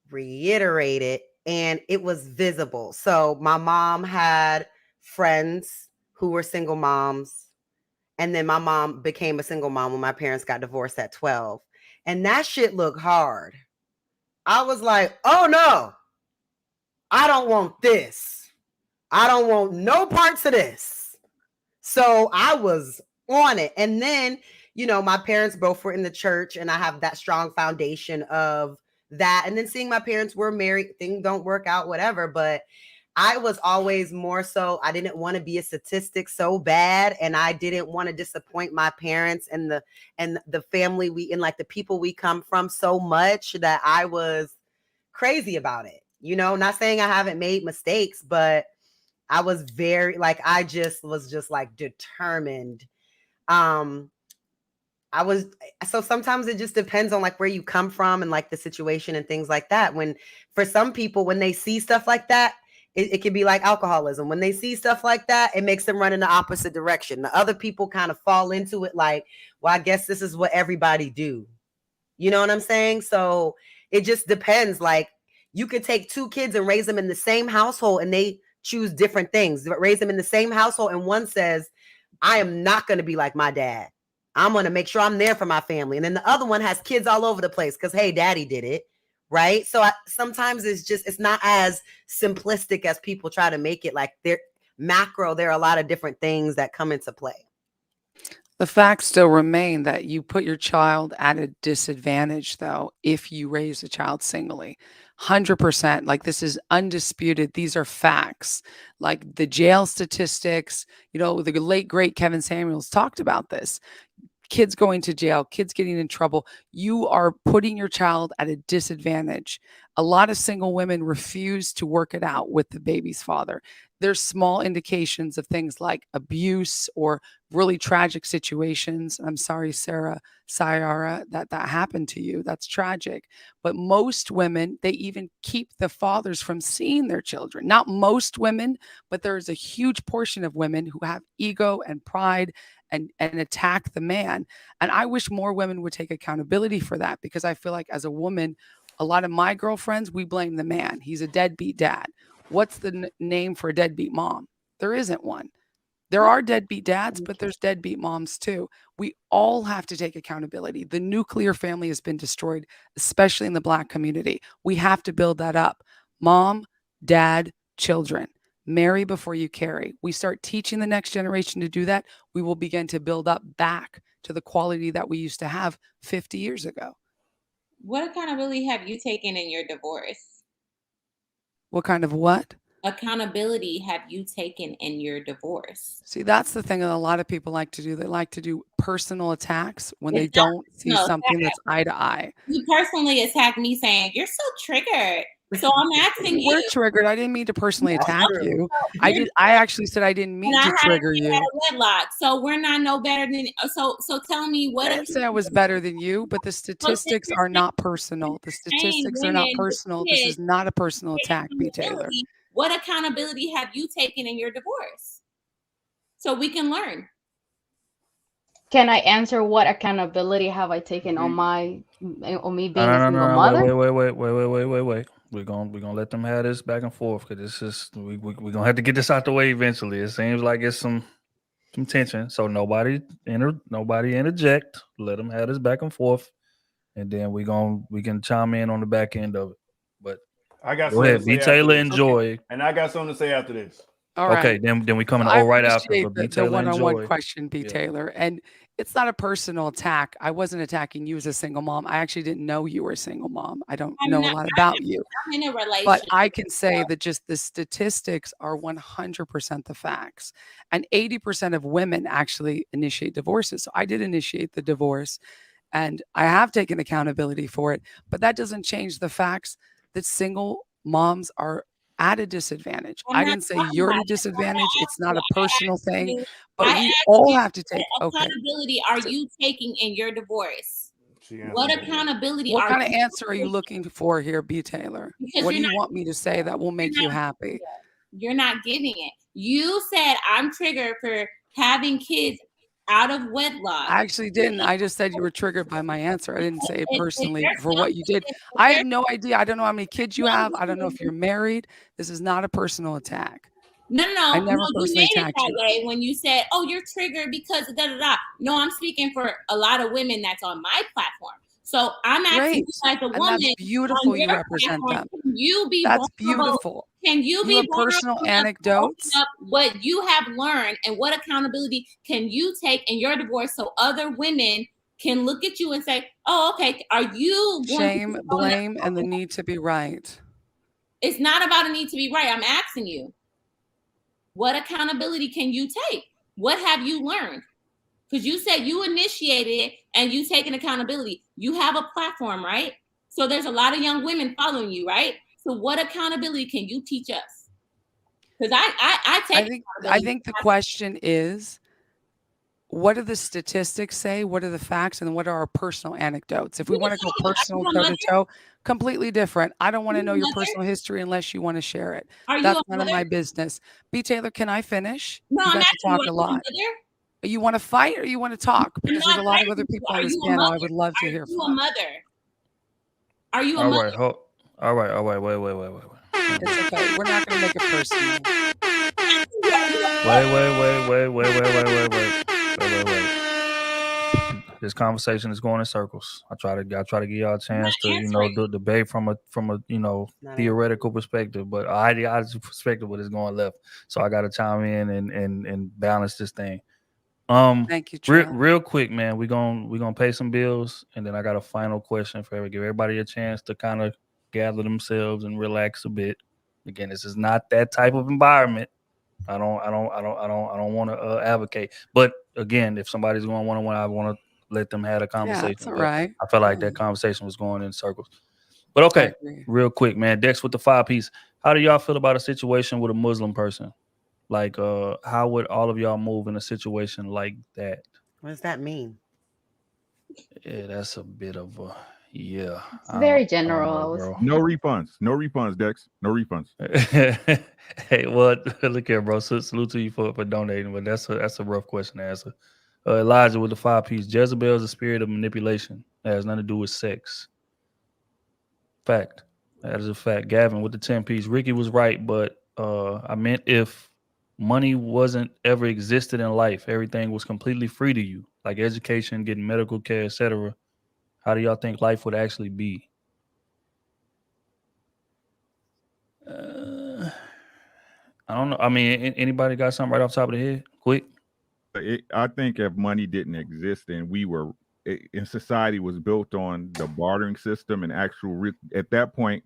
reiterated and it was visible. So my mom had friends who were single moms. And then my mom became a single mom when my parents got divorced at 12. And that shit looked hard. I was like, oh no, I don't want this. I don't want no parts of this. So I was on it. And then, my parents both were in the church, and I have that strong foundation of that. And then seeing my parents were married, things don't work out, whatever. But I was always more so, I didn't want to be a statistic so bad. And I didn't want to disappoint my parents and the family the people we come from so much that I was crazy about it. Not saying I haven't made mistakes, but I was very I just was just determined. So sometimes it just depends on where you come from and the situation and things like that. When for some people, when they see stuff like that, it can be like alcoholism. When they see stuff like that, it makes them run in the opposite direction. The other people kind of fall into it well, I guess this is what everybody do. You know what I'm saying? So it just depends. You could take two kids and raise them in the same household and they choose different things. Raise them in the same household and one says, I am not going to be like my dad. I'm going to make sure I'm there for my family. And then the other one has kids all over the place because, hey, daddy did it. Right. So sometimes it's not as simplistic as people try to make it. They're macro. There are a lot of different things that come into play. The facts still remain that you put your child at a disadvantage, though, if you raise a child singly. 100%. This is undisputed. These are facts. The jail statistics, the late, great Kevin Samuels talked about this. Kids going to jail, kids getting in trouble. You are putting your child at a disadvantage. A lot of single women refuse to work it out with the baby's father. There's small indications of things like abuse or really tragic situations. I'm sorry, Sayara, that happened to you. That's tragic. But most women, they even keep the fathers from seeing their children. Not most women, but there's a huge portion of women who have ego and pride and attack the man. And I wish more women would take accountability for that, because I feel like as a woman, a lot of my girlfriends, we blame the man. He's a deadbeat dad. What's the name for a deadbeat mom? There isn't one. There are deadbeat dads, but there's deadbeat moms too. We all have to take accountability. The nuclear family has been destroyed, especially in the Black community. We have to build that up. Mom, dad, children. Marry before you carry. We start teaching the next generation to do that, we will begin to build up back to the quality that we used to have 50 years ago. What accountability have you taken in your divorce? What kind of what? Accountability have you taken in your divorce? See, that's the thing that a lot of people like to do. They like to do personal attacks when they don't see something that's eye to eye. You personally attacked me saying, you're so triggered. So I'm asking you. We're triggered. I didn't mean to personally attack you. I actually said I didn't mean to trigger you. At a wedlock, so we're not no better than. So tell me what. I didn't say I was better than you, but the statistics are not personal. The statistics are not personal. This is not a personal attack, B. Taylor. What accountability have you taken in your divorce? So we can learn. Can I answer what accountability have I taken on me being a single mother? Wait. We're gonna let them have this back and forth, because this is we're gonna have to get this out the way eventually. It seems like it's some tension, so nobody interject. Let them have this back and forth, and then we can chime in on the back end of it. But I got go ahead, B. Taylor, enjoy. Okay. And I got something to say after this. All right. Okay, then we come in right after. The one-on-one question, B. Taylor, and it's not a personal attack. I wasn't attacking you as a single mom. I actually didn't know you were a single mom. I don't know a lot about you. I'm in a relationship. But I can say that just the statistics are 100% the facts. And 80% of women actually initiate divorces. So I did initiate the divorce, and I have taken accountability for it. But that doesn't change the facts that single moms are at a disadvantage. I'm I not didn't say talking you're about at a that. disadvantage. It's not I a personal asked thing, you, but I we asked all you have to take. what Okay. accountability are So you taking in your divorce? She What answered that. accountability what are kind of you answer are you taking? looking for here, B. Taylor? Because What do you're you not want me to say that will make you happy? you're not giving it. You said I'm triggered for having kids out of wedlock. I actually didn't. I just said you were triggered by my answer. I didn't say it If personally there's for what you did. something- if I there's have no idea. I don't know how many kids you no, have. I don't know if you're married. This is not a personal attack. no, I no, never you personally made it attacked that you. way when you said, "Oh, you're triggered because da da da." No, I'm speaking for a lot of women that's on my platform. So I'm asking Great. you as a And woman that's on beautiful you your represent platform, them. can you be That's vulnerable? beautiful. Can you You be have personal vulnerable enough to open anecdotes. up what you have learned and what accountability can you take in your divorce so other women can look at you and say, "Oh, okay, are you going to Shame, be blame, and the need to be right. It's not about a need to be right. I'm asking you, what accountability can you take? What have you learned? Because you said you initiated it and you taking accountability. You have a platform, right? So there's a lot of young women following you, right? So what accountability can you teach us? Because I take I think the question is, what do the statistics say? What are the facts? And what are our personal anecdotes? If we want to go personal toe to toe, completely different. I don't want to know your personal history unless you want to share it. Are you That's a none of mother? my business. B. Taylor, can I finish? No, You I'm got to asking you, talk are a you a lot. mother? You want to fight or you want to talk? I'm Because there's a not lot of fighting other you. people Are on this you a panel I mother? would love to Are hear you a from. mother? Are you a All mother? right, all right, wait. It's okay. We're not going to make it personal. Wait. This conversation is going in circles. I try to give y'all a chance to, debate from a theoretical perspective, but ideology perspective, but it's going left. So I got to chime in and balance this thing. Thank you, Trill. Real quick, man. We're gonna pay some bills, and then I got a final question for everybody. Give everybody a chance to kind of gather themselves and relax a bit. Again, this is not that type of environment. I don't want to advocate. But again, if somebody's going one-on-one, I want to let them have a conversation. Yeah, it's all right. I felt like that conversation was going in circles. But okay, real quick, man. Dex with the 5-piece. How do y'all feel about a situation with a Muslim person? Like, how would all of y'all move in a situation like that? What does that mean? Yeah, that's a bit of a yeah. It's very general. No refunds, Dex. No refunds. Hey, well, look here, bro. Salute to you for donating, but that's a rough question to answer. Elijah with the 5-piece. Jezebel is a spirit of manipulation. That has nothing to do with sex. Fact. That is a fact. Gavin with the 10-piece. Ricky was right, but I meant if money wasn't ever existed in life, everything was completely free to you, like education, getting medical care, etc. How do y'all think life would actually be? I don't know. I mean, anybody got something right off the top of the head? Quick. I think if money didn't exist and and society was built on the bartering system and at that point,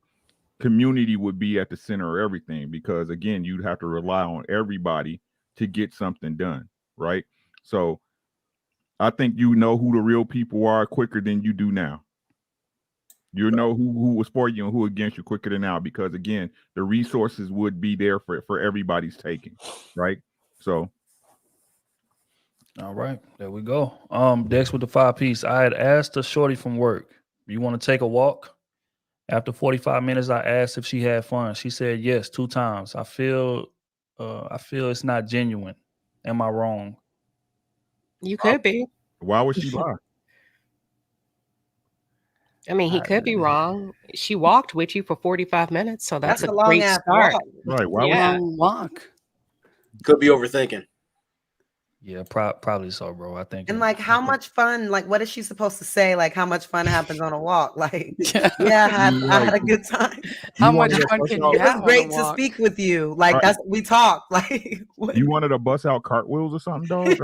community would be at the center of everything, because again, you'd have to rely on everybody to get something done, right? So I think you know who the real people are quicker than you do now. You know who was for you and who against you quicker than now, because again, the resources would be there for everybody's taking, right? So all right, there we go. Dex with the 5-piece. I had asked a shorty from work, "You want to take a walk?" After 45 minutes, I asked if she had fun. She said yes 2 times. I feel it's not genuine. Am I wrong? You could be. Why would she lie? I mean, he could be wrong. She walked with you for 45 minutes, so that's a long great ass start. walk. Right. Why Yeah. would walk? Could be overthinking. Yeah, probably so, bro. I think. And like, how much fun? Like, what is she supposed to say? Like, how much fun happens on a walk? Like, yeah, I had a good time. How much fun can you It have was on great a to walk? speak with you. Like, Right. that's we talked. Like, what, you wanted to bust out cartwheels or something, dog?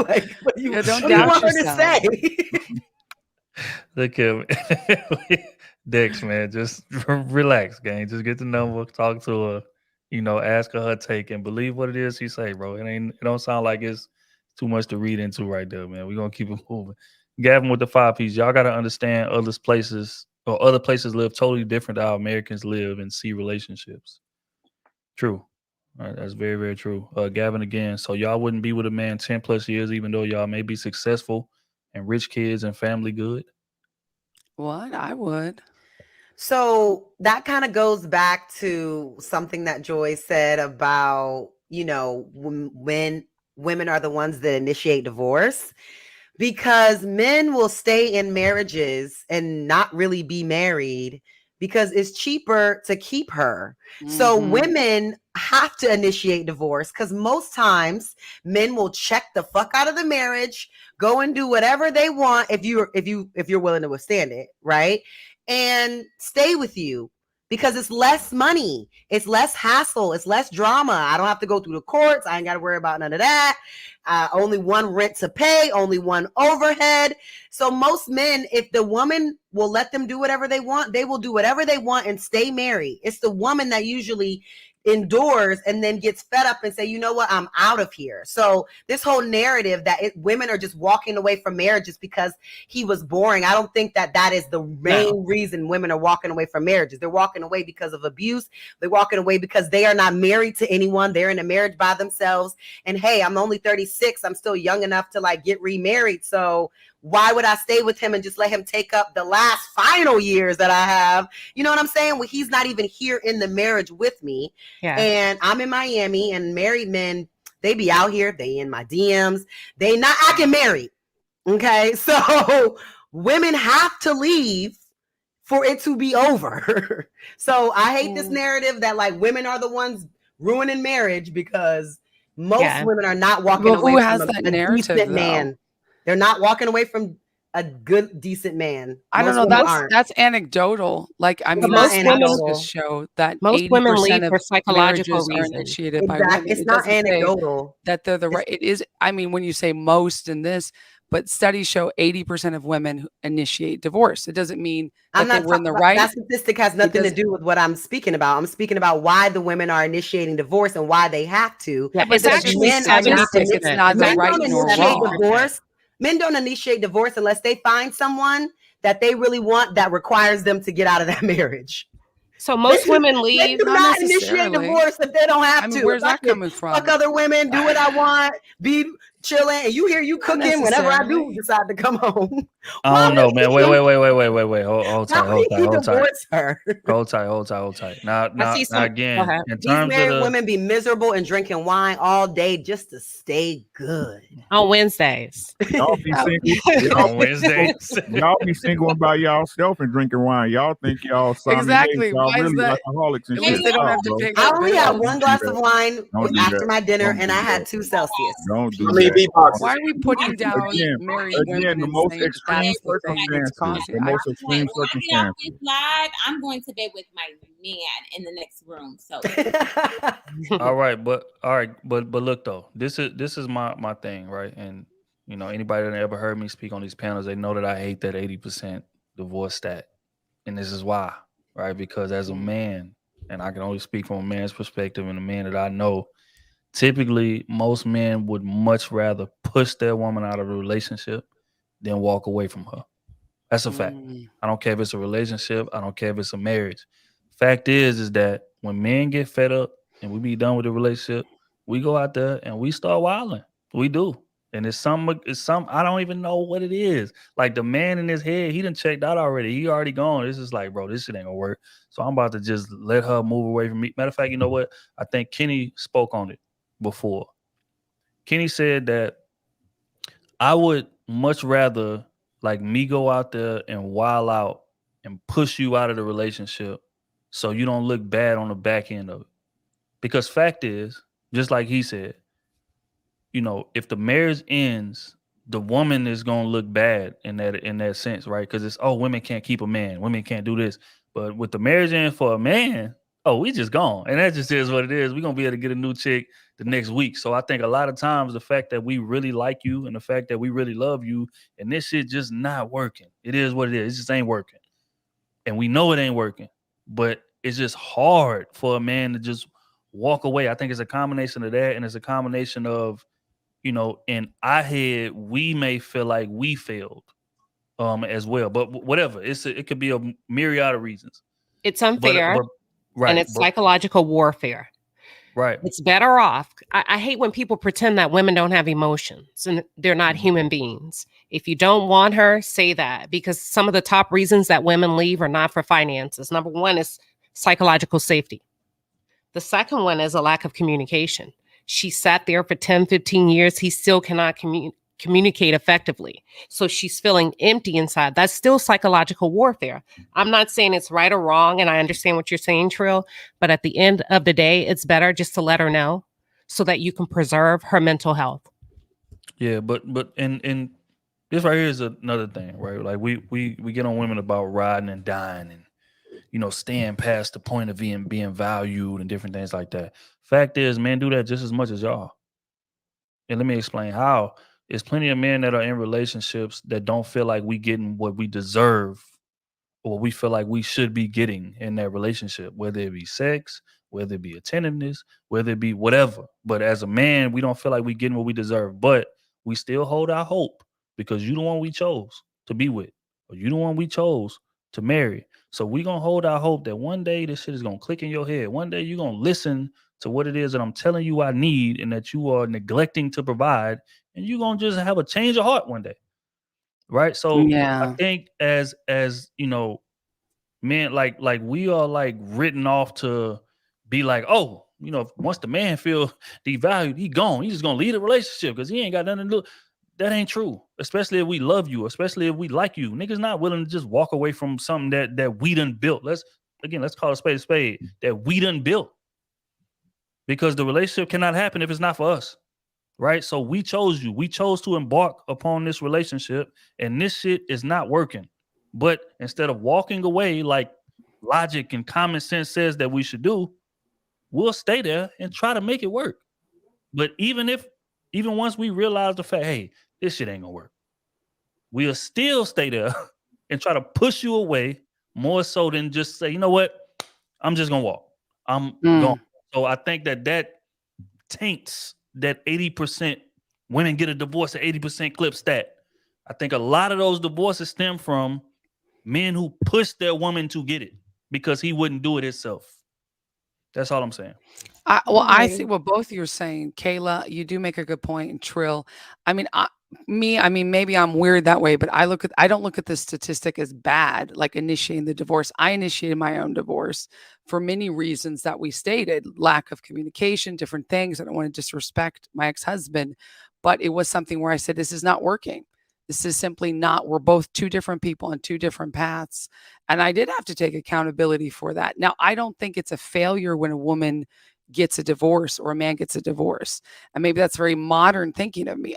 like, what do you, Yeah, don't what do you doubt want her to yourself. say? Look at me. Dex, man, just relax, gang. Just get the number, talk to her, ask her take, and believe what it is she say, bro. It don't sound like it's too much to read into right there, man. We're gonna keep it moving. Gavin with the 5-piece. Y'all gotta understand other places live totally different to how Americans live and see relationships. True. That's very, very true. Gavin, again, so y'all wouldn't be with a man 10 plus years, even though y'all may be successful and rich kids and family good? What? I would. So that kind of goes back to something that Joy said about, when women are the ones that initiate divorce, because men will stay in marriages and not really be married because it's cheaper to keep her. So women have to initiate divorce because most times men will check the fuck out of the marriage, go and do whatever they want if you're willing to withstand it, right? And stay with you because it's less money, it's less hassle, it's less drama. I don't have to go through the courts. I ain't got to worry about none of that. Only one rent to pay, only one overhead. So most men, if the woman will let them do whatever they want, they will do whatever they want and stay married. It's the woman that usually endures and then gets fed up and say, you know what, I'm out of here. So this whole narrative that women are just walking away from marriages because he was boring, I don't think that is the main reason women are walking away from marriages. They're walking away because of abuse. They're walking away because they are not married to anyone. They're in a marriage by themselves. And hey, I'm only 36. I'm still young enough to like get remarried. So why would I stay with him and just let him take up the last final years that I have? You know what I'm saying? Well, he's not even here in the marriage with me. Yeah. And I'm in Miami, and married men, they be out here. They in my DMs. They not acting married. Okay. So women have to leave for it to be over. So I hate this narrative that like women are the ones ruining marriage because most women are not walking away from a decent man. They're not walking away from a good, decent man. I don't know. That's anecdotal. Like, I mean, most women show that most women leave for psychological reasons are initiated by women. It's not anecdotal. That they're the right. It is. I mean, when you say most in this, but studies show 80% of women initiate divorce. It doesn't mean that they were in the right. That statistic has nothing to do with what I'm speaking about. I'm speaking about why the women are initiating divorce and why they have to. Yeah, it's actually men are not the right nor wrong. Divorce. Men don't initiate divorce unless they find someone that they really want that requires them to get out of that marriage. So most women leave. They do not initiate divorce if they don't have to. Where's that coming from? Fuck other women, do what I want, be chilling, and you cooking whenever I do decide to come home. I don't know, man. Wait. Hold tight. Now again, in terms of women be miserable and drinking wine all day just to stay good on Wednesdays. Y'all be single on Wednesdays. Y'all be single by y'allself and drinking wine. Y'all think y'all exactly. Y'all really alcoholics and shit. They don't have to pick I only had one glass of wine after my dinner, and I had 2 Celsius. Don't do that. Why are we putting down married women? The most extreme circumstances. Live, I'm going to bed with my man in the next room. So all right, but look though, this is my thing, right? And you know, anybody that ever heard me speak on these panels, they know that I hate that 80% divorce stat, and this is why, right? Because as a man, and I can only speak from a man's perspective, and a man that I know. Typically, most men would much rather push their woman out of a relationship than walk away from her. That's a fact. I don't care if it's a relationship. I don't care if it's a marriage. Fact is that when men get fed up and we be done with the relationship, we go out there and we start wilding. We do. And it's some, I don't even know what it is. Like the man in his head, he done checked out already. He already gone. It's just like, bro, this shit ain't gonna work. So I'm about to just let her move away from me. Matter of fact, you know what? I think Kenny spoke on it before. Kenny said that I would much rather like me go out there and wild out and push you out of the relationship so you don't look bad on the back end of it. Because fact is, just like he said, you know, if the marriage ends, the woman is gonna look bad in that sense, right? Because it's women can't keep a man, women can't do this. But with the marriage end for a man, we just gone. And that just is what it is. We're gonna be able to get a new chick the next week. So I think a lot of times the fact that we really like you and the fact that we really love you and this shit just not working. It is what it is. It just ain't working. And we know it ain't working. But it's just hard for a man to just walk away. I think it's a combination of that, and it's a combination of, you know, in our head, we may feel like we failed as well. But whatever. It could be a myriad of reasons. It's unfair. Right. And it's psychological warfare. Right. It's better off. I hate when people pretend that women don't have emotions and they're not human beings. If you don't want her, say that, because some of the top reasons that women leave are not for finances. Number one is psychological safety. The second one is a lack of communication. She sat there for 10, 15 years. He still cannot communicate effectively. So she's feeling empty inside. That's still psychological warfare. I'm not saying it's right or wrong, and I understand what you're saying, Trill, but at the end of the day, it's better just to let her know so that you can preserve her mental health. Yeah, but and this right here is another thing, right? Like we get on women about riding and dying and, you know, staying past the point of being valued and different things like that. Fact is, men do that just as much as y'all. And let me explain how. There's plenty of men that are in relationships that don't feel like we getting what we deserve or we feel like we should be getting in that relationship, whether it be sex, whether it be attentiveness, whether it be whatever. But as a man, we don't feel like we getting what we deserve, but we still hold our hope because you the one we chose to be with, or you the one we chose to marry. So we gonna hold our hope that one day this shit is gonna click in your head. One day you're gonna listen to what it is that I'm telling you I need and that you are neglecting to provide, and you're gonna just have a change of heart one day. Right. So I think as you know, men like we are like written off to be like, oh, you know, once the man feel devalued, he gone. He's just gonna leave the relationship because he ain't got nothing to do. That ain't true. Especially if we love you, especially if we like you. Niggas not willing to just walk away from something that we done built. Let's call a spade that we done built. Because the relationship cannot happen if it's not for us. Right? So we chose you. We chose to embark upon this relationship, and this shit is not working. But instead of walking away like logic and common sense says that we should do, we'll stay there and try to make it work. But even once we realize the fact, hey, this shit ain't gonna work, we'll still stay there and try to push you away more so than just say, you know what, I'm just gonna walk. I'm gone. So I think that taints that 80% women get a divorce at 80% clip stat. I think a lot of those divorces stem from men who push their woman to get it because he wouldn't do it himself. That's all I'm saying. I see what both you're saying. Kayla, you do make a good point. And Trill, I mean, maybe I'm weird that way, but I don't look at the statistic as bad, like initiating the divorce. I initiated my own divorce for many reasons that we stated: lack of communication, different things. I don't want to disrespect my ex-husband, but it was something where I said, this is not working. This is simply not. We're both two different people on two different paths. And I did have to take accountability for that. Now, I don't think it's a failure when a woman gets a divorce or a man gets a divorce. And maybe that's very modern thinking of me.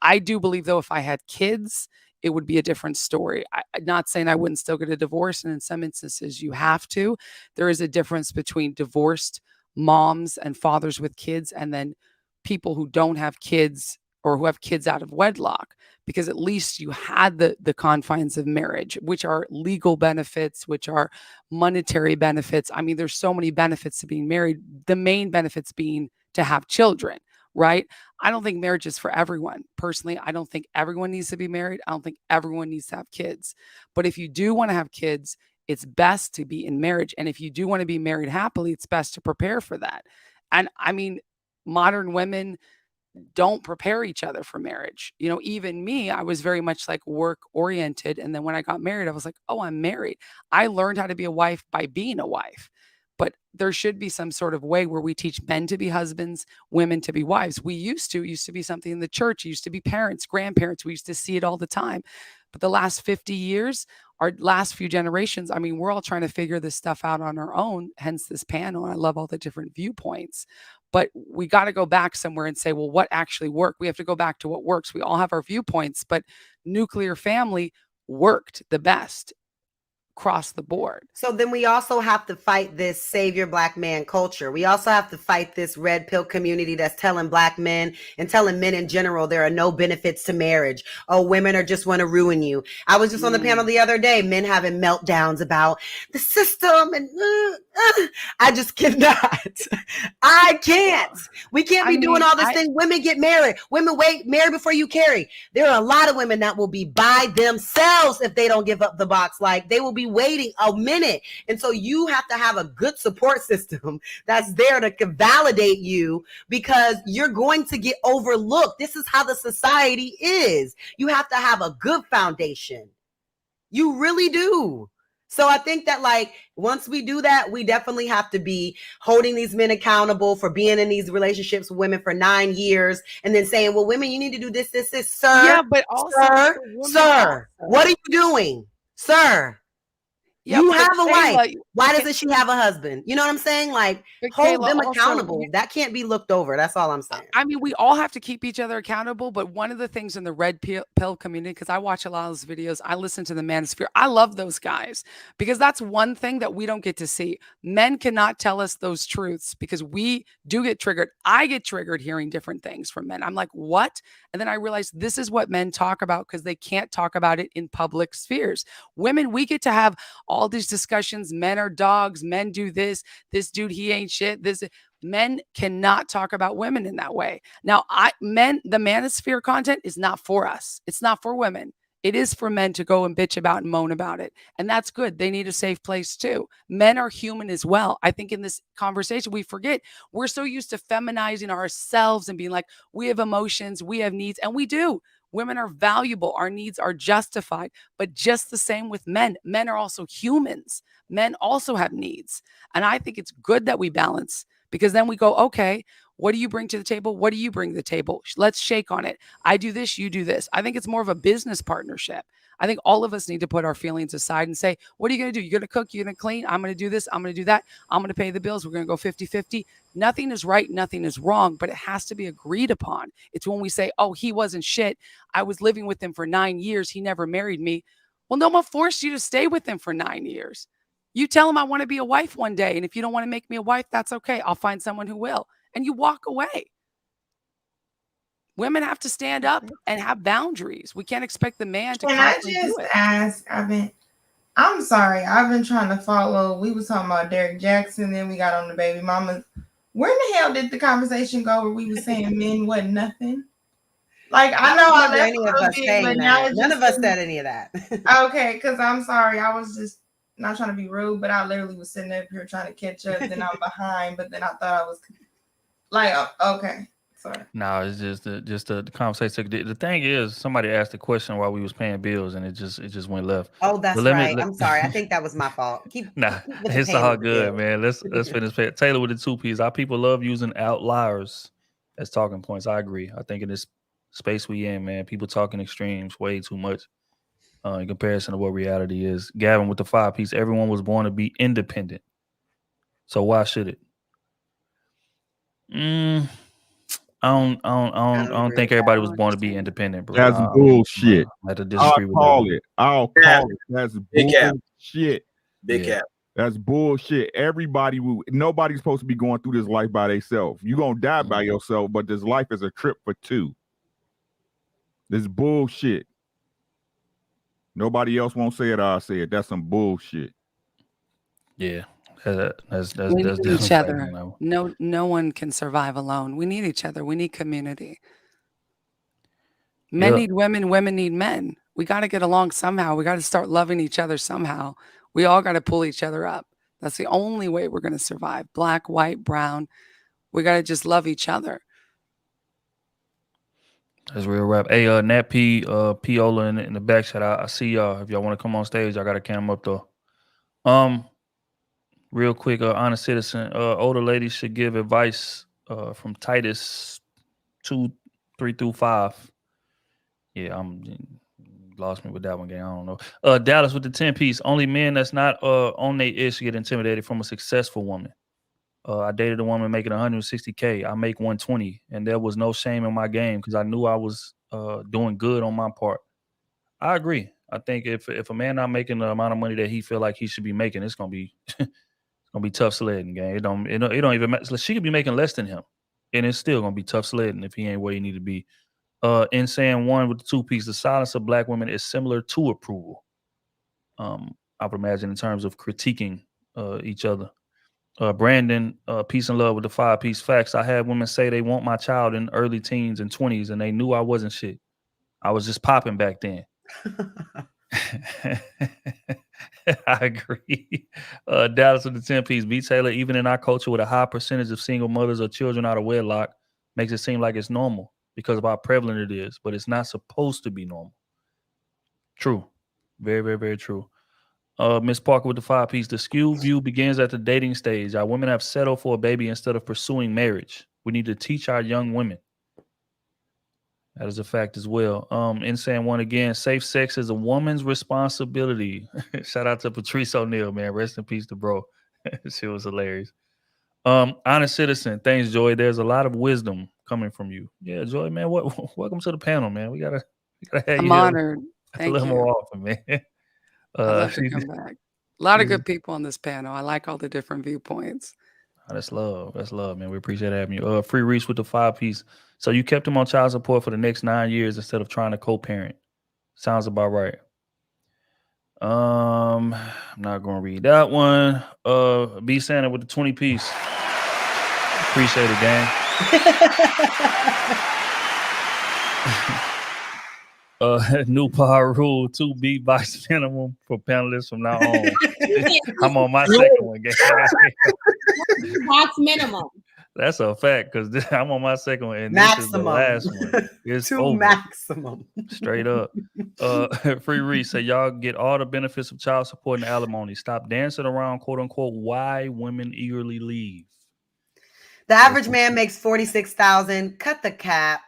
I do believe, though, if I had kids, it would be a different story. I'm not saying I wouldn't still get a divorce. And in some instances, you have to. There is a difference between divorced moms and fathers with kids and then people who don't have kids or who have kids out of wedlock, because at least you had the confines of marriage, which are legal benefits, which are monetary benefits. I mean, there's so many benefits to being married. The main benefits being to have children, right? I don't think marriage is for everyone. Personally, I don't think everyone needs to be married. I don't think everyone needs to have kids. But if you do want to have kids, it's best to be in marriage. And if you do want to be married happily, it's best to prepare for that. And I mean, modern women don't prepare each other for marriage. You know, even me, I was very much like work oriented. And then when I got married, I was like, oh, I'm married. I learned how to be a wife by being a wife. But there should be some sort of way where we teach men to be husbands, women to be wives. It used to be something in the church. It used to be parents, grandparents. We used to see it all the time. But the last 50 years, our last few generations, I mean, we're all trying to figure this stuff out on our own, hence this panel. I love all the different viewpoints. But we got to go back somewhere and say, well, what actually worked? We have to go back to what works. We all have our viewpoints, but nuclear family worked the best across the board. So then we also have to fight this savior black man culture. We also have to fight this red pill community that's telling black men and telling men in general there are no benefits to marriage. Oh, women are just want to ruin you. I was just on the panel the other day, men having meltdowns about the system, and I just cannot. I can't. We can't be doing all this thing. Women get married. Women wait, marry before you carry. There are a lot of women that will be by themselves if they don't give up the box. Like, they will be be waiting a minute. And so you have to have a good support system that's there to validate you, because you're going to get overlooked. This is how the society is. You have to have a good foundation. You really do. So I think that, like, once we do that, we definitely have to be holding these men accountable for being in these relationships with women for 9 years and then saying, well, women, you need to do this, sir. Yeah, but also, sir, what are you doing? Sir, yeah, you but have a Kayla, wife. Why doesn't she have a husband? You know what I'm saying? Like, But hold Kayla, them also, accountable. That can't be looked over. That's all I'm saying. I mean, we all have to keep each other accountable, but one of the things in the red pill community, because I watch a lot of those videos, I listen to the manosphere. I love those guys because that's one thing that we don't get to see. Men cannot tell us those truths because we do get triggered. I get triggered hearing different things from men. I'm like, what? And then I realize this is what men talk about because they can't talk about it in public spheres. Women, we get to have all these discussions. Men are dogs. Men do this. This dude, he ain't shit. Men cannot talk about women in that way. Now, the manosphere content is not for us. It's not for women. It is for men to go and bitch about and moan about it. And that's good. They need a safe place too. Men are human as well. I think in this conversation, we forget we're so used to feminizing ourselves and being like, we have emotions, we have needs, and we do. Women are valuable. Our needs are justified. But just the same with men. Men are also humans. Men also have needs. And I think it's good that we balance, because then we go, okay, what do you bring to the table? What do you bring to the table? Let's shake on it. I do this, you do this. I think it's more of a business partnership. I think all of us need to put our feelings aside and say, what are you going to do? You're going to cook, you're going to clean. I'm going to do this. I'm going to do that. I'm going to pay the bills. We're going to go 50-50. Nothing is right. Nothing is wrong, but it has to be agreed upon. It's when we say, oh, he wasn't shit. I was living with him for 9 years. He never married me. Well, no one forced you to stay with him for 9 years. You tell him I want to be a wife one day. And if you don't want to make me a wife, that's okay. I'll find someone who will. And you walk away. Women have to stand up and have boundaries. We can't expect the man to. Can I just ask? I'm sorry. I've been trying to follow. We was talking about Derek Jackson, then we got on the baby mamas. Where in the hell did the conversation go where we were saying men wasn't nothing? Like, I know I left any of us saying that. None of us said any of that. Okay, because I'm sorry. I was just not trying to be rude, but I literally was sitting up here trying to catch up. Then I'm behind, but then I thought I was like, okay. Sorry. No, it's just the conversation. The thing is, somebody asked a question while we was paying bills, and it just went left. Oh, that's right. I'm sorry. I think that was my fault. It's all good, man. Let's finish. Taylor with the 2Ps. Our people love using outliers as talking points. I agree. I think in this space we in, man, people talking extremes way too much in comparison to what reality is. Gavin with the 5-piece. Everyone was born to be independent, so why should it? I don't think everybody was born to be independent, bro. That's bullshit. I have to disagree with that. I'll call it. That's bullshit. Big cap. That's bullshit. Nobody's supposed to be going through this life by themselves. You're gonna die by yourself, but this life is a trip for two. This bullshit. Nobody else won't say it. I'll say it. That's some bullshit. Yeah. That's we need each other. No one can survive alone. We need each other. We need community. Men need women. Women need men. We got to get along somehow. We got to start loving each other somehow. We all got to pull each other up. That's the only way we're going to survive. Black, white, brown. We got to just love each other. That's real rap. Hey, Nat P, Piola in the back chat. I see y'all. If y'all want to come on stage, I got a camera up though. Real quick, honest citizen. Older ladies should give advice from Titus 2:3-5. Yeah, I'm lost me with that one game. I don't know. Dallas with the 10-piece. Only men that's not on their ish get intimidated from a successful woman. I dated a woman making $160K. I make $120, and there was no shame in my game because I knew I was doing good on my part. I agree. I think if a man not making the amount of money that he feel like he should be making, it's gonna be gonna be tough sledding, gang. It don't even matter. She could be making less than him, and it's still gonna be tough sledding if he ain't where he need to be. Insane one with the 2-piece. The silence of black women is similar to approval. I would imagine in terms of critiquing each other. Brandon, peace and love with the 5-piece. Facts. I had women say they want my child in early teens and 20s, and they knew I wasn't shit. I was just popping back then. I agree. Dallas with the 10 piece. B. Taylor, even in our culture with a high percentage of single mothers or children out of wedlock, makes it seem like it's normal because of how prevalent it is, but it's not supposed to be normal. True. Very, very, very true. Miss Parker with the 5 piece. The skew view begins at the dating stage. Our women have settled for a baby instead of pursuing marriage. We need to teach our young women. That is a fact as well. Insane one again. Safe sex is a woman's responsibility. Shout out to Patrice O'Neal, man. Rest in peace to bro. She was hilarious. Honest citizen. Thanks, Joy. There's a lot of wisdom coming from you. Yeah, Joy, man. Welcome to the panel, man. We gotta have I'm you honored. a Thank little you. more often, man. I'd love to come back. A lot of good people on this panel. I like all the different viewpoints. Oh, that's love. That's love, man. We appreciate having you. Free Reach with the 5 piece. So you kept him on child support for the next 9 years instead of trying to co-parent. Sounds about right. I'm not gonna read that one. B Santa with the 20 piece. Appreciate it, gang. New power rule: 2 beatbox minimum for panelists from now on. I'm on my second one, gang. Box minimum. That's a fact because I'm on my second one, and Maximum. this is the last one. It's 2 over. maximum. Straight up. Free Reese say y'all get all the benefits of child support and alimony. Stop dancing around, quote unquote, why women eagerly leave. The average man makes 46,000. Cut the cap.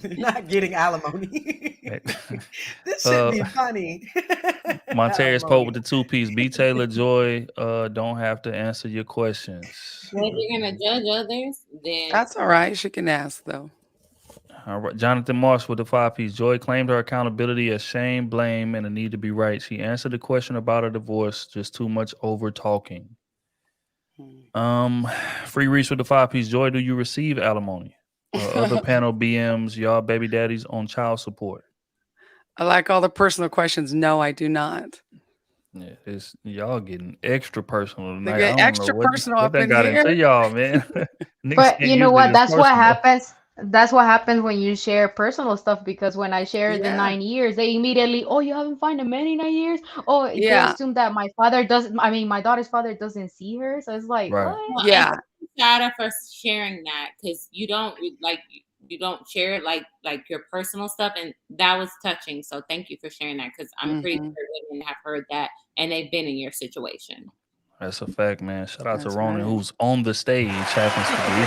You're not getting alimony. This should be funny. Montarius Pope with the 2 piece. B. Taylor, Joy, don't have to answer your questions. Well, if you're gonna judge others, then That's all right. She can ask though. All right. Jonathan Marsh with the 5 piece. Joy claimed her accountability as shame, blame, and a need to be right. She answered the question about her divorce. Just too much over talking. Free Reach with the 5 piece. Joy, do you receive alimony? Other panel BMs, y'all baby daddies on child support. I like all the personal questions. No, I do not. Yeah, it's y'all getting extra personal tonight. They get I don't extra know what personal what up that in got here. into y'all, man. But you know what? That's what happens. That's what happens when you share personal stuff, because when I share the Yeah. 9 years, they immediately, oh, you haven't found a man in 9 years? Oh, they Yeah. assume that my daughter's father doesn't see her. So it's like, Right. what? Well, Yeah. shout out for sharing that, because you don't share it like your personal stuff, and that was touching. So thank you for sharing that, because I'm pretty sure women have heard that and they've been in your situation. That's a fact, man. Shout out to That's Ronan, right. who's on the stage, happens to be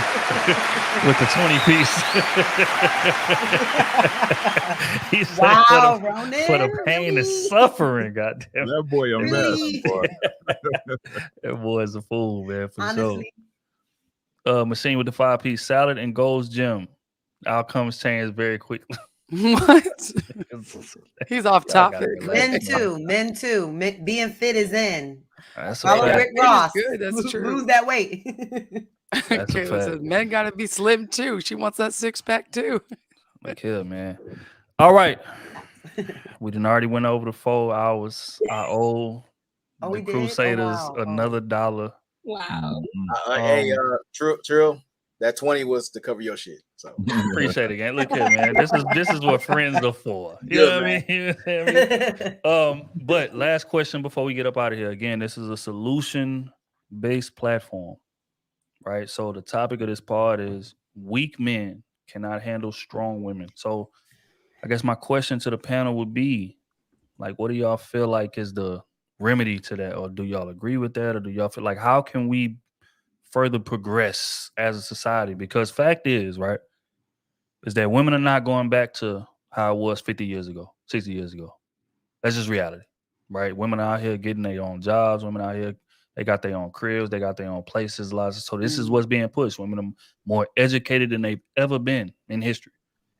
with the 20 piece. He said Wow, for the Ronan, pain really? and suffering, goddamn. That boy a Really? mess, boy. That boy's a fool, man, for Honestly. sure. Machine with the 5 piece. Salad and Gold's Gym. Outcomes change very quickly. What? He's off Y'all gotta topic. relax, Men too. Being fit is in. That's a Follow fact. Rick It is Ross. good, that's true. Lose that weight. That's a Kayla fact. says men gotta be slim too. She wants that 6-pack too. Look here, man. All right. We done already went over the 4 hours. I owe Oh, the we did? Oh, Crusaders wow. another $1. Wow. Hey, Trill, that 20 was to cover your shit. So Appreciate it, gang. Look here, man. This is what friends are for. You know what I mean? You know what I mean? But last question before we get up out of here. Again, this is a solution-based platform, right? So the topic of this part is weak men cannot handle strong women. So I guess my question to the panel would be, like, what do y'all feel like is the remedy to that? Or do y'all agree with that? Or do y'all feel like, how can we further progress as a society? Because fact is, right, is that women are not going back to how it was 50 years ago, 60 years ago. That's just reality, right? Women out here getting their own jobs. Women out here, they got their own cribs. They got their own places. So this is what's being pushed. Women are more educated than they've ever been in history.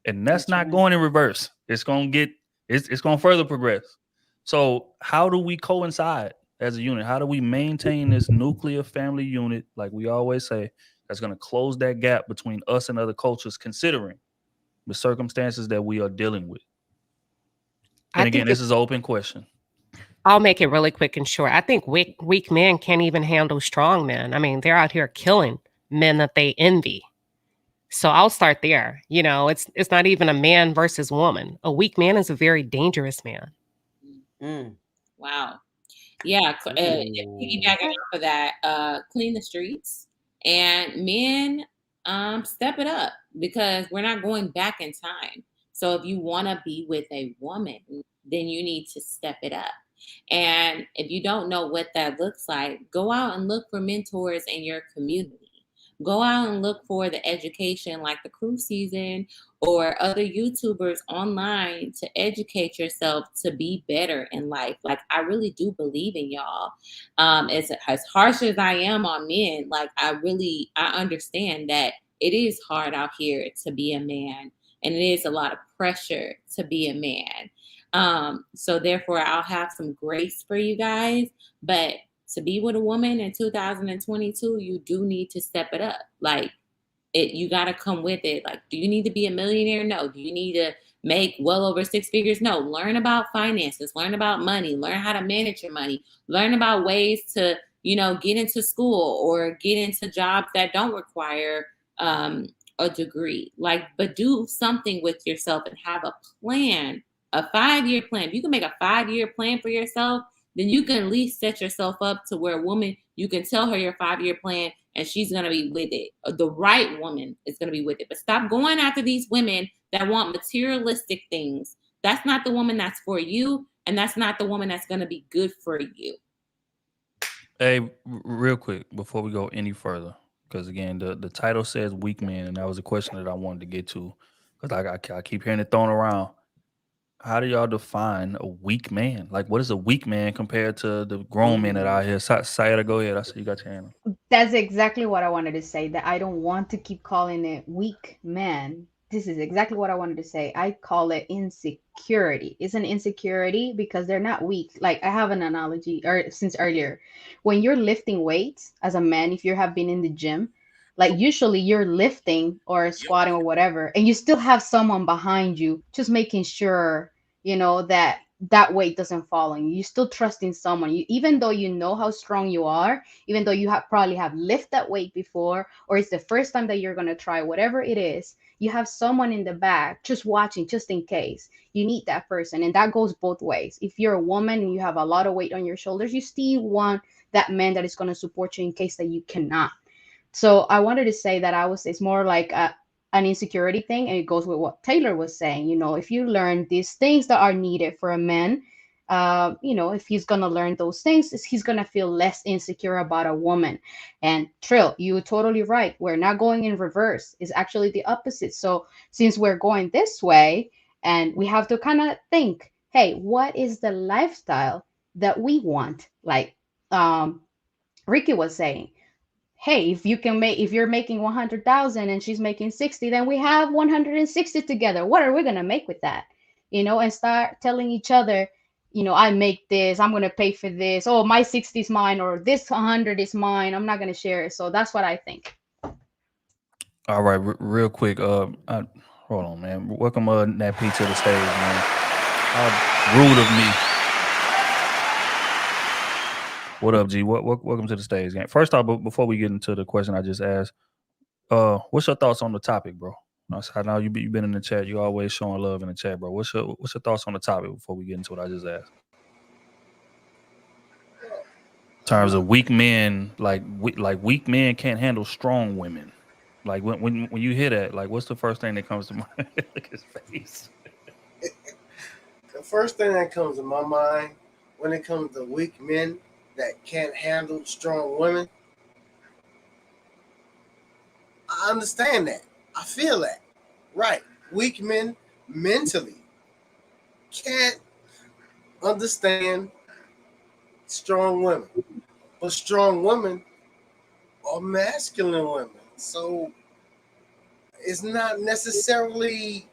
And that's not going in reverse. It's going to further progress. So how do we coincide as a unit? How do we maintain this nuclear family unit, like we always say, that's going to close that gap between us and other cultures, considering the circumstances that we are dealing with? And again, this is an open question. I'll make it really quick and short. I think weak men can't even handle strong men. I mean, they're out here killing men that they envy. So I'll start there. You know, it's not even a man versus woman. A weak man is a very dangerous man. Wow. Yeah, piggybacking off of that, clean the streets, and men, step it up, because we're not going back in time. So if you want to be with a woman, then you need to step it up. And if you don't know what that looks like, go out and look for mentors in your community. Go out and look for the education like the Crew Season or other YouTubers online to educate yourself to be better in life. Like, I really do believe in y'all. As harsh as I am on men, like, I understand that it is hard out here to be a man, and it is a lot of pressure to be a man. So therefore, I'll have some grace for you guys, but to be with a woman in 2022, you do need to step it up. Like, you got to come with it. Like, do you need to be a millionaire? No. Do you need to make well over 6 figures? No. Learn about finances, learn about money, learn how to manage your money, learn about ways to, get into school or get into jobs that don't require a degree. Like, but do something with yourself and have a plan, a 5-year plan. If you can make a 5-year plan for yourself, then you can at least set yourself up to where a woman, you can tell her your 5-year plan and she's going to be with it. The right woman is going to be with it. But stop going after these women that want materialistic things. That's not the woman that's for you. And that's not the woman that's going to be good for you. Hey, real quick, before we go any further, because again, the title says weak men, and that was a question that I wanted to get to, because I keep hearing it thrown around. How do y'all define a weak man? Like, what is a weak man compared to the grown men that are out here? Sayada, go ahead. I see you got your hand up. That's exactly what I wanted to say, that I don't want to keep calling it weak man. This is exactly what I wanted to say. I call it insecurity. It's an insecurity because they're not weak. Like, I have an analogy since earlier. When you're lifting weights as a man, if you have been in the gym, like usually you're lifting or squatting or whatever, and you still have someone behind you just making sure, that weight doesn't fall on you. You're still trusting someone. Even though you know how strong you are, even though you probably have lifted that weight before, or it's the first time that you're going to try whatever it is, you have someone in the back just watching, just in case. You need that person. And that goes both ways. If you're a woman and you have a lot of weight on your shoulders, you still want that man that is going to support you in case that you cannot. So I wanted to say that it's more like an insecurity thing, and it goes with what Taylor was saying. If you learn these things that are needed for a man, if he's gonna learn those things, he's gonna feel less insecure about a woman. And Trill, you're totally right. We're not going in reverse. It's actually the opposite. So since we're going this way, and we have to kind of think, hey, what is the lifestyle that we want? Like Ricky was saying, hey, if you're making 100,000 and she's making 60, then we have 160 together. What are we going to make with that? And start telling each other, I make this, I'm going to pay for this. Oh, my 60 is mine, or this 100 is mine. I'm not going to share it. So that's what I think. All right, real quick. Hold on, man. Welcome Nat P to the stage, man. How rude of me. What up, G? Welcome to the stage, gang. First off, before we get into the question I just asked, what's your thoughts on the topic, bro? I know you've been in the chat. You always showing love in the chat, bro. What's your thoughts on the topic before we get into what I just asked? In terms of weak men, like weak men can't handle strong women. Like when you hear that, like what's the first thing that comes to mind? Look at his face. The first thing that comes to my mind when it comes to weak men that can't handle strong women, I understand that. I feel that. Right. Weak men mentally can't understand strong women. But strong women are masculine women. So it's not necessarily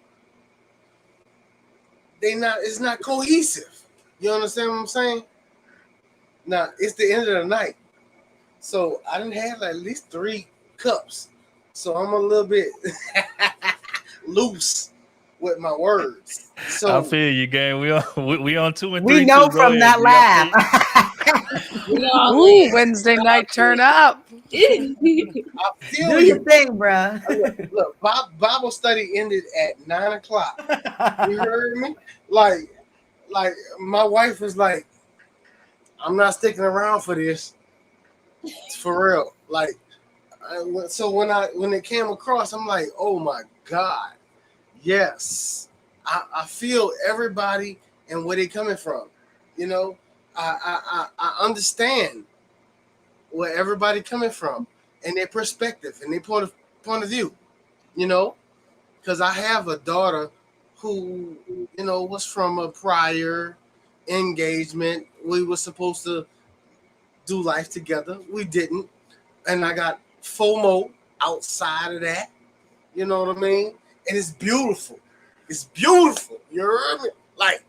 it's not cohesive. You understand what I'm saying? Now, it's the end of the night. So I didn't have at least 3 cups. So I'm a little bit loose with my words. So I feel you, gang. We on 2 and 3. We know from that laugh. Ooh, Wednesday night turn up. I feel Do your thing, bro. Look, Bible study ended at 9:00. You heard me? Like my wife was like, I'm not sticking around for this. It's for real. Like, so when it came across, I'm like, oh my God, yes, I feel everybody and where they coming from. You know, I understand where everybody coming from and their perspective and their point of view. You know, because I have a daughter who, you know, was from a prior engagement. We were supposed to do life together. We didn't. And I got FOMO outside of that. You know what I mean? And it's beautiful. It's beautiful. You heard me? Like,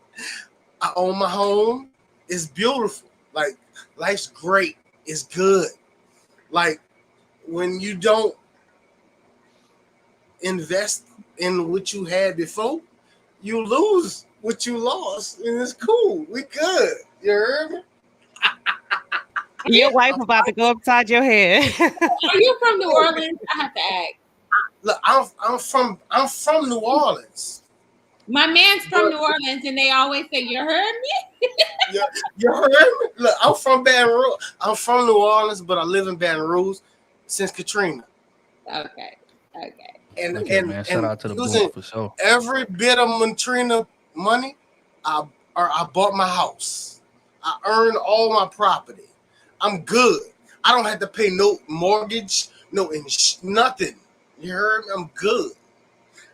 I own my home. It's beautiful. Like, life's great. It's good. Like, when you don't invest in what you had before, you lose what you lost. And it's cool. We good. You heard me? Your wife about to go upside your head. Are you from New Orleans? I have to ask. Look, I'm from New Orleans. My man's from New Orleans, and they always say, "You heard me." You heard me? Look, I'm from Baton Rouge. I'm from New Orleans, but I live in Baton Rouge since Katrina. Okay. And Look at, man. Shout out to the using book for sure. every bit of Katrina money, I bought my house. I earned all my property. I'm good. I don't have to pay no mortgage, nothing. You heard me? I'm good.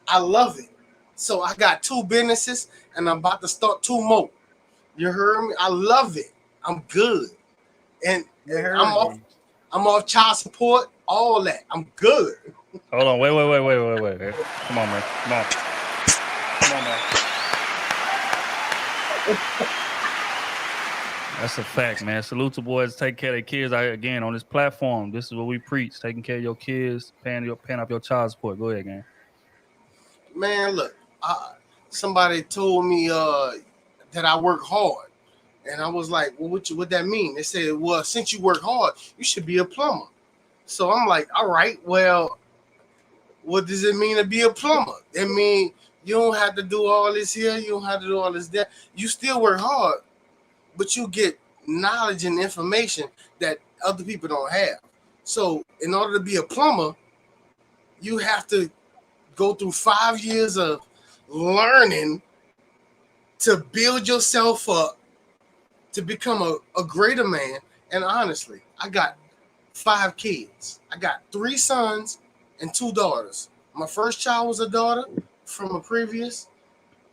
I love it. So I got 2 businesses, and I'm about to start 2 more. You heard me? I love it. I'm good. And I'm off child support, all that. I'm good. Hold on, wait. Come on, man. Come on, man. That's a fact, man. Salute to boys, take care of their kids. Again, on this platform, this is what we preach: taking care of your kids, paying off your child support. Go ahead, man. Man, look, somebody told me that I work hard, and I was like, "Well, what that mean?" They said, "Well, since you work hard, you should be a plumber." So I'm like, "All right, well, what does it mean to be a plumber?" It mean you don't have to do all this here, you don't have to do all this there. You still work hard, but you get knowledge and information that other people don't have. So in order to be a plumber, you have to go through 5 years of learning to build yourself up to become a greater man. And honestly, I got 5 kids. I got 3 sons and 2 daughters. My first child was a daughter from a previous,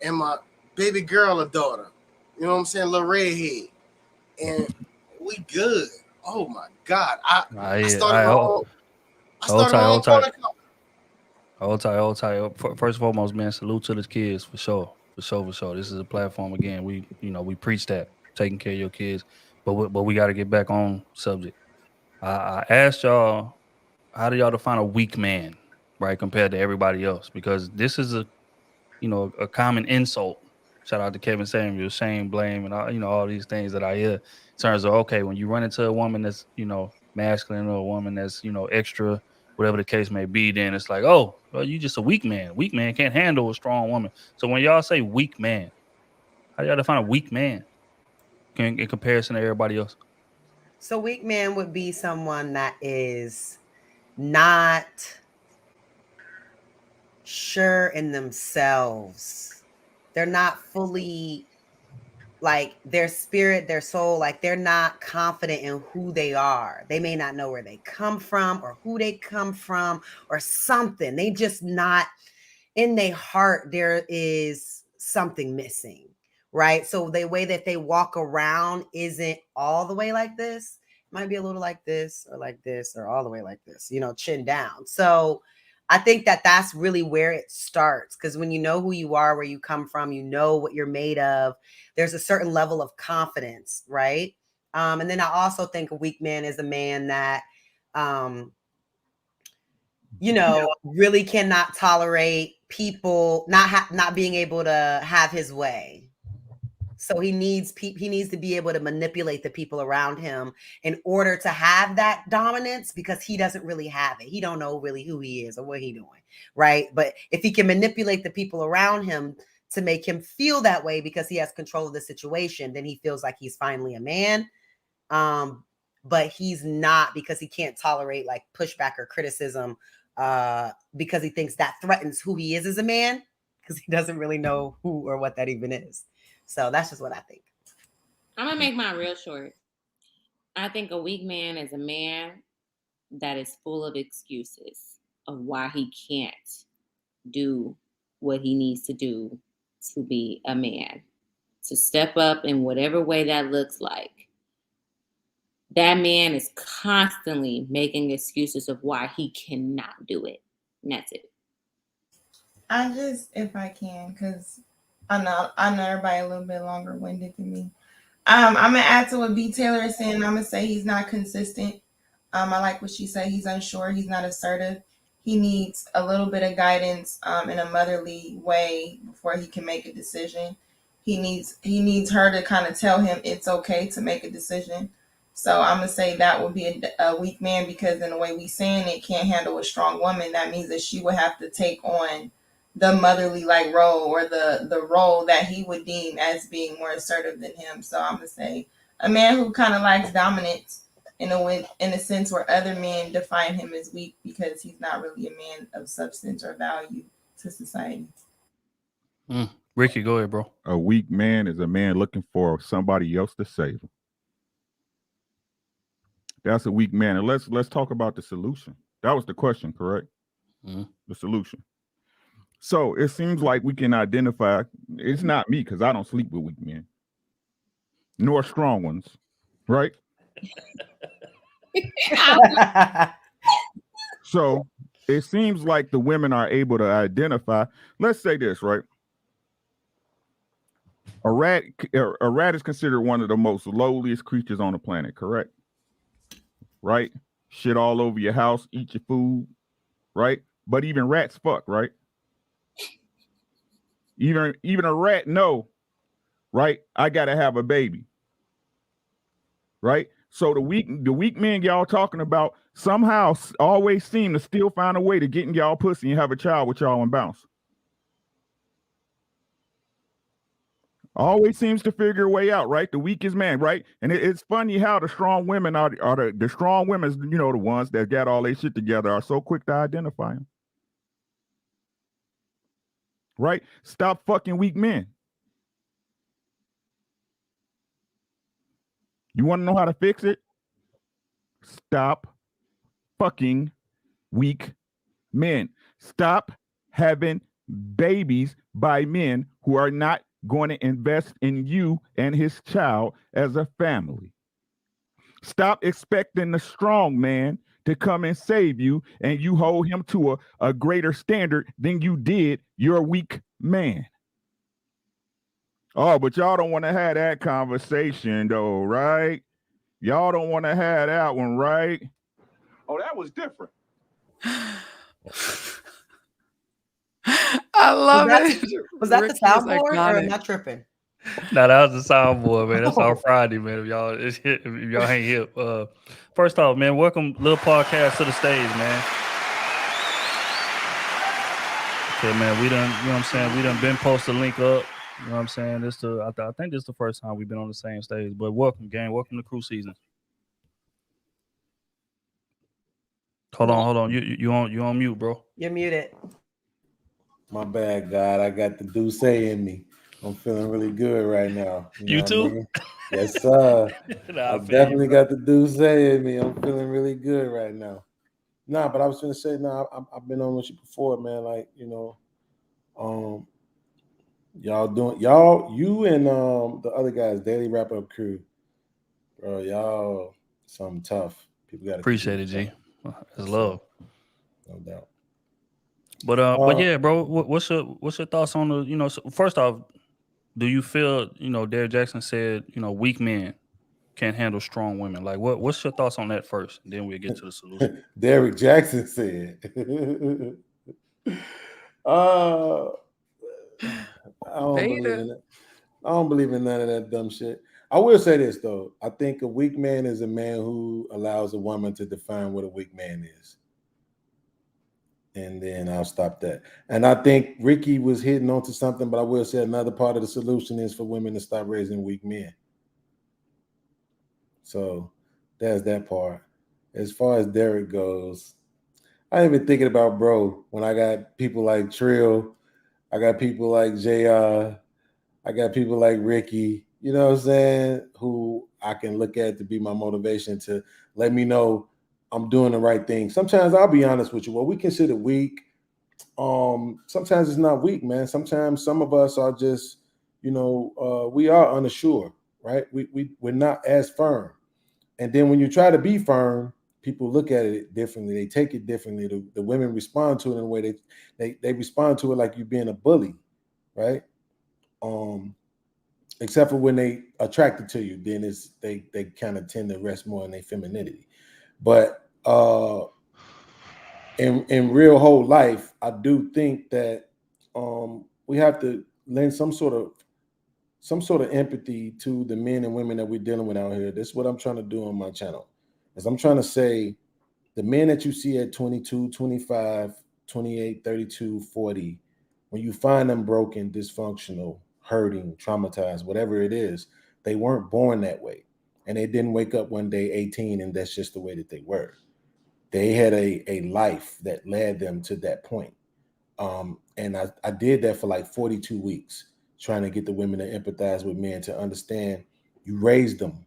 and my baby girl a daughter. You know what I'm saying? A little redhead. And we good. Oh my God. I started my own. Hold tight. First and foremost, man, salute to the kids for sure. This is a platform again. We preach that, taking care of your kids, but we got to get back on subject. I asked y'all, how do y'all define a weak man, right, compared to everybody else? Because this is a common insult. Shout out to Kevin Samuels, shame, blame, and all these things that I hear in terms of, okay, when you run into a woman that's masculine, or a woman that's extra, whatever the case may be, then it's like, oh, well, you just a weak man. Weak man can't handle a strong woman. So when y'all say weak man, how do y'all define a weak man in comparison to everybody else? So weak man would be someone that is not sure in themselves. They're not fully, like, their spirit, their soul, like they're not confident in who they are. They may not know where they come from or who they come from or something. They just not, in their heart, there is something missing, right? So the way that they walk around isn't all the way like this. It might be a little like this or all the way like this, chin down. So I think that that's really where it starts, because when you know who you are, where you come from, you know what you're made of, there's a certain level of confidence, right? And then I also think a weak man is a man that, really cannot tolerate people not being able to have his way. So he needs to be able to manipulate the people around him in order to have that dominance, because he doesn't really have it. He don't know really who he is or what he's doing, right? But if he can manipulate the people around him to make him feel that way because he has control of the situation, then he feels like he's finally a man. But he's not, because he can't tolerate like pushback or criticism, because he thinks that threatens who he is as a man, because he doesn't really know who or what that even is. So that's just what I think. I'm gonna make mine real short. I think a weak man is a man that is full of excuses of why he can't do what he needs to do to be a man, to step up in whatever way that looks like. That man is constantly making excuses of why he cannot do it. And that's it. I just, if I can, because I know everybody a little bit longer winded than me. I'm gonna add to what B. Taylor is saying. I'm gonna say he's not consistent. I like what she said. He's unsure. He's not assertive. He needs a little bit of guidance in a motherly way before he can make a decision. He needs her to kind of tell him it's okay to make a decision. So I'm gonna say that would be a weak man, because in the way we saying it, can't handle a strong woman. That means that she would have to take on the motherly like role, or the role that he would deem as being more assertive than him. So I'm gonna say a man who kind of lacks dominance in a sense where other men define him as weak because he's not really a man of substance or value to society. Ricky, go ahead, bro. A weak man is a man looking for somebody else to save him. That's a weak man. And let's talk about the solution. That was the question, correct? The solution. So it seems like we can identify. It's not me, because I don't sleep with weak men, nor strong ones, right? So it seems like the women are able to identify. Let's say this, right? A rat is considered one of the most lowliest creatures on the planet, correct? Right? Shit all over your house, eat your food, right? But even rats fuck, right? Even a rat know, right? I gotta have a baby, right? So the weak men y'all talking about somehow always seem to still find a way to get in y'all pussy and have a child with y'all and bounce. Always seems to figure a way out, right? The weakest man, right? And it's funny how the strong women are the strong women, the ones that got all their shit together, are so quick to identify them. Right? Stop fucking weak men. You want to know how to fix it? Stop fucking weak men. Stop having babies by men who are not going to invest in you and his child as a family. Stop expecting the strong man to come and save you, and you hold him to a greater standard than you did your weak man. Oh, but y'all don't want to have that conversation though, right? Y'all don't want to have that one, right? Oh, that was different. I love it. Was that the Ricky is soundboard, or am iconic. I tripping? No, that was the soundboard, man. That's our Friday, man. If y'all ain't here. First off, man, welcome Little Podcast to the stage, man. Okay, man, we done, you know what I'm saying? We done been posted link up. You know what I'm saying? I think this is the first time we've been on the same stage. But welcome, gang. Welcome to Crew Season. Hold on. You on mute, bro. You're muted. My bad, God. I got the Douce in me. I'm feeling really good right now. You too? I mean? Yes, sir. I definitely got the Douce in me. I'm feeling really good right now. Nah, but I was gonna say, I've been on with you before, man. Like, you and the other guys, Daily Wrap Up Crew, bro. Y'all something tough. People got to appreciate it, G. It's love, no doubt. But yeah, bro. What's your thoughts on the? So first off, do you feel Derrick Jackson said weak men can't handle strong women? Like what's your thoughts on that first? And then we'll get to the solution. Derrick Jackson said. I don't believe in none of that dumb shit. I will say this though. I think a weak man is a man who allows a woman to define what a weak man is. And then I'll stop that. And I think Ricky was hitting onto something, but I will say another part of the solution is for women to stop raising weak men. So that's that part. As far as Derek goes, I ain't been thinking about bro when I got people like Trill, I got people like JR, I got people like Ricky, you know what I'm saying, who I can look at to be my motivation to let me know I'm doing the right thing. Sometimes I'll be honest with you. What we consider weak, sometimes it's not weak, man. Sometimes some of us are just, we are unsure, right? We're not as firm. And then when you try to be firm, people look at it differently. They take it differently. The women respond to it in a way they respond to it like you're being a bully, right? Except for when they attracted to you, then they kind of tend to rest more in their femininity. But in real whole life, I do think that we have to lend some sort of empathy to the men and women that we're dealing with out here. That's what I'm trying to do on my channel. Is I'm trying to say the men that you see at 22, 25, 28, 32, 40, when you find them broken, dysfunctional, hurting, traumatized, whatever it is, they weren't born that way. And they didn't wake up one day 18 and that's just the way that they were. They had a life that led them to that point. And I did that for like 42 weeks, trying to get the women to empathize with men, to understand you raised them.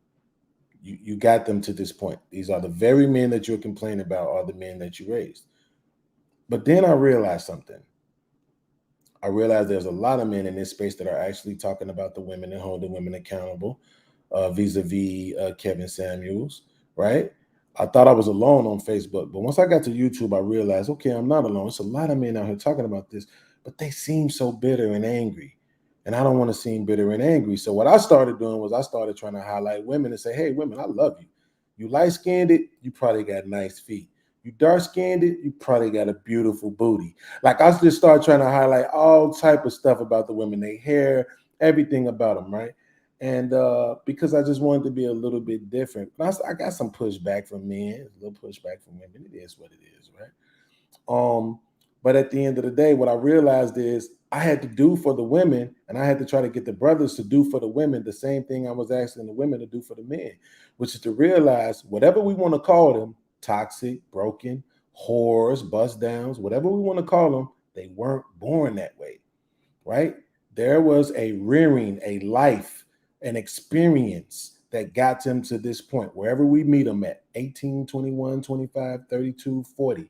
You got them to this point. These are the very men that you're complaining about are the men that you raised. But then I realized something. I realized there's a lot of men in this space that are actually talking about the women and holding women accountable, vis-a-vis Kevin Samuels, right? I thought I was alone on Facebook, but once I got to YouTube, I realized, okay, I'm not alone. It's a lot of men out here talking about this, but they seem so bitter and angry. And I don't want to seem bitter and angry. So what I started doing was I started trying to highlight women and say, hey, women, I love you. You light-skinned it, you probably got nice feet. You dark-skinned it, you probably got a beautiful booty. Like I just started trying to highlight all type of stuff about the women, their hair, everything about them, right? And because I just wanted to be a little bit different. I got some pushback from men, a little pushback from women. It is what it is, right? But at the end of the day, what I realized is I had to do for the women, and I had to try to get the brothers to do for the women the same thing I was asking the women to do for the men, which is to realize whatever we want to call them, toxic, broken, whores, bust downs, whatever we want to call them, they weren't born that way, right? There was a rearing, a life, an experience that got them to this point, wherever we meet them at 18, 21, 25, 32, 40.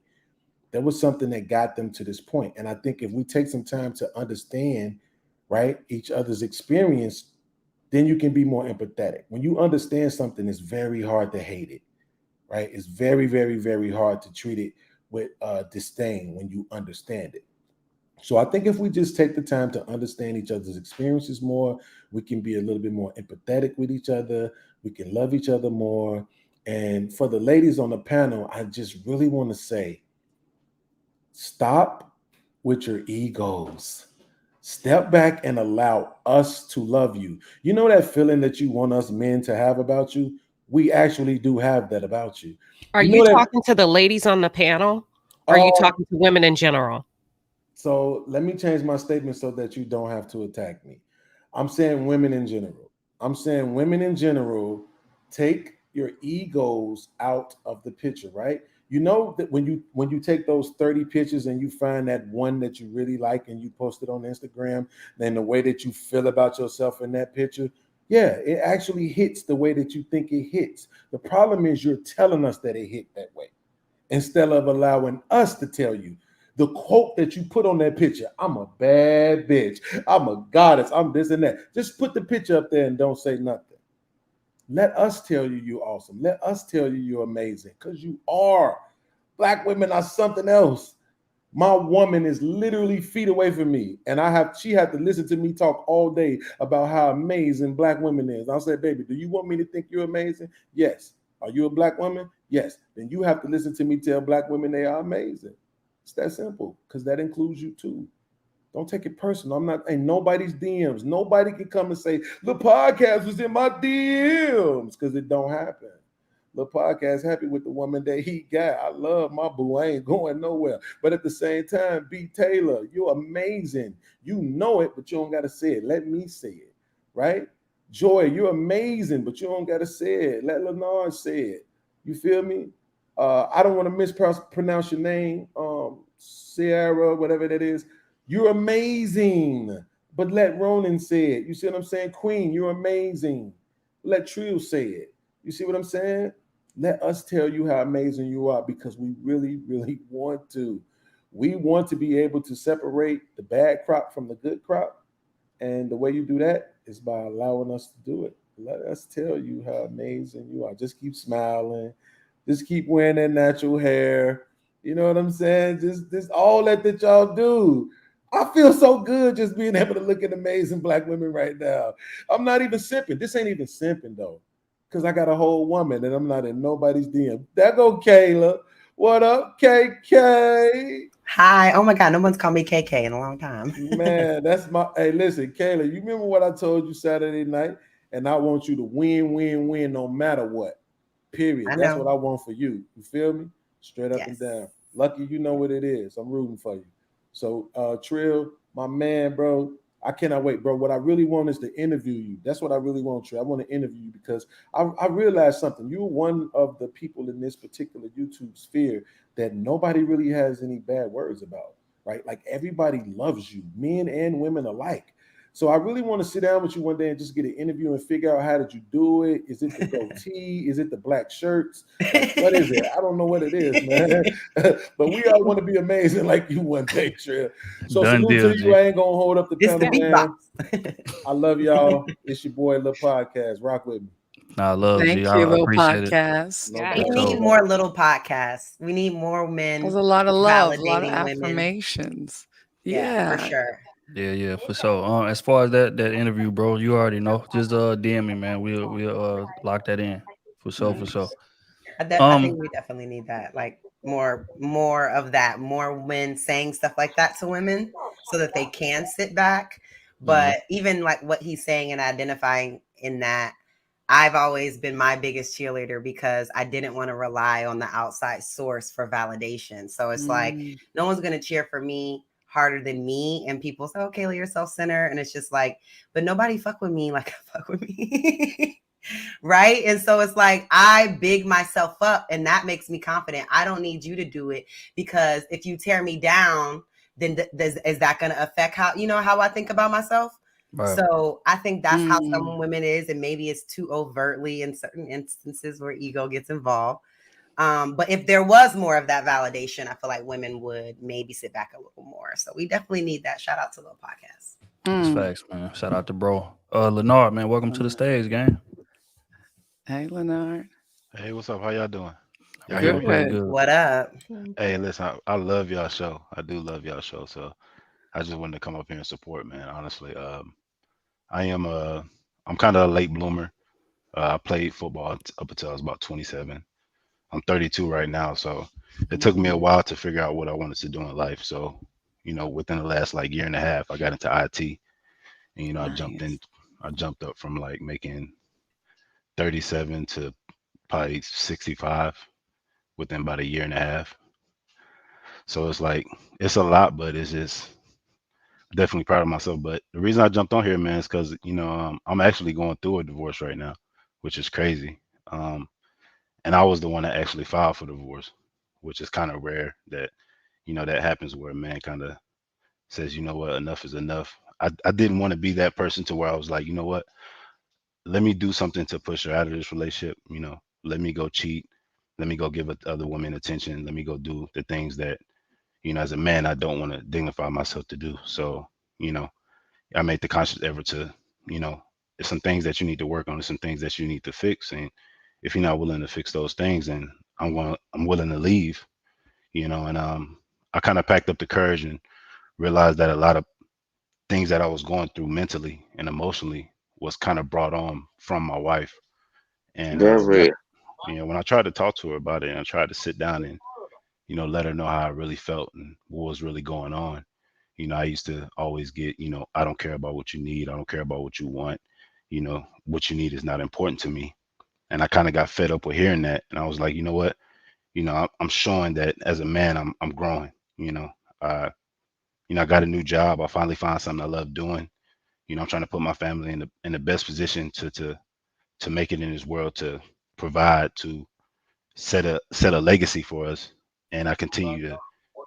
There was something that got them to this point. And I think if we take some time to understand, right, each other's experience, then you can be more empathetic. When you understand something, it's very hard to hate it, right? It's very, very, very hard to treat it with disdain when you understand it. So I think if we just take the time to understand each other's experiences more, we can be a little bit more empathetic with each other. We can love each other more. And for the ladies on the panel, I just really want to say, stop with your egos. Step back and allow us to love you. You know that feeling that you want us men to have about you? We actually do have that about you. Are you talking to the ladies on the panel? Or are you talking to women in general? So let me change my statement so that you don't have to attack me. I'm saying women in general. I'm saying women in general, take your egos out of the picture, right? You know that when you take those 30 pictures and you find that one that you really like and you post it on Instagram, then the way that you feel about yourself in that picture, yeah, it actually hits the way that you think it hits. The problem is you're telling us that it hit that way instead of allowing us to tell you. The quote that you put on that picture, I'm a bad bitch, I'm a goddess, I'm this and that. Just put the picture up there and don't say nothing. Let us tell you you're awesome. Let us tell you you're amazing, because you are. Black women are something else. My woman is literally feet away from me, and she had to listen to me talk all day about how amazing black women is. I'll say, baby, do you want me to think you're amazing? Yes. Are you a black woman? Yes. Then you have to listen to me tell black women they are amazing. It's that simple, because that includes you too. Don't take it personal. I'm not in nobody's DMs. Nobody can come and say, the podcast was in my DMs, because it don't happen. The podcast happy with the woman that he got. I love my boo. I ain't going nowhere. But at the same time, B. Taylor, you're amazing. You know it, but you don't got to say it. Let me say it, right? Joy, you're amazing, but you don't gotta say it. Let Lenard say it. You feel me? I don't want to mispronounce your name, Sierra, whatever that is. You're amazing, but let Ronan say it. You see what I'm saying? Queen, you're amazing. Let Trill say it. You see what I'm saying? Let us tell you how amazing you are, because we really, really want to. We want to be able to separate the bad crop from the good crop. And the way you do that is by allowing us to do it. Let us tell you how amazing you are. Just keep smiling. Just keep wearing that natural hair. You know what I'm saying? Just all that y'all do. I feel so good just being able to look at amazing black women right now. I'm not even simping. This ain't even simping though, because I got a whole woman and I'm not in nobody's DM. There go Kayla. What up, KK? Hi. Oh my God, no one's called me KK in a long time. Man, that's my. Hey, listen, Kayla, you remember what I told you Saturday night? And I want you to win no matter what. Period. That's what I want for you. You feel me? Straight up and down. Lucky, you know what it is. I'm rooting for you. So, Trill, my man, bro, I cannot wait, bro. What I really want is to interview you. That's what I really want, Trill. I want to interview you because I realized something. You're one of the people in this particular YouTube sphere that nobody really has any bad words about, right? Like everybody loves you, men and women alike. So I really want to sit down with you one day and just get an interview and figure out how did you do it? Is it the goatee? Is it the black shirts? Like, what is it? I don't know what it is, man. But we all want to be amazing like you one day, Trill. So Done salute deal, to you. G. I ain't gonna hold up the It's the camera, man. I love y'all. It's your boy, Lil Podcast. Rock with me. I love Thank G. you, I little appreciate it. podcast. We need more little podcasts. We need more men. There's a lot of love, a lot of validating women. affirmations. Yeah, for Yeah. sure. Yeah, for sure. As far as that interview, bro, you already know. Just DM me, man. We'll lock that in for sure. I think we definitely need that. Like more of that. More men saying stuff like that to women, so that they can sit back. But even like what he's saying and identifying in that, I've always been my biggest cheerleader because I didn't want to rely on the outside source for validation. So it's like no one's gonna cheer for me harder than me. And people say, "Oh, Kayla, you're self-centered," and it's just like, but nobody fuck with me like I fuck with me. Right. And so it's like I big myself up, and that makes me confident. I don't need you to do it, because if you tear me down, then is that going to affect how I think about myself? Right. So I think that's how some women is, and maybe it's too overtly in certain instances where ego gets involved. But if there was more of that validation, I feel like women would maybe sit back a little more. So we definitely need that. Shout out to Lil Podcast. That's facts, man. Shout out to bro. Lenard, man. Welcome to the stage, gang. Hey, Lenard. Hey, what's up? How y'all doing? Y'all doing pretty good. What up? Hey, listen, I love y'all show. I do love y'all show. So I just wanted to come up here and support, man. Honestly, I'm kind of a late bloomer. I played football up until I was about 27. I'm 32 right now, so it took me a while to figure out what I wanted to do in life. So, within the last like year and a half, I got into IT, and I jumped up from like making 37 to probably 65 within about a year and a half. So it's like it's a lot, but it's just definitely proud of myself. But the reason I jumped on here, man, is because I'm actually going through a divorce right now, which is crazy. And I was the one that actually filed for divorce, which is kind of rare that that happens where a man kind of says, you know what, enough is enough. I didn't want to be that person to where I was like, you know what, let me do something to push her out of this relationship. Let me go cheat. Let me go give other women attention. Let me go do the things that, as a man, I don't want to dignify myself to do. So, I made the conscious effort to, there's some things that you need to work on. There's some things that you need to fix. And if you're not willing to fix those things, then I'm willing to leave, and I kind of packed up the courage and realized that a lot of things that I was going through mentally and emotionally was kind of brought on from my wife. And when I tried to talk to her about it, and I tried to sit down and let her know how I really felt and what was really going on. I used to always get, I don't care about what you need. I don't care about what you want. What you need is not important to me. And I kind of got fed up with hearing that. And I was like, you know what? I'm showing that as a man, I'm growing. I got a new job. I finally found something I love doing. You know, I'm trying to put my family in the best position to make it in this world, to provide, to set a legacy for us. And I continue to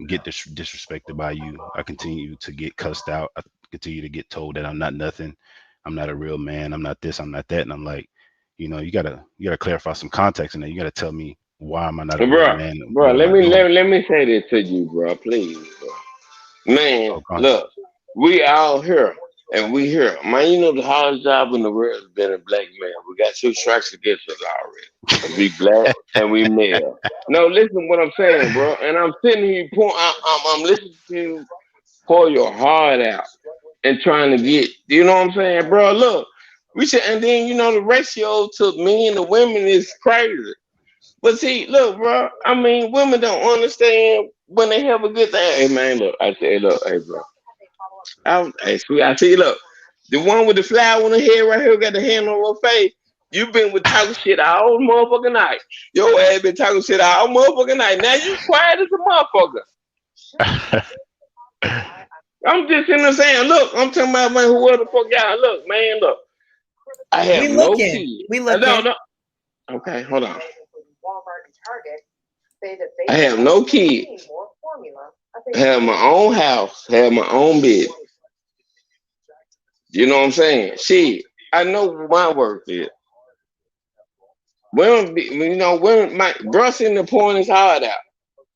get disrespected by you. I continue to get cussed out. I continue to get told that I'm not nothing. I'm not a real man. I'm not this. I'm not that. And I'm like, you know, you gotta clarify some context, and then you gotta tell me, why am I not a real man? Bro, What am I doing? let me say this to you, bro, please, bro. Man, Oh, go ahead. look, we all here and we here. Man, you know the hardest job in the world is being a black man. We got 2 strikes against us already. We black and we male. No, listen to what I'm saying, bro. And I'm sitting here, I'm listening to you pour your heart out and trying to get, you know what I'm saying, bro? Look, we should, and then you know the ratio to men to women is crazy. But see, look, bro. I mean, women don't understand when they have a good thing. Hey, man, look. I say, look, hey, bro. I see, look. The one with the flower on the head right here got the hand on her face. You been with talking shit all motherfucking night. Your ass been talking shit all motherfucking night. Now you quiet as a motherfucker. I'm just in there saying, look, I'm talking about, man, whoever the fuck y'all. Look, man, look. I have We no looking. kids. We looking. No. Okay, hold on. I have no kids. I have my own house. Have my own bed. You know what I'm saying? Shit, I know what my worth is. Women, you know, women, my brushing the pouring his heart out.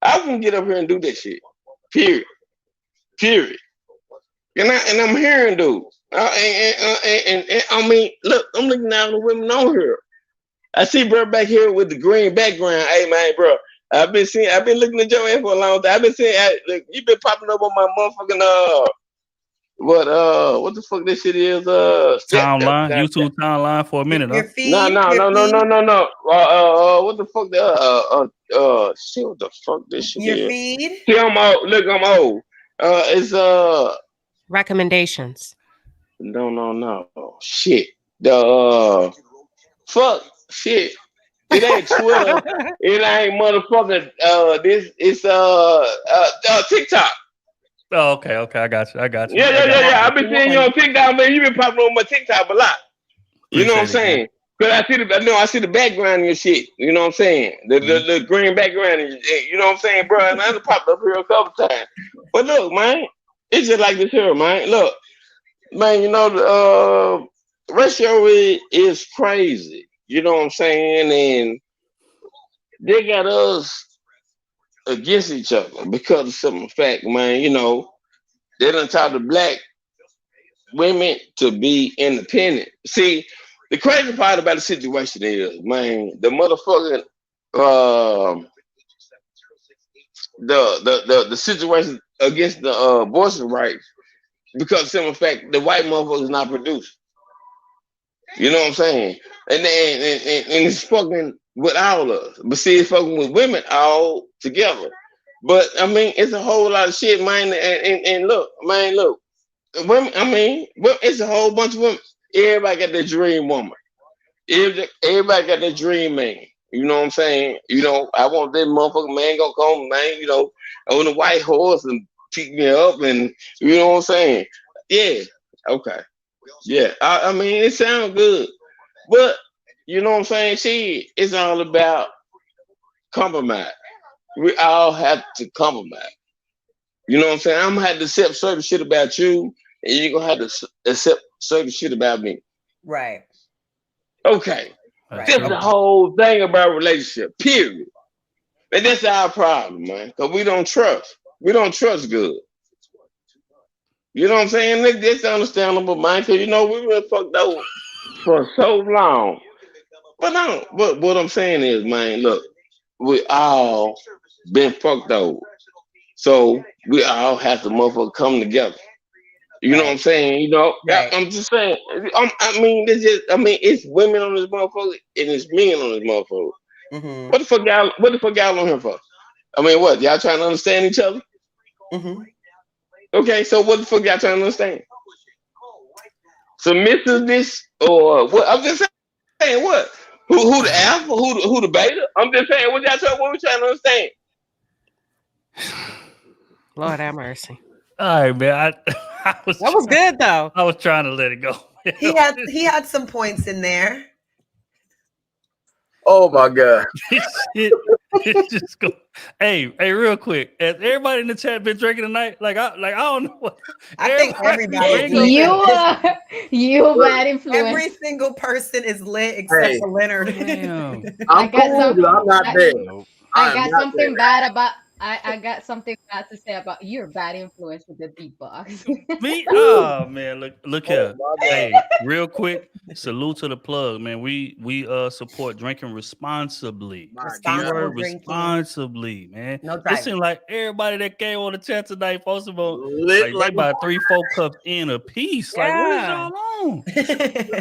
I can get up here and do that shit. Period. And I'm hearing dudes. And I mean, look, I'm looking down the women on here. I see bro back here with the green background. Hey man, bro, I've been looking at your ass for a long time. I've been seeing, look, you been popping up on my motherfucking what the fuck this shit is? Timeline, YouTube timeline for a minute, Your huh? feed. No. What the fuck? Shit, what the fuck this shit Your is? feed. See, I'm old. Look, I'm old. It's recommendations. No. Shit. The fuck shit. It ain't Twitter. It ain't motherfucking this. It's TikTok. Oh, okay. I got you. Yeah. I've been seeing you on TikTok, man. You been popping on my TikTok a lot. You know what I'm saying? Cause I see the background in your shit. You know what I'm saying? The green background. You know what I'm saying, bro? And I done popped up here a couple times. But look, man, it's just like this here, man. Look, man, you know the ratio is crazy. You know what I'm saying? And they got us against each other because of some fact, man. You know, they done taught the black women to be independent. See, the crazy part about the situation is, man, the motherfucking the situation against the abortion rights, because of simple fact the white motherfucker is not produced. You know what I'm saying? And it's fucking with all of us. But see, it's fucking with women all together. But I mean, it's a whole lot of shit, man. And look, man, look. Women, I mean, it's a whole bunch of women. Everybody got their dream woman. Everybody got their dream man. You know what I'm saying? You know, I want this motherfucking man gonna come, man, you know, on the white horse and pick me up, and you know what I'm saying? Yeah. Okay. Yeah. I mean, it sounds good. But you know what I'm saying? See, it's all about compromise. We all have to compromise. You know what I'm saying? I'm gonna have to accept certain shit about you, and you're gonna have to accept certain shit about me. Right. Okay. Right. That's the whole thing about relationship, period. And that's our problem, man. Because we don't trust. We don't trust good. You know what I'm saying? That's understandable, man. Because, you know, we've been fucked over for so long. But no, what I'm saying is, man, look, we all been fucked over. So we all have to motherfucker come together. You know what I'm saying? You know, I'm just saying. It's women on this motherfucker and it's men on this motherfucker. Mm-hmm. What the fuck y'all on here for? I mean, what, y'all trying to understand each other? Mm-hmm. Okay, so what the fuck y'all trying to understand? Submissiveness or what? I'm just saying, what? Who the alpha? Who the beta? I'm just saying, what we trying to understand? Lord have mercy. All right, man. That was good though. I was trying to let it go. He had some points in there. Oh my god. It's just go. Hey, real quick. Has everybody in the chat been drinking tonight? I don't know what. I think everybody. You bad influence. Every single person is lit except Hey. for Leonard. I'm cool, but I'm not there. I got something bad about. I got something bad to say about your bad influence with the beatbox. Me? Oh man, look here. Hey, real quick, salute to the plug, man. We support drinking responsibly. Keyword responsibly, man. No It driving. seems like everybody that came on the chat tonight, first of all, Lit like they like buy 3-4 cups in a piece. Like, what is y'all on?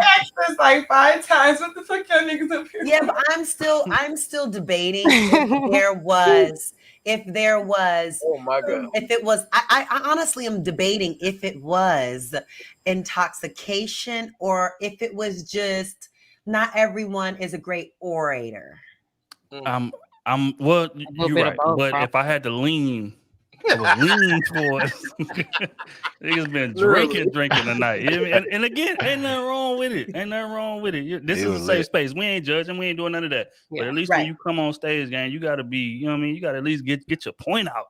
Asked us like 5 times. What the fuck y'all niggas up here? Yeah, but I'm still debating if there was Oh my god. if it was I honestly am debating if it was intoxication or if it was just not everyone is a great orator. Well, you're bit of right. both, But probably. if I had to lean, I was leaning towards niggas been Literally. drinking tonight. You know what I mean? And again, ain't nothing wrong with it. Ain't nothing wrong with it. This It is a was safe lit. space. We ain't judging. We ain't doing none of that. But Yeah, at least right. when you come on stage, gang, you gotta be, you know what I mean? You gotta at least get your point out.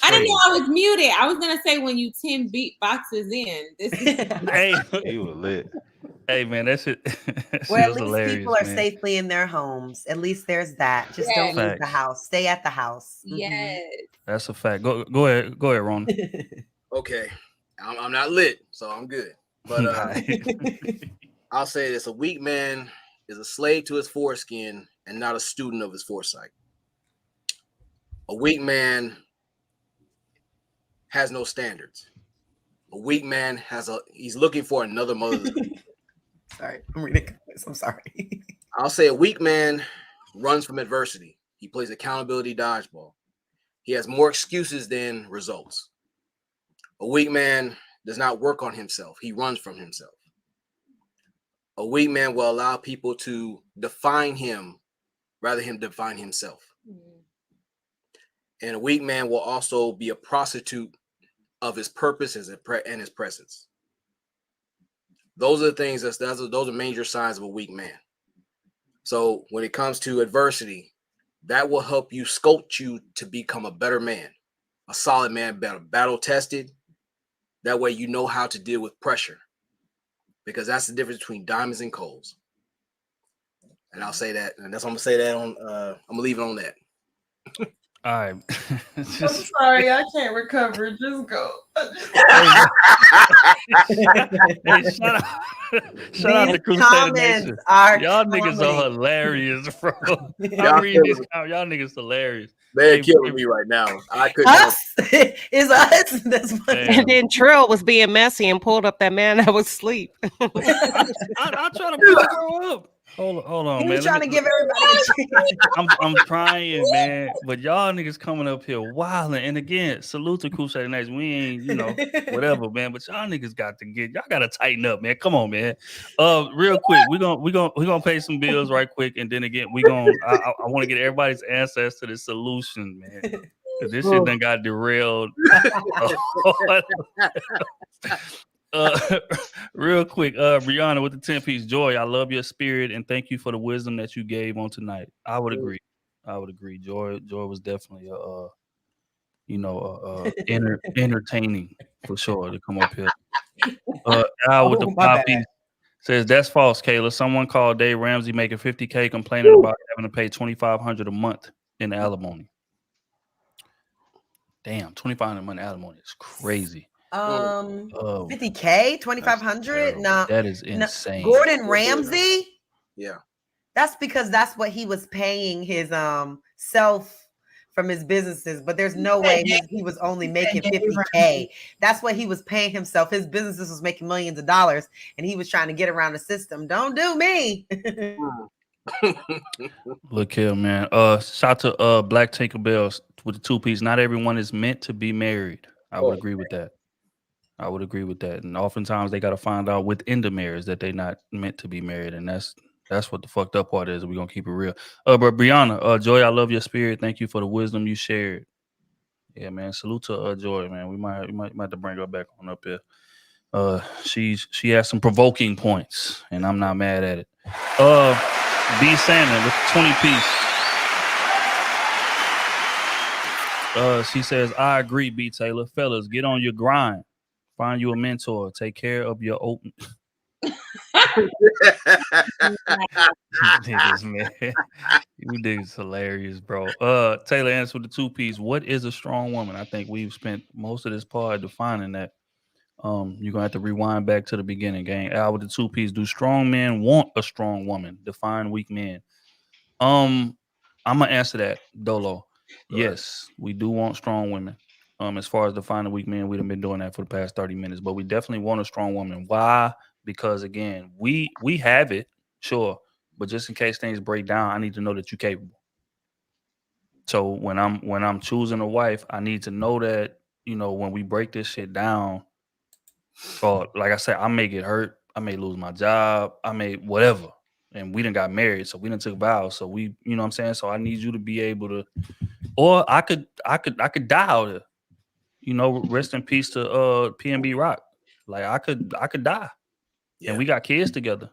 I didn't straight. know I was muted. I was gonna say when you 10 beatboxes in. This is Hey, He was lit. hey man, that shit, that Well, shit at was least hilarious, people are man. safely in their homes. At least there's that. Just don't leave the Facts. house. Stay at the house. Yes. That's a fact. Go ahead, Ron. Okay. I'm not lit, so I'm good. But I'll say this: a weak man is a slave to his foreskin and not a student of his foresight. A weak man has no standards. A weak man he's looking for another mother. Sorry, I'm ridiculous. I'm sorry. I'll say a weak man runs from adversity. He plays accountability dodgeball. He has more excuses than results. A weak man does not work on himself. He runs from himself. A weak man will allow people to define him rather than him define himself. And a weak man will also be a prostitute of his purpose and his presence. Those are the things those are major signs of a weak man. So when it comes to adversity, that will help you sculpt you to become a better man, a solid man, battle tested. That way you know how to deal with pressure, because that's the difference between diamonds and coals. And I'll say that, and that's what I'm gonna say that on. I'm gonna leave it on that. All right. I'm sorry, I can't recover. Just go. Hey, shout out to Crusader Nation. Y'all niggas are hilarious, bro. I read these comments. Y'all niggas hilarious. They're killing me right now. I couldn't. Us? It's us. That's funny. And then Trill was being messy and pulled up that man that was asleep. I try to pick a girl up. Hold on, He man. was trying to give everybody a chance. I'm trying, man. But y'all niggas coming up here wilding. And again, salute to Crusader Nation. We ain't, whatever, man. But y'all niggas y'all gotta tighten up, man. Come on, man. Real quick, we're gonna pay some bills right quick, and then again, I want to get everybody's answers to the solution, man. Cause this shit done got derailed. Real quick, Brianna with the 10-piece. Joy, I love your spirit and thank you for the wisdom that you gave on tonight. I would agree. Joy was definitely entertaining for sure to come up here. Al with the 5-piece says that's false, Kayla. Someone called Dave Ramsey making $50K complaining about having to pay $2,500 a month in alimony. Damn, $2,500 a month alimony is crazy. 50K, 2,500. No, that is insane. Gordon Ramsay. Yeah, that's because that's what he was paying his self from his businesses. But there's no way he was only making 50K. That's what he was paying himself. His businesses was making millions of dollars, and he was trying to get around the system. Don't do me. Look here, man. Shout to Black Tinker Bells with the 2-piece. Not everyone is meant to be married. I would agree with that. And oftentimes they got to find out within the marriage that they're not meant to be married, and that's what the fucked up part is. We're gonna keep it real. But Brianna, Joy, I love your spirit. Thank you for the wisdom you shared. Yeah, man. Salute to Joy, man. We might have to bring her back on up here. She has some provoking points, and I'm not mad at it. B Salmon with the 20 piece. She says, I agree, B Taylor. Fellas, get on your grind. Find you a mentor. Take care of your open. Niggas, man. You niggas hilarious, bro. Taylor answered with the 2 piece. What is a strong woman? I think we've spent most of this part defining that. You're gonna have to rewind back to the beginning, gang. Al with the 2 piece. Do strong men want a strong woman? Define weak men. I'm gonna answer that, Dolo. Yes, we do want strong women. As far as defining weak men, we've been doing that for the past 30 minutes, but we definitely want a strong woman. Why? Because again, we have it, sure, but just in case things break down, I need to know that you're capable. So when I'm choosing a wife, I need to know that, when we break this shit down, or like I said, I may get hurt, I may lose my job, I may whatever. And we done got married, so we done took vows. So we, you know what I'm saying? So I need you to be able to, or I could die out here. Rest in peace to PNB Rock. Like I could die. Yeah. And we got kids together,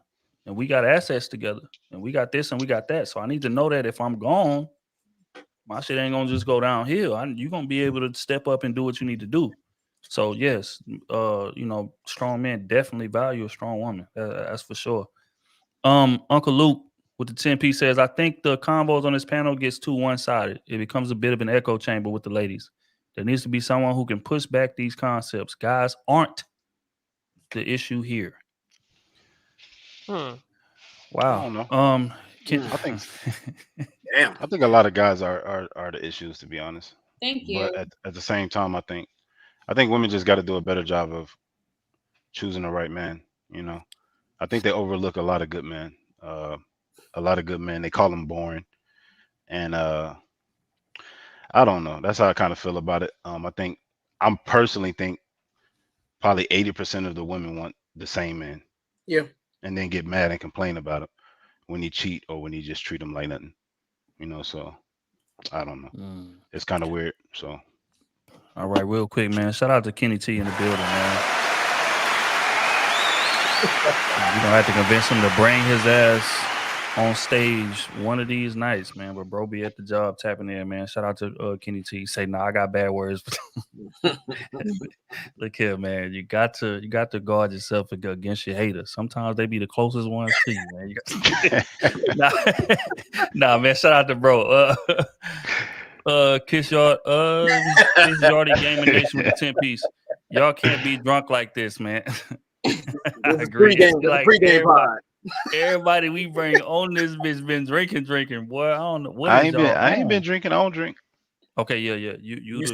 and we got assets together, and we got this and we got that. So I need to know that if I'm gone, my shit ain't gonna just go downhill. You're gonna be able to step up and do what you need to do. So yes, strong men definitely value a strong woman. That's for sure. Uncle Luke with the 10 piece says, I think the combos on this panel gets too one-sided. It becomes a bit of an echo chamber with the ladies. There needs to be someone who can push back these concepts. Guys aren't the issue here. Wow. I don't know. I think I think a lot of guys are the issues, to be honest. Thank you. But at the same time, I think women just got to do a better job of choosing the right man. I think they overlook a lot of good men. A lot of good men, they call them boring, and I don't know. That's how I kind of feel about it. I personally think probably 80% of the women want the same man. Yeah. And then get mad and complain about it when he cheat or when he just treat them like nothing. So I don't know. It's kind of weird. So all right, real quick, man. Shout out to Kenny T in the building, man. You don't have to convince him to bring his ass on stage one of these nights, man. But bro be at the job tapping in, man. Shout out to Kenny T. Say, I got bad words. Look here, man. You got to guard yourself against your haters. Sometimes they be the closest ones to you, man. Nah, man. Shout out to bro. Kiss Yardy Gaming Nation with the 10 piece. Y'all can't be drunk like this, man. I agree. Pre-game pod. Everybody we bring on this bitch been drinking, boy. I don't know I ain't been drinking. I don't drink. Okay, yeah. You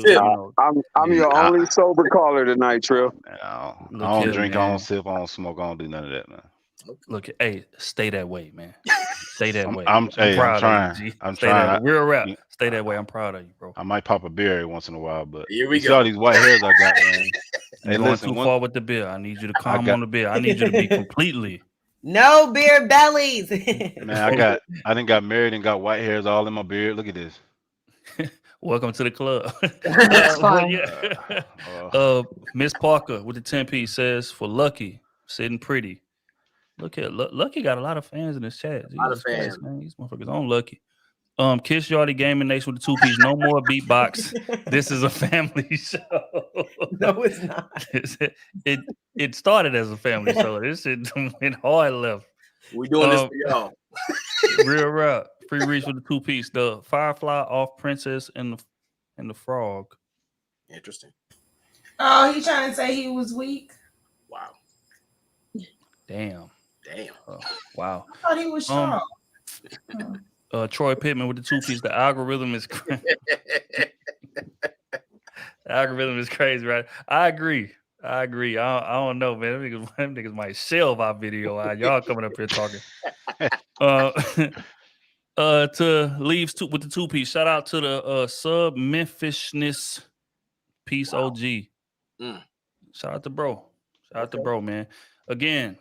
I'm your only sober caller tonight, Trill. I don't drink. Man. I don't sip. I don't smoke. I don't do none of that, man. Look, hey, stay that way, man. Stay that way. I'm trying. Of you, G. I'm stay trying. That real rap. Stay that way. I'm proud of you, bro. I might pop a beer every once in a while, but here we go. See all these white hairs I got, man. Hey, listen, too far with the beer. I need you to calm on the beer. I need you to be completely. No beer bellies. Man, I done got married and got white hairs all in my beard. Look at this. Welcome to the club. That's fine. Miss Parker with the 10 piece says, for Lucky, sitting pretty. Look at Lucky got a lot of fans in this chat. A lot of fans, man. These motherfuckers on Lucky. Kiss Yardy Gaming Nation with the 2 piece. No more beatbox. This is a family show. No, it's not. It started as a family show. This shit went hard left. We doing this for y'all. Real rap. Free reach with the 2 piece. The Firefly off Princess and the Frog. Interesting. Oh, he trying to say he was weak. Wow. Damn. I Wow. thought he was strong. Troy Pittman with the 2 piece. The algorithm is crazy. The algorithm is crazy, right? I agree. I don't know, man. Them niggas might shelve our video out. Y'all coming up here talking. To leaves with the 2 piece. Shout out to the sub Memphisness piece OG. Shout out to bro. Shout out to bro, man. Again,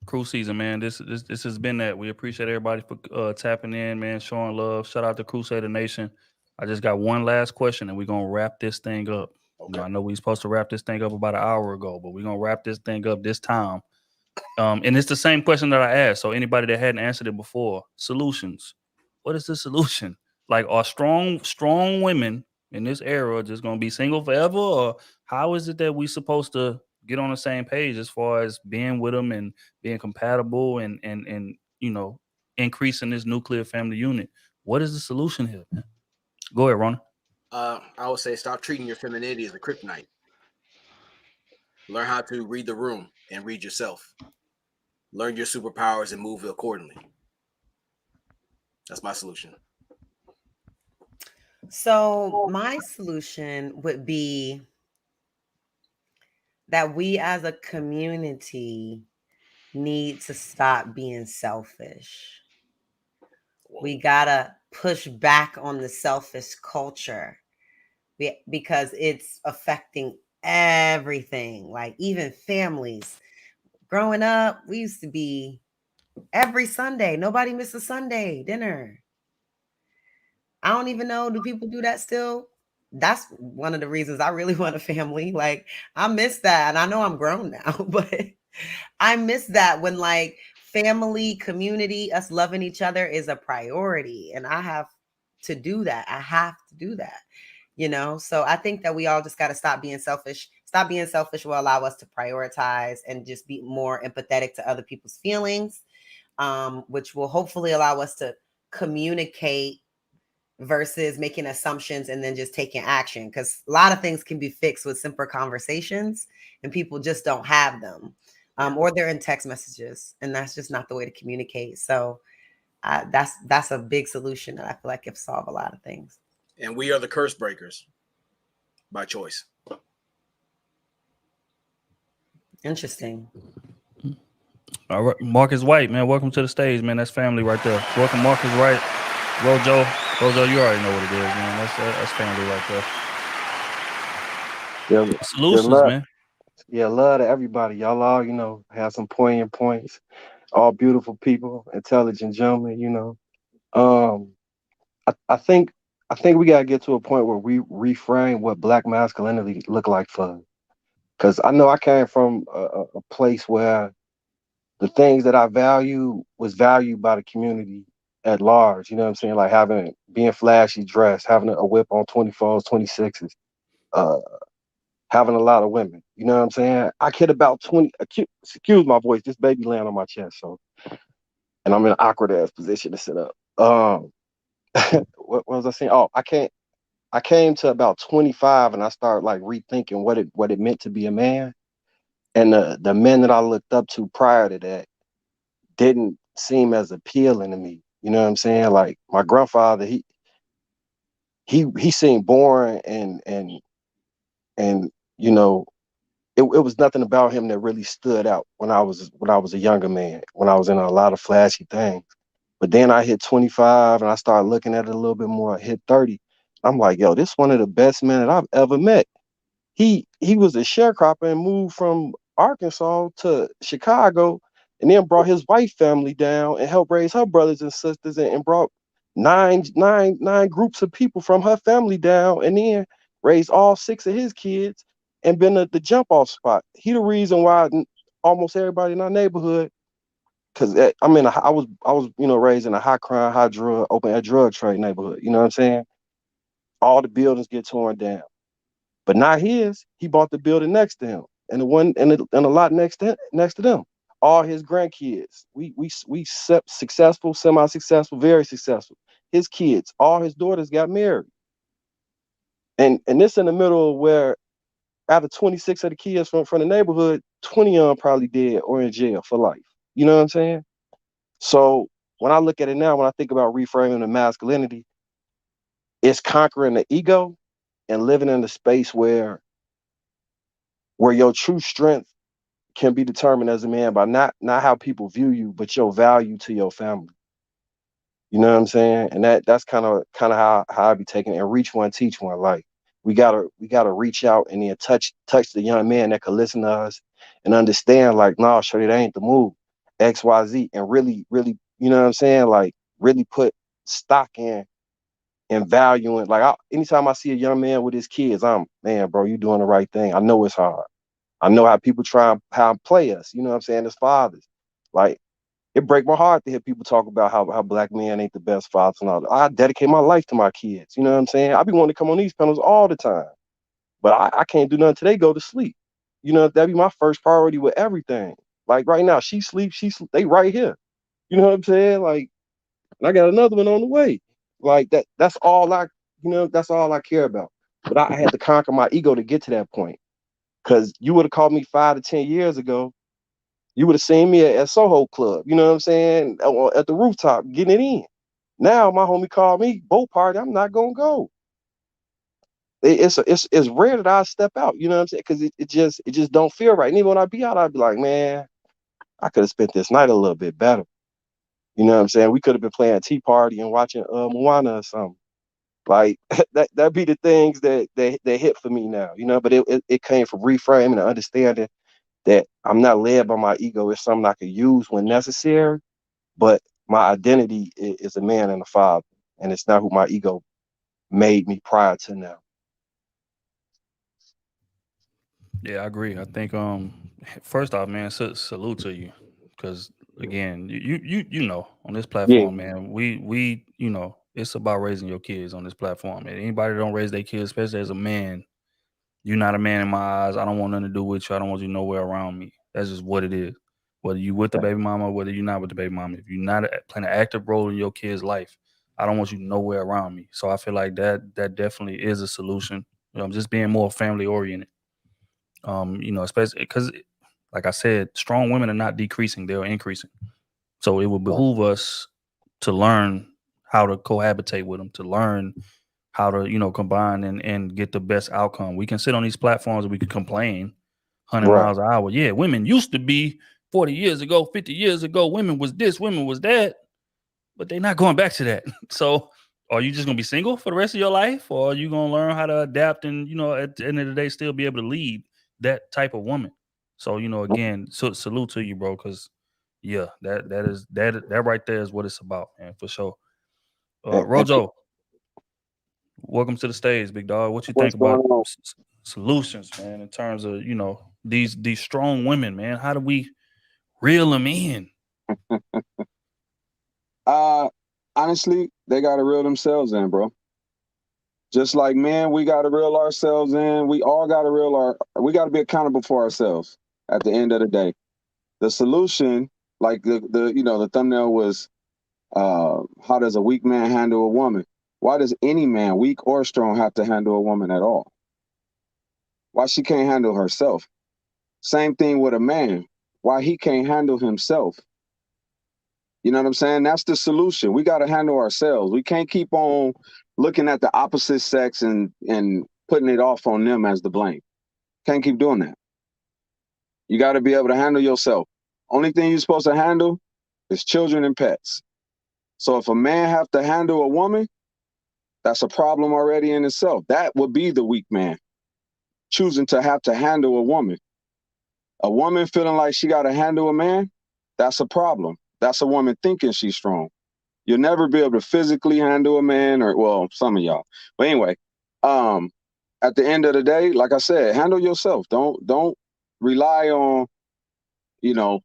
crew season, man. This has been that. We appreciate everybody for tapping in, man, showing love. Shout out to Crusader Nation. I just got one last question, and we're gonna wrap this thing up. Okay. You know, I know we're supposed to wrap this thing up about an hour ago, but we're gonna wrap this thing up this time. And it's the same question that I asked. So anybody that hadn't answered it before, solutions. What is the solution? Like, are strong women in this era just gonna be single forever, or how is it that we supposed to get on the same page as far as being with them and being compatible and you know, increasing this nuclear family unit? What is the solution here, man? Go ahead, Ron. I would say stop treating your femininity as a kryptonite. Learn how to read the room and read yourself. Learn your superpowers and move accordingly. That's my solution. So my solution would be that we as a community need to stop being selfish. We gotta push back on the selfish culture because it's affecting everything, like even families. Growing up, we used to be every Sunday. Nobody missed a Sunday dinner. I don't even know. Do people do that still? That's one of the reasons I really want a family. Like, I miss that. And I know I'm grown now, but I miss that when like family, community, us loving each other is a priority. And I have to do that. I have to do that, you know? So I think that we all just got to stop being selfish. Stop being selfish will allow us to prioritize and just be more empathetic to other people's feelings, which will hopefully allow us to communicate versus making assumptions and then just taking action. Because a lot of things can be fixed with simple conversations and people just don't have them. Or they're in text messages, and that's just not the way to communicate. So that's a big solution that I feel like it solve a lot of things. And we are the curse breakers by choice. Interesting. All right, Marcus White, man, welcome to the stage, man. That's family right there. Welcome, Marcus White. Rojo, you already know what it is, man. That's family right there. Yeah, Solutions, love, man. yeah, love to everybody. Y'all all, have some poignant points. All beautiful people, intelligent gentlemen, I think we gotta get to a point where we reframe what Black masculinity look like for us. Because I know I came from a place where the things that I value was valued by the community at large. You know what I'm saying? Like being flashy dressed, having a whip on 24s, 26s, having a lot of women. You know what I'm saying? I kid about 20. Excuse my voice. This baby laying on my chest, and I'm in an awkward ass position to sit up. What was I saying? Oh, I came to about 25 and I started like rethinking what it meant to be a man. And the men that I looked up to prior to that didn't seem as appealing to me. You know what I'm saying? Like my grandfather, he seemed boring and it was nothing about him that really stood out when I was a younger man, when I was in a lot of flashy things. But then I hit 25 and I started looking at it a little bit more. I hit 30. I'm like, yo, this one of the best men that I've ever met. He was a sharecropper and moved from Arkansas to Chicago and then brought his wife family down and helped raise her brothers and sisters and brought nine groups of people from her family down and then raised all 6 of his kids and been the jump off spot. He the reason why almost everybody in our neighborhood, because I was raised in a high crime, high drug, open air drug trade neighborhood. You know what I'm saying? All the buildings get torn down, but not his. He bought the building next to him, and the one and a lot next to them. All his grandkids. We successful, semi-successful, very successful. His kids, all his daughters got married, and this in the middle of where out of 26 of the kids from the neighborhood, 20 of them probably dead or in jail for life. You know what I'm saying? So when I look at it now, when I think about reframing the masculinity, it's conquering the ego and living in a space where your true strength can be determined as a man by not how people view you, but your value to your family. You know what I'm saying? And that's kind of how I be taking it. And reach one, teach one. Like we gotta reach out and then touch the young man that could listen to us and understand. Like, no, shorty, that ain't the move. XYZ, and really, you know what I'm saying? Like really put stock in and valuing. Like anytime I see a young man with his kids, man, bro, you doing the right thing. I know it's hard. I know how people how play us. You know what I'm saying? As fathers, like it break my heart to hear people talk about how black men ain't the best fathers and all that. I dedicate my life to my kids. You know what I'm saying? I be wanting to come on these panels all the time, but I can't do nothing till they go to sleep. You know, that'd be my first priority with everything. Like right now, she sleeps, they right here. You know what I'm saying? Like, and I got another one on the way. Like that's all that's all I care about. But I had to conquer my ego to get to that point. Cause you would have called me 5 to 10 years ago, you would have seen me at Soho Club, you know what I'm saying? At the rooftop, getting it in. Now my homie called me, boat party, I'm not gonna go. It's rare that I step out, you know what I'm saying? Because it just don't feel right. And even when I be out, I'd be like, man, I could have spent this night a little bit better. You know what I'm saying? We could have been playing Tea Party and watching Moana or something. Like that be the things that hit for me now, you know. But it came from reframing and understanding that I'm not led by my ego. It's something I could use when necessary. But my identity is a man and a father, and it's not who my ego made me prior to now. Yeah, I agree. I think first off, man, salute to you, because again, you know, on this Yeah, platform, man, we you know, it's about raising your kids on this platform. And anybody that don't raise their kids, especially as a man, you're not a man in my eyes. I don't want nothing to do with you. I don't want you nowhere around me. That's just what it is. Whether you with the baby mama, whether you're not with the baby mama, if you're not playing an active role in your kid's life, I don't want you nowhere around me. So I feel like that definitely is a solution. Just being more family oriented. Especially because, like I said, strong women are not decreasing; they're increasing. So it would behoove us to learn how to cohabitate with them, to learn how to, combine and get the best outcome. We can sit on these platforms and we can complain 100 right. miles an hour. Yeah, women used to be 40 years ago, 50 years ago, women was this, women was that, but they're not going back to that. So are you just going to be single for the rest of your life, or are you going to learn how to adapt and, at the end of the day, still be able to lead that type of woman? So, again, salute to you, bro, because yeah, that right there is what it's about, man, for sure. And Rojo, welcome to the stage, big dog. What you What's think going about on? solutions, man, in terms of these strong women, man? How do we reel them in? Honestly, they gotta reel themselves in, bro. Just like men, we gotta reel ourselves in. We all gotta we gotta be accountable for ourselves at the end of the day. The solution, like the thumbnail was how does a weak man handle a woman? Why does any man, weak or strong, have to handle a woman at all? Why she can't handle herself? Same thing with a man. Why he can't handle himself? You know what I'm saying? That's the solution. We got to handle ourselves. We can't keep on looking at the opposite sex and putting it off on them as the blame. Can't keep doing that. You got to be able to handle yourself. Only thing you're supposed to handle is children and pets. So if a man have to handle a woman, that's a problem already in itself. That would be the weak man, choosing to have to handle a woman. A woman feeling like she got to handle a man, that's a problem. That's a woman thinking she's strong. You'll never be able to physically handle a man, or well, some of y'all. But anyway, at the end of the day, like I said, handle yourself. Don't rely on, you know,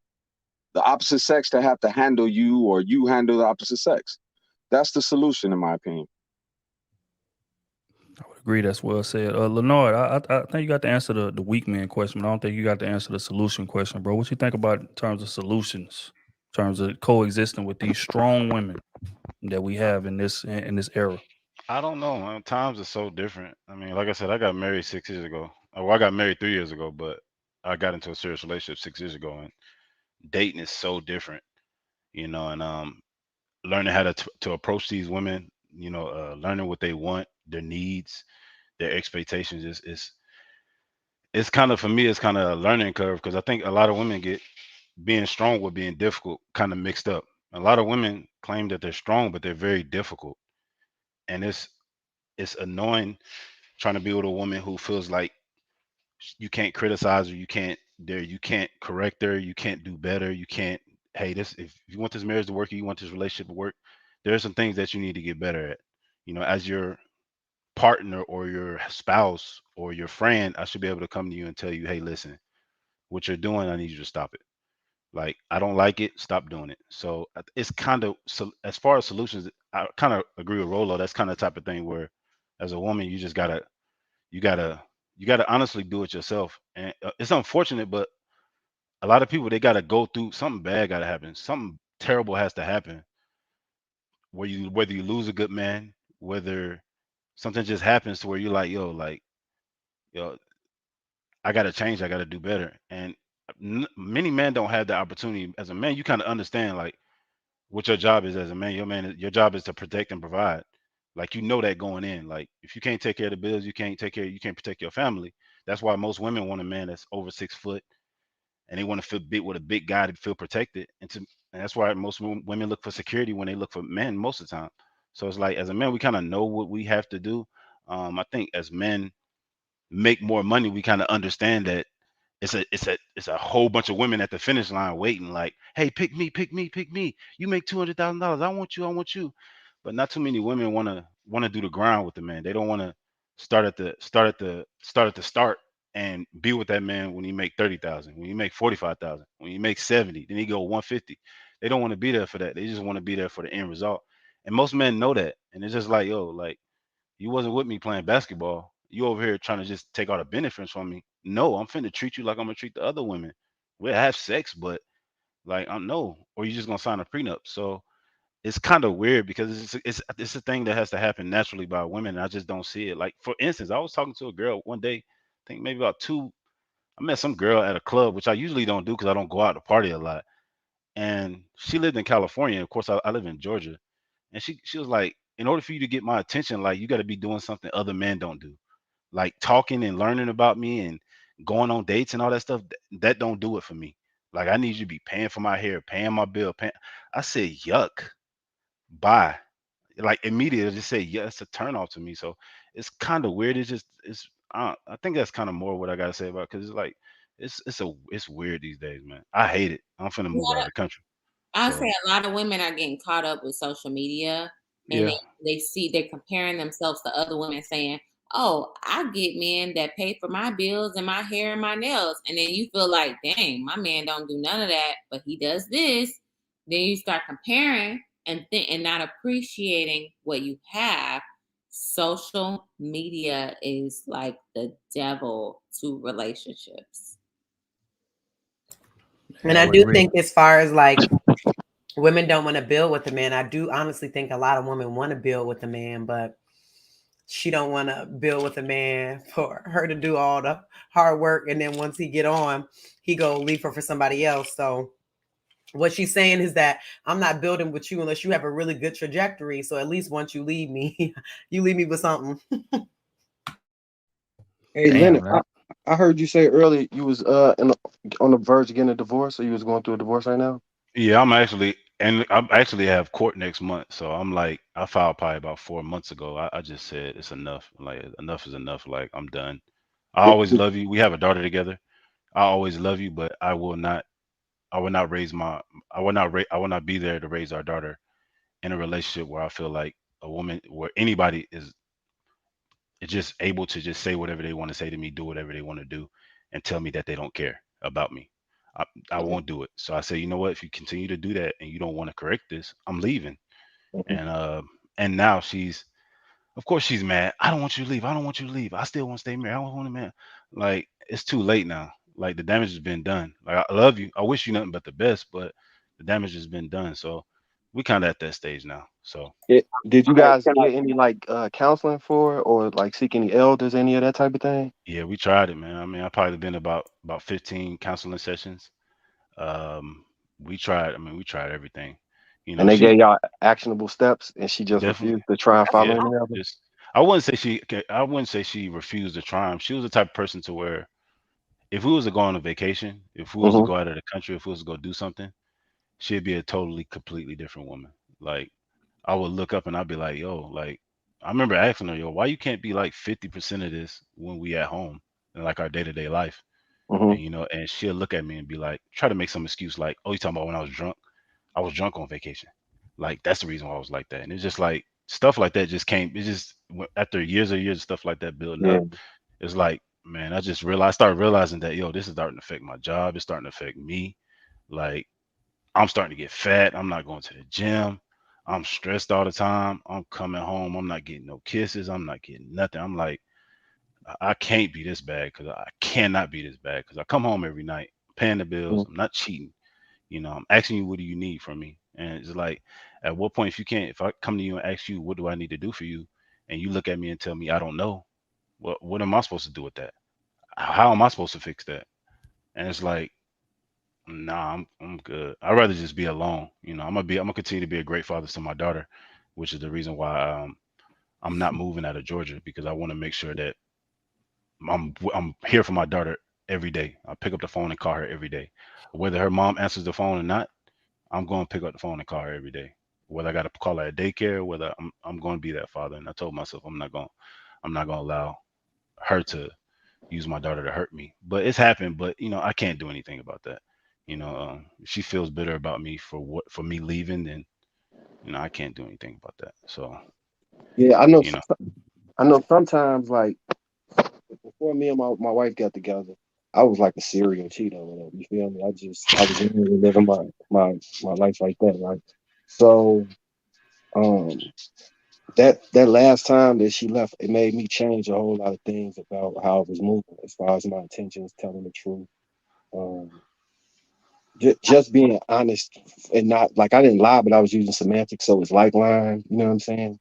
the opposite sex to have to handle you, or you handle the opposite sex. That's the solution, in my opinion. I would agree. That's well said. Lenore, I think you got to answer the weak man question, but I don't think you got to answer the solution question, bro. What you think about in terms of solutions, in terms of coexisting with these strong women that we have in this era? I don't know, man. Times are so different. I mean, like I said, I got married 6 years ago. Well, I got married 3 years ago, but I got into a serious relationship 6 years ago, and dating is so different, and learning how to approach these women, learning what they want, their needs, their expectations is it's kind of, for me, it's kind of a learning curve, because I think a lot of women get being strong with being difficult kind of mixed up. A lot of women claim that they're strong, but they're very difficult, and it's annoying trying to be with a woman who feels like you can't criticize her, you can't correct her, you can't do better, you can't. Hey, this if you want this marriage to work, or you want this relationship to work, there are some things that you need to get better at. as your partner or your spouse or your friend, I should be able to come to you and tell you, hey, listen, what you're doing, I need you to stop it. Like, I don't like it, stop doing it. So it's kind of, so as far as solutions, I kind of agree with Rolo. That's kind of the type of thing where, as a woman, you gotta, you gotta honestly do it yourself. And it's unfortunate, but a lot of people, they gotta go through something bad, gotta happen, something terrible has to happen, whether you lose a good man, whether something just happens to where you're like, yo, I gotta change, I gotta do better. And many men don't have the opportunity. As a man, you kind of understand like what your job is as a man. Your job is to protect and provide. Like, that going in. Like, if you can't take care of the bills, you can't protect your family. That's why most women want a man that's over 6 foot, and they want to feel big with a big guy to feel protected. And that's why most women look for security when they look for men most of the time. So it's like, as a man, we kind of know what we have to do. I think as men make more money, we kind of understand that it's a whole bunch of women at the finish line waiting, like, hey, pick me, pick me, pick me. You make $200,000. I want you. But not too many women want to do the grind with the man. They don't want to start and be with that man when he make 30,000, when you make 45,000, when you make 70, then he go 150. They don't want to be there for that. They just want to be there for the end result. And most men know that. And it's just like, yo, like, you wasn't with me playing basketball. You over here trying to just take all the benefits from me. No, I'm finna treat you like I'm gonna treat the other women. We'll have sex, but like, no, or you just gonna sign a prenup. So it's kind of weird because it's a thing that has to happen naturally by women. And I just don't see it. Like, for instance, I was talking to a girl one day, I think maybe about two. I met some girl at a club, which I usually don't do because I don't go out to party a lot. And she lived in California. Of course, I live in Georgia. And she was like, in order for you to get my attention, like, you got to be doing something other men don't do, like talking and learning about me and going on dates and all that stuff. That don't do it for me. Like, I need you to be paying for my hair, paying my bill. I said, yuck, bye. Like, immediately, just say, yeah, it's a turn off to me. So it's kind of weird. I think that's kind of more what I gotta say about, because it's like, it's weird these days, man. I hate it. I'm finna move out of the country. I So say a lot of women are getting caught up with social media, and yeah, they're comparing themselves to other women, saying, "Oh, I get men that pay for my bills and my hair and my nails," and then you feel like, "Dang, my man don't do none of that, but he does this." Then you start comparing and not appreciating what you have. Social media is like the devil to relationships. And I do think, as far as like women don't want to build with a man, I do honestly think a lot of women want to build with a man, but she don't want to build with a man for her to do all the hard work, and then once he get on, he go leave her for somebody else. So what she's saying is that I'm not building with you unless you have a really good trajectory. So at least once you leave me, you leave me with something. Hey, damn, Leonard, man. I heard you say earlier you was on the verge of getting a divorce, or you was going through a divorce right now. Yeah, I actually have court next month. So I'm like, I filed probably about 4 months ago. I just said it's enough. Like, enough is enough. Like, I'm done. I Did, always did, love you. We have a daughter together. I always love you, but I will not I will not be there to raise our daughter in a relationship where I feel like a woman, where anybody is just able to just say whatever they want to say to me, do whatever they want to do, and tell me that they don't care about me. I, I Mhm, won't do it. So I say, you know what? If you continue to do that and you don't want to correct this, I'm leaving. mhm. And now of course, she's mad. I don't want you to leave. I don't want you to leave. I still want to stay married. I don't want to, man. Like, it's too late now. Like, the damage has been done. Like, I love you. I wish you nothing but the best, but the damage has been done. So we kind of at that stage now. So Did you guys get any like counseling for it, or like seek any elders, any of that type of thing? yeah, we tried it, man. I mean, I probably been about 15 counseling sessions. Um, we tried. I mean, we tried everything. And they She gave y'all actionable steps, and she just definitely, refused to try and follow yeah. any of them. Just I wouldn't say she refused to try 'em. She was the type of person to where, if we was to go on a vacation, if we was to Hmm. go out of the country, if we was to go do something, she'd be a totally, completely different woman. Like, I would look up and I'd be like, yo, like, I remember asking her, yo, why you can't be like 50% of this when we at home and like our day to day life? Hmm. And she'll look at me and be like, try to make some excuse like, oh, you talking about when I was drunk? I was drunk on vacation. Like, that's the reason why I was like that. And it's just like, stuff like that just came. It just after years of stuff like that building Yeah. up, it's like, man, I started realizing that, yo, this is starting to affect my job. It's starting to affect me. Like, I'm starting to get fat. I'm not going to the gym. I'm stressed all the time. I'm coming home. I'm not getting no kisses. I'm not getting nothing. I'm like, I can't be this bad, because I cannot be this bad, because I come home every night, paying the bills. I'm not cheating. I'm asking you, what do you need from me? And it's like, at what point, if I come to you and ask you, what do I need to do for you? And you look at me and tell me, I don't know. What am I supposed to do with that? How am I supposed to fix that? And it's like, nah, I'm good. I'd rather just be alone. I'm gonna continue to be a great father to my daughter, which is the reason why I'm not moving out of Georgia, because I want to make sure that I'm here for my daughter every day. I pick up the phone and call her every day. Whether her mom answers the phone or not, I'm going to pick up the phone and call her every day. Whether I got to call her at daycare, whether I'm going to be that father. And I told myself I'm not going to allow her to use my daughter to hurt me. But it's happened. But I can't do anything about that. If she feels bitter about me for me leaving, then I can't do anything about that. So Yeah, I know. you know, I know. Sometimes, like before me and my wife got together, I was like a serial cheater. Or whatever, you feel me? I was living my life like that, right? So, um, that last time that she left, it made me change a whole lot of things about how I was moving, as far as my intentions, telling the truth, um, just being honest, and not like I didn't lie, but I was using semantics, so it's like lying. You know what I'm saying?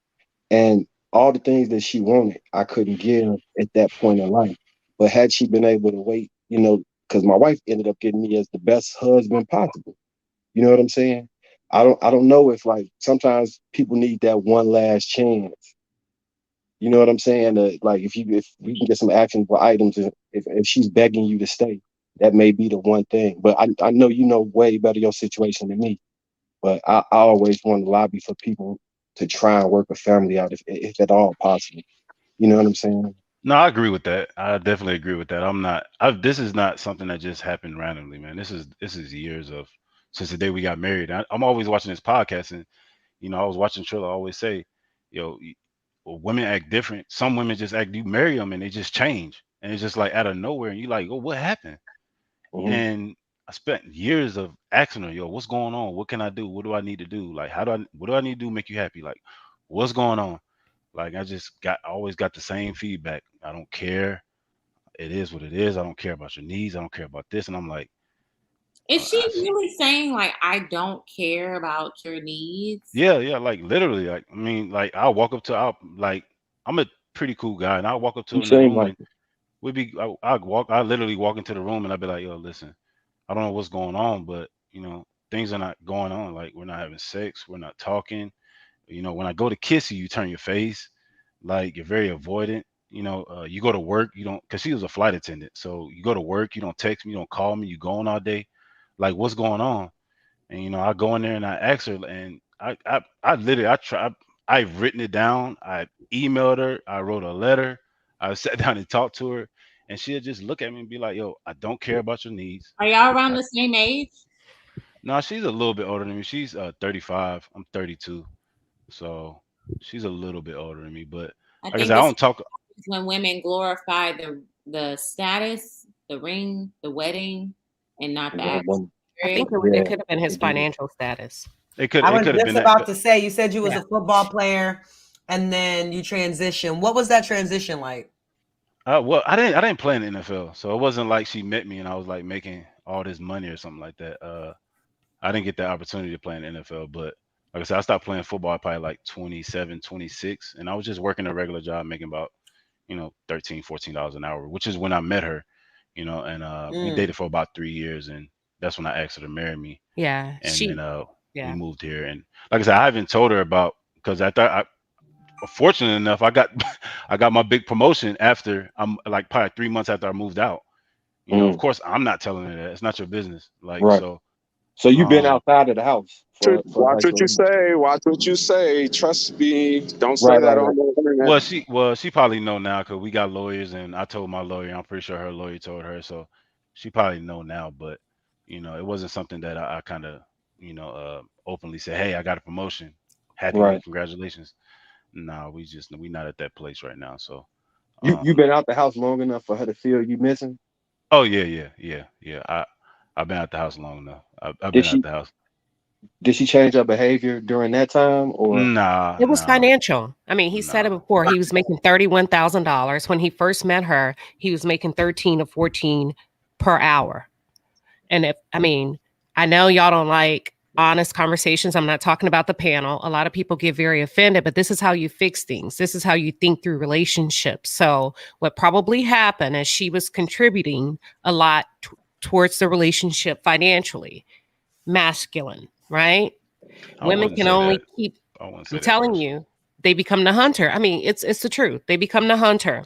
And all the things that she wanted, I couldn't give at that point in life. But had she been able to wait, because my wife ended up getting me as the best husband possible. You know what I'm saying? I don't know if, like, sometimes people need that one last chance. You know what I'm saying? Like, if we can get some actionable items, if she's begging you to stay, that may be the one thing. But I know you know way better your situation than me. But I always want to lobby for people to try and work a family out, if at all possible. You know what I'm saying? no, I agree with that. I definitely agree with that. I'm not. This is not something that just happened randomly, man. This is years of since the day we got married. I'm always watching this podcast, and I was watching Trilla always say, "Yo, well, women act different. Some women just act. You marry them, and they just change, and it's just like out of nowhere, and you like, oh, what happened?" Mhm. And I spent years of asking her, "Yo, what's going on? What can I do? What do I need to do? Like, what do I need to do to make you happy? Like, what's going on?" Like, I always got the same feedback. I don't care. It is what it is. I don't care about your needs. I don't care about this. And I'm like, Is she I said, really saying like I don't care about your needs? yeah, yeah, like literally, like I mean, like I'll walk up to, like I'm a pretty cool guy, and I'll walk up to You her in the seem room, like and I literally walk into the room, and I'd be like, yo, listen, I don't know what's going on, but things are not going on. Like, we're not having sex, we're not talking. When I go to kiss you, you turn your face, like you're very avoidant. You go to work, you don't, because she was a flight attendant. So you go to work, you don't text me, you don't call me, you gone all day. Like, what's going on? And I go in there and I ask her, and I literally I've written it down. I emailed her. I wrote a letter. I sat down and talked to her, and she'd just look at me and be like, "Yo, I don't care about your needs." Are y'all around the same age? No, she's a little bit older than me. She's 35. I'm 32, so she's a little bit older than me. But I like I think said, I this don't talk. is when women glorify the status, the ring, the wedding, and not the that actual one. I marriage. think it Yeah, could have been his they do. financial status. I It was could have just been that. about to say, you said you was Yeah. a football player and then you transitioned. What was that transition like? Well, I didn't play in the NFL, so it wasn't like she met me and I was like making all this money or something like that. I didn't get that opportunity to play in the NFL, but like I said, I stopped playing football probably like 27, 26, and I was just working a regular job making about, 13, $14 an hour, which is when I met her, and we Mm. dated for about 3 years, and that's when I asked her to marry me. Yeah. And then we Yeah. moved here, and like I said, I haven't told her about, because I thought, fortunate enough, I got I got my big promotion after, I'm like probably 3 months after I moved out. Of Mm, course I'm not telling her that. It's not your business. Like, right. so So you've been um outside of the house for Watch like what you say. Watch what you say. Trust me. Don't say right, that right, on right. the internet. Well, she probably know now because we got lawyers, and I told my lawyer. I'm pretty sure her lawyer told her, so she probably know now. But it wasn't something that I kind of openly said, "Hey, I got a promotion. Happy, Right. congratulations." Nah, we not at that place right now. So, You been out the house long enough for her to feel you missing? oh yeah. I've been at the house long enough. I've Did been at she the house. did she change her behavior during that time or? Nah, It was nah, financial. I mean, he said it nah. before. He was making $31,000 when he first met her. He was making 13 or 14 per hour. And I know y'all don't like honest conversations. I'm not talking about the panel. A lot of people get very offended, but this is how you fix things. This is how you think through relationships. So what probably happened is she was contributing a lot towards the relationship financially, masculine, right? I Women wouldn't can say only that. keep, I wouldn't say I'm that telling personally. you, they become the hunter. I mean, it's the truth. They become the hunter.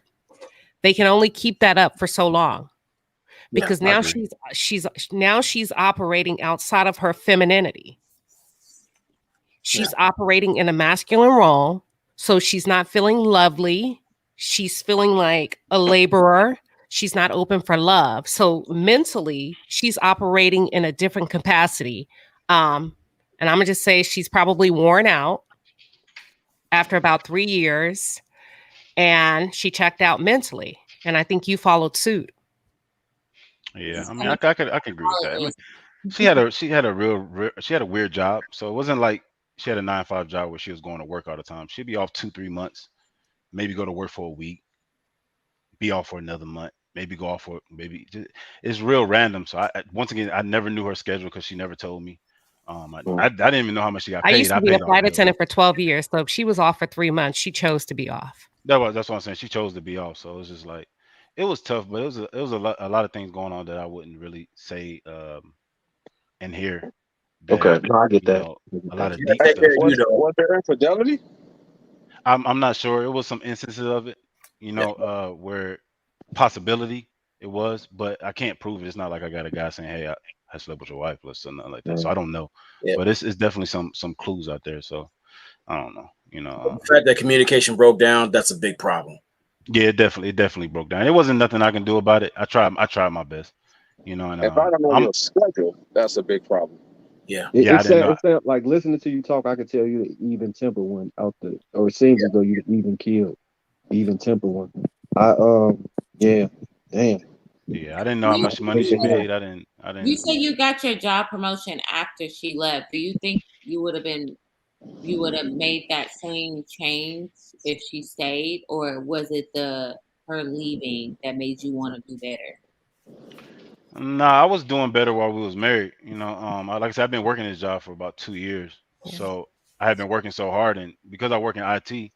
They can only keep that up for so long Yeah, because I now agree. she's operating outside of her femininity. Yeah. She's operating in a masculine role, so she's not feeling lovely. She's feeling like a laborer. She's not open for love. So mentally, she's operating in a different capacity. And I'm gonna just say she's probably worn out after about 3 years, and she checked out mentally. And I think you followed suit. Yeah, I mean, I could agree with that. I mean, she had a weird job, so it wasn't like she had a 9 to 5 job where she was going to work all the time. She'd be off 2 3 months, maybe go to work for a week, be off for another month, maybe go off for maybe it's real random. So once again, I never knew her schedule because she never told me. I didn't even know how much she got I paid. used I to be a paid all the flight bills. attendant for 12 years. So if she was off for 3 months, she chose to be off. That's what I'm saying. She chose to be off, so it was just like it was tough, but it was a lot of things going on that I wouldn't really say in here that Okay, no, I get that. I a get lot that. of You gotta deep take care stuff. of you Was though. was there infidelity? I'm not sure. It was some instances of it, Yeah. where possibility it was, but I can't prove it. It's not like I got a guy saying, "Hey, I slept with your wife," or something like that. So I don't know, Yeah. but it's definitely some clues out there. So I don't know. The fact that communication broke down, that's a big problem. Yeah, it definitely broke down. It wasn't nothing I can do about it. I tried my best, and If I don't know I'm your schedule, that's a big problem. Yeah. yeah, I didn't know. It sound like listening to you talk, I could tell you the even temper one out there, or it seems as though you even killed even temper one. I yeah, damn. Yeah, I didn't know how You, much money she made. I didn't. you said you got your job promotion after she left. Do you think you would have made that same change if she stayed, or was it the her leaving that made you want to do better? Nah, I was doing better while we was married. Like I said, I've been working this job for about 2 years, so I have been working so hard, and because I work in IT,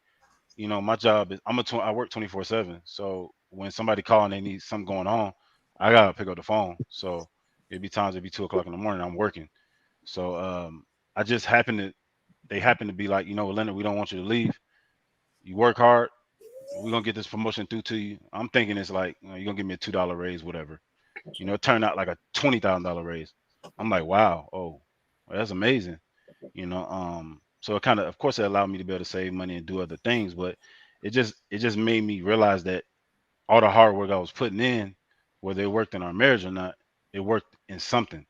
my job is I work 24/7. So when somebody call and they need something going on, I gotta pick up the phone. So it'd be 2 o'clock in the morning. I'm working. So I just they happen to be like, Leonard, we don't want you to leave. You work hard. We're gonna get this promotion through to you. I'm thinking it's like you're gonna give me a $2 raise, whatever. It turned out like a $20,000 raise. I'm like, wow, oh, well, that's amazing. So it kind of course, it allowed me to be able to save money and do other things, but it just made me realize that all the hard work I was putting in, whether it worked in our marriage or not, it worked in something.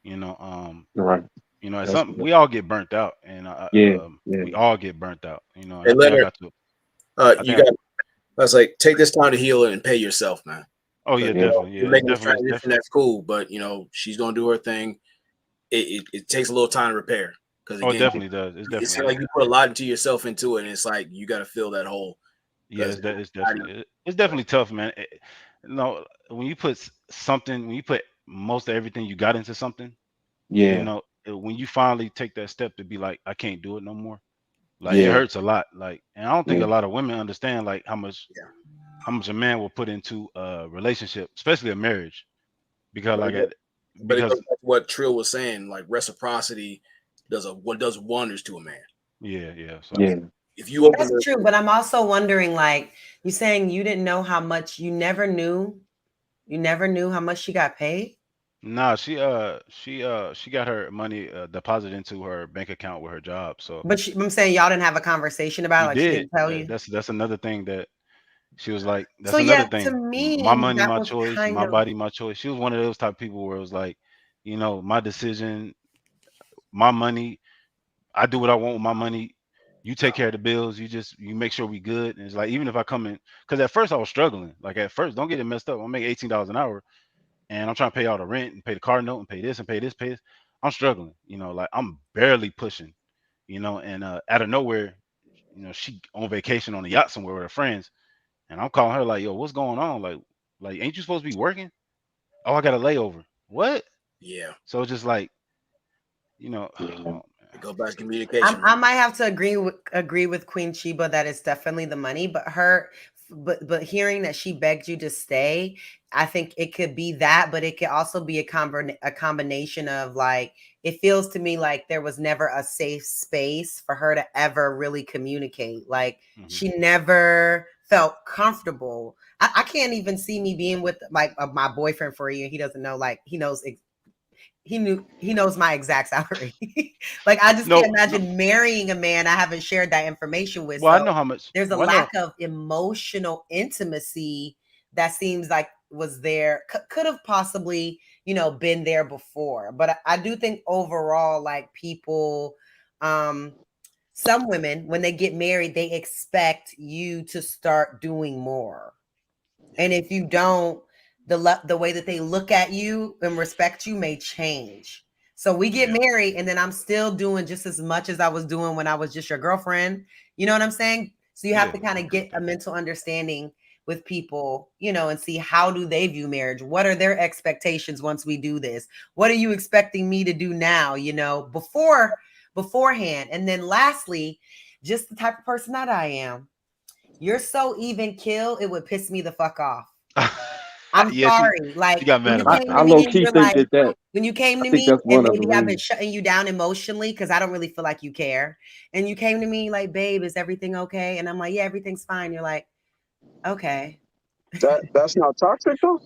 You know, um, Right. at That's something we all get burnt out, and yeah, yeah. we all get burnt out. And Hey I think I Leonard, got to. I you think I. got. I was like, take this time to heal and pay yourself, man. Oh yeah, Because definitely. you're Yeah, it's making the definitely. It's transition. definitely. That's cool, but she's gonna do her thing. It takes a little time to repair because Oh, it again, definitely does. It's it's definitely. like you put a lot into yourself into it, and it's like you got to fill that hole. Yeah, it's definitely tough, man. When you put when you put most of everything you got into something, Yeah, when you finally take that step to be like, I can't do it no more, like it yeah, hurts a lot. Like, and I don't think yeah, a lot of women understand like how much a man will put into a relationship, especially a marriage, because But like it, but it goes because back to what Trill was saying. Like reciprocity does wonders to a man. yeah. So yeah. If you open That's true, but I'm also wondering, like, you saying you didn't know how much, you never knew how much she got paid. nah, she got her money deposited into her bank account with her job. So But I'm saying y'all didn't have a conversation about it, we like she did. didn't tell you. That's another thing that she was like. So That's another yeah, to thing. My me, money, that my was choice. kind My of, body, my choice. She was one of those type of people where it was like, my decision, my money. I do what I want with my money. You take care of the bills. You make sure we good. And it's like, even if I come in, because at first I was struggling. Like at first, don't get it messed up. I'm making $18 an hour, and I'm trying to pay all the rent and pay the car note and pay this and pay this, pay this. I'm struggling. Like I'm barely pushing. And out of nowhere, she on vacation on a yacht somewhere with her friends, and I'm calling her like, yo, what's going on? Like, ain't you supposed to be working? Oh, I got a layover. What? Yeah. So it's just like, Go back to communication. I might have to agree with Queen Chiba that it's definitely the money, but hearing that she begged you to stay, I think it could be that, but it could also be a combination of like, it feels to me like there was never a safe space for her to ever really communicate. Like she never felt comfortable. I can't even see me being with like my boyfriend for a year. He doesn't know, like he knows my exact salary. Like I just can't imagine marrying a man I haven't shared that information with. Well, so I know how much. There's a lack of emotional intimacy that seems like was there, could have possibly, been there before. But I do think overall, like people, some women, when they get married, they expect you to start doing more. And if you don't, the way that they look at you and respect you may change. So we get married, and then I'm still doing just as much as I was doing when I was just your girlfriend. You know what I'm saying? So you have to kind of get a mental understanding with people, and see how do they view marriage? What are their expectations once we do this? What are you expecting me to do now, beforehand? And then lastly, just the type of person that I am. You're so even kill, it would piss me the fuck off. I'm sorry. She got mad about I low key think that when you came to I think me, that's and one of the maybe I've been reasons. shutting you down emotionally because I don't really feel like you care. And you came to me like, babe, is everything okay? And I'm like, yeah, everything's fine. You're like, okay. That's not toxic though.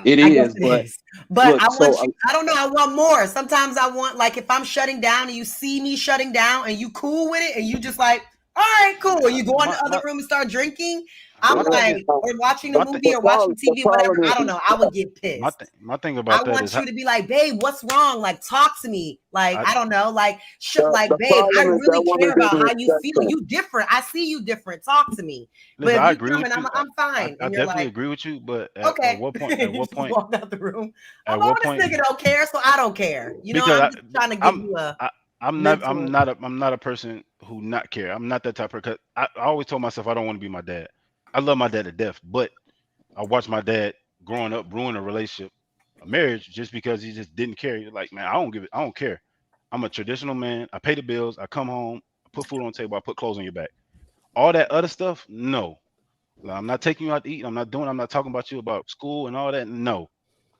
It I guess is, it but is. But look, I want so you, I don't know, I want more. Sometimes I want, like, if I'm shutting down and you see me shutting down and you cool with it and you just like, all right, cool. And you go in the other room and start drinking. I'm like, or watching a movie or watching TV or whatever. I don't know. I would get pissed. My thing I about that want is you to be like, babe, what's wrong? Like, talk to me. Like, I don't know. Like, the babe, I problem is that really care woman about didn't how you respect feel. him. You different. I see you different. Talk to me. listen, But I if agree you with come you. and I'm fine. I And you're definitely like, agree with you, but okay. at what point? You just walk out the room. At I'm what this point? nigga don't care, so I don't care. Because I'm just trying to give you a I'm mental. not a person who not care. I'm not that type of person. I always told myself I don't want to be my dad. I love my dad to death, but I watched my dad growing up ruin a relationship, a marriage, just because he just didn't care. You're like, man, I don't care. I'm a traditional man. I pay the bills. I come home, I put food on the table, I put clothes on your back. All that other stuff, no. Like, I'm not taking you out to eat. I'm not talking about you about school and all that. No,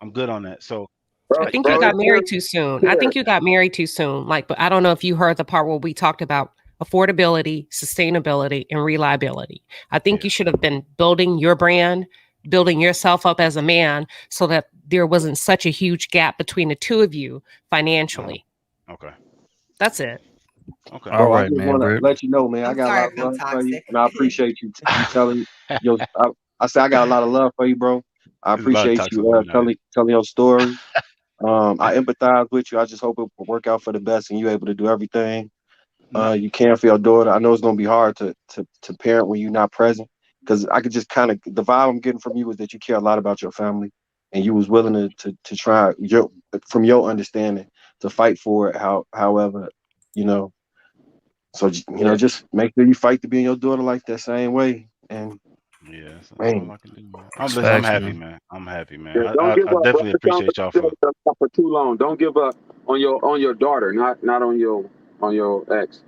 I'm good on that. So I think you got married too soon. I think you got married too soon. Like, but I don't know if you heard the part where we talked about affordability, sustainability, and reliability. I think you should have been building your brand, building yourself up as a man so that there wasn't such a huge gap between the two of you financially. Okay. That's it. Okay. All right, I just want to let you know, man. I got a lot of love for you, and I appreciate you telling your. I say I got a lot of love for you, bro. I There's a lot of appreciate toxic you women out here. telling your story. I empathize with you. I just hope it will work out for the best, and you able to do everything you can for your daughter. I know it's gonna be hard to parent when you're not present, because I could just kind of, the vibe I'm getting from you is that you care a lot about your family, and you was willing to try from your understanding to fight for it. However, so just make sure you fight to be in your daughter like that same way. And that's all man, I can do, man. I'm happy, man. I'm happy, man. Yeah, don't I give up. definitely appreciate y'all for. For too long. Don't give up on your daughter, not on your ex.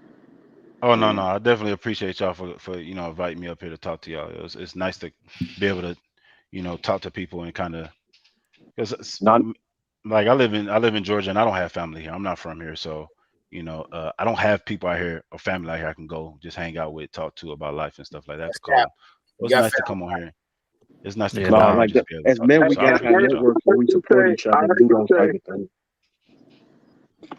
Oh no, I definitely appreciate y'all for inviting me up here to talk to y'all. It's nice to be able to talk to people and kind of, because like I live in Georgia and I don't have family here. I'm not from here, so I don't have people out here or family out here I can go just hang out with, talk to about life and stuff like that. To call. So it's nice to come on here. It's nice to come on here and just be able to as talk men, to we you. So I gotta have appreciate y'all. networks where we support each other and do those type of things.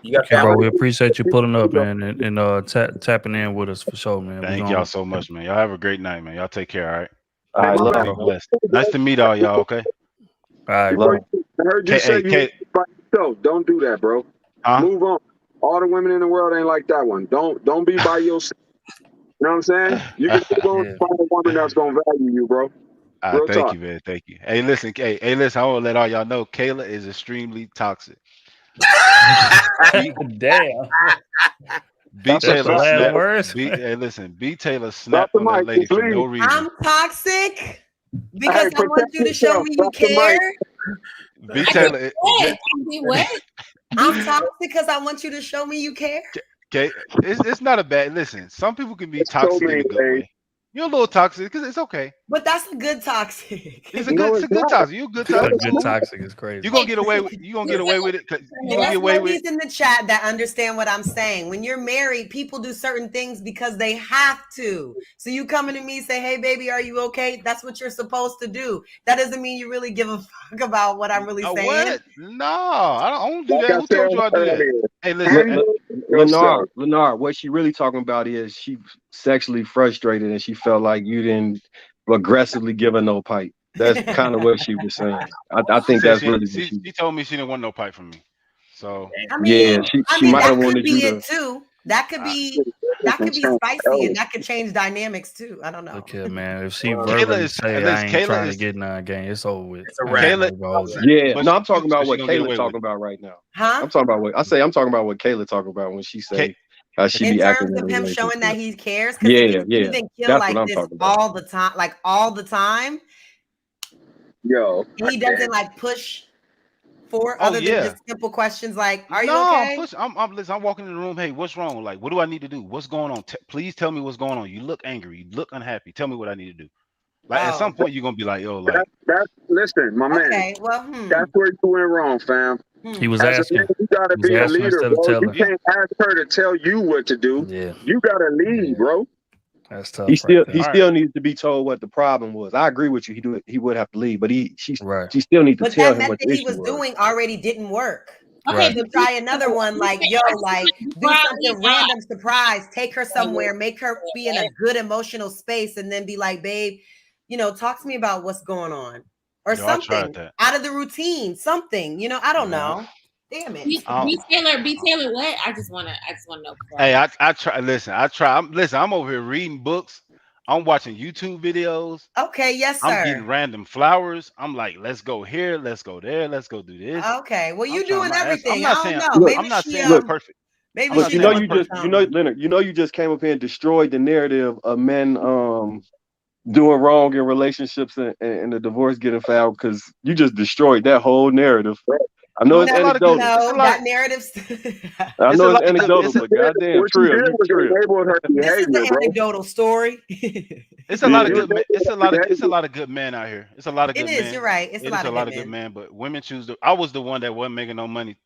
Okay, bro. We appreciate you pulling up, man, and tapping in with us for sure, man. Thank y'all so much, man. Y'all have a great night, man. Y'all take care, all right? All right, love Be you. blessed. Nice to meet all y'all, okay? All right, bro. I heard you say you fight yourself. Don't do that, bro. Huh? Move on. All the women in the world ain't like that one. Don't be by yourself. You know what I'm saying? You can go Yeah. find a woman that's gonna value you, bro. Real Thank talk. you, man. Thank you. Hey, listen. Hey, listen. I want to let all y'all know Kayla is extremely toxic. Damn. B That's the Taylor last slapped. words. Hey, listen. B Taylor Drop snapped the on that mic, lady for please. no reason. I'm toxic because Hey, I want protect you to show yourself. me you Drop the mic. care. B Taylor. What? I'm toxic because I want you to show me you care. Okay, it's not a bad. Listen, some people can be It's so toxic in many a good ways. way. You're a little toxic because it's okay. But that's a good toxic. It's a No, good. It's it's a good not. toxic. You're a good No, A toxic. it's good Cool. not. toxic is crazy. You're gonna get away with. You gonna get away with it. You gonna There's get away with ladies it. in the chat that understand what I'm saying. When you're married, people do certain things because they have to. So you coming to me say, "Hey, baby, are you okay?" That's what you're supposed to do. That doesn't mean you really give a fuck about what I'm really saying. What? No, I don't do Like that. I Who told you I said do that? earlier, Hey, listen. handle yourself. Lenard, what she really talking about is she sexually frustrated and she felt like you didn't aggressively give her no pipe. That's kind of what she was saying. I She think said that's really what she told me she didn't want no pipe from me. So I yeah, mean, she might have that could wanted be you it to. too. That could be spicy, and that could change dynamics too. I don't know. Look here, man. If she Kayla verbally is. say I Listen, ain't Kayla trying to is. get none game, it's over with. It's a I wrap. ain't Kayla. gonna even hold you. Yeah, But no, I'm talking so about she what gonna get Kayla away with talking it. about right now. Huh? I'm talking about what I'm talking about what Kayla talking about when she say how she In be acting terms in a of him showing that relationship. he cares, because if Yeah, he's yeah, even kill that's what like I'm this talking about. all the time, like all the time, Yo, and he doesn't like push for Oh other than yeah. just simple questions like, "Are you No, okay?" I'm listen, I'm walking in the room. Hey, what's wrong? Like, what do I need to do? What's going on? Please tell me what's going on. You look angry. You look unhappy. Tell me what I need to do. Like at some Oh, point you're gonna be like, yo, like that's listen, my man. okay. Well, That's where you went wrong, fam. He was As a man, asking. you gotta He was be a asking leader, instead of bro. You telling. can't ask her to tell you what to do. Yeah. You gotta lead, bro. That's He tough right still there. he all right. still needs to be told what the problem was. I agree with you. He would have to leave, but Right. she still needs to but tell that him what method the he issue was was. doing already didn't work. Okay, Right. So but try another one, like, yo, like do before I leave something random, surprise, take her somewhere, make her be in a good emotional space, and then be like, babe, talk to me about what's going on. Or Yo, I tried something that. out of the routine, something, I don't Yeah. know. Damn it. B Taylor, what? I just wanna know. Hey, I try. Listen, I try. I'm over here reading books. I'm watching YouTube videos. Okay, yes, I'm sir. getting random flowers. I'm like, let's go here, let's go there, let's go do this. Okay, well, I'm you trying doing my ass. I'm everything. I not don't saying. know. Look, Maybe I'm not she saying I'm perfect. maybe I'm but not she saying I'm looking for perfect. something. Leonard, you just came up here and destroyed the narrative of men doing wrong in relationships and the divorce getting filed because you just destroyed that whole narrative. I know No, it's it's a lot of good. anecdotal. It's a No, lot. that narrative. I It's a know it's lot of good. anecdotal, but goddamn, What you Trill, did you was Trill. enable her This is behavior, the bro. anecdotal story. It's a lot of You good men. enabled her It's a behavior. lot of good men out here. It's a lot of It good is. men. You're right. It's a It is lot a of lot good of good men. men, but women choose to. I was the one that wasn't making no money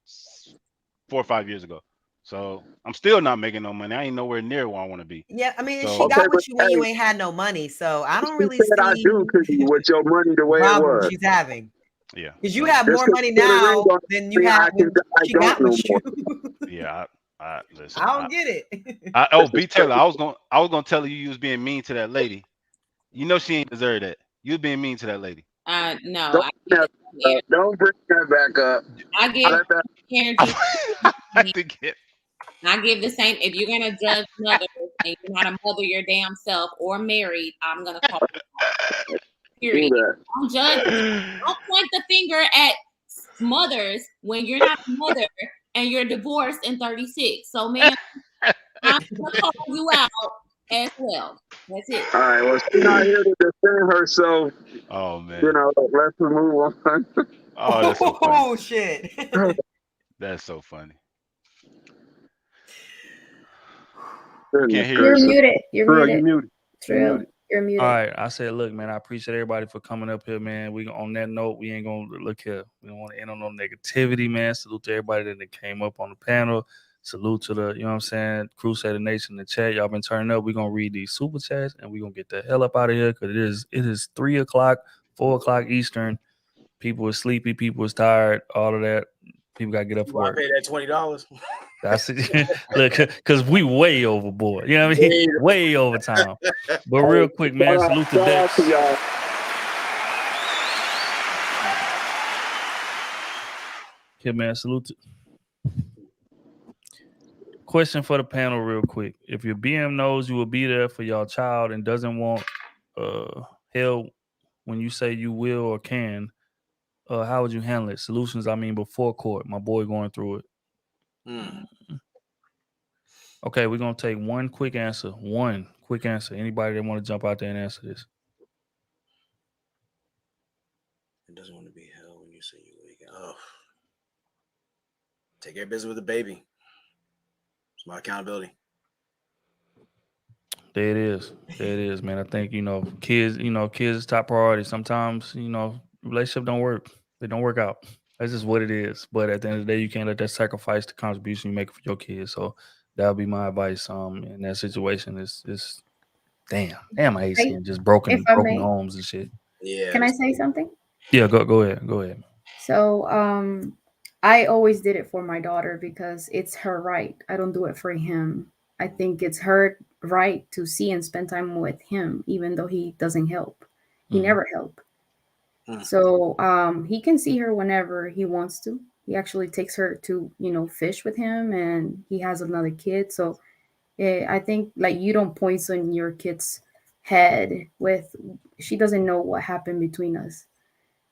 4 or 5 years ago. So I'm still not making no money. I ain't nowhere near where I want to be. Yeah, I mean, she So Okay, got but with you when hey, you ain't had no money, so I don't she really said I see do to you with your money the the way it problem was. she's having. yeah. Because you So have Just more because money you put a ring now on than you me, had I when she don't got no with more. you. yeah, I listen. I don't get it. Oh, This is B Taylor, crazy. I was gonna tell you was being mean to that lady. You know she ain't deserve that. You was being mean to that lady. No, Don't bring that back up. Don't bring that back up. I give Let that. energy. I think it. I give the same. If you're gonna judge mothers and you're not a mother your damn self or married, I'm gonna call you out. Period. Do that. Don't judge. Don't point the finger at mothers when you're not a mother and you're divorced in 36. So, man, I'm gonna call you out as well. That's it. All right. Well, she's not here to defend herself. Oh man. You know, let's move on. Oh, that's so funny. Oh shit. That's so funny. Goodness Can't hear You're you. gracious. muted. You're Trill, muted. you muted. You Trill, muted. you're All muted. right. I said, look, man, I appreciate everybody for coming up here, man. We on that note, we ain't gonna look here. We don't want to end on no negativity, man. Salute to everybody that came up on the panel. Salute to the, you know what I'm saying, Crusader Nation in the chat. Y'all been turning up. We're gonna read these super chats and we're gonna get the hell up out of here because it is 3 o'clock, 4 o'clock Eastern. People are sleepy, people is tired, all of that. People gotta get up for I work. pay that $20. That's it. Look, because we way overboard. You know what I mean? Way over time. But real quick, man, salute to Shout out Dex. to y'all. Yeah, man, salute to question for the panel real quick. If your BM knows you will be there for your child and doesn't want help when you say you will or can, how would you handle it? Solutions, I mean, before court. My boy going through it. Okay, we're going to take one quick answer. One quick answer. Anybody that want to jump out there and answer this? It doesn't want to be held when you say you wake up. Oh. Take care of business with the baby. It's my accountability. There it is. There it is, man. I think, kids is top priority. Sometimes, relationship don't work. They don't work out. That's just what it is. But at the end of the day, you can't let that sacrifice the contribution you make for your kids. So that would be my advice. In that situation is damn, I hate seeing just broken homes and shit. Yeah. Can I say something? Yeah, go ahead. So I always did it for my daughter because it's her right. I don't do it for him. I think it's her right to see and spend time with him, even though he doesn't help. He never helped. So he can see her whenever he wants to. He actually takes her to, fish with him, and he has another kid. So I think like you don't poison your kid's head with, she doesn't know what happened between us.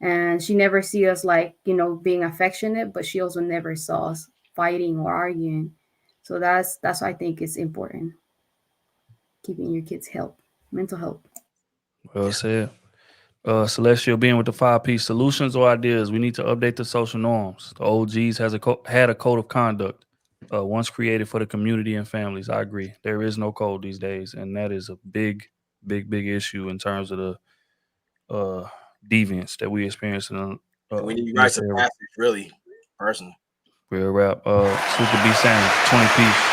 And she never see us like, being affectionate, but she also never saw us fighting or arguing. So that's why I think it's important. Keeping your kids' mental health. Well said. Celestial being with the 5-piece solutions or ideas. We need to update the social norms. The OGs had a code of conduct once created for the community and families. I agree. There is no code these days, and that is a big issue in terms of the deviance that we experience in we need rites of passage, really, personally. Real rap. Super B Sam, 20-piece.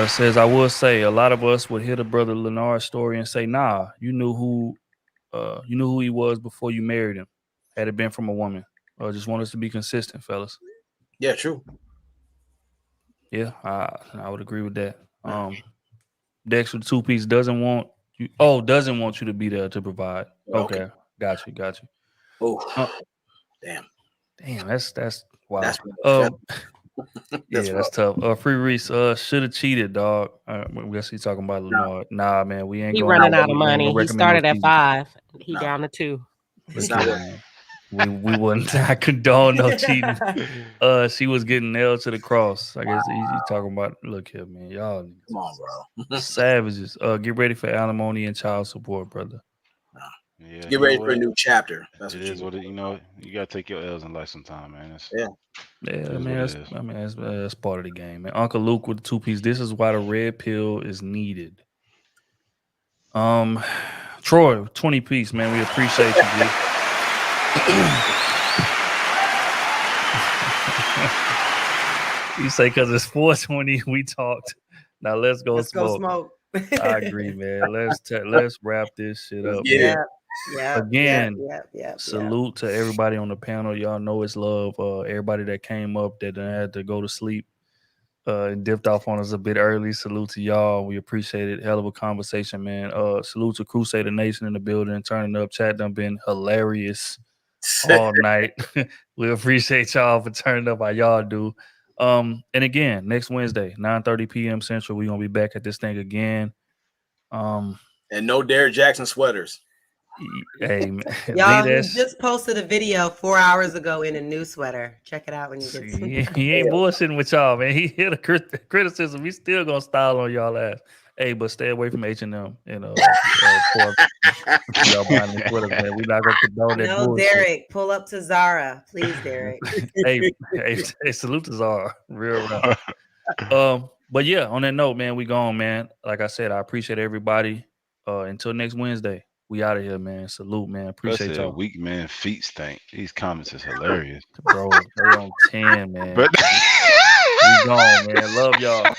Says, I will say a lot of us would hear the brother Lenard's story and say, nah, you knew who he was before you married him. Had it been from a woman. Just want us to be consistent, fellas. Yeah, true. Yeah, I would agree with that. Dex with 2-piece doesn't want you to be there to provide. Okay. Got you. Oh, damn, that's wow. That's that's tough. Free Reese should have cheated, dog. I guess he's talking about Lenard. Nah, man, we ain't He going. running out of money. He started at 5. He down to 2. We wouldn't. I condone no cheating. She was getting nailed to the cross. I guess he's talking about. Look here, man. Y'all, come on, bro. Savages. Get ready for alimony and child support, brother. Yeah, get ready for a new chapter. That's what you gotta take your L's in life sometime, man. Man. That's part of the game, man. Uncle Luke with the 2-piece. This is why the red pill is needed. Troy, 20-piece, man. We appreciate you, dude. You say because it's 420, we talked. Now let's go smoke. I agree, man. Let's wrap this shit up. Yeah. Again, salute to everybody on the panel. Y'all know it's love. Everybody that came up that had to go to sleep and dipped off on us a bit early. Salute to y'all. We appreciate it. Hell of a conversation, man. Salute to Crusader Nation in the building. Turning up. Chat done been hilarious all night. We appreciate y'all for turning up how y'all do. And again, next Wednesday, 9:30 p.m. Central, we're gonna be back at this thing again. And no Derrick Jackson sweaters. Hey, man. Y'all, he just posted a video 4 hours ago in a new sweater. Check it out when you get to it. He ain't bullshitting with y'all, man. He hit a criticism. We still gonna style on y'all ass. Hey, but stay away from H&M and y'all buying the sweaters, man. We're not gonna condone that bullshit. Derek, pull up to Zara, please, Derek. hey, salute to Zara, real rough. But yeah, on that note, man, we gone, man. Like I said, I appreciate everybody. Until next Wednesday. We out of here, man. Salute, man. Appreciate y'all. Weak man feet stink. These comments is hilarious. Bro, they on 10, man. We gone, man. Love y'all.